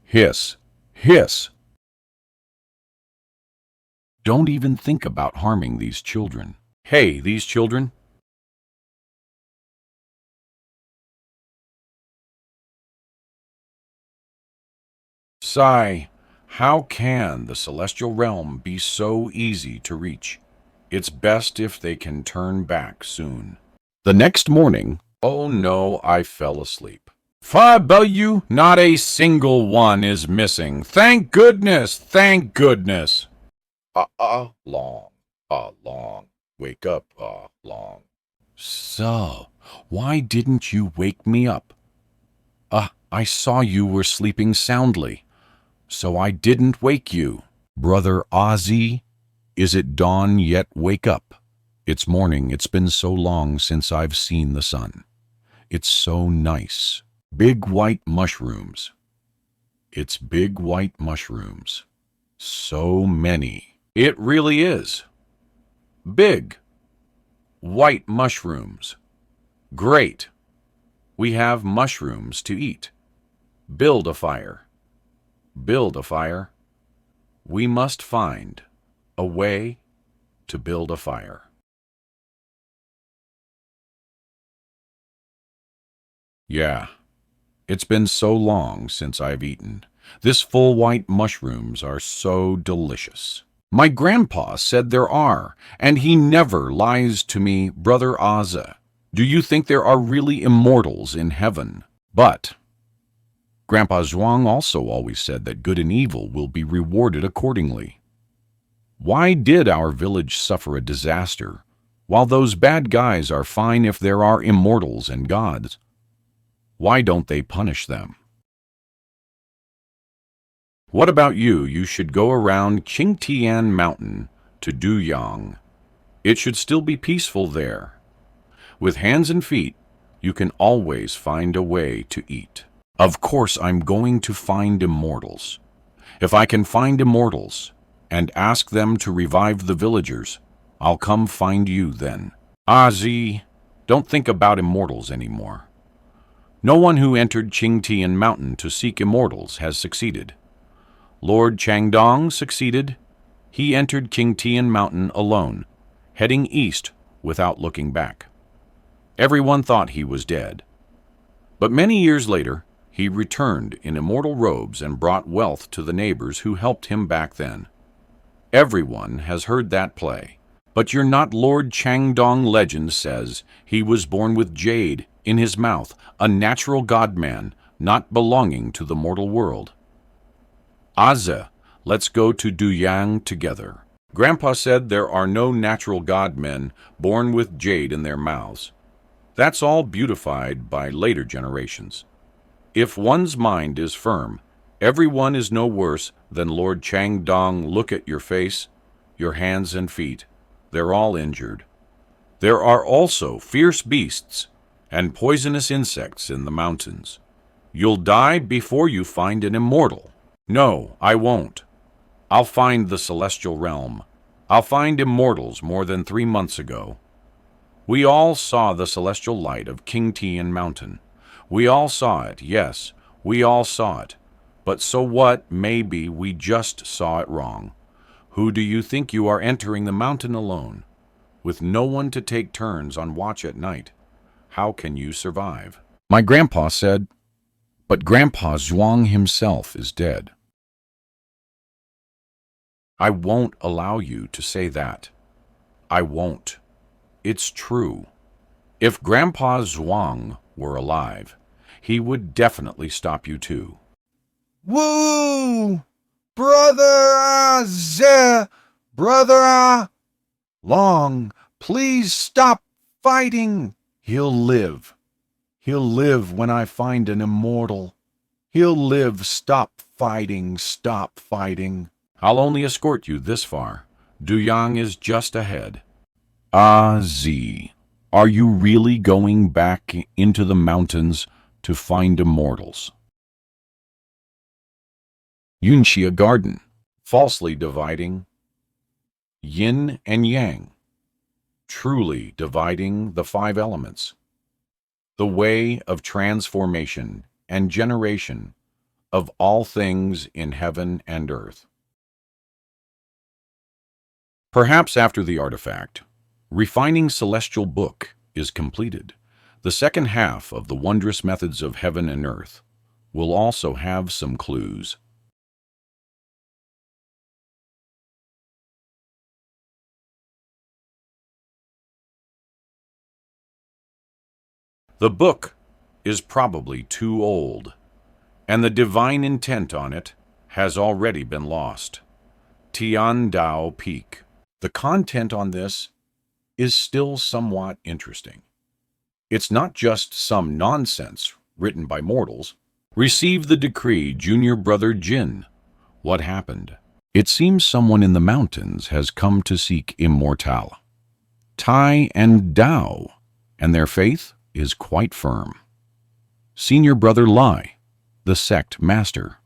Hiss, hiss. Don't even think about harming these children. Hey, these children. Sigh, how can the celestial realm be so easy to reach? It's best if they can turn back soon. The next morning, Oh no, I fell asleep. Fabu, not a single one is missing. Thank goodness, thank goodness. Long. Wake up, long. so, why didn't you wake me up? I saw you were sleeping soundly, so I didn't wake you. Brother Ozzy, is it dawn yet? Wake up. It's morning. It's been so long since I've seen the sun. It's so nice. Big white mushrooms. It's big white mushrooms. So many. It really is. Big. White mushrooms. Great. We have mushrooms to eat. Build a fire. Build a fire. We must find a way to build a fire. Yeah, it's been so long since I've eaten. This full white mushrooms are so delicious. My grandpa said there are, and he never lies to me, Brother Azza. Do you think there are really immortals in heaven? But Grandpa Zhuang also always said that good and evil will be rewarded accordingly. Why did our village suffer a disaster, while those bad guys are fine if there are immortals and gods? Why don't they punish them? What about you? You should go around Qingtian Mountain to Duyang. It should still be peaceful there. With hands and feet, you can always find a way to eat. Of course, I'm going to find immortals. If I can find immortals and ask them to revive the villagers, I'll come find you then. Azi, don't think about immortals anymore. No one who entered Qingtian Mountain to seek immortals has succeeded. Lord Changdong succeeded. He entered Qingtian Mountain alone, heading east without looking back. Everyone thought he was dead. But many years later, he returned in immortal robes and brought wealth to the neighbors who helped him back then. Everyone has heard that play. But your not Lord Changdong legend says he was born with jade in his mouth, a natural god-man, not belonging to the mortal world. Aze, let's go to Duyang together. Grandpa said there are no natural god-men born with jade in their mouths. That's all beautified by later generations. If one's mind is firm, everyone is no worse than Lord Changdong. Look at your face, your hands and feet. They're all injured. There are also fierce beasts and poisonous insects in the mountains. You'll die before you find an immortal. No, I won't. I'll find the celestial realm. I'll find immortals more than 3 months ago. We all saw the celestial light of Qingtian Mountain. We all saw it, yes, we all saw it. But so what? Maybe we just saw it wrong. Who do you think you are entering the mountain alone, with no one to take turns on watch at night? How can you survive? My grandpa said, but Grandpa Zhuang himself is dead. I won't allow you to say that. I won't. It's true. If Grandpa Zhuang were alive, he would definitely stop you too. Woo! Brother Ze! Brother Long, please stop fighting. He'll live. He'll live when I find an immortal. He'll live. Stop fighting. Stop fighting. I'll only escort you this far. Duyang is just ahead. Z, are you really going back into the mountains to find immortals? Yunxia Garden, Falsely dividing yin and yang. Truly dividing the 5 elements. The way of transformation and generation of all things in heaven and earth. Perhaps after the artifact, Refining Celestial Book is completed, the second half of the wondrous methods of heaven and earth will also have some clues. The book is probably too old, and the divine intent on it has already been lost. Tian Dao Peak. The content on this is still somewhat interesting. It's not just some nonsense written by mortals. Receive the decree, Junior Brother Jin. What happened? It seems someone in the mountains has come to seek immortal. Tai and Dao, and their faith is quite firm. Senior Brother Lai, the sect master,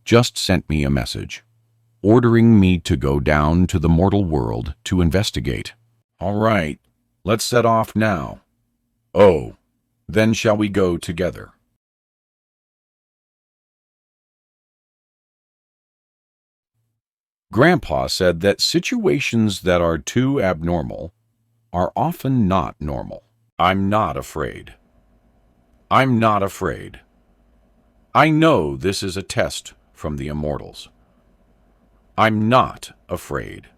just sent me a message, ordering me to go down to the mortal world to investigate. All right, let's set off now. Oh, then shall we go together? Grandpa said that situations that are too abnormal are often not normal. I'm not afraid. I'm not afraid. I know this is a test from the immortals. I'm not afraid.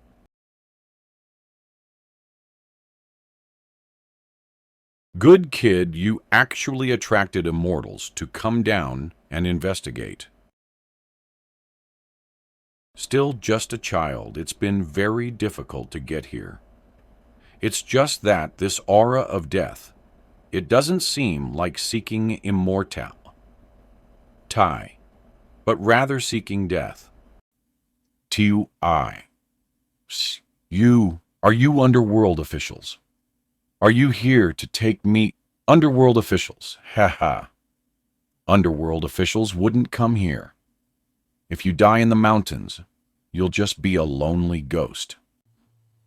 Good kid, you actually attracted immortals to come down and investigate. Still just a child, it's been very difficult to get here. It's just that this aura of death, it doesn't seem like seeking immortal, Tai, but rather seeking death. T.I. Are you underworld officials? Are you here to take me? Underworld officials, haha. Underworld officials wouldn't come here. If you die in the mountains, you'll just be a lonely ghost.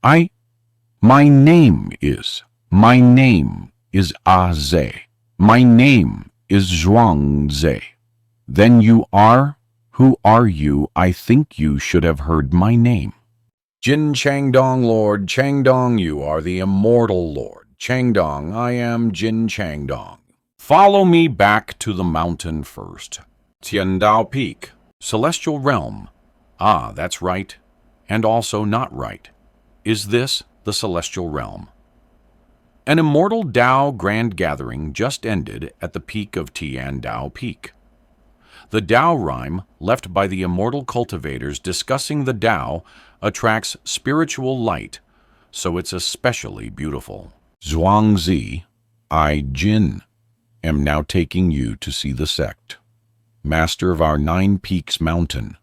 My name is Aze. My name is Zhuangzi. Then you are? Who are you? I think you should have heard my name. Jin Changdong, Lord Changdong, you are the immortal Lord. Changdong, I am Jin Changdong. Follow me back to the mountain first. Tiandao Peak, celestial realm. Ah, that's right, and also not right. Is this the celestial realm? An immortal Tao grand gathering just ended at the peak of Tiandao Peak. The Tao rhyme left by the immortal cultivators discussing the Tao attracts spiritual light, so it's especially beautiful. Zhuangzi, I, Jin, am now taking you to see the sect. Master of our 9 Peaks mountain,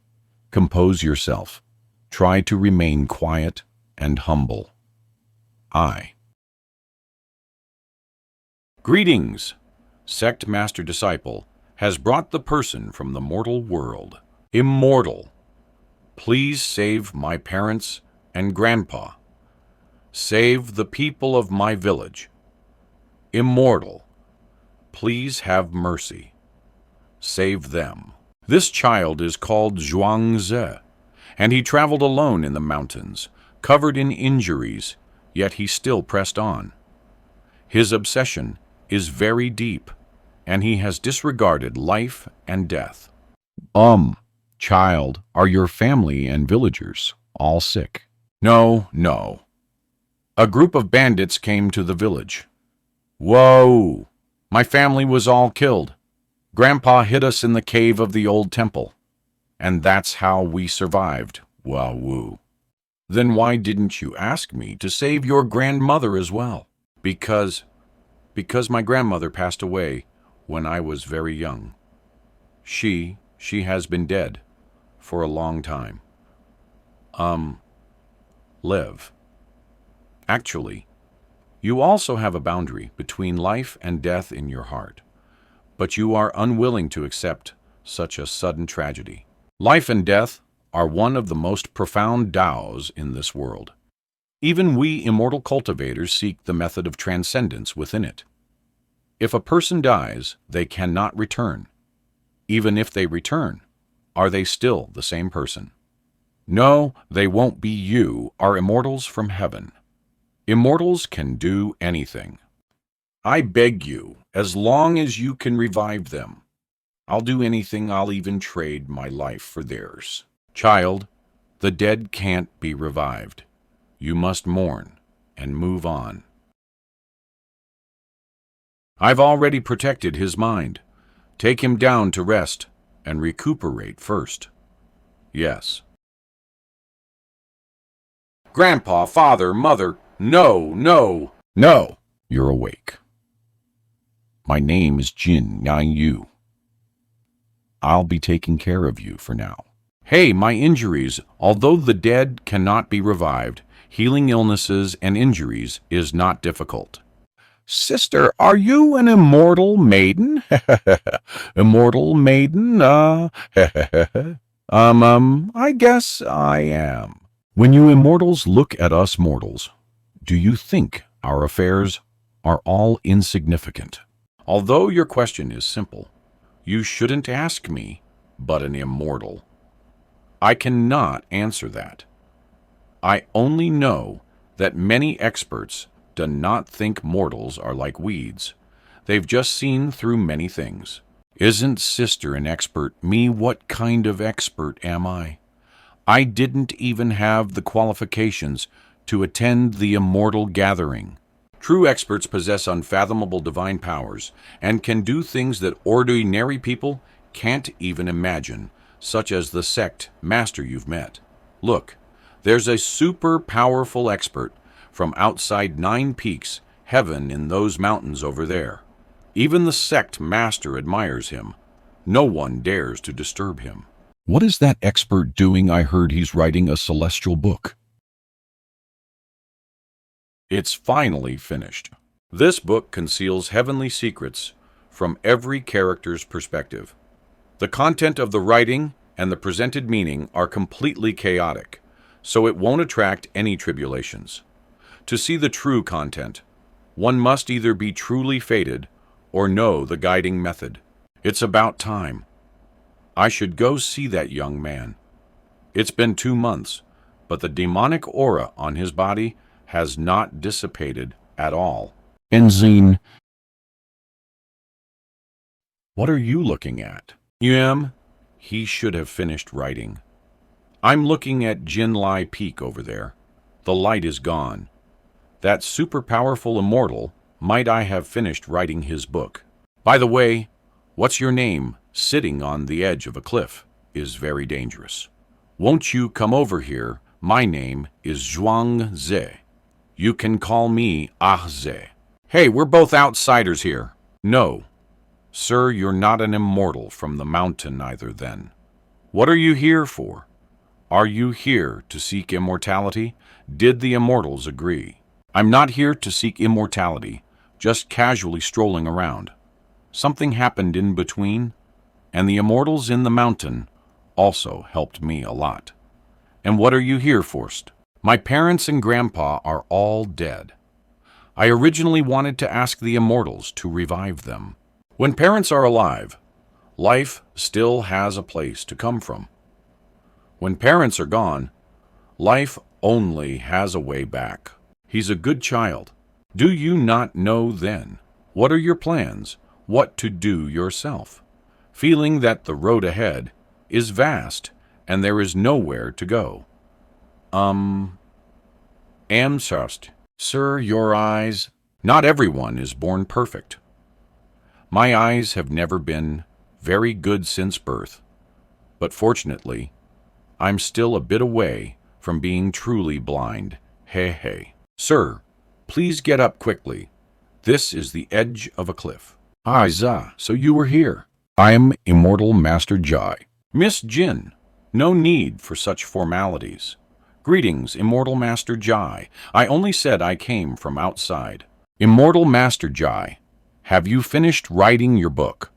compose yourself. Try to remain quiet and humble. I. Greetings! Sect Master Disciple has brought the person from the mortal world. Immortal. Please save my parents and grandpa. Save the people of my village. Immortal. Please have mercy. Save them. This child is called Zhuangzi, and he traveled alone in the mountains, covered in injuries, yet he still pressed on. His obsession is very deep, and he has disregarded life and death. Child, are your family and villagers all sick? No, no. A group of bandits came to the village. Whoa! My family was all killed. Grandpa hid us in the cave of the old temple, and that's how we survived. Wow-woo. Then why didn't you ask me to save your grandmother as well? Because my grandmother passed away when I was very young. She has been dead for a long time. Live. Actually, you also have a boundary between life and death in your heart, but you are unwilling to accept such a sudden tragedy. Life and death are one of the most profound Taos in this world. Even we immortal cultivators seek the method of transcendence within it. If a person dies, they cannot return. Even if they return, are they still the same person? No, they won't be. You are immortals from heaven. Immortals can do anything. I beg you, as long as you can revive them, I'll do anything. I'll even trade my life for theirs. Child, the dead can't be revived. You must mourn and move on. I've already protected his mind. Take him down to rest and recuperate first. Yes. Grandpa, father, mother, no, no. No, you're awake. My name is Jin Yu. I'll be taking care of you for now. Hey, my injuries, although the dead cannot be revived, healing illnesses and injuries is not difficult. Sister, are you an immortal maiden? Immortal maiden? I guess I am. When you immortals look at us mortals, do you think our affairs are all insignificant? Although your question is simple, you shouldn't ask me, but an immortal. I cannot answer that. I only know that many experts do not think mortals are like weeds. They've just seen through many things. Isn't sister an expert? Me, what kind of expert am I? I didn't even have the qualifications to attend the immortal gathering. True experts possess unfathomable divine powers and can do things that ordinary people can't even imagine, such as the sect master you've met. Look, there's a super powerful expert from outside 9 Peaks, heaven in those mountains over there. Even the sect master admires him. No one dares to disturb him. What is that expert doing? I heard he's writing a celestial book. It's finally finished. This book conceals heavenly secrets from every character's perspective. The content of the writing and the presented meaning are completely chaotic, so it won't attract any tribulations. To see the true content, one must either be truly fated or know the guiding method. It's about time. I should go see that young man. It's been 2 months, but the demonic aura on his body has not dissipated at all. Enzine, what are you looking at? Yuan, he should have finished writing. I'm looking at Jin Lai Peak over there. The light is gone. That super powerful immortal, might I have finished writing his book. By the way, what's your name? Sitting on the edge of a cliff is very dangerous. Won't you come over here? My name is Zhuang Ze. You can call me Ah Ze. Hey, we're both outsiders here. No. Sir, you're not an immortal from the mountain either then. What are you here for? Are you here to seek immortality? Did the immortals agree? I'm not here to seek immortality, just casually strolling around. Something happened in between, and the immortals in the mountain also helped me a lot. And what are you here for? My parents and grandpa are all dead. I originally wanted to ask the immortals to revive them. When parents are alive, life still has a place to come from. When parents are gone, life only has a way back. He's a good child. Do you not know then? What are your plans? What to do yourself? Feeling that the road ahead is vast and there is nowhere to go. Amsarst, sir, your eyes. Not everyone is born perfect. My eyes have never been very good since birth, but fortunately, I'm still a bit away from being truly blind. Hey. Sir, please get up quickly. This is the edge of a cliff. Za, so you were here. I am Immortal Master Jai. Miss Jin, no need for such formalities. Greetings, Immortal Master Jai. I only said I came from outside. Immortal Master Jai, have you finished writing your book?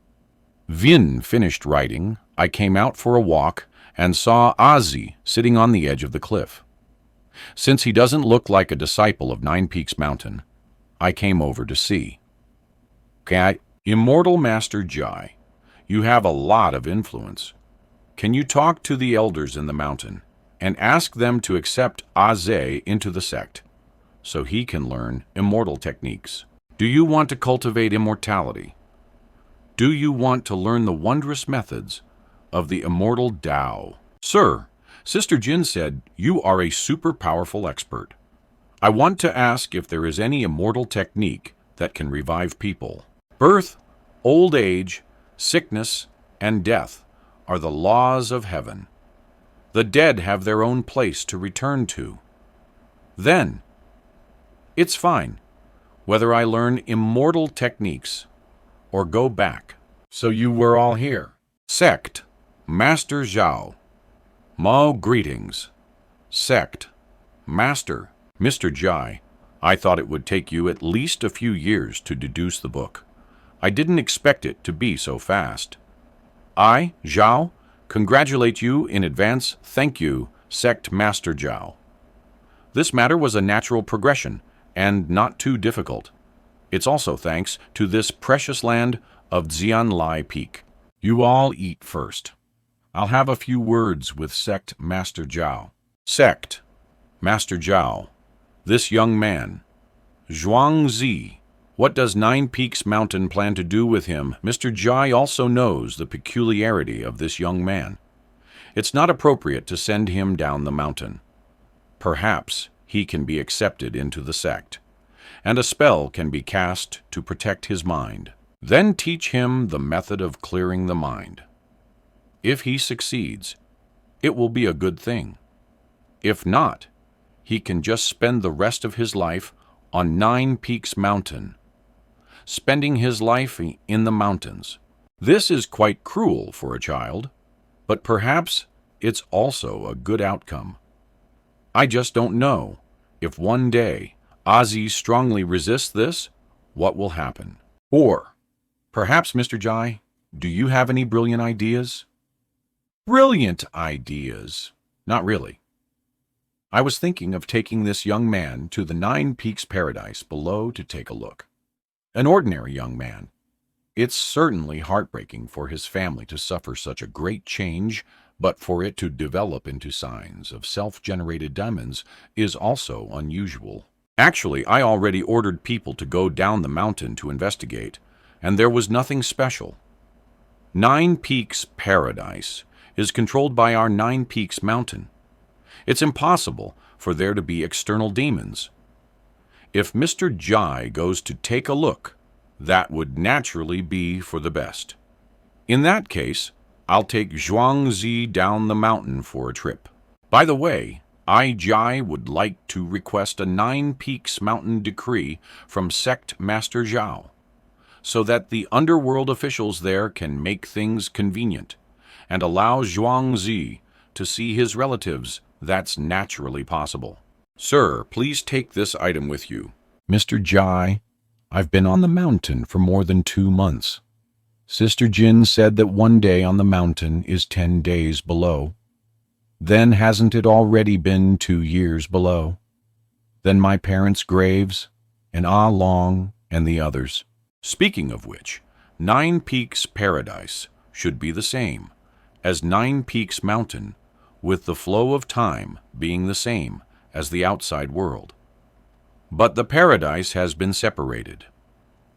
Vin finished writing. I came out for a walk and saw Ozzy sitting on the edge of the cliff. Since he doesn't look like a disciple of Nine Peaks Mountain, I came over to see. Immortal Master Jai, you have a lot of influence. Can you talk to the elders in the mountain and ask them to accept Aze into the sect so he can learn immortal techniques? Do you want to cultivate immortality? Do you want to learn the wondrous methods of the immortal Tao? Sir, Sister Jin said you are a super powerful expert. I want to ask if there is any immortal technique that can revive people. Birth, old age, sickness, and death are the laws of heaven. The dead have their own place to return to. Then, it's fine whether I learn immortal techniques or go back. So you were all here. Sect, Master Zhao. Mao greetings. Sect, Master, Mr. Jai. I thought it would take you at least a few years to deduce the book. I didn't expect it to be so fast. I, Zhao, congratulate you in advance. Thank you, Sect Master Zhao. This matter was a natural progression and not too difficult. It's also thanks to this precious land of Jian Lai Peak. You all eat first. I'll have a few words with Sect Master Zhao. Sect Master Zhao, this young man, Zhuang Zi, what does Nine Peaks Mountain plan to do with him? Mr. Jai also knows the peculiarity of this young man. It's not appropriate to send him down the mountain. Perhaps he can be accepted into the sect, and a spell can be cast to protect his mind. Then teach him the method of clearing the mind. If he succeeds, it will be a good thing. If not, he can just spend the rest of his life on Nine Peaks Mountain, spending his life in the mountains. This is quite cruel for a child, but perhaps it's also a good outcome. I just don't know if one day Ozzy strongly resists this, what will happen? Or perhaps, Mr. Jai, do you have any brilliant ideas? Brilliant ideas? Not really. I was thinking of taking this young man to the Nine Peaks Paradise below to take a look. An ordinary young man, It's certainly heartbreaking for his family to suffer such a great change, but for it to develop into signs of self-generated demons is also unusual. Actually, I already ordered people to go down the mountain to investigate, and there was nothing special. Nine Peaks Paradise is controlled by our Nine Peaks Mountain. It's impossible for there to be external demons. If Mr. Jai goes to take a look, that would naturally be for the best. In that case, I'll take Zhuangzi down the mountain for a trip. By the way, Jai would like to request a Nine Peaks Mountain decree from Sect Master Zhao, so that the underworld officials there can make things convenient and allow Zhuangzi to see his relatives. That's naturally possible. Sir, please take this item with you. Mr. Jai, I've been on the mountain for more than 2 months. Sister Jin said that one day on the mountain is 10 days below. Then hasn't it already been 2 years below? Then my parents' graves, and Ah Long, and the others. Speaking of which, Nine Peaks Paradise should be the same as Nine Peaks Mountain, with the flow of time being the same as the outside world. But the paradise has been separated,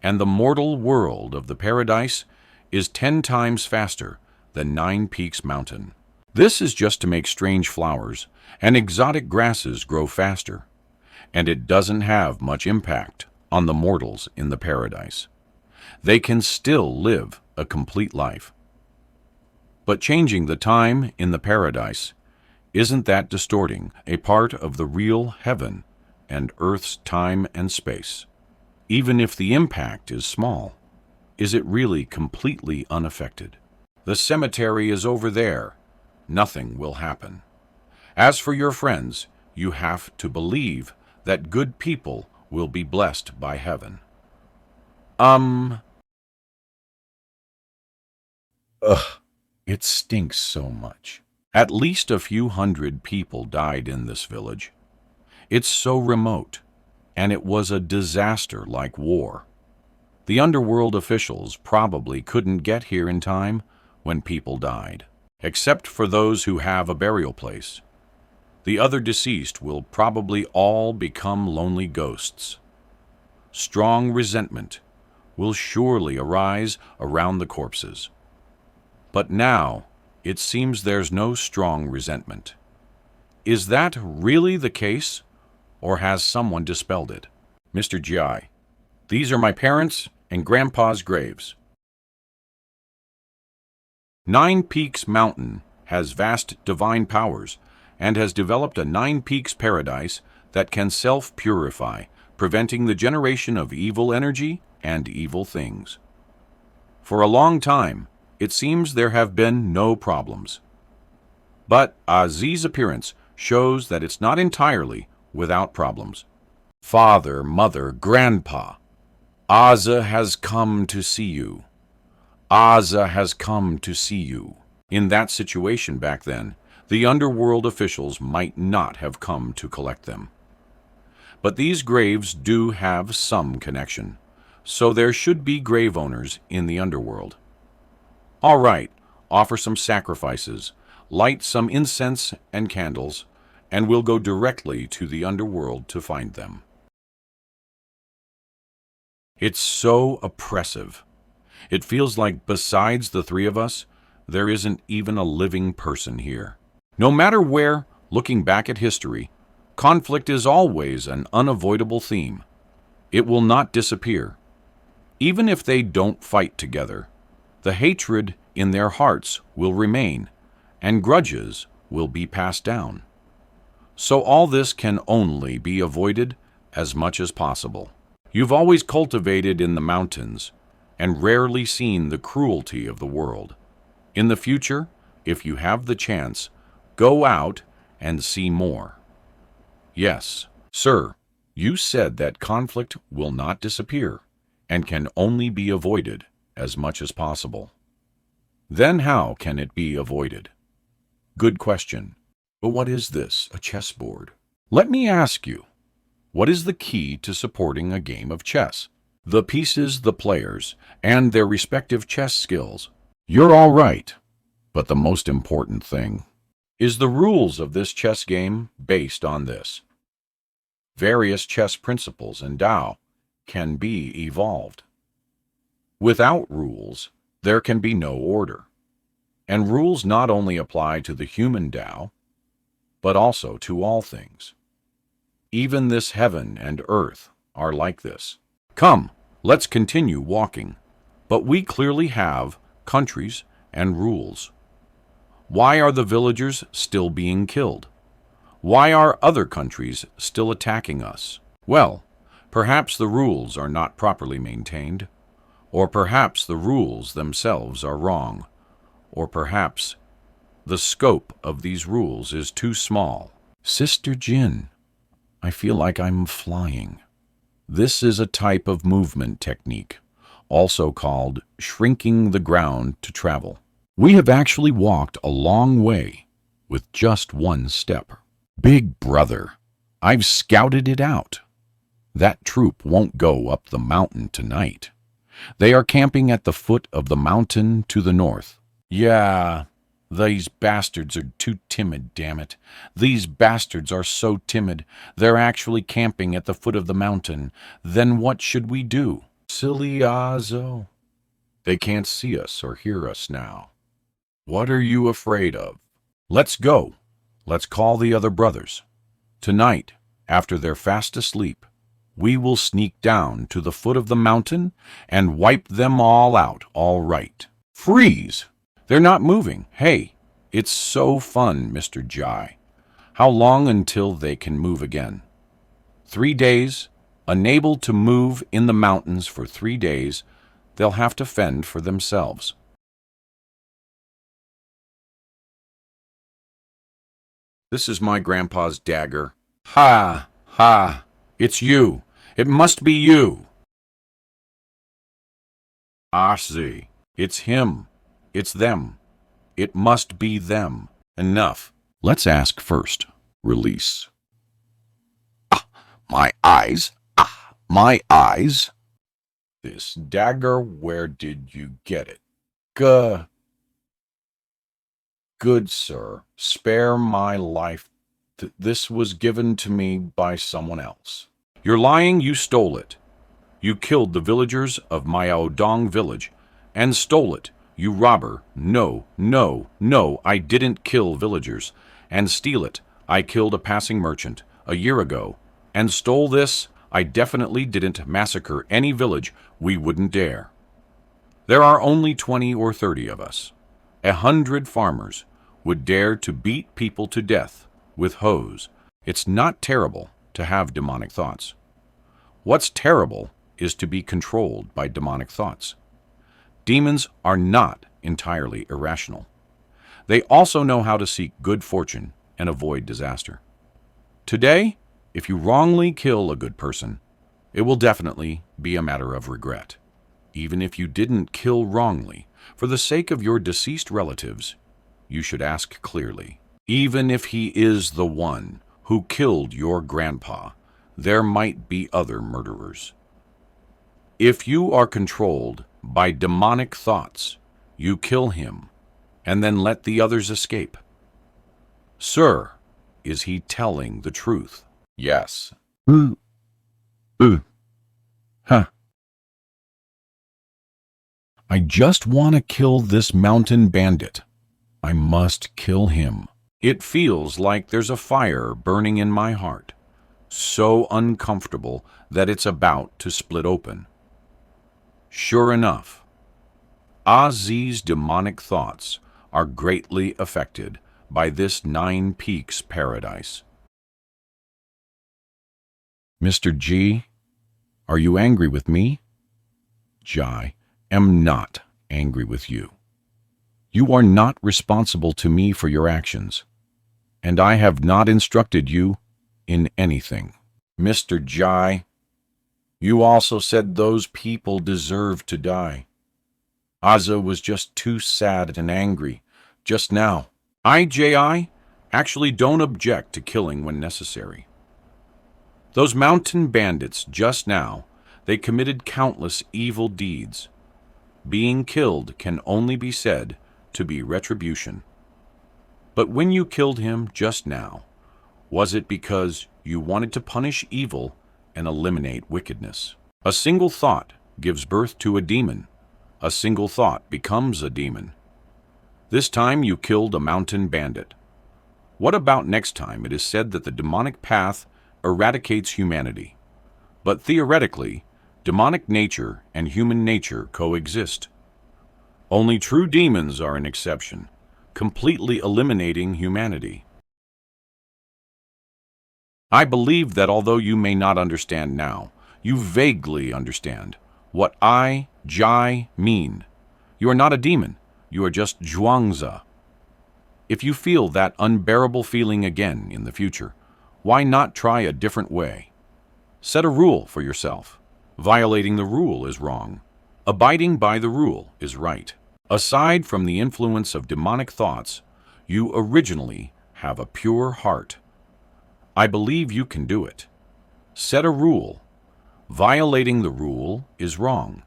and the mortal world of the paradise is 10 times faster than Nine Peaks Mountain. This is just to make strange flowers and exotic grasses grow faster, and it doesn't have much impact on the mortals in the paradise. They can still live a complete life. But changing the time in the paradise, isn't that distorting a part of the real heaven and earth's time and space? Even if the impact is small, is it really completely unaffected? The cemetery is over there. Nothing will happen. As for your friends, you have to believe that good people will be blessed by heaven. Ugh, it stinks so much. At least a few hundred people died in this village. It's so remote, and it was a disaster like war. The underworld officials probably couldn't get here in time when people died, except for those who have a burial place. The other deceased will probably all become lonely ghosts. Strong resentment will surely arise around the corpses. But now, it seems there's no strong resentment. Is that really the case, or has someone dispelled it? Mr. Jai, these are my parents' and Grandpa's graves. Nine Peaks Mountain has vast divine powers and has developed a Nine Peaks Paradise that can self-purify, preventing the generation of evil energy and evil things. For a long time, it seems there have been no problems. But Aziz's appearance shows that it's not entirely without problems. Father, mother, grandpa, Aza has come to see you. Aza has come to see you. In that situation back then, the underworld officials might not have come to collect them. But these graves do have some connection, so there should be grave owners in the underworld. All right, offer some sacrifices, light some incense and candles, and we'll go directly to the underworld to find them. It's so oppressive. It feels like besides the three of us, there isn't even a living person here. No matter where, looking back at history, conflict is always an unavoidable theme. It will not disappear. Even if they don't fight together, the hatred in their hearts will remain, and grudges will be passed down. So all this can only be avoided as much as possible. You've always cultivated in the mountains and rarely seen the cruelty of the world. In the future, if you have the chance, go out and see more. Yes, sir, you said that conflict will not disappear and can only be avoided as much as possible. Then how can it be avoided? Good question. But what is this, a chessboard? Let me ask you, what is the key to supporting a game of chess? The pieces, the players, and their respective chess skills. You're all right, but the most important thing Is the rules of this chess game based on this? Various chess principles and Tao can be evolved. Without rules, there can be no order. And rules not only apply to the human Tao, but also to all things. Even this heaven and earth are like this. Come, let's continue walking. But we clearly have countries and rules. Why are the villagers still being killed? Why are other countries still attacking us? Well, perhaps the rules are not properly maintained, or perhaps the rules themselves are wrong, or perhaps the scope of these rules is too small. Sister Jin, I feel like I'm flying. This is a type of movement technique, also called shrinking the ground to travel. We have actually walked a long way with just one step. Big brother, I've scouted it out. That troop won't go up the mountain tonight. They are camping at the foot of the mountain to the north. Yeah, these bastards are too timid, damn it. These bastards are so timid. They're actually camping at the foot of the mountain. Then what should we do? Silly Azo. They can't see us or hear us now. What are you afraid of? Let's go. Let's call the other brothers. Tonight, after they're fast asleep, we will sneak down to the foot of the mountain and wipe them all out, all right. Freeze! They're not moving. Hey, it's so fun, Mr. Jai. How long until they can move again? 3 days, unable to move in the mountains for 3 days, they'll have to fend for themselves. This is my grandpa's dagger. Ha! Ha! It's you. It must be you. I see. It's him. It's them. It must be them. Enough. Let's ask first. Release. Ah, my eyes. Ah, my eyes. This dagger, where did you get it? Good sir, spare my life. This was given to me by someone else. You're lying, you stole it. You killed the villagers of Miaodong village and stole it. You robber. No, no, no, I didn't kill villagers and steal it. I killed a passing merchant a year ago and stole this. I definitely didn't massacre any village. We wouldn't dare. There are only 20 or 30 of us. 100 farmers would dare to beat people to death with hoes. It's not terrible to have demonic thoughts. What's terrible is to be controlled by demonic thoughts. Demons are not entirely irrational. They also know how to seek good fortune and avoid disaster. Today, if you wrongly kill a good person, it will definitely be a matter of regret. Even if you didn't kill wrongly, for the sake of your deceased relatives, you should ask clearly. Even if he is the one who killed your grandpa, there might be other murderers. If you are controlled by demonic thoughts, you kill him and then let the others escape. Sir, is he telling the truth? Yes. Huh. I just want to kill this mountain bandit. I must kill him. It feels like there's a fire burning in my heart, so uncomfortable that it's about to split open. Sure enough, Aziz's demonic thoughts are greatly affected by this 9 Peaks paradise. Mr. G, are you angry with me? Jai, am not angry with you. You are not responsible to me for your actions, and I have not instructed you in anything. Mr. Jai, you also said those people deserve to die. Azza was just too sad and angry just now. IJI actually don't object to killing when necessary. Those mountain bandits just now, They committed countless evil deeds. Being killed can only be said to be retribution. But when you killed him just now, was it because you wanted to punish evil and eliminate wickedness? A single thought gives birth to a demon. A single thought becomes a demon. This time you killed a mountain bandit. What about next time it is said that the demonic path eradicates humanity? But theoretically, demonic nature and human nature coexist. Only true demons are an exception, completely eliminating humanity. I believe that although you may not understand now, you vaguely understand what I, Jai, mean. You are not a demon, you are just Zhuangzi. If you feel that unbearable feeling again in the future, why not try a different way? Set a rule for yourself. Violating the rule is wrong. Abiding by the rule is right. Aside from the influence of demonic thoughts, you originally have a pure heart. I believe you can do it. Set a rule. Violating the rule is wrong.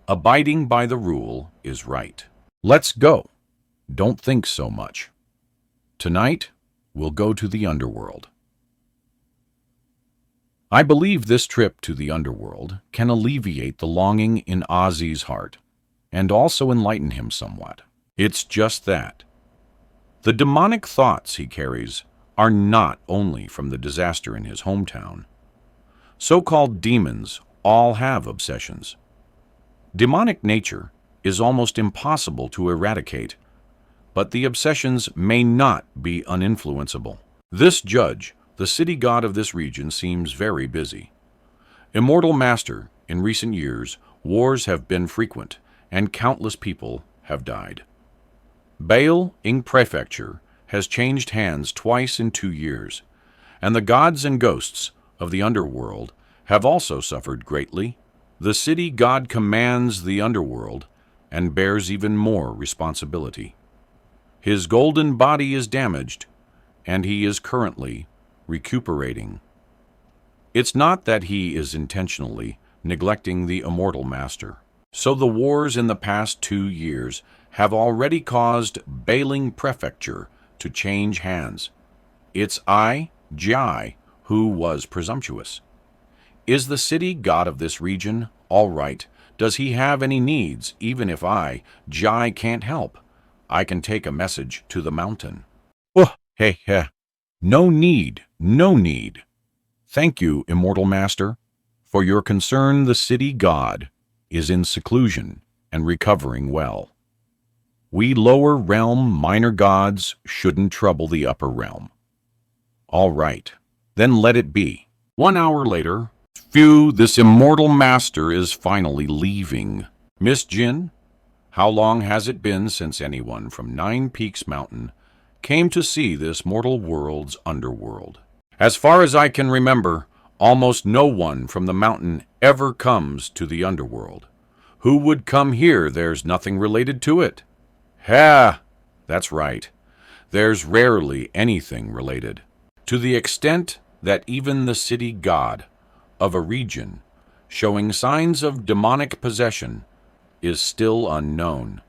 Abiding by the rule is right. Let's go. Don't think so much. Tonight, we'll go to the underworld. I believe this trip to the underworld can alleviate the longing in Ozzy's heart and also enlighten him somewhat. It's just that. The demonic thoughts he carries are not only from the disaster in his hometown. So-called demons all have obsessions. Demonic nature is almost impossible to eradicate, but the obsessions may not be uninfluenceable. This judge, the city god of this region, seems very busy. Immortal Master, in recent years, wars have been frequent, and countless people have died. Bail Ing Prefecture has changed hands twice in 2 years, and the gods and ghosts of the underworld have also suffered greatly. The city god commands the underworld and bears even more responsibility. His golden body is damaged, and he is currently recuperating. It's not that he is intentionally neglecting the Immortal Master. So the wars in the past 2 years have already caused Bailing Prefecture to change hands. It's I, Jai, who was presumptuous. Is the city god of this region all right? Does he have any needs, even if I, Jai, can't help? I can take a message to the mountain. Oh, hey. No need, no need. Thank you, Immortal Master. For your concern, the city god is in seclusion and recovering well. We lower realm minor gods shouldn't trouble the upper realm. All right, then let it be. 1 hour later, phew, this Immortal Master is finally leaving. Miss Jin, how long has it been since anyone from Nine Peaks Mountain came to see this mortal world's underworld? As far as I can remember, almost no one from the mountain ever comes to the underworld. Who would come here? There's nothing related to it. That's right. There's rarely anything related. To the extent that even the city god of a region showing signs of demonic possession is still unknown.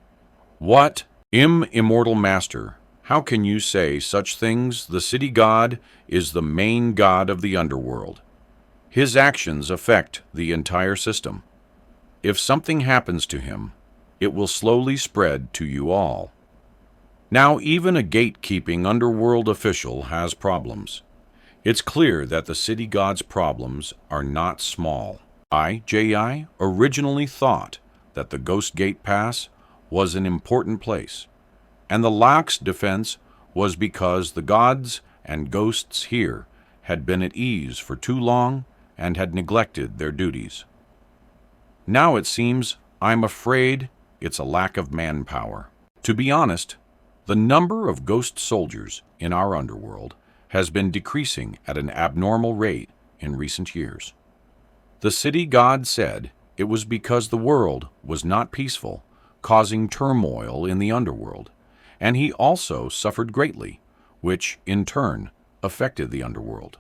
What? Immortal Master, how can you say such things? The city god is the main god of the underworld. His actions affect the entire system. If something happens to him, it will slowly spread to you all. Now, even a gatekeeping underworld official has problems. It's clear that the city god's problems are not small. I, originally thought that the Ghost Gate Pass was an important place, and the lax defense was because the gods and ghosts here had been at ease for too long and had neglected their duties. Now it seems I'm afraid it's a lack of manpower. To be honest, the number of ghost soldiers in our underworld has been decreasing at an abnormal rate in recent years. The city god said it was because the world was not peaceful, causing turmoil in the underworld, and he also suffered greatly, which in turn affected the underworld.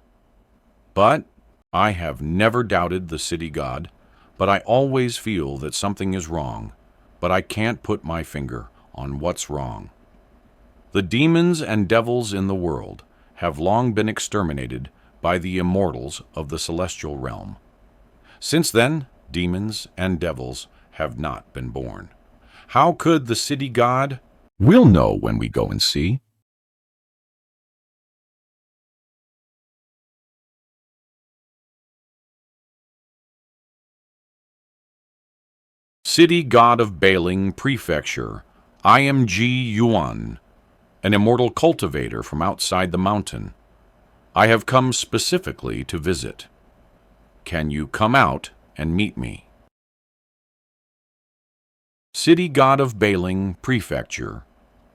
But I have never doubted the city god. but I always feel that something is wrong, but I can't put my finger on what's wrong. The demons and devils in the world have long been exterminated by the immortals of the celestial realm. Since then, demons and devils have not been born. How could the city god? We'll know when we go and see. City god of Bailing Prefecture, I am Yuan, an immortal cultivator from outside the mountain. I have come specifically to visit. Can you come out and meet me? City god of Bailing Prefecture,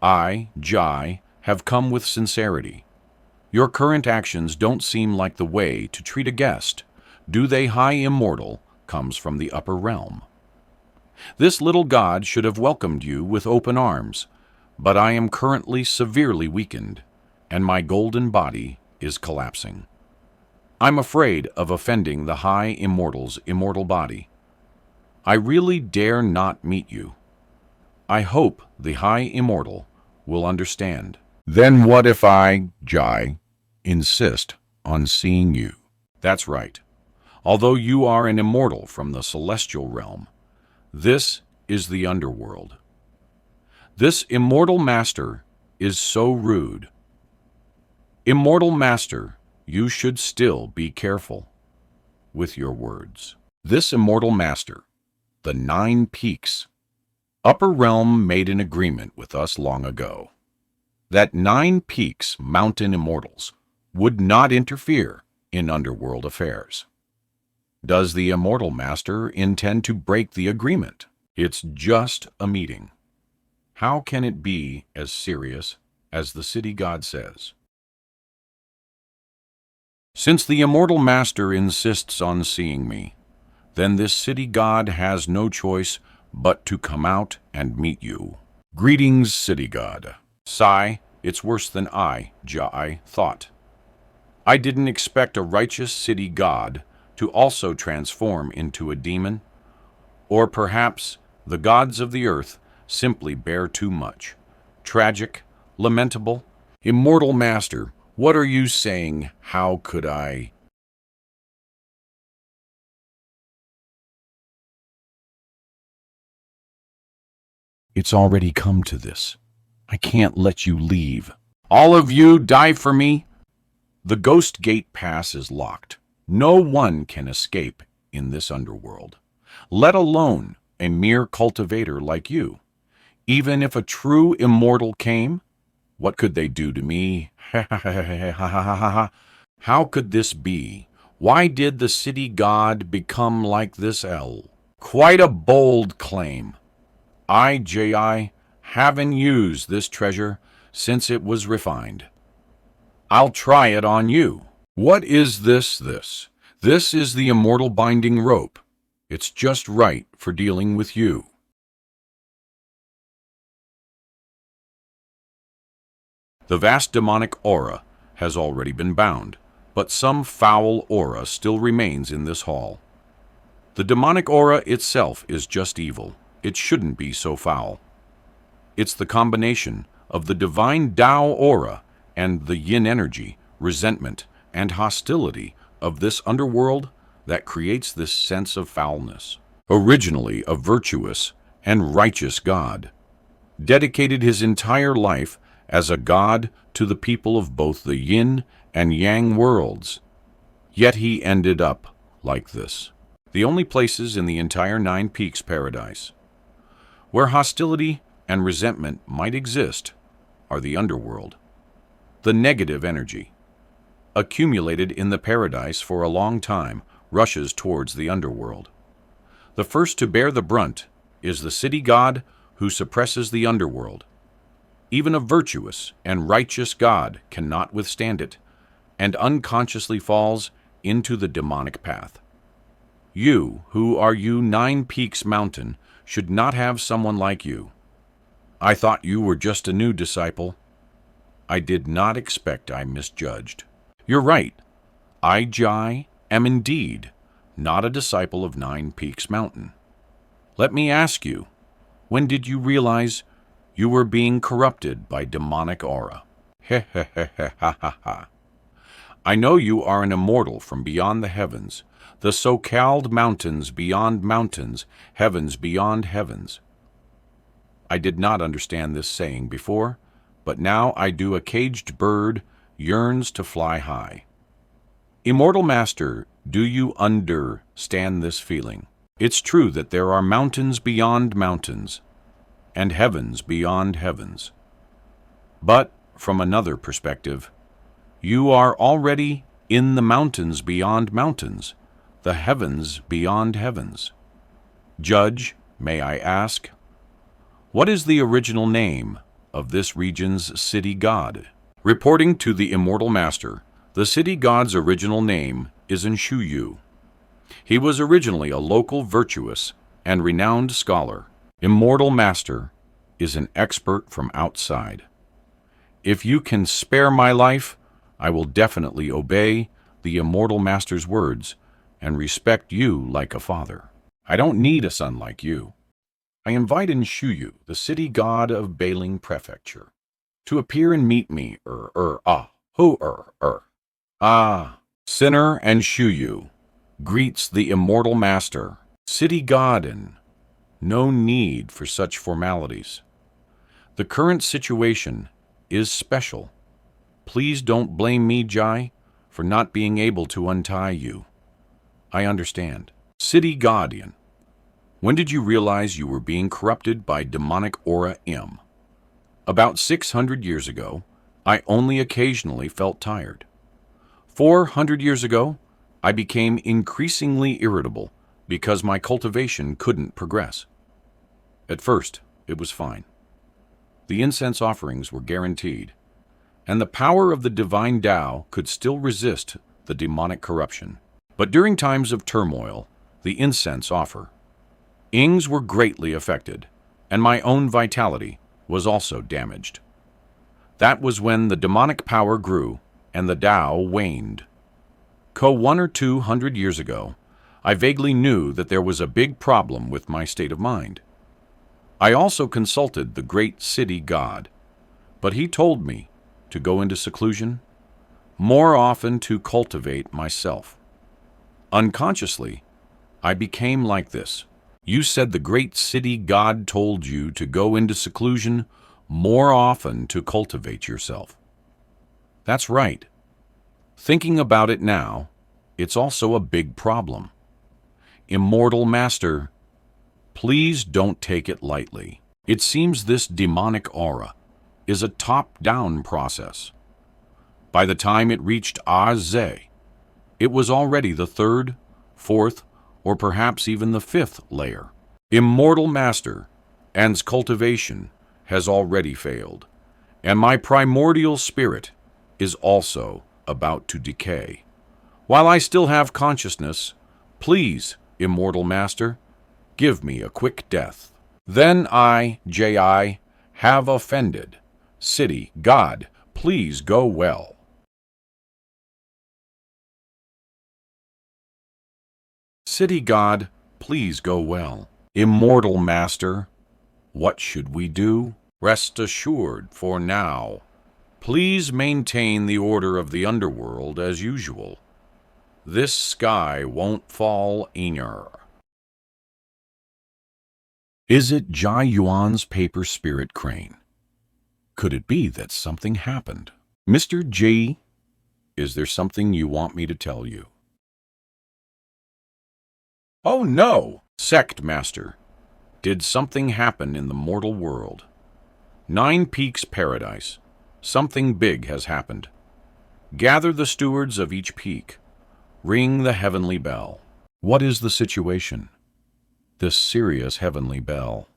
I, Jai, have come with sincerity. Your current actions don't seem like the way to treat a guest. Do they high immortal comes from the upper realm. This little god should have welcomed you with open arms, but I am currently severely weakened, and my golden body is collapsing. I'm afraid of offending the high immortal's immortal body. I really dare not meet you. I hope the high immortal will understand. Then what if I, Jai, insist on seeing you? That's right. Although you are an immortal from the celestial realm, this is the underworld. This immortal master is so rude. Immortal master, you should still be careful with your words. This immortal master, the 9 Peaks, upper realm made an agreement with us long ago that 9 Peaks mountain immortals would not interfere in underworld affairs. Does the immortal master intend to break the agreement? It's just a meeting. How can it be as serious as the city god says? Since the immortal master insists on seeing me, then this city god has no choice but to come out and meet you. Greetings, city god. Sigh, it's worse than I, Jai, thought. I didn't expect a righteous city god to also transform into a demon, or perhaps the gods of the earth simply bear too much. Tragic, lamentable. Immortal master, what are you saying? How could I? It's already come to this. I can't let you leave. All of you die for me? The Ghost Gate Pass is locked. No one can escape in this underworld, let alone a mere cultivator like you. Even if a true immortal came, what could they do to me? How could this be? Why did the city god become like this L? Quite a bold claim. I, J.I., haven't used this treasure since it was refined. I'll try it on you. What is this? This is the immortal binding rope. It's just right for dealing with you. The vast demonic aura has already been bound, but some foul aura still remains in this hall. The demonic aura itself is just evil. It shouldn't be so foul. It's the combination of the divine Tao aura and the yin energy, resentment, and hostility of this underworld that creates this sense of foulness. Originally a virtuous and righteous god, dedicated his entire life as a god to the people of both the yin and yang worlds. Yet he ended up like this. The only places in the entire 9 Peaks paradise where hostility and resentment might exist are the underworld. The negative energy, accumulated in the paradise for a long time, rushes towards the underworld. The first to bear the brunt is the city god who suppresses the underworld. Even a virtuous and righteous god cannot withstand it, and unconsciously falls into the demonic path. You, who are you 9 Peaks Mountain, should not have someone like you. I thought you were just a new disciple. I did not expect I misjudged. You're right. I, Jai, am indeed not a disciple of Nine Peaks Mountain. Let me ask you, when did you realize you were being corrupted by demonic aura? Heh heh heh heh ha ha ha. I know you are an immortal from beyond the heavens, the so-called mountains beyond mountains, heavens beyond heavens. I did not understand this saying before, but now I do. A caged bird yearns to fly high. Immortal Master, do you understand this feeling? It's true that there are mountains beyond mountains, and heavens beyond heavens. But, from another perspective, you are already in the mountains beyond mountains, the heavens beyond heavens. Judge, may I ask, what is the original name of this region's city god? Reporting to the Immortal Master, the city god's original name is Enshuyu. He was originally a local virtuous and renowned scholar. Immortal Master is an expert from outside. If you can spare my life, I will definitely obey the Immortal Master's words and respect you like a father. I don't need a son like you. I invite Enshuyu, the city god of Bailing Prefecture, to appear and meet me. Sinner Enshuyu greets the Immortal Master, city god, and no need for such formalities. The current situation is special. Please don't blame me, Jai, for not being able to untie you. I understand. City Guardian, when did you realize you were being corrupted by demonic aura M? About 600 years ago, I only occasionally felt tired. 400 years ago, I became increasingly irritable because my cultivation couldn't progress. At first, it was fine. The incense offerings were guaranteed, and the power of the divine Tao could still resist the demonic corruption. But during times of turmoil, the incense offerings were greatly affected, and my own vitality was also damaged. That was when the demonic power grew and the Tao waned. 1 or 200 years ago, I vaguely knew that there was a big problem with my state of mind. I also consulted the great city god, but he told me to go into seclusion, more often to cultivate myself. Unconsciously, I became like this. You said the great city god told you to go into seclusion more often to cultivate yourself. That's right. Thinking about it now, it's also a big problem. Immortal Master, please don't take it lightly. It seems this demonic aura is a top-down process. By the time it reached Azeh, it was already the 3rd, 4th, or perhaps even the 5th layer. Immortal Master, and's cultivation has already failed, and my primordial spirit is also about to decay. While I still have consciousness, please, Immortal Master, give me a quick death. Then I, J.I., have offended. City God, please go well. City God, please go well. Immortal Master, what should we do? Rest assured, for now, please maintain the order of the underworld as usual. This sky won't fall either. Is it Jai Yuan's paper spirit crane? Could it be that something happened? Mr. G, is there something you want me to tell you? Oh no! Sect Master, did something happen in the mortal world? 9 Peaks Paradise. Something big has happened. Gather the stewards of each peak. Ring the heavenly bell. What is the situation? This serious heavenly bell.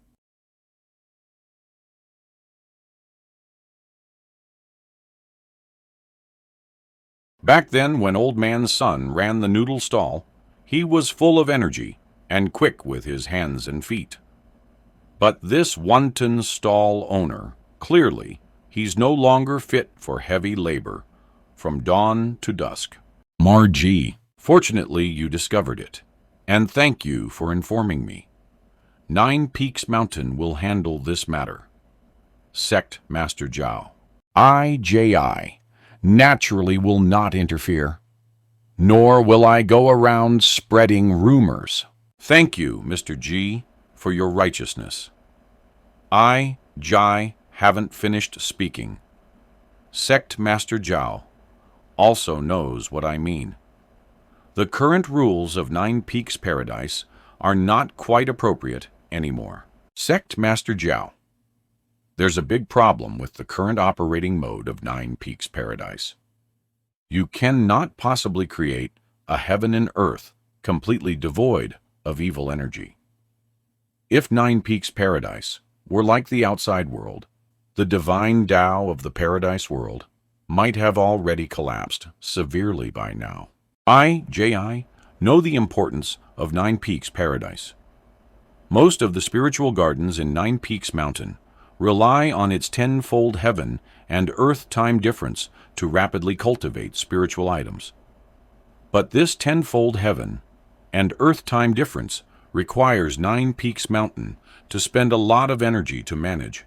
Back then, when Old Man's son ran the noodle stall, he was full of energy and quick with his hands and feet. But this wanton stall owner, clearly, he's no longer fit for heavy labor, from dawn to dusk. Margie, fortunately you discovered it. and thank you for informing me. 9 Peaks Mountain will handle this matter. Sect Master Zhao. I naturally will not interfere, nor will I go around spreading rumors. Thank you, Mr. G, for your righteousness. Jai, haven't finished speaking. Sect Master Zhao also knows what I mean. The current rules of 9 Peaks Paradise are not quite appropriate anymore. Sect Master Zhao. There's a big problem with the current operating mode of 9 Peaks Paradise. You cannot possibly create a heaven and earth completely devoid of evil energy. If 9 Peaks Paradise were like the outside world, the divine Tao of the paradise world might have already collapsed severely by now. I know the importance of 9 Peaks Paradise. Most of the spiritual gardens in 9 Peaks Mountain rely on its tenfold heaven and earth time difference to rapidly cultivate spiritual items. But this tenfold heaven and earth time difference requires 9 Peaks Mountain to spend a lot of energy to manage.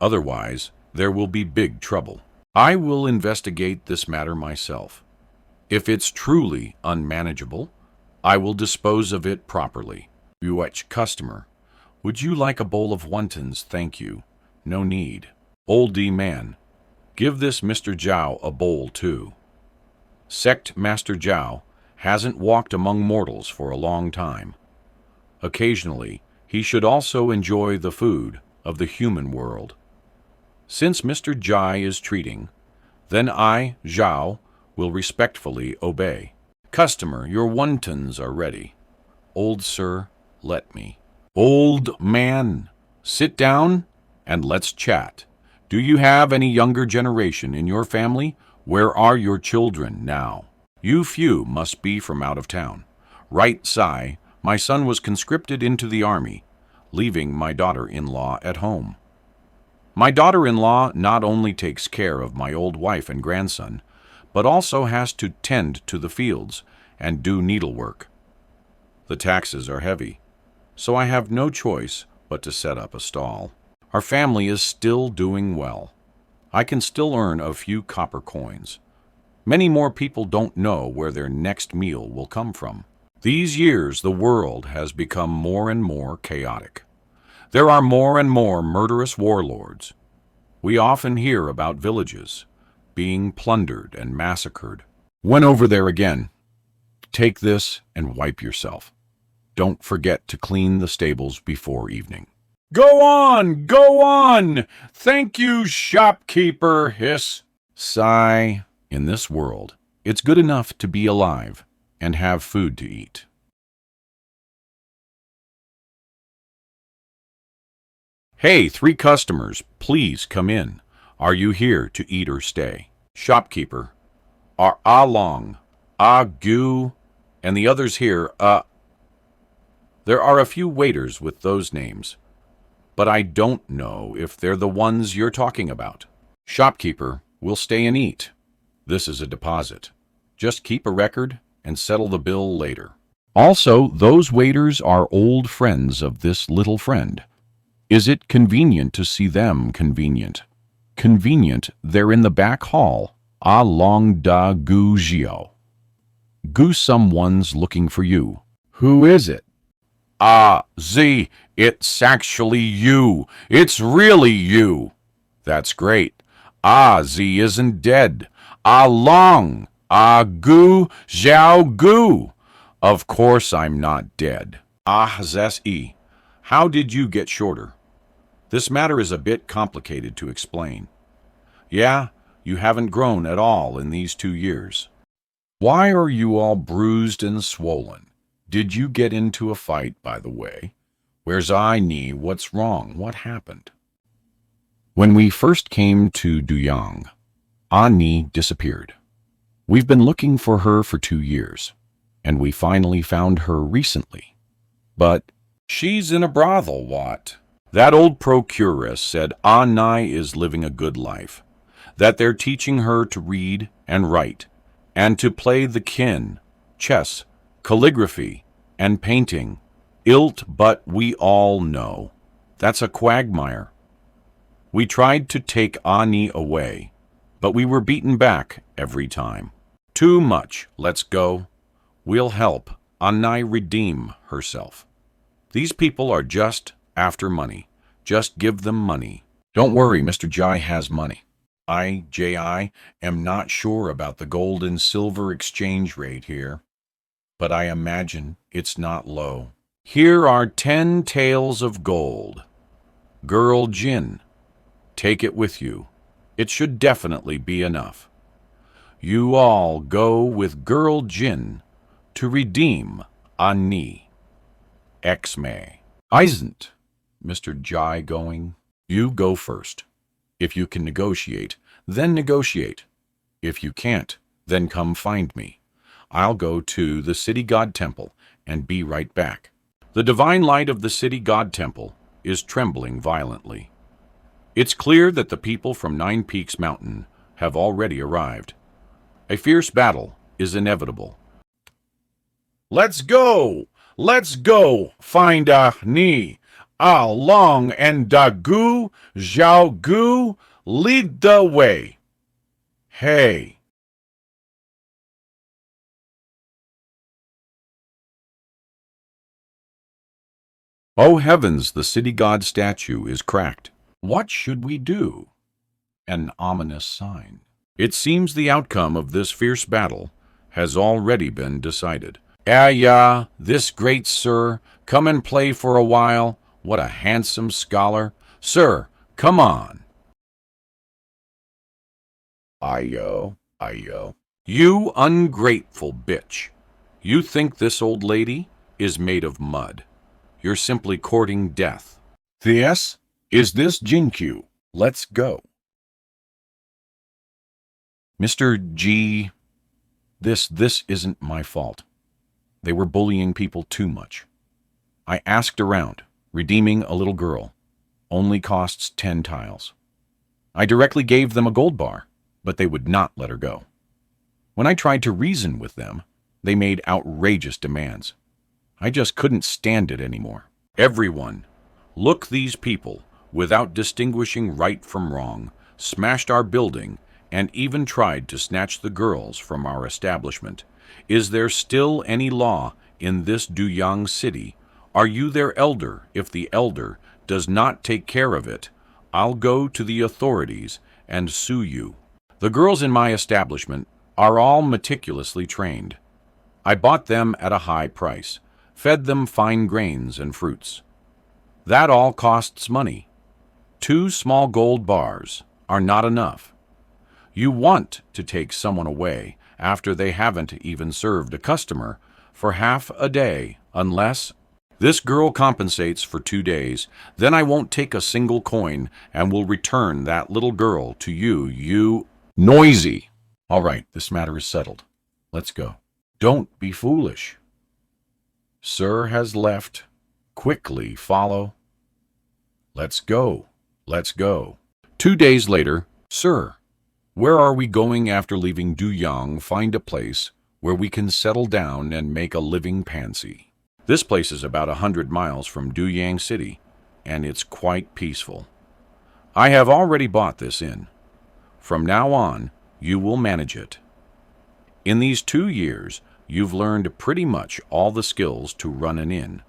Otherwise, there will be big trouble. I will investigate this matter myself. If it's truly unmanageable, I will dispose of it properly. Customer, would you like a bowl of wontons? Thank you. No need. Oldie man, give this Mr. Zhao a bowl too. Sect Master Zhao hasn't walked among mortals for a long time. Occasionally, he should also enjoy the food of the human world. Since Mr. Jai is treating, then I, Zhao, will respectfully obey. Customer, your wontons are ready. Old sir, let me. Old man, sit down and let's chat. Do you have any younger generation in your family? Where are your children now? You few must be from out of town. Right, Sai, my son was conscripted into the army, leaving my daughter-in-law at home. My daughter-in-law not only takes care of my old wife and grandson, but also has to tend to the fields and do needlework. The taxes are heavy, so I have no choice but to set up a stall. Our family is still doing well. I can still earn a few copper coins. Many more people don't know where their next meal will come from. These years, the world has become more and more chaotic. There are more and more murderous warlords. We often hear about villages being plundered and massacred. Went over there again. Take this and wipe yourself. Don't forget to clean the stables before evening. Go on! Go on! Thank you, shopkeeper, hiss. Sigh. In this world, it's good enough to be alive and have food to eat. Hey, 3 customers, please come in. Are you here to eat or stay? Shopkeeper, are Long, Gu, and the others here, There are a few waiters with those names, but I don't know if they're the ones you're talking about. Shopkeeper, we'll stay and eat. This is a deposit. Just keep a record and settle the bill later. Also, those waiters are old friends of this little friend. Is it convenient to see them convenient? Convenient, they're in the back hall. Long da gu jiao. Gu, someone's looking for you. Who is it? Z, it's actually you. It's really you. That's great. Z isn't dead. Long, gu, jiao gu. Of course I'm not dead. Zes-e. How did you get shorter? This matter is a bit complicated to explain. Yeah, you haven't grown at all in these 2 years. Why are you all bruised and swollen? Did you get into a fight, by the way? Where's Ni? What's wrong? What happened? When we first came to Duyang, Ni disappeared. We've been looking for her for 2 years, and we finally found her recently. But she's in a brothel, what? That old procuress said Ni is living a good life, that they're teaching her to read and write, and to play the kin, chess, calligraphy, and painting. Ilt, but we all know. That's a quagmire. We tried to take Ani away, but we were beaten back every time. Too much. Let's go. We'll help Ani redeem herself. These people are just after money. Just give them money. Don't worry, Mr. Jai has money. I am not sure about the gold and silver exchange rate here, but I imagine it's not low. Here are 10 taels of gold. Girl Jin, take it with you. It should definitely be enough. You all go with Girl Jin to redeem Ani. Xmay. Isn't Mr. Jai going? You go first. If you can negotiate, then negotiate. If you can't, then come find me. I'll go to the city god temple and be right back. The divine light of the city god temple is trembling violently. It's clear that the people from Nine Peaks Mountain have already arrived. A fierce battle is inevitable. Let's go! Let's go! Find Ni! Ah Long and Dagu, Zhao Gu, lead the way. Hey! Oh heavens, the city god statue is cracked. What should we do? An ominous sign. It seems the outcome of this fierce battle has already been decided. Yeah, this great sir, come and play for a while. What a handsome scholar. Sir, come on. Ayo. You ungrateful bitch. You think this old lady is made of mud. You're simply courting death. Yes? Is this Jinkyu? Let's go. Mr. G, this isn't my fault. They were bullying people too much. I asked around. Redeeming a little girl only costs 10 tiles. I directly gave them a gold bar, but they would not let her go. When I tried to reason with them, they made outrageous demands. I just couldn't stand it anymore. Everyone, look, these people, without distinguishing right from wrong, smashed our building and even tried to snatch the girls from our establishment. Is there still any law in this Duyang city? Are you their elder? If the elder does not take care of it, I'll go to the authorities and sue you. The girls in my establishment are all meticulously trained. I bought them at a high price, fed them fine grains and fruits. That all costs money. 2 small gold bars are not enough. You want to take someone away after they haven't even served a customer for half a day, unless this girl compensates for 2 days, then I won't take a single coin and will return that little girl to you, you noisy. All right, this matter is settled. Let's go. Don't be foolish. Sir has left. Quickly follow. Let's go. Let's go. 2 days later, Sir, where are we going after leaving Duyang? Find a place where we can settle down and make a living pansy. This place is about 100 miles from Duyang City, and it's quite peaceful. I have already bought this inn. From now on, you will manage it. In these 2 years, you've learned pretty much all the skills to run an inn.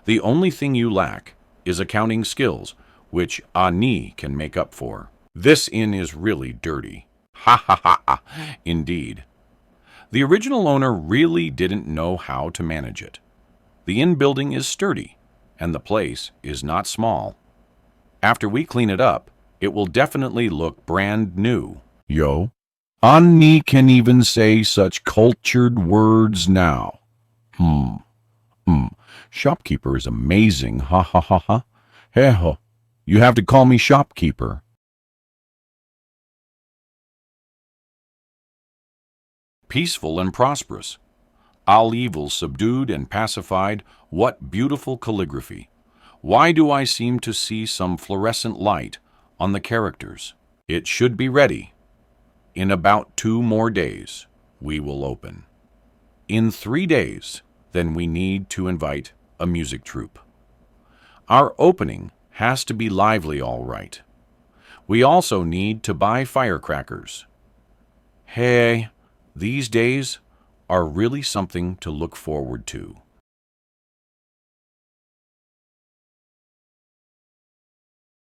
The only thing you lack is accounting skills, which Ani can make up for. This inn is really dirty. Ha ha ha ha, indeed. The original owner really didn't know how to manage it. The inn building is sturdy, and the place is not small. After we clean it up, it will definitely look brand new. Yo, Ani can even say such cultured words now. Shopkeeper is amazing, ha ha ha ha. Heho, you have to call me shopkeeper. Peaceful and prosperous. All evil subdued and pacified. What beautiful calligraphy. Why do I seem to see some fluorescent light on the characters? It should be ready. In about 2 more days, we will open. In 3 days, then we need to invite a music troupe. Our opening has to be lively, all right. We also need to buy firecrackers. Hey, these days are really something to look forward to.